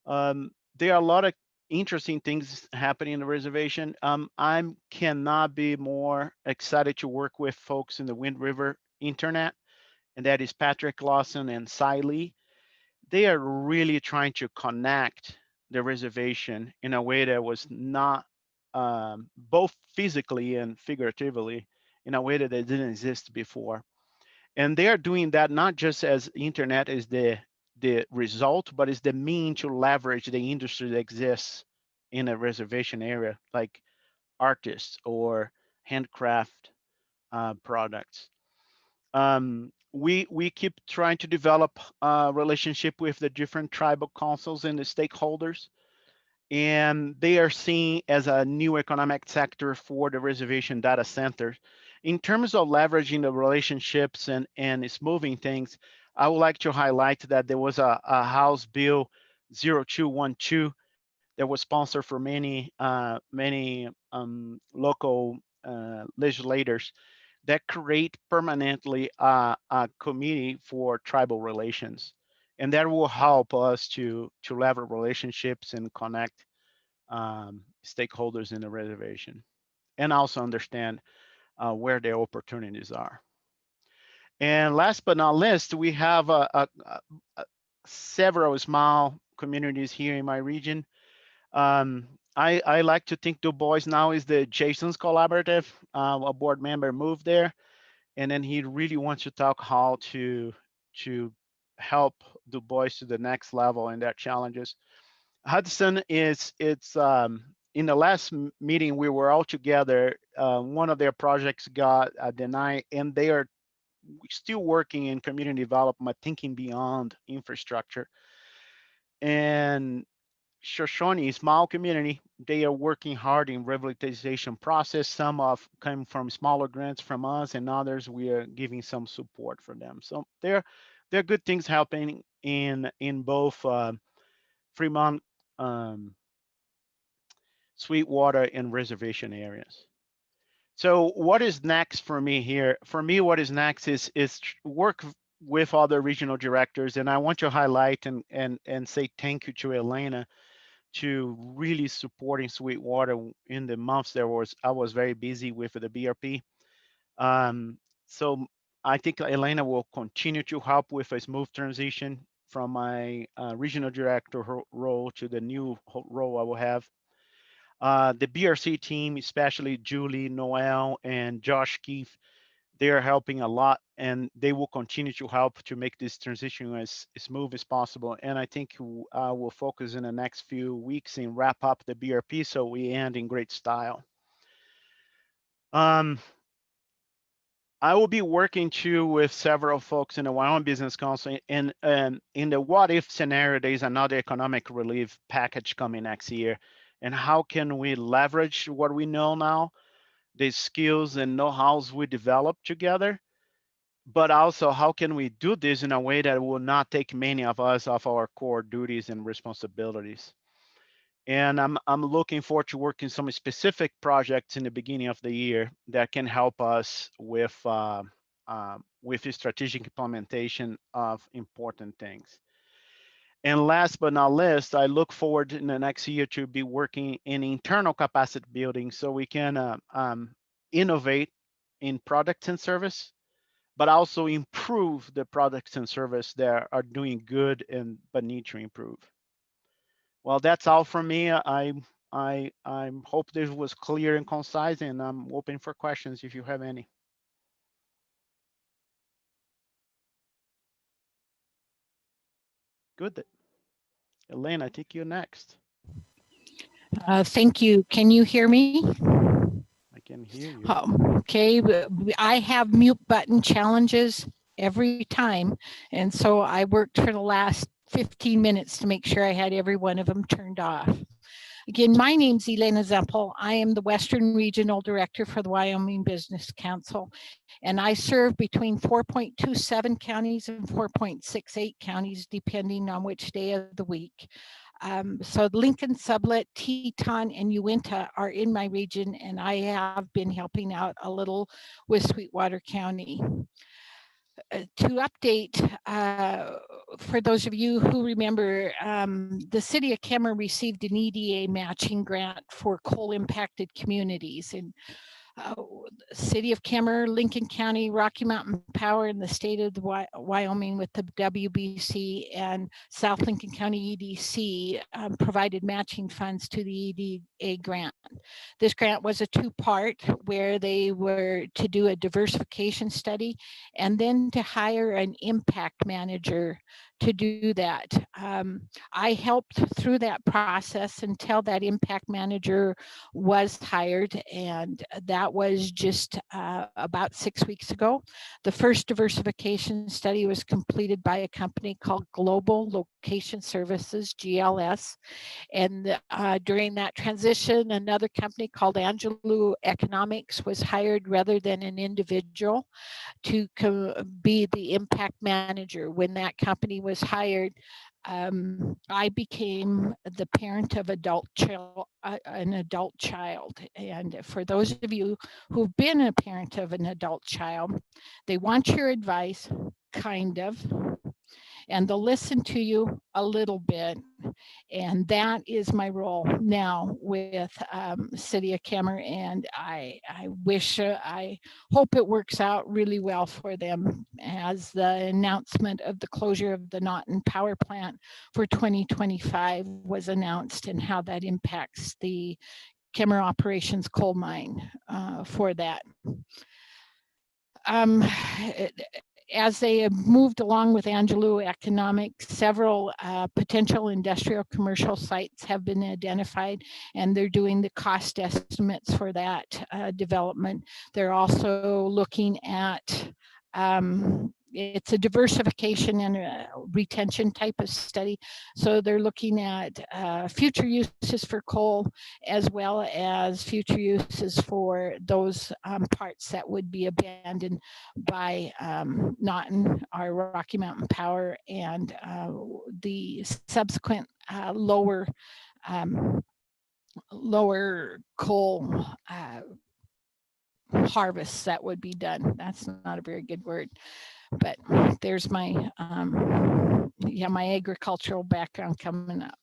There are a lot of interesting things happening in the reservation. I cannot be more excited to work with folks in the Wind River Internet, and that is Patrick Lawson and Cy Lee. They are really trying to connect the reservation in a way that was not both physically and figuratively, in a way that they didn't exist before. And they are doing that not just as internet is the result, but is the mean to leverage the industry that exists in a reservation area, like artists or handcraft products. We keep trying to develop a relationship with the different tribal councils and the stakeholders, and they are seen as a new economic sector for the reservation data centers. In terms of leveraging the relationships and smoothing things, I would like to highlight that there was a House Bill 0212 that was sponsored for many local legislators that create permanently a committee for tribal relations. And that will help us to leverage relationships and connect stakeholders in the reservation, and also understand where their opportunities are. And last but not least, we have several small communities here in my region. I like to think Du Bois now is the Jason's Collaborative. A board member moved there, and then he really wants to talk how to help Du Bois to the next level in their challenges. Hudson it's in the last meeting we were all together. One of their projects got denied, and they are still working in community development, thinking beyond infrastructure. And Shoshone, small community, they are working hard in revitalization process. Some of come from smaller grants from us, and others we are giving some support for them. So there are good things happening in both Fremont, Sweetwater, and reservation areas. So what is next for me here? For me, what is next is work with other regional directors, and I want to highlight and say thank you to Elena to really supporting Sweetwater in the months I was very busy with the BRP. So I think Elena will continue to help with a smooth transition from my regional director role to the new role I will have. The BRC team, especially Julie, Noel, and Josh Keefe, they are helping a lot, and they will continue to help to make this transition as smooth as possible. And I think I will focus in the next few weeks and wrap up the BRP so we end in great style. I will be working too with several folks in the Wyoming Business Council, and in the what if scenario, there's another economic relief package coming next year. And how can we leverage what we know now, the skills and know-hows we develop together, but also how can we do this in a way that will not take many of us off our core duties and responsibilities. And I'm looking forward to working some specific projects in the beginning of the year that can help us with the strategic implementation of important things. And last but not least, I look forward in the next year to be working in internal capacity building so we can innovate in products and service, but also improve the products and service that are doing good but need to improve. Well, that's all from me. I hope this was clear and concise, and I'm open for questions if you have any. Good. Elaine, I think you're next. Thank you. Can you hear me? I can hear you. Okay, I have mute button challenges every time. And so I worked for the last 15 minutes to make sure I had every one of them turned off. Again, my name's Elena Zempel. I am the Western Regional Director for the Wyoming Business Council, and I serve between 4.27 counties and 4.68 counties, depending on which day of the week. So Lincoln, Sublet, Teton, and Uinta are in my region, and I have been helping out a little with Sweetwater County. To update, for those of you who remember, the city of Kemmer received an EDA matching grant for coal impacted communities. And City of Kemmer, Lincoln County, Rocky Mountain Power, and the state of Wyoming with the WBC and South Lincoln County EDC provided matching funds to the EDA grant. This grant was a two-part where they were to do a diversification study and then to hire an impact manager to do that. I helped through that process until that impact manager was hired, and that was just about 6 weeks ago. The first diversification study was completed by a company called Global Location Services, GLS. And during that transition, another company called Angelou Economics was hired rather than an individual to be the impact manager. When that company was hired, I became the parent of an adult child. And for those of you who've been a parent of an adult child, they want your advice, kind of, and they'll listen to you a little bit. And that is my role now with City of Kemmer. And I hope it works out really well for them, as the announcement of the closure of the Naughton power plant for 2025 was announced, and how that impacts the Kemmer Operations coal mine for that. As they have moved along with Angelou Economics, several potential industrial commercial sites have been identified, and they're doing the cost estimates for that development. They're also looking at it's a diversification and a retention type of study. So they're looking at future uses for coal, as well as future uses for those parts that would be abandoned by Naughton, our Rocky Mountain Power, and the subsequent lower coal harvests that would be done. That's not a very good word, but there's my my agricultural background coming up.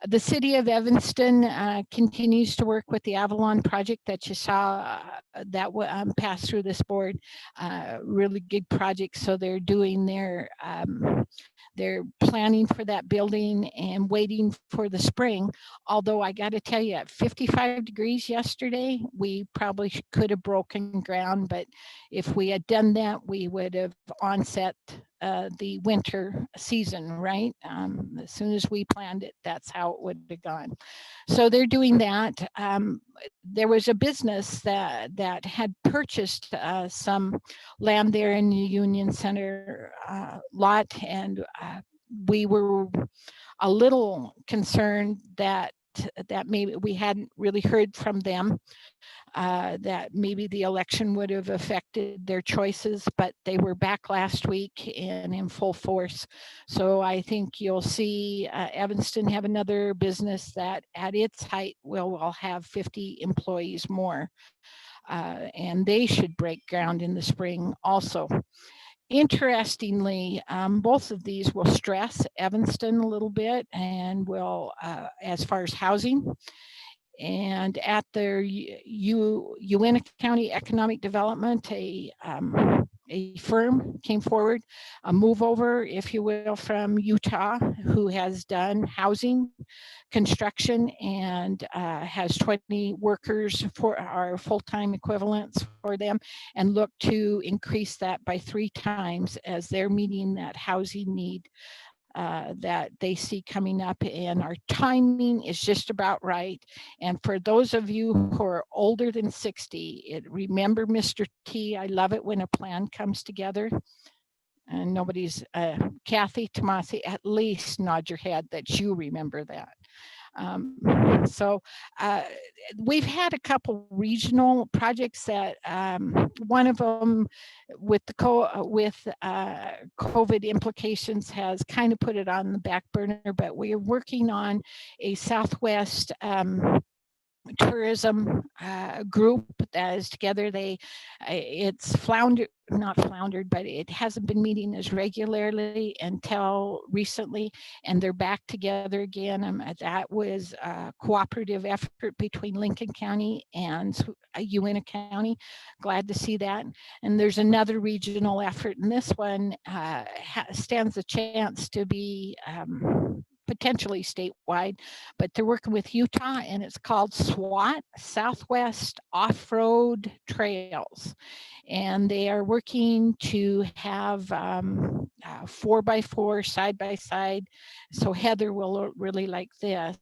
The city of Evanston continues to work with the Avalon project that you saw that passed through this board. Really good project. So they're doing they're planning for that building and waiting for the spring. Although I got to tell you, at 55 degrees yesterday, we probably could have broken ground. But if we had done that, we would have onset the winter season, right? As soon as we planned it, that's how it would have gone. So they're doing that. There was a business that had purchased some land there in the Union Center lot, and we were a little concerned that maybe we hadn't really heard from them, that maybe the election would have affected their choices, but they were back last week and in full force. So I think you'll see Evanston have another business that at its height will have 50 employees more, and they should break ground in the spring also. Interestingly, both of these will stress Evanston a little bit, and will, as far as housing. And at their Uinta County Economic Development, a firm came forward, a move over, if you will, from Utah, who has done housing, construction, and has 20 workers for our full-time equivalents for them, and look to increase that by 3 times as they're meeting that housing need that they see coming up. And our timing is just about right. And for those of you who are older than 60, remember Mr. T, I love it when a plan comes together. And nobody's, Kathy Tomasi, at least nod your head that you remember that. So we've had a couple regional projects that one of them with the COVID implications has kind of put it on the back burner, but we are working on a Southwest tourism group that is together. It's not floundered, but it hasn't been meeting as regularly until recently, and they're back together again. That was a cooperative effort between Lincoln County and Uintah County. Glad to see that. And there's another regional effort, and this one stands a chance to be potentially statewide, but they're working with Utah, and it's called SWAT, Southwest Off-Road Trails. And they are working to have 4x4 side-by-side. So Heather will really like this.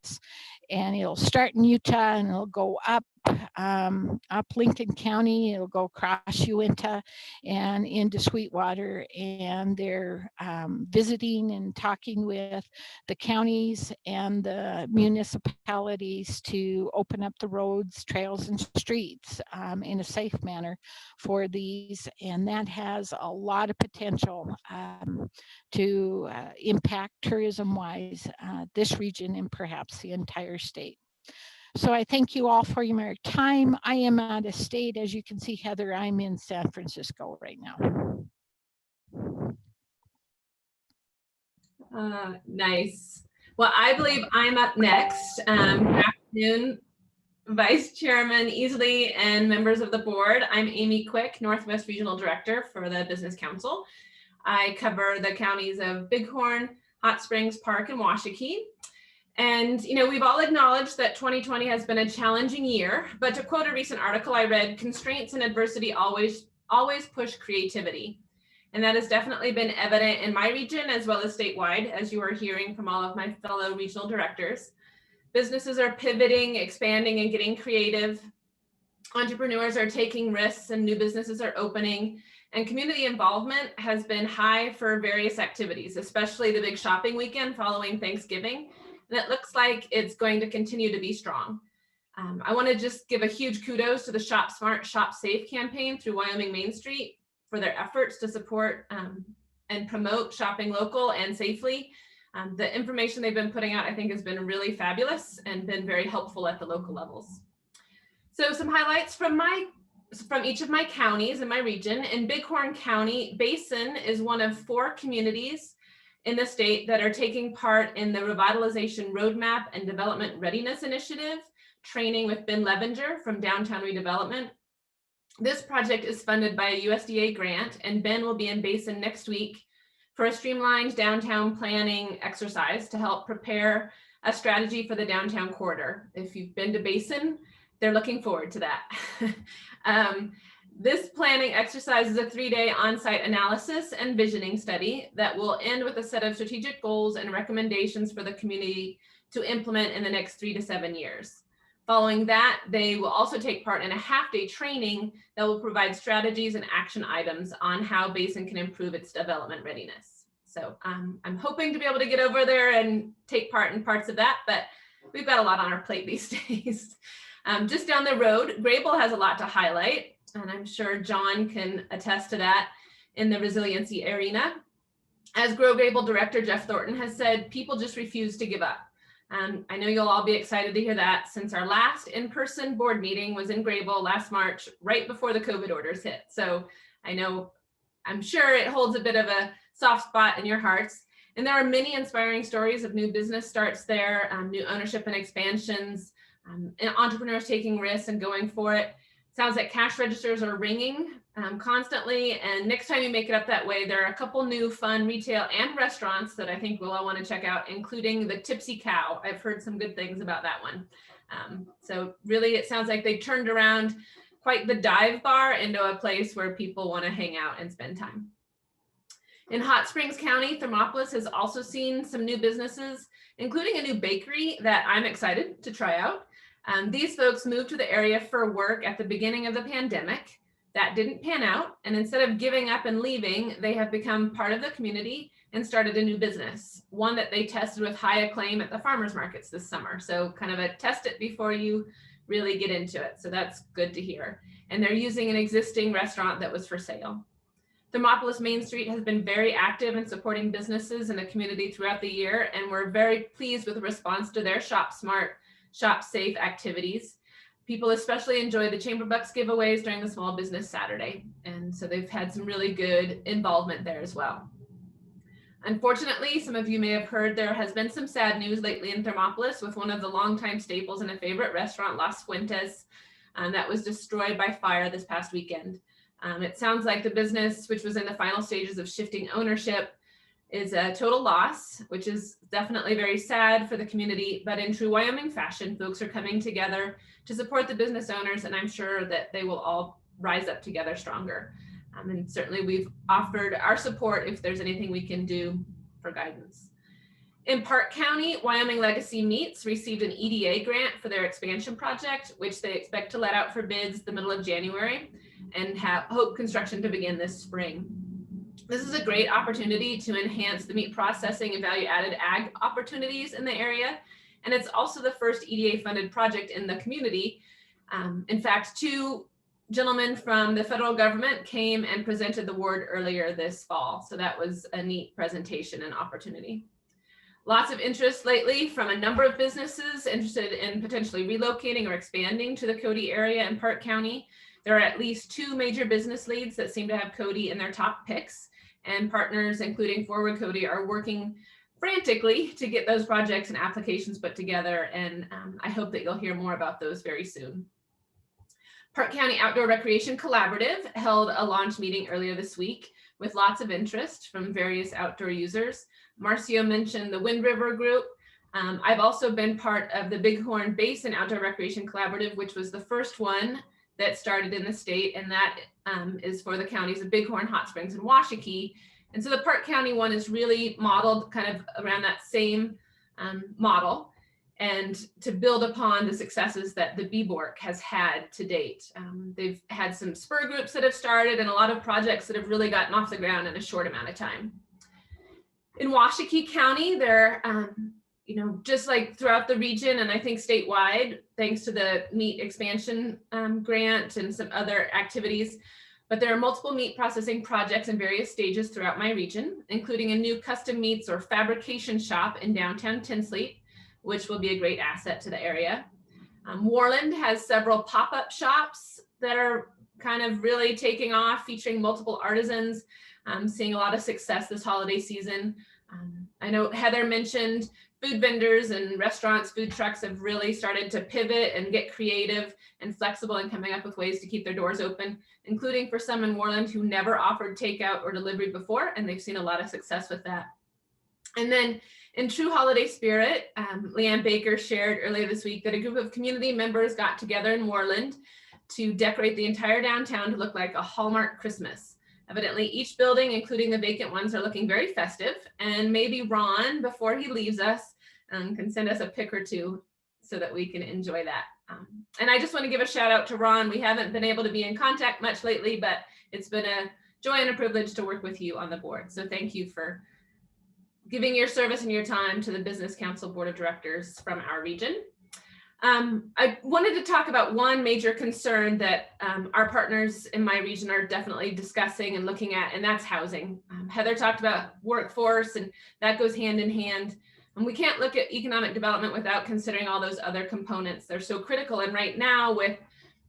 And it'll start in Utah and it'll go up Lincoln County, it'll go across Uintah and into Sweetwater, and they're visiting and talking with the counties and the municipalities to open up the roads, trails, and streets in a safe manner for these, and that has a lot of potential to impact tourism-wise this region and perhaps the entire state. So I thank you all for your time. I am out of state. As you can see, Heather, I'm in San Francisco right now. Nice. Well, I believe I'm up next. Good afternoon, Vice Chairman Easley and members of the board. I'm Amy Quick, Northwest Regional Director for the Business Council. I cover the counties of Bighorn, Hot Springs, Park, and Washakie. And, you know, we've all acknowledged that 2020 has been a challenging year, but to quote a recent article I read, constraints and adversity always push creativity. And that has definitely been evident in my region as well as statewide, as you are hearing from all of my fellow regional directors. Businesses are pivoting, expanding, and getting creative. Entrepreneurs are taking risks and new businesses are opening. And community involvement has been high for various activities, especially the big shopping weekend following Thanksgiving. And it looks like it's going to continue to be strong. I want to just give a huge kudos to the Shop Smart, Shop Safe campaign through Wyoming Main Street for their efforts to support and promote shopping local and safely. The information they've been putting out, I think, has been really fabulous and been very helpful at the local levels. So some highlights from each of my counties in my region. In Bighorn County, Basin is one of 4 communities in the state that are taking part in the Revitalization Roadmap and Development Readiness Initiative, training with Ben Levenger from Downtown Redevelopment. This project is funded by a USDA grant, and Ben will be in Basin next week for a streamlined downtown planning exercise to help prepare a strategy for the downtown corridor. If you've been to Basin, they're looking forward to that. This planning exercise is a 3-day on-site analysis and visioning study that will end with a set of strategic goals and recommendations for the community to implement in the next 3 to 7 years. Following that, they will also take part in a half-day training that will provide strategies and action items on how Basin can improve its development readiness. So I'm hoping to be able to get over there and take part in parts of that, but we've got a lot on our plate these days. Just down the road, Grable has a lot to highlight, and I'm sure John can attest to that in the resiliency arena. As Grow Grable Director Jeff Thornton has said, people just refuse to give up. I know you'll all be excited to hear that, since our last in-person board meeting was in Grable last March, right before the COVID orders hit. So I'm sure it holds a bit of a soft spot in your hearts. And there are many inspiring stories of new business starts there, new ownership and expansions, and entrepreneurs taking risks and going for it. Sounds like cash registers are ringing constantly. And next time you make it up that way, there are a couple new fun retail and restaurants that I think we'll all want to check out, including the Tipsy Cow. I've heard some good things about that one. So really, it sounds like they turned around quite the dive bar into a place where people want to hang out and spend time. In Hot Springs County, Thermopolis has also seen some new businesses, including a new bakery that I'm excited to try out. These folks moved to the area for work at the beginning of the pandemic. That didn't pan out, and instead of giving up and leaving, they have become part of the community and started a new business, one that they tested with high acclaim at the farmers markets this summer. So kind of a test it before you really get into it. So that's good to hear. And they're using an existing restaurant that was for sale. Thermopolis Main Street has been very active in supporting businesses in the community throughout the year, and we're very pleased with the response to their Shop Smart, Shop Safe activities. People especially enjoy the Chamber Bucks giveaways during the Small Business Saturday, and so they've had some really good involvement there as well. Unfortunately, some of you may have heard there has been some sad news lately in Thermopolis with one of the longtime staples and a favorite restaurant, Las Fuentes, that was destroyed by fire this past weekend. It sounds like the business, which was in the final stages of shifting ownership, is a total loss, which is definitely very sad for the community, but in true Wyoming fashion, folks are coming together to support the business owners, and I'm sure that they will all rise up together stronger. And certainly we've offered our support if there's anything we can do for guidance. In Park County, Wyoming Legacy Meats received an EDA grant for their expansion project, which they expect to let out for bids the middle of January and hope construction to begin this spring. This is a great opportunity to enhance the meat processing and value-added ag opportunities in the area. And it's also the first EDA funded project in the community. In fact, 2 gentlemen from the federal government came and presented the award earlier this fall. So that was a neat presentation and opportunity. Lots of interest lately from a number of businesses interested in potentially relocating or expanding to the Cody area and Park County. There are at least 2 major business leads that seem to have Cody in their top picks, and partners, including Forward Cody, are working frantically to get those projects and applications put together. And I hope that you'll hear more about those very soon. Park County Outdoor Recreation Collaborative held a launch meeting earlier this week with lots of interest from various outdoor users. Marcio mentioned the Wind River Group. I've also been part of the Bighorn Basin Outdoor Recreation Collaborative, which was the first one that started in the state, and that is for the counties of Bighorn, Hot Springs, and Washakie. And so the Park County one is really modeled kind of around that same model, and to build upon the successes that the BBORC has had to date. They've had some spur groups that have started and a lot of projects that have really gotten off the ground in a short amount of time. In Washakie County, they're just like throughout the region, and I think statewide, thanks to the meat expansion grant and some other activities, but there are multiple meat processing projects in various stages throughout my region, including a new custom meats or fabrication shop in downtown Tinsley, which will be a great asset to the area. Worland has several pop-up shops that are kind of really taking off, featuring multiple artisans, seeing a lot of success this holiday season. I know Heather mentioned food vendors and restaurants, food trucks have really started to pivot and get creative and flexible and coming up with ways to keep their doors open, including for some in Worland who never offered takeout or delivery before, and they've seen a lot of success with that. And then in true holiday spirit, Leanne Baker shared earlier this week that a group of community members got together in Worland to decorate the entire downtown to look like a Hallmark Christmas. Evidently, each building, including the vacant ones, are looking very festive, and maybe Ron, before he leaves us, can send us a pic or 2 so that we can enjoy that. And I just want to give a shout out to Ron. We haven't been able to be in contact much lately, but it's been a joy and a privilege to work with you on the board. So thank you for giving your service and your time to the Business Council Board of Directors from our region. I wanted to talk about one major concern that our partners in my region are definitely discussing and looking at, and that's housing. Heather talked about workforce, and that goes hand in hand. And we can't look at economic development without considering all those other components. They're so critical. And right now with,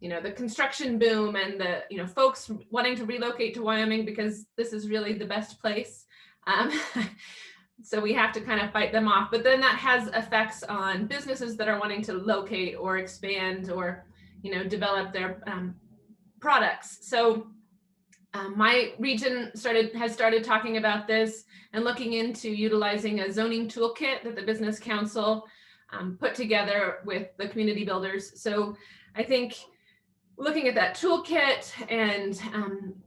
the construction boom and the, folks wanting to relocate to Wyoming because this is really the best place. So we have to kind of fight them off, but then that has effects on businesses that are wanting to locate or expand or, develop their products. So my region has started talking about this and looking into utilizing a zoning toolkit that the Business Council put together with the community builders. So I think looking at that toolkit and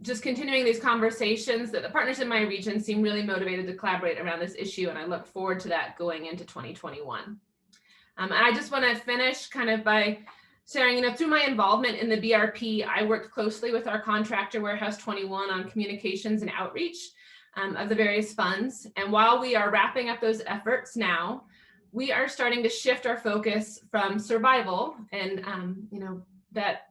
just continuing these conversations, that the partners in my region seem really motivated to collaborate around this issue, and I look forward to that going into 2021. And I just want to finish kind of by sharing, through my involvement in the BRP, I worked closely with our contractor Warehouse 21 on communications and outreach of the various funds. And while we are wrapping up those efforts now, we are starting to shift our focus from survival and, that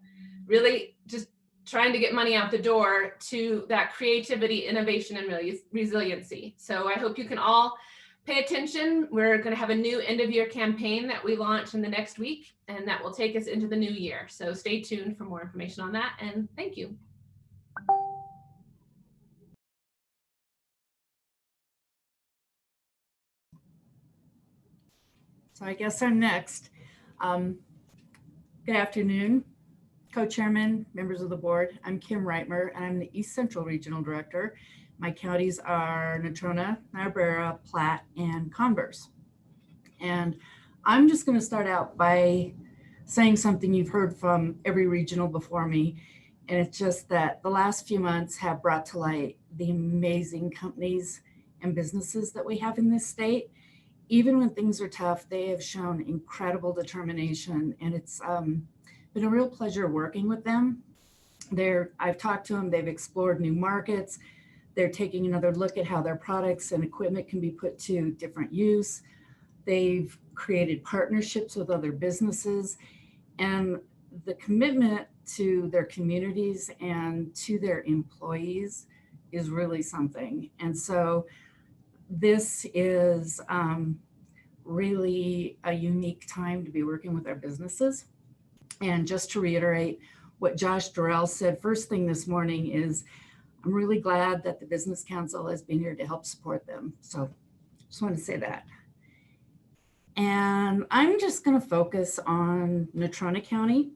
really just trying to get money out the door to that creativity, innovation, and resiliency. So I hope you can all pay attention. We're going to have a new end of year campaign that we launch in the next week, and that will take us into the new year. So stay tuned for more information on that, and thank you. So I guess I'm next. Good afternoon, co-chairman, members of the board. I'm Kim Reitmer, and I'm the East Central Regional Director. My counties are Natrona, Niobrara, Platte, and Converse. And I'm just going to start out by saying something you've heard from every regional before me. And it's just that the last few months have brought to light the amazing companies and businesses that we have in this state. Even when things are tough, they have shown incredible determination, and it's been a real pleasure working with them. I've talked to them, they've explored new markets, they're taking another look at how their products and equipment can be put to different use. They've created partnerships with other businesses, and the commitment to their communities and to their employees is really something. And so this is really a unique time to be working with our businesses. And just to reiterate what Josh Durrell said first thing this morning is, I'm really glad that the Business Council has been here to help support them. So just want to say that. And I'm just going to focus on Natrona County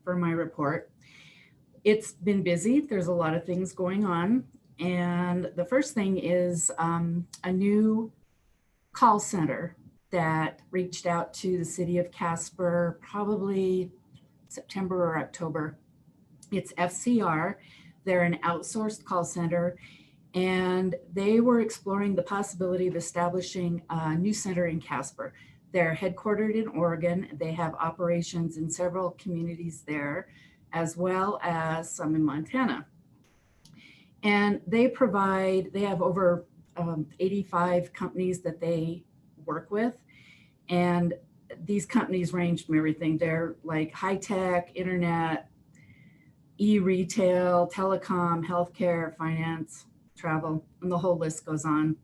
for my report. It's been busy. There's a lot of things going on. And the first thing is a new call center that reached out to the city of Casper, probably September or October. It's FCR. They're an outsourced call center, and they were exploring the possibility of establishing a new center in Casper. They're headquartered in Oregon. They have operations in several communities there, as well as some in Montana. And they have over 85 companies that they work with. And these companies range from everything. They're like high tech, internet, e-retail, telecom, healthcare, finance, travel, and the whole list goes on.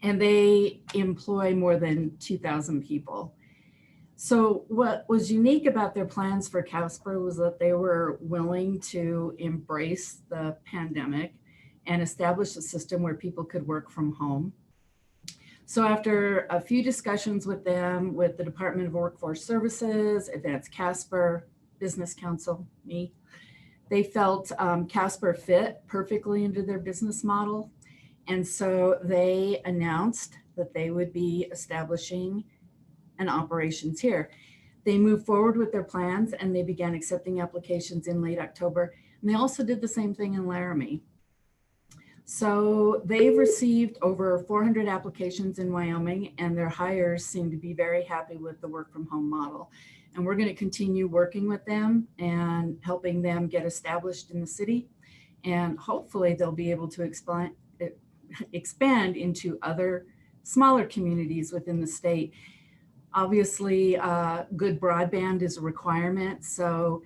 And they employ more than 2,000 people. So what was unique about their plans for Casper was that they were willing to embrace the pandemic and establish a system where people could work from home. So after a few discussions with them, with the Department of Workforce Services, Advanced Casper, Business Council, me, they felt Casper fit perfectly into their business model. And so they announced that they would be establishing and operations here. They moved forward with their plans and they began accepting applications in late October. And they also did the same thing in Laramie. So they've received over 400 applications in Wyoming, and their hires seem to be very happy with the work from home model. And we're going to continue working with them and helping them get established in the city. And hopefully they'll be able to expand into other smaller communities within the state. Obviously, good broadband is a requirement. So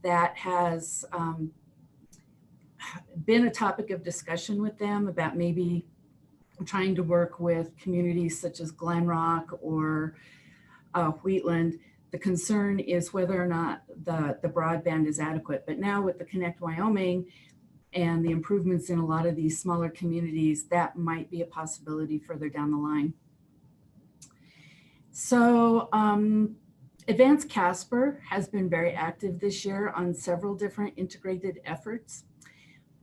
that has been a topic of discussion with them about maybe trying to work with communities such as Glen Rock or Wheatland. The concern is whether or not the broadband is adequate. But now with the Connect Wyoming and the improvements in a lot of these smaller communities, that might be a possibility further down the line. So Advanced Casper has been very active this year on several different integrated efforts.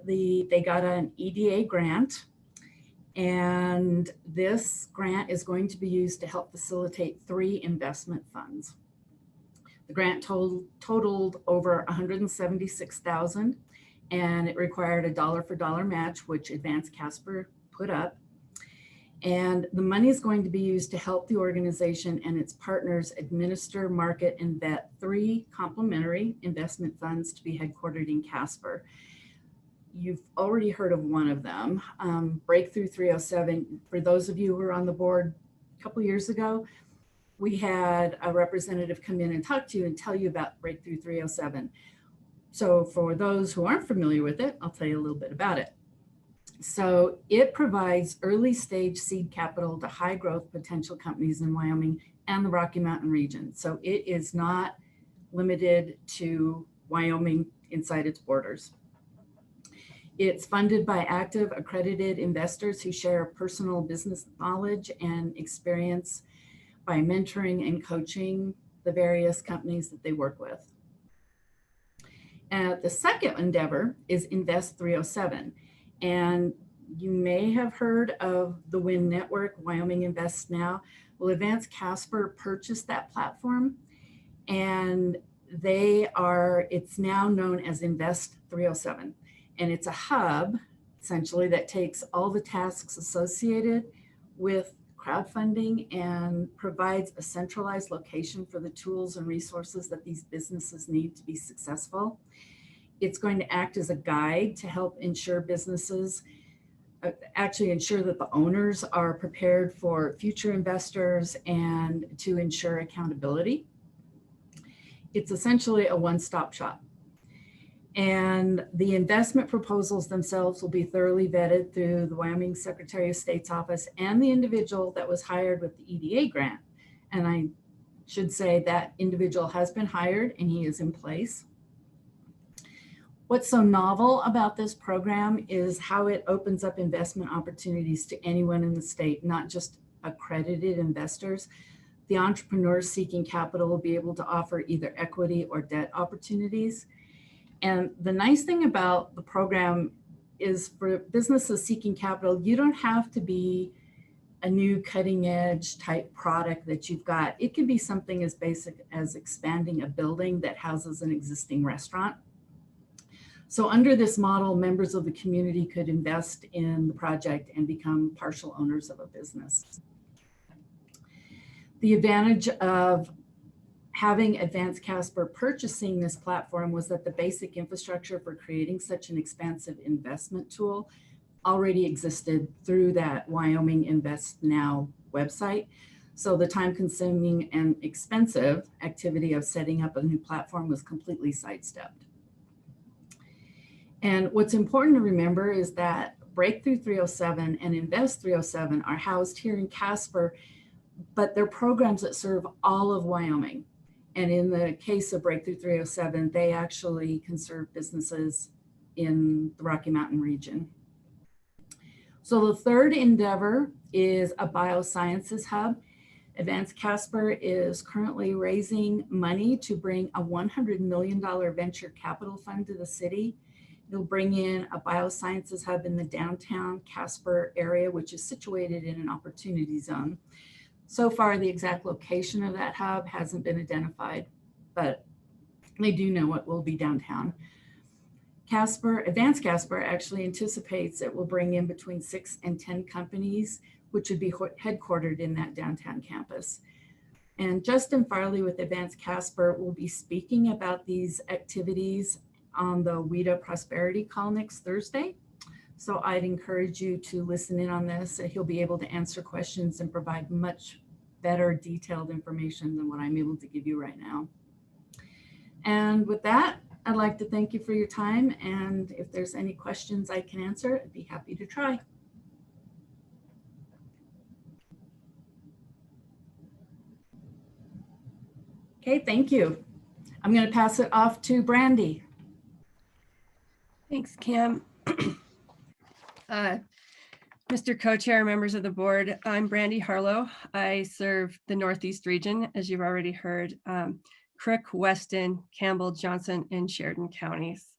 They got an EDA grant, and this grant is going to be used to help facilitate 3 investment funds. The grant totaled over $176,000, and it required a dollar for dollar match, which Advanced Casper put up. And the money is going to be used to help the organization and its partners administer, market, and vet 3 complementary investment funds to be headquartered in Casper. You've already heard of one of them, Breakthrough 307. For those of you who were on the board a couple years ago, we had a representative come in and talk to you and tell you about Breakthrough 307. So for those who aren't familiar with it, I'll tell you a little bit about it. So it provides early stage seed capital to high growth potential companies in Wyoming and the Rocky Mountain region. So it is not limited to Wyoming inside its borders. It's funded by active accredited investors who share personal business knowledge and experience by mentoring and coaching the various companies that they work with. The second endeavor is Invest 307. And you may have heard of the WIN Network, Wyoming Invests Now. Well, Advanced Casper purchased that platform, and it's now known as Invest 307. And it's a hub, essentially, that takes all the tasks associated with crowdfunding and provides a centralized location for the tools and resources that these businesses need to be successful. It's going to act as a guide to help ensure businesses, actually ensure that the owners are prepared for future investors and to ensure accountability. It's essentially a one-stop shop. And the investment proposals themselves will be thoroughly vetted through the Wyoming Secretary of State's office and the individual that was hired with the EDA grant. And I should say that individual has been hired and he is in place. What's so novel about this program is how it opens up investment opportunities to anyone in the state, not just accredited investors. The entrepreneurs seeking capital will be able to offer either equity or debt opportunities. And the nice thing about the program is for businesses seeking capital, you don't have to be a new cutting edge type product that you've got. It can be something as basic as expanding a building that houses an existing restaurant. So under this model, members of the community could invest in the project and become partial owners of a business. The advantage of having Advanced Casper purchasing this platform was that the basic infrastructure for creating such an expansive investment tool already existed through that Wyoming Invest Now website. So the time-consuming and expensive activity of setting up a new platform was completely sidestepped. And what's important to remember is that Breakthrough 307 and Invest 307 are housed here in Casper, but they're programs that serve all of Wyoming. And in the case of Breakthrough 307, they actually can serve businesses in the Rocky Mountain region. So the third endeavor is a biosciences hub. Advanced Casper is currently raising money to bring a $100 million venture capital fund to the city. It'll bring in a biosciences hub in the downtown Casper area, which is situated in an opportunity zone. So far, the exact location of that hub hasn't been identified, but they do know it will be downtown. Advanced Casper actually anticipates it will bring in between 6 and 10 companies, which would be headquartered in that downtown campus. And Justin Farley with Advanced Casper will be speaking about these activities on the WIDA Prosperity Call next Thursday. So I'd encourage you to listen in on this. He'll be able to answer questions and provide much better detailed information than what I'm able to give you right now. And with that, I'd like to thank you for your time. And if there's any questions I can answer, I'd be happy to try. Okay, thank you. I'm going to pass it off to Brandy. Thanks, Kim. Mr. Co-Chair, members of the board, I'm Brandy Harlow. I serve the Northeast region, as you've already heard, Crook, Weston, Campbell, Johnson, and Sheridan counties.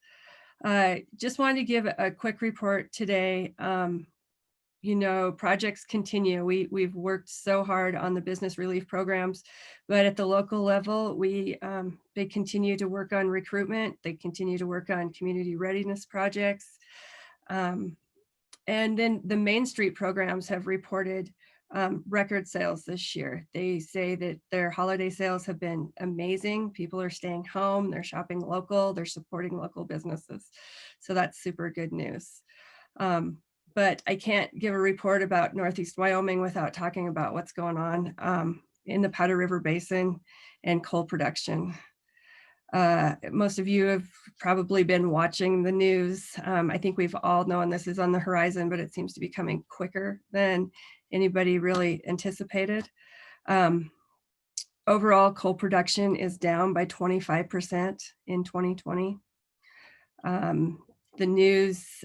Just wanted to give a quick report today. You know, projects continue. We've worked so hard on the business relief programs, but at the local level, they continue to work on recruitment. They continue to work on community readiness projects. And then the Main Street programs have reported record sales this year. They say that their holiday sales have been amazing. People are staying home, they're shopping local, they're supporting local businesses. So that's super good news. But I can't give a report about Northeast Wyoming without talking about what's going on in the Powder River Basin and coal production. Most of you have probably been watching the news. I think we've all known this is on the horizon, but it seems to be coming quicker than anybody really anticipated. Overall, coal production is down by 25% in 2020. The news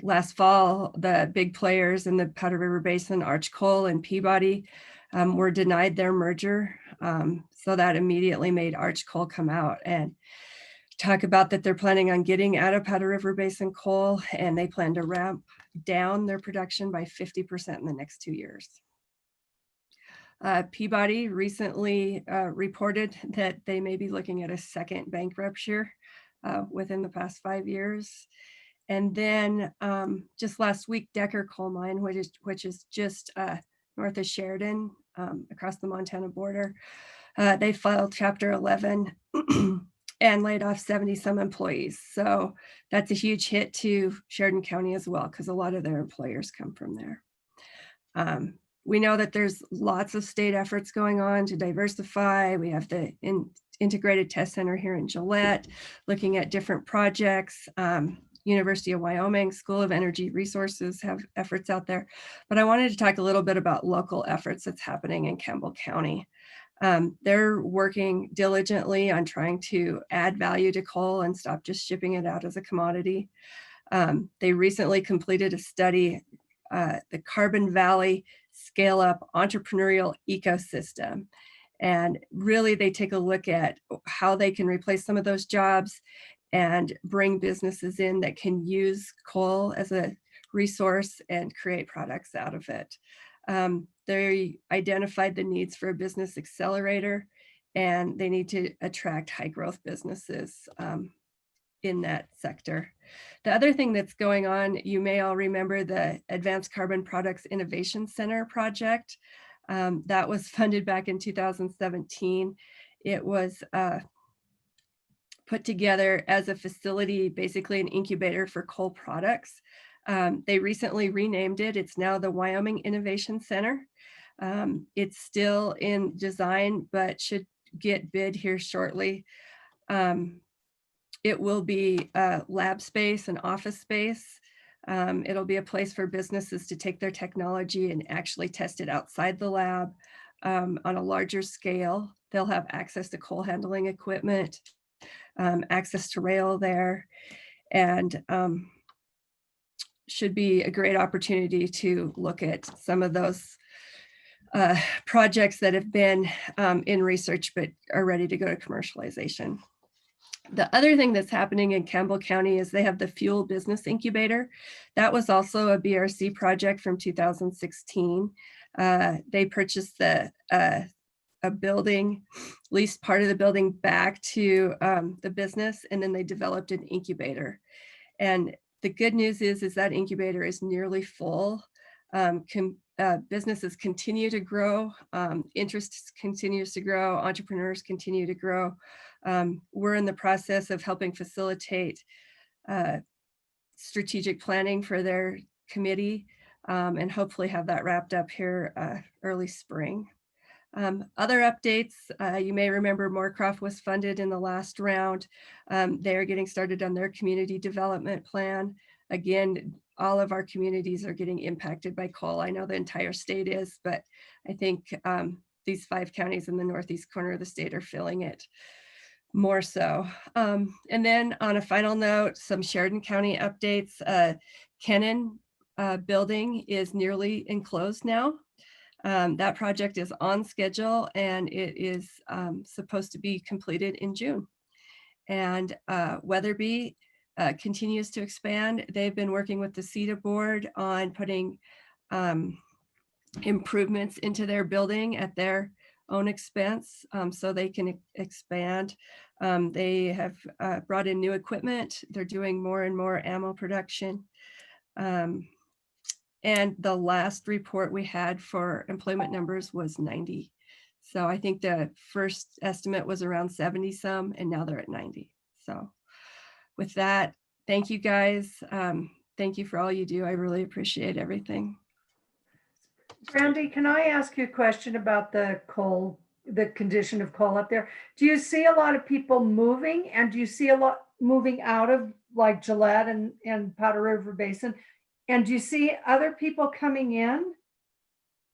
last fall, the big players in the Powder River Basin, Arch Coal and Peabody, were denied their merger. So that immediately made Arch Coal come out and talk about that they're planning on getting out of Powder River Basin coal, and they plan to ramp down their production by 50% in the next 2 years. Peabody recently reported that they may be looking at a second bankruptcy within the past 5 years. And then just last week, Decker Coal Mine, which is just north of Sheridan, across the Montana border, they filed Chapter 11 and laid off 70 some employees. So that's a huge hit to Sheridan County as well, because a lot of their employers come from there. We know that there's lots of state efforts going on to diversify. We have the Integrated Test Center here in Gillette, looking at different projects. University of Wyoming School of Energy Resources have efforts out there. But I wanted to talk a little bit about local efforts that's happening in Campbell County. They're working diligently on trying to add value to coal and stop just shipping it out as a commodity. They recently completed a study, the Carbon Valley Scale Up Entrepreneurial Ecosystem. And really they take a look at how they can replace some of those jobs and bring businesses in that can use coal as a resource and create products out of it. They identified the needs for a business accelerator, and they need to attract high growth businesses in that sector. The other thing that's going on, you may all remember the Advanced Carbon Products Innovation Center project that was funded back in 2017. It was put together as a facility, basically an incubator for coal products. They recently renamed it. It's now the Wyoming Innovation Center. It's still in design, but should get bid here shortly. It will be lab space and office space. It'll be a place for businesses to take their technology and actually test it outside the lab on a larger scale. They'll have access to coal handling equipment, access to rail there, and should be a great opportunity to look at some of those projects that have been in research but are ready to go to commercialization. The other thing that's happening in Campbell County is they have the Fuel Business Incubator. That was also a BRC project from 2016. They purchased a building, leased part of the building back to the business, and then they developed an incubator. And the good news is that incubator is nearly full. Businesses continue to grow, interest continues to grow, entrepreneurs continue to grow. We're in the process of helping facilitate strategic planning for their committee and hopefully have that wrapped up here early spring. Other updates, you may remember Moorcroft was funded in the last round. They're getting started on their community development plan. Again, all of our communities are getting impacted by coal. I know the entire state is, but I think these 5 counties in the northeast corner of the state are feeling it more so. And then on a final note, some Sheridan County updates. Kennan building is nearly enclosed now. That project is on schedule and it is supposed to be completed in June. And Weatherby continues to expand. They've been working with the CETA board on putting improvements into their building at their own expense so they can expand. They have brought in new equipment. They're doing more and more ammo production. And the last report we had for employment numbers was 90. So I think the first estimate was around 70 some, and now they're at 90. So with that, thank you guys. Thank you for all you do. I really appreciate everything. Brandy, can I ask you a question about the coal, the condition of coal up there? Do you see a lot of people moving, and do you see a lot moving out of like Gillette and Powder River Basin? And do you see other people coming in,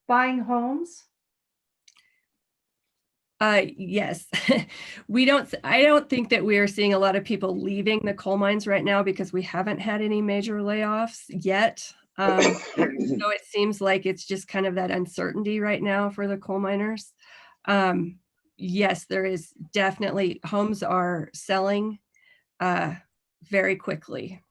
buying homes? Yes, I don't think that we are seeing a lot of people leaving the coal mines right now because we haven't had any major layoffs yet. So it seems like it's just kind of that uncertainty right now for the coal miners. Yes, there is definitely, homes are selling very quickly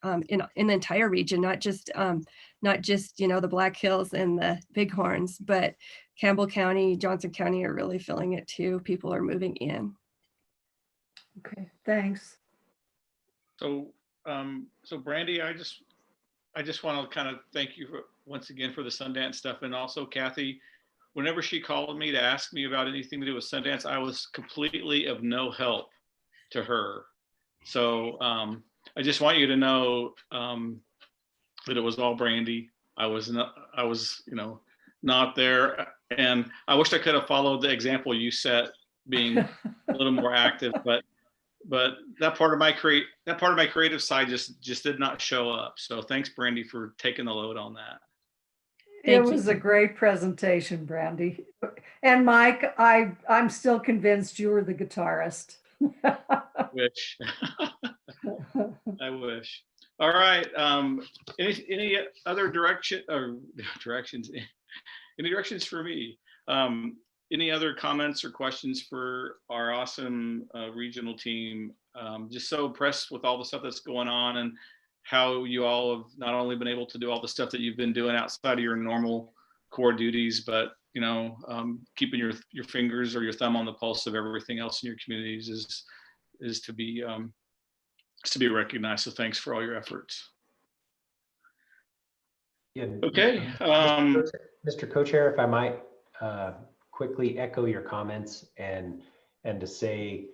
in the entire region, not just the Black Hills and the Bighorns, but Campbell County, Johnson County are really feeling it too. People are moving in. Okay, thanks. So, so Brandy, I just want to kind of thank you once again for the Sundance stuff, and also Kathy. Whenever she called me to ask me about anything to do with Sundance, I was completely of no help to her. So I just want you to know that it was all Brandy. I was not there, and I wish I could have followed the example you set, being a little more active, but that part of my creative side just did not show up. So thanks, Brandy, for taking the load on that. It was a great presentation, Brandy. And Mike, I'm still convinced you were the guitarist. Wish. I wish. All right. Any other directions? Any directions for me? Any other comments or questions for our awesome regional team? Just so impressed with all the stuff that's going on, and how you all have not only been able to do all the stuff that you've been doing outside of your normal core duties, but keeping your fingers or your thumb on the pulse of everything else in your communities is to be recognized. So thanks for all your efforts. Yeah. Okay. Mr. Co-Chair, if I might quickly echo your comments and to say,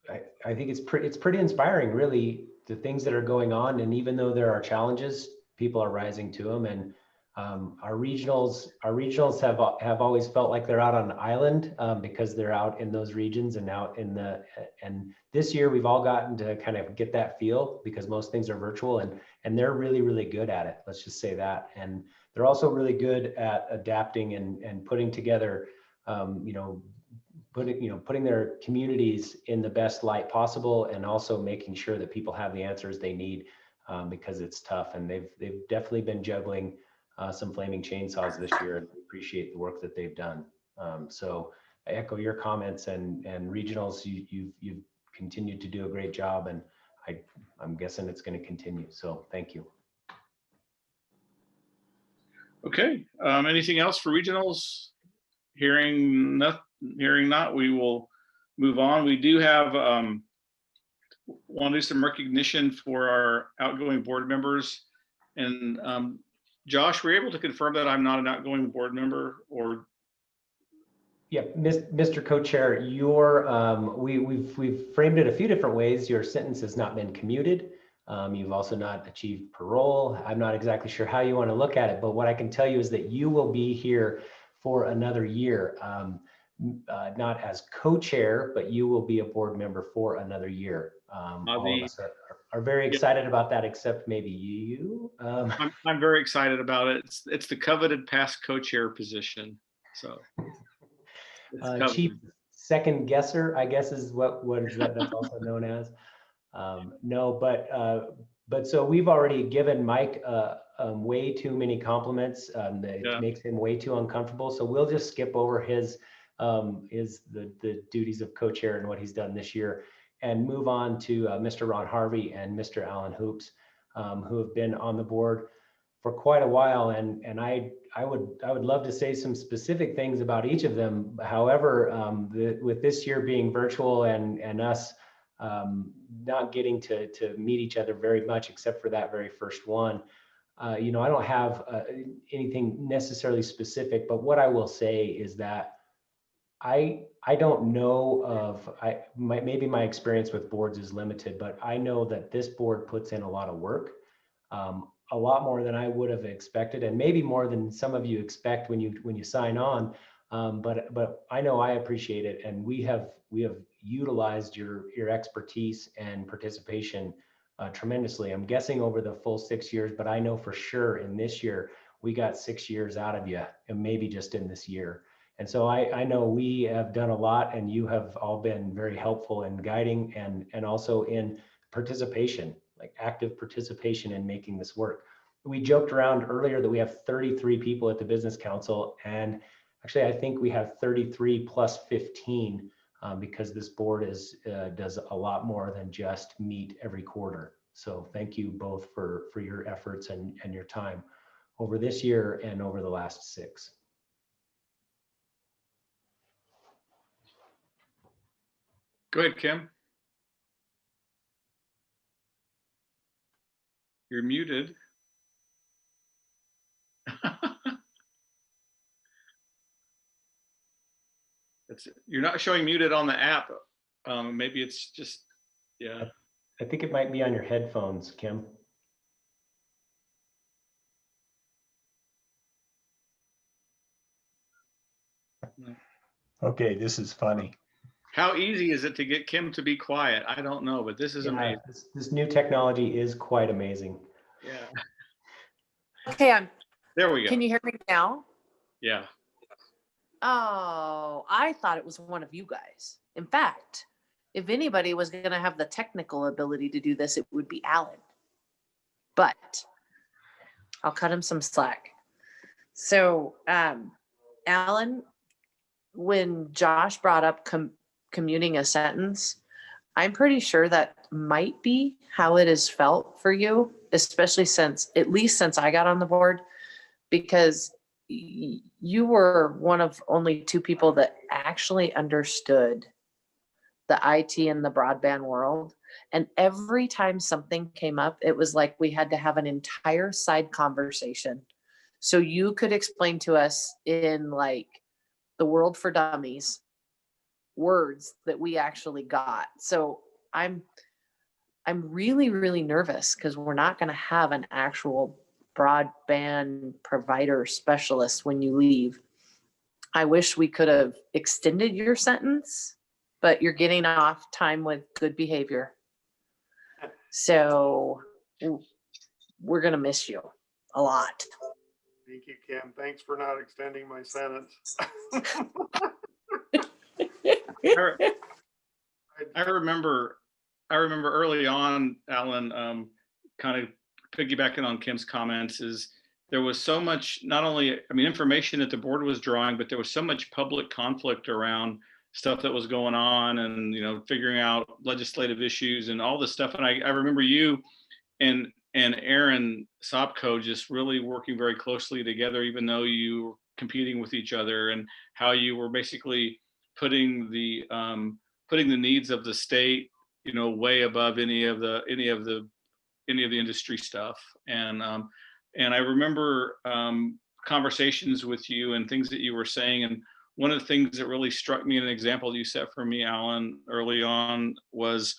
I think it's pretty inspiring, really, the things that are going on. And even though there are challenges, people are rising to them. And our regionals have always felt like they're out on an island because they're out in those regions and out in and this year we've all gotten to kind of get that feel because most things are virtual, and they're really, really good at it. Let's just say that. And they're also really good at adapting and putting together, putting their communities in the best light possible, and also making sure that people have the answers they need because it's tough. And they've definitely been juggling some flaming chainsaws this year, and appreciate the work that they've done. So I echo your comments, and regionals, you've continued to do a great job, and I'm guessing it's going to continue. So thank you. Okay. Anything else for regionals? Hearing not, we will move on. We do have want to do some recognition for our outgoing board members, and Josh, were you able to confirm that I'm not an outgoing board member? Or yeah, Mr. Co-Chair, we've framed it a few different ways. Your sentence has not been commuted. You've also not achieved parole. I'm not exactly sure how you want to look at it, but what I can tell you is that you will be here for another year, not as co-chair, but you will be a board member for another year. All of us are very excited about that, except maybe you. I'm very excited about it. It's the coveted past co-chair position. So chief second guesser, I guess, is what is that's also known as. No, but so we've already given Mike way too many compliments. It makes him way too uncomfortable. So we'll just skip over his the duties of co-chair and what he's done this year, and move on to Mr. Ron Harvey and Mr. Alan Hoops, who have been on the board for quite a while. And I would love to say some specific things about each of them. However, with this year being virtual and us not getting to meet each other very much, except for that very first one, I don't have anything necessarily specific, but what I will say is that I don't know of, maybe my experience with boards is limited, but I know that this board puts in a lot of work, a lot more than I would have expected, and maybe more than some of you expect when you sign on. But I know I appreciate it, and we have utilized your expertise and participation tremendously. I'm guessing over the full 6 years, but I know for sure in this year we got 6 years out of you, and maybe just in this year. And so I know we have done a lot, and you have all been very helpful in guiding and also in participation, like active participation in making this work. We joked around earlier that we have 33 people at the Business Council, and actually I think we have 33 plus 15 because this board does a lot more than just meet every quarter. So thank you both for your efforts and your time over this year and over the last 6. Go ahead, Kim. You're muted. You're not showing muted on the app. Maybe it's just, yeah. I think it might be on your headphones, Kim. Okay, this is funny. How easy is it to get Kim to be quiet? I don't know, but this is amazing. This new technology is quite amazing. Yeah. Okay, there we go. Can you hear me now? Yeah. Oh, I thought it was one of you guys. In fact, if anybody was going to have the technical ability to do this, it would be Alan. But I'll cut him some slack. So, Alan, when Josh brought up commuting a sentence, I'm pretty sure that might be how it has felt for you, especially at least since I got on the board, because you were one of only 2 people that actually understood the IT and the broadband world. And every time something came up, it was like we had to have an entire side conversation. So you could explain to us in like the world for dummies words that we actually got. So I'm really, really nervous because we're not going to have an actual broadband provider specialist when you leave. I wish we could have extended your sentence, but you're getting off time with good behavior. So we're going to miss you a lot. Thank you, Kim. Thanks for not extending my sentence. I remember early on, Alan, kind of piggybacking on Kim's comments, is there was so much, not only, information that the board was drawing, but there was so much public conflict around stuff that was going on and, figuring out legislative issues and all this stuff. And I remember you and Aaron Sopko just really working very closely together, even though you were competing with each other, and how you were basically putting the needs of the state, way above any of the industry stuff. And I remember conversations with you and things that you were saying. And one of the things that really struck me, an example you set for me, Alan, early on, was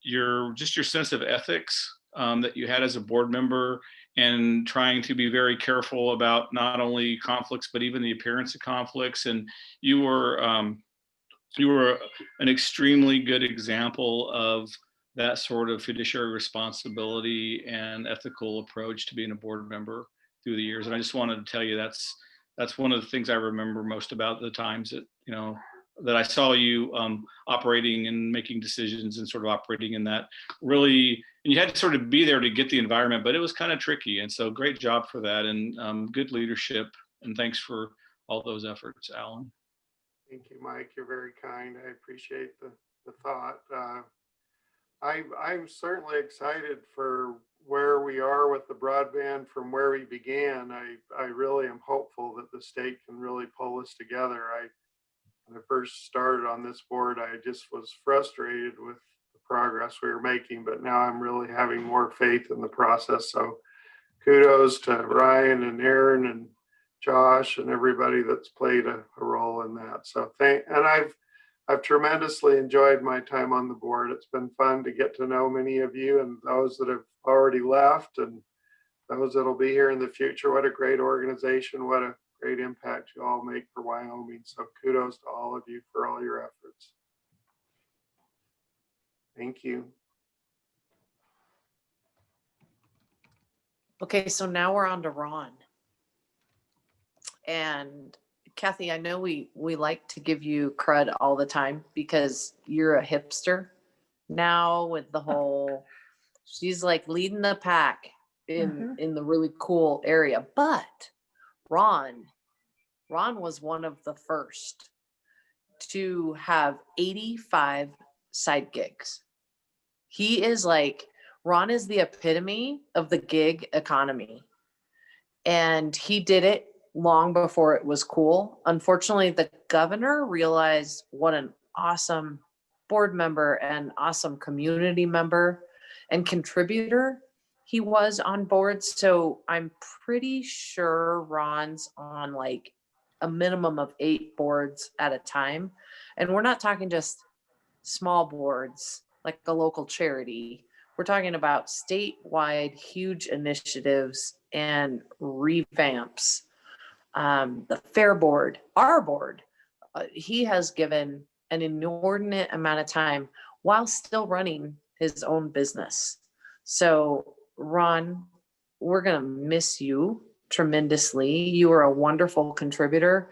your sense of ethics that you had as a board member, and trying to be very careful about not only conflicts, but even the appearance of conflicts. And you were an extremely good example of that sort of fiduciary responsibility and ethical approach to being a board member through the years. And I just wanted to tell you that's one of the things I remember most about the times that, that I saw you operating and making decisions and sort of operating in that really, and you had to sort of be there to get the environment, but it was kind of tricky. And so great job for that, and good leadership. And thanks for all those efforts, Alan. Thank you, Mike. You're very kind. I appreciate the thought. I'm certainly excited for where we are with the broadband from where we began. I really am hopeful that the state can really pull this together. When I first started on this board, I just was frustrated with the progress we were making, but now I'm really having more faith in the process. So kudos to Ryan and Aaron and Josh and everybody that's played a role in that. So I've tremendously enjoyed my time on the board. It's been fun to get to know many of you and those that have already left and those that'll be here in the future. What a great organization. What a great impact you all make for Wyoming. So kudos to all of you for all your efforts. Thank you. Okay, so now we're on to Ron. And Kathy, I know we like to give you crud all the time because you're a hipster now with the whole, she's like leading the pack in the really cool area. But Ron was one of the first to have 85 side gigs. He is like, Ron is the epitome of the gig economy. And he did it long before it was cool. Unfortunately, the governor realized what an awesome board member and awesome community member and contributor he was on boards. So I'm pretty sure Ron's on like a minimum of 8 boards at a time. And we're not talking just small boards like a local charity. We're talking about statewide huge initiatives and revamps. The Fair Board, our board, he has given an inordinate amount of time while still running his own business. So Ron, we're going to miss you tremendously. You are a wonderful contributor.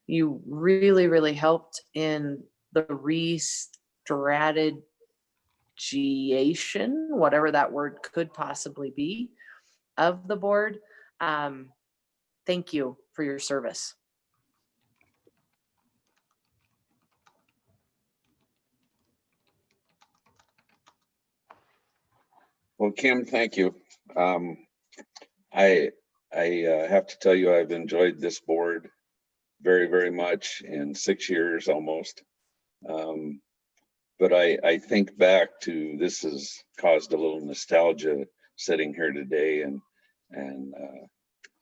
You really, really helped in the re-strategization, whatever that word could possibly be, of the board. Thank you for your service. Well, Kim, thank you. I have to tell you, I've enjoyed this board very, very much in 6 years almost. But I think back to, this has caused a little nostalgia sitting here today, and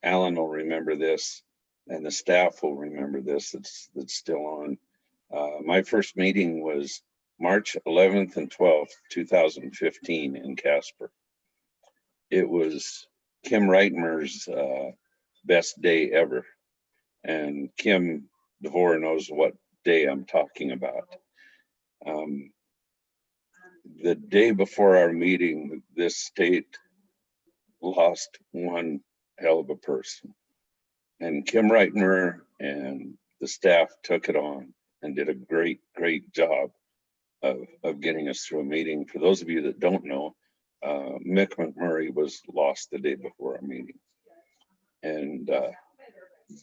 Alan will remember this, and the staff will remember this. That's still on. My first meeting was March 11th and 12th, 2015 in Casper. It was Kim Reitmer's best day ever. And Kim DeVore knows what day I'm talking about. The day before our meeting, this state lost one hell of a person. And Kim Reitmer and the staff took it on and did a great, great job of getting us through a meeting. For those of you that don't know, Mick McMurray was lost the day before our meeting. And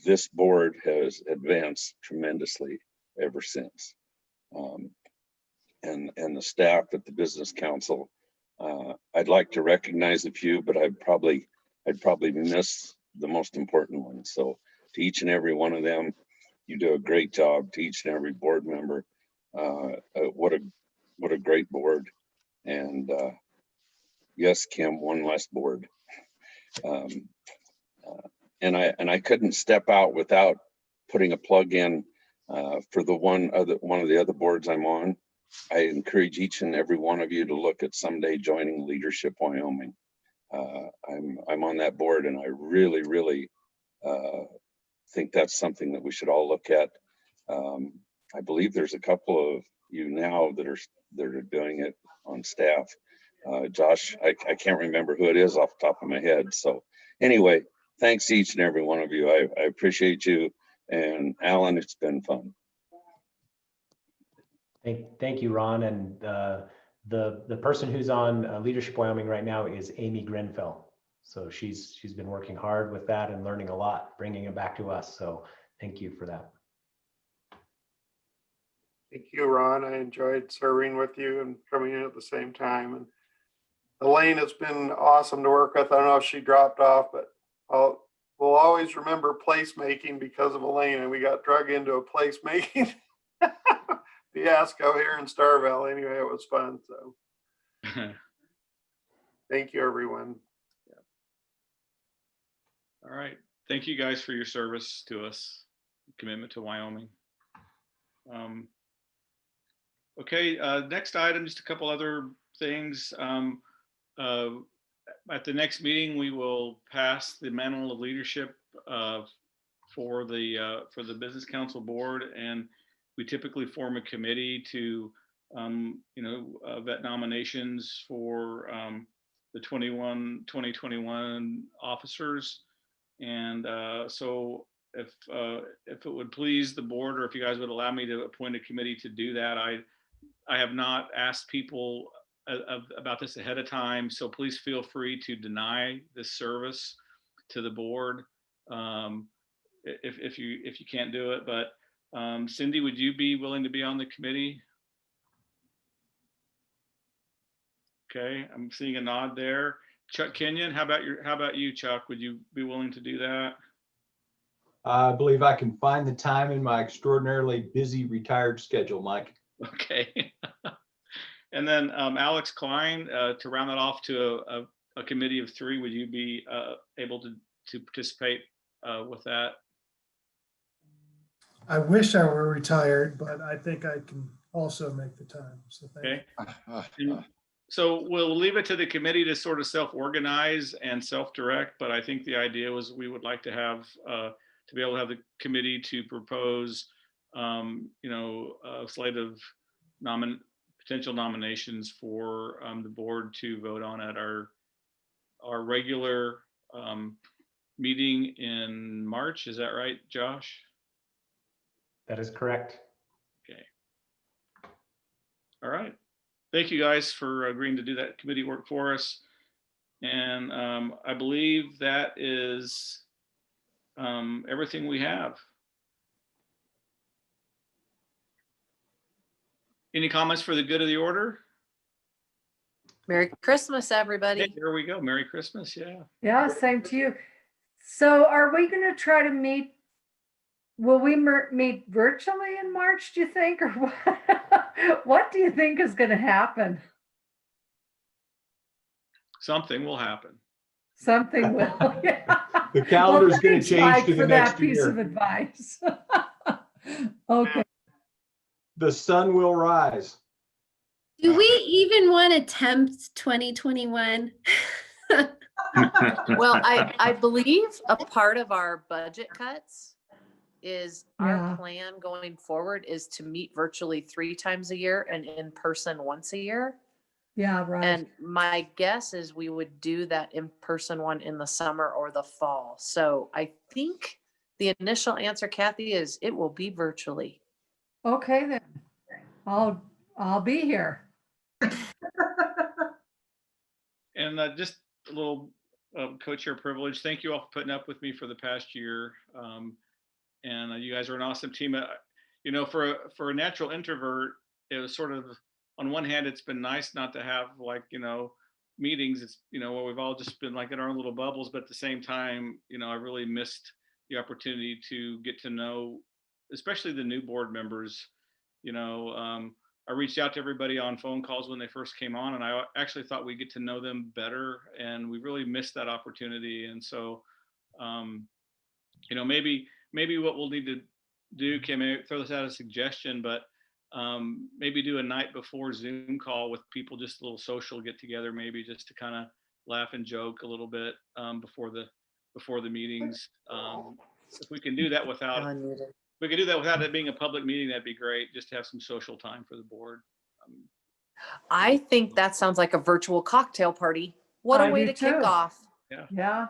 this board has advanced tremendously ever since. And the staff at the Business Council, I'd like to recognize a few, but I'd probably miss the most important ones. So to each and every one of them, you do a great job. To each and every board member, what a great board. And yes, Kim, one less board. And I couldn't step out without putting a plug in for the one of the other boards I'm on. I encourage each and every one of you to look at someday joining Leadership Wyoming. I'm on that board, and I really, really think that's something that we should all look at. I believe there's a couple of you now that are doing it on staff. Josh, I can't remember who it is off the top of my head. So anyway, thanks each and every one of you. I appreciate you. And Alan, it's been fun. Thank you, Ron. And the person who's on Leadership Wyoming right now is Amy Grenfell. So she's been working hard with that and learning a lot, bringing it back to us. So thank you for that. Thank you, Ron. I enjoyed serving with you and coming in at the same time. And Elaine, it's been awesome to work with. I don't know if she dropped off, but we'll always remember placemaking because of Elaine, and we got drug into a placemaking fiasco here in Starville. Anyway, it was fun. So thank you, everyone. All right. Thank you guys for your service to us, commitment to Wyoming. Okay, next item, just a couple other things. At the next meeting, we will pass the Manual of Leadership for the Business Council Board, and we typically form a committee to vet nominations for the 2021 officers. And so if it would please the board, or if you guys would allow me to appoint a committee to do that, I have not asked people about this ahead of time, so please feel free to deny this service to the board if you can't do it. But Cindy, would you be willing to be on the committee? Okay, I'm seeing a nod there. Chuck Kenyon, how about you, Chuck? Would you be willing to do that? I believe I can find the time in my extraordinarily busy retired schedule, Mike. Okay. And then Alex Klein, to round that off to a committee of 3, would you be able to participate with that? I wish I were retired, but I think I can also make the time. So thank you. So we'll leave it to the committee to sort of self-organize and self-direct, but I think the idea was we would like to have to be able to have the committee to propose a slate of potential nominations for the board to vote on at our regular meeting in March. Is that right, Josh? That is correct. Okay. All right. Thank you guys for agreeing to do that committee work for us. And I believe that is everything we have. Any comments for the good of the order? Merry Christmas, everybody. Hey, there we go. Merry Christmas. Yeah. Yeah, same to you. So are we going to try to meet? Will we meet virtually in March, do you think? Or what, what do you think is going to happen? Something will happen. Something will. Yeah. The calendar's Well, going to thanks, change Mike, to the for next that piece year. of advice. Okay. The sun will rise. Do we even want to tempt 2021? Well, I believe a part of our budget cuts is Yeah. our plan going forward is to meet virtually 3 times a year and in person once a year. Yeah, right. And my guess is we would do that in-person one in the summer or the fall. So I think the initial answer, Kathy, is it will be virtually. Okay, then. I'll be here. And just a little co-chair privilege. Thank you all for putting up with me for the past year. And you guys are an awesome team. For a natural introvert, it was sort of, on one hand, it's been nice not to have meetings. It's, where we've all just been like in our own little bubbles, but at the same time, I really missed the opportunity to get to know, especially the new board members. I reached out to everybody on phone calls when they first came on, and I actually thought we'd get to know them better, and we really missed that opportunity. And so, maybe what we'll need to do, Kim, throw this out as a suggestion, but maybe do a night before Zoom call with people, just a little social get together, maybe just to kind of laugh and joke a little bit before the meetings. If we can do that without it being a public meeting, that'd be great. Just to have some social time for the board. I think that sounds like a virtual cocktail party. What a way to kick off. Yeah.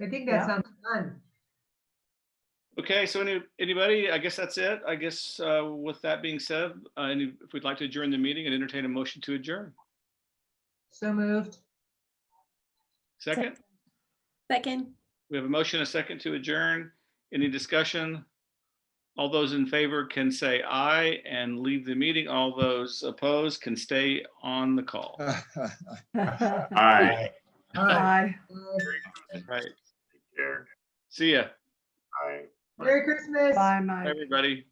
I think that sounds fun. Okay, so anybody, I guess that's it. I guess with that being said, if we'd like to adjourn the meeting and entertain a motion to adjourn. So moved. Second? Second. We have a motion, a second to adjourn. Any discussion? All those in favor can say aye and leave the meeting. All those opposed can stay on the call. Aye. Aye. Right. Take care. See ya. Bye. Merry Christmas. Bye, Mike. Everybody.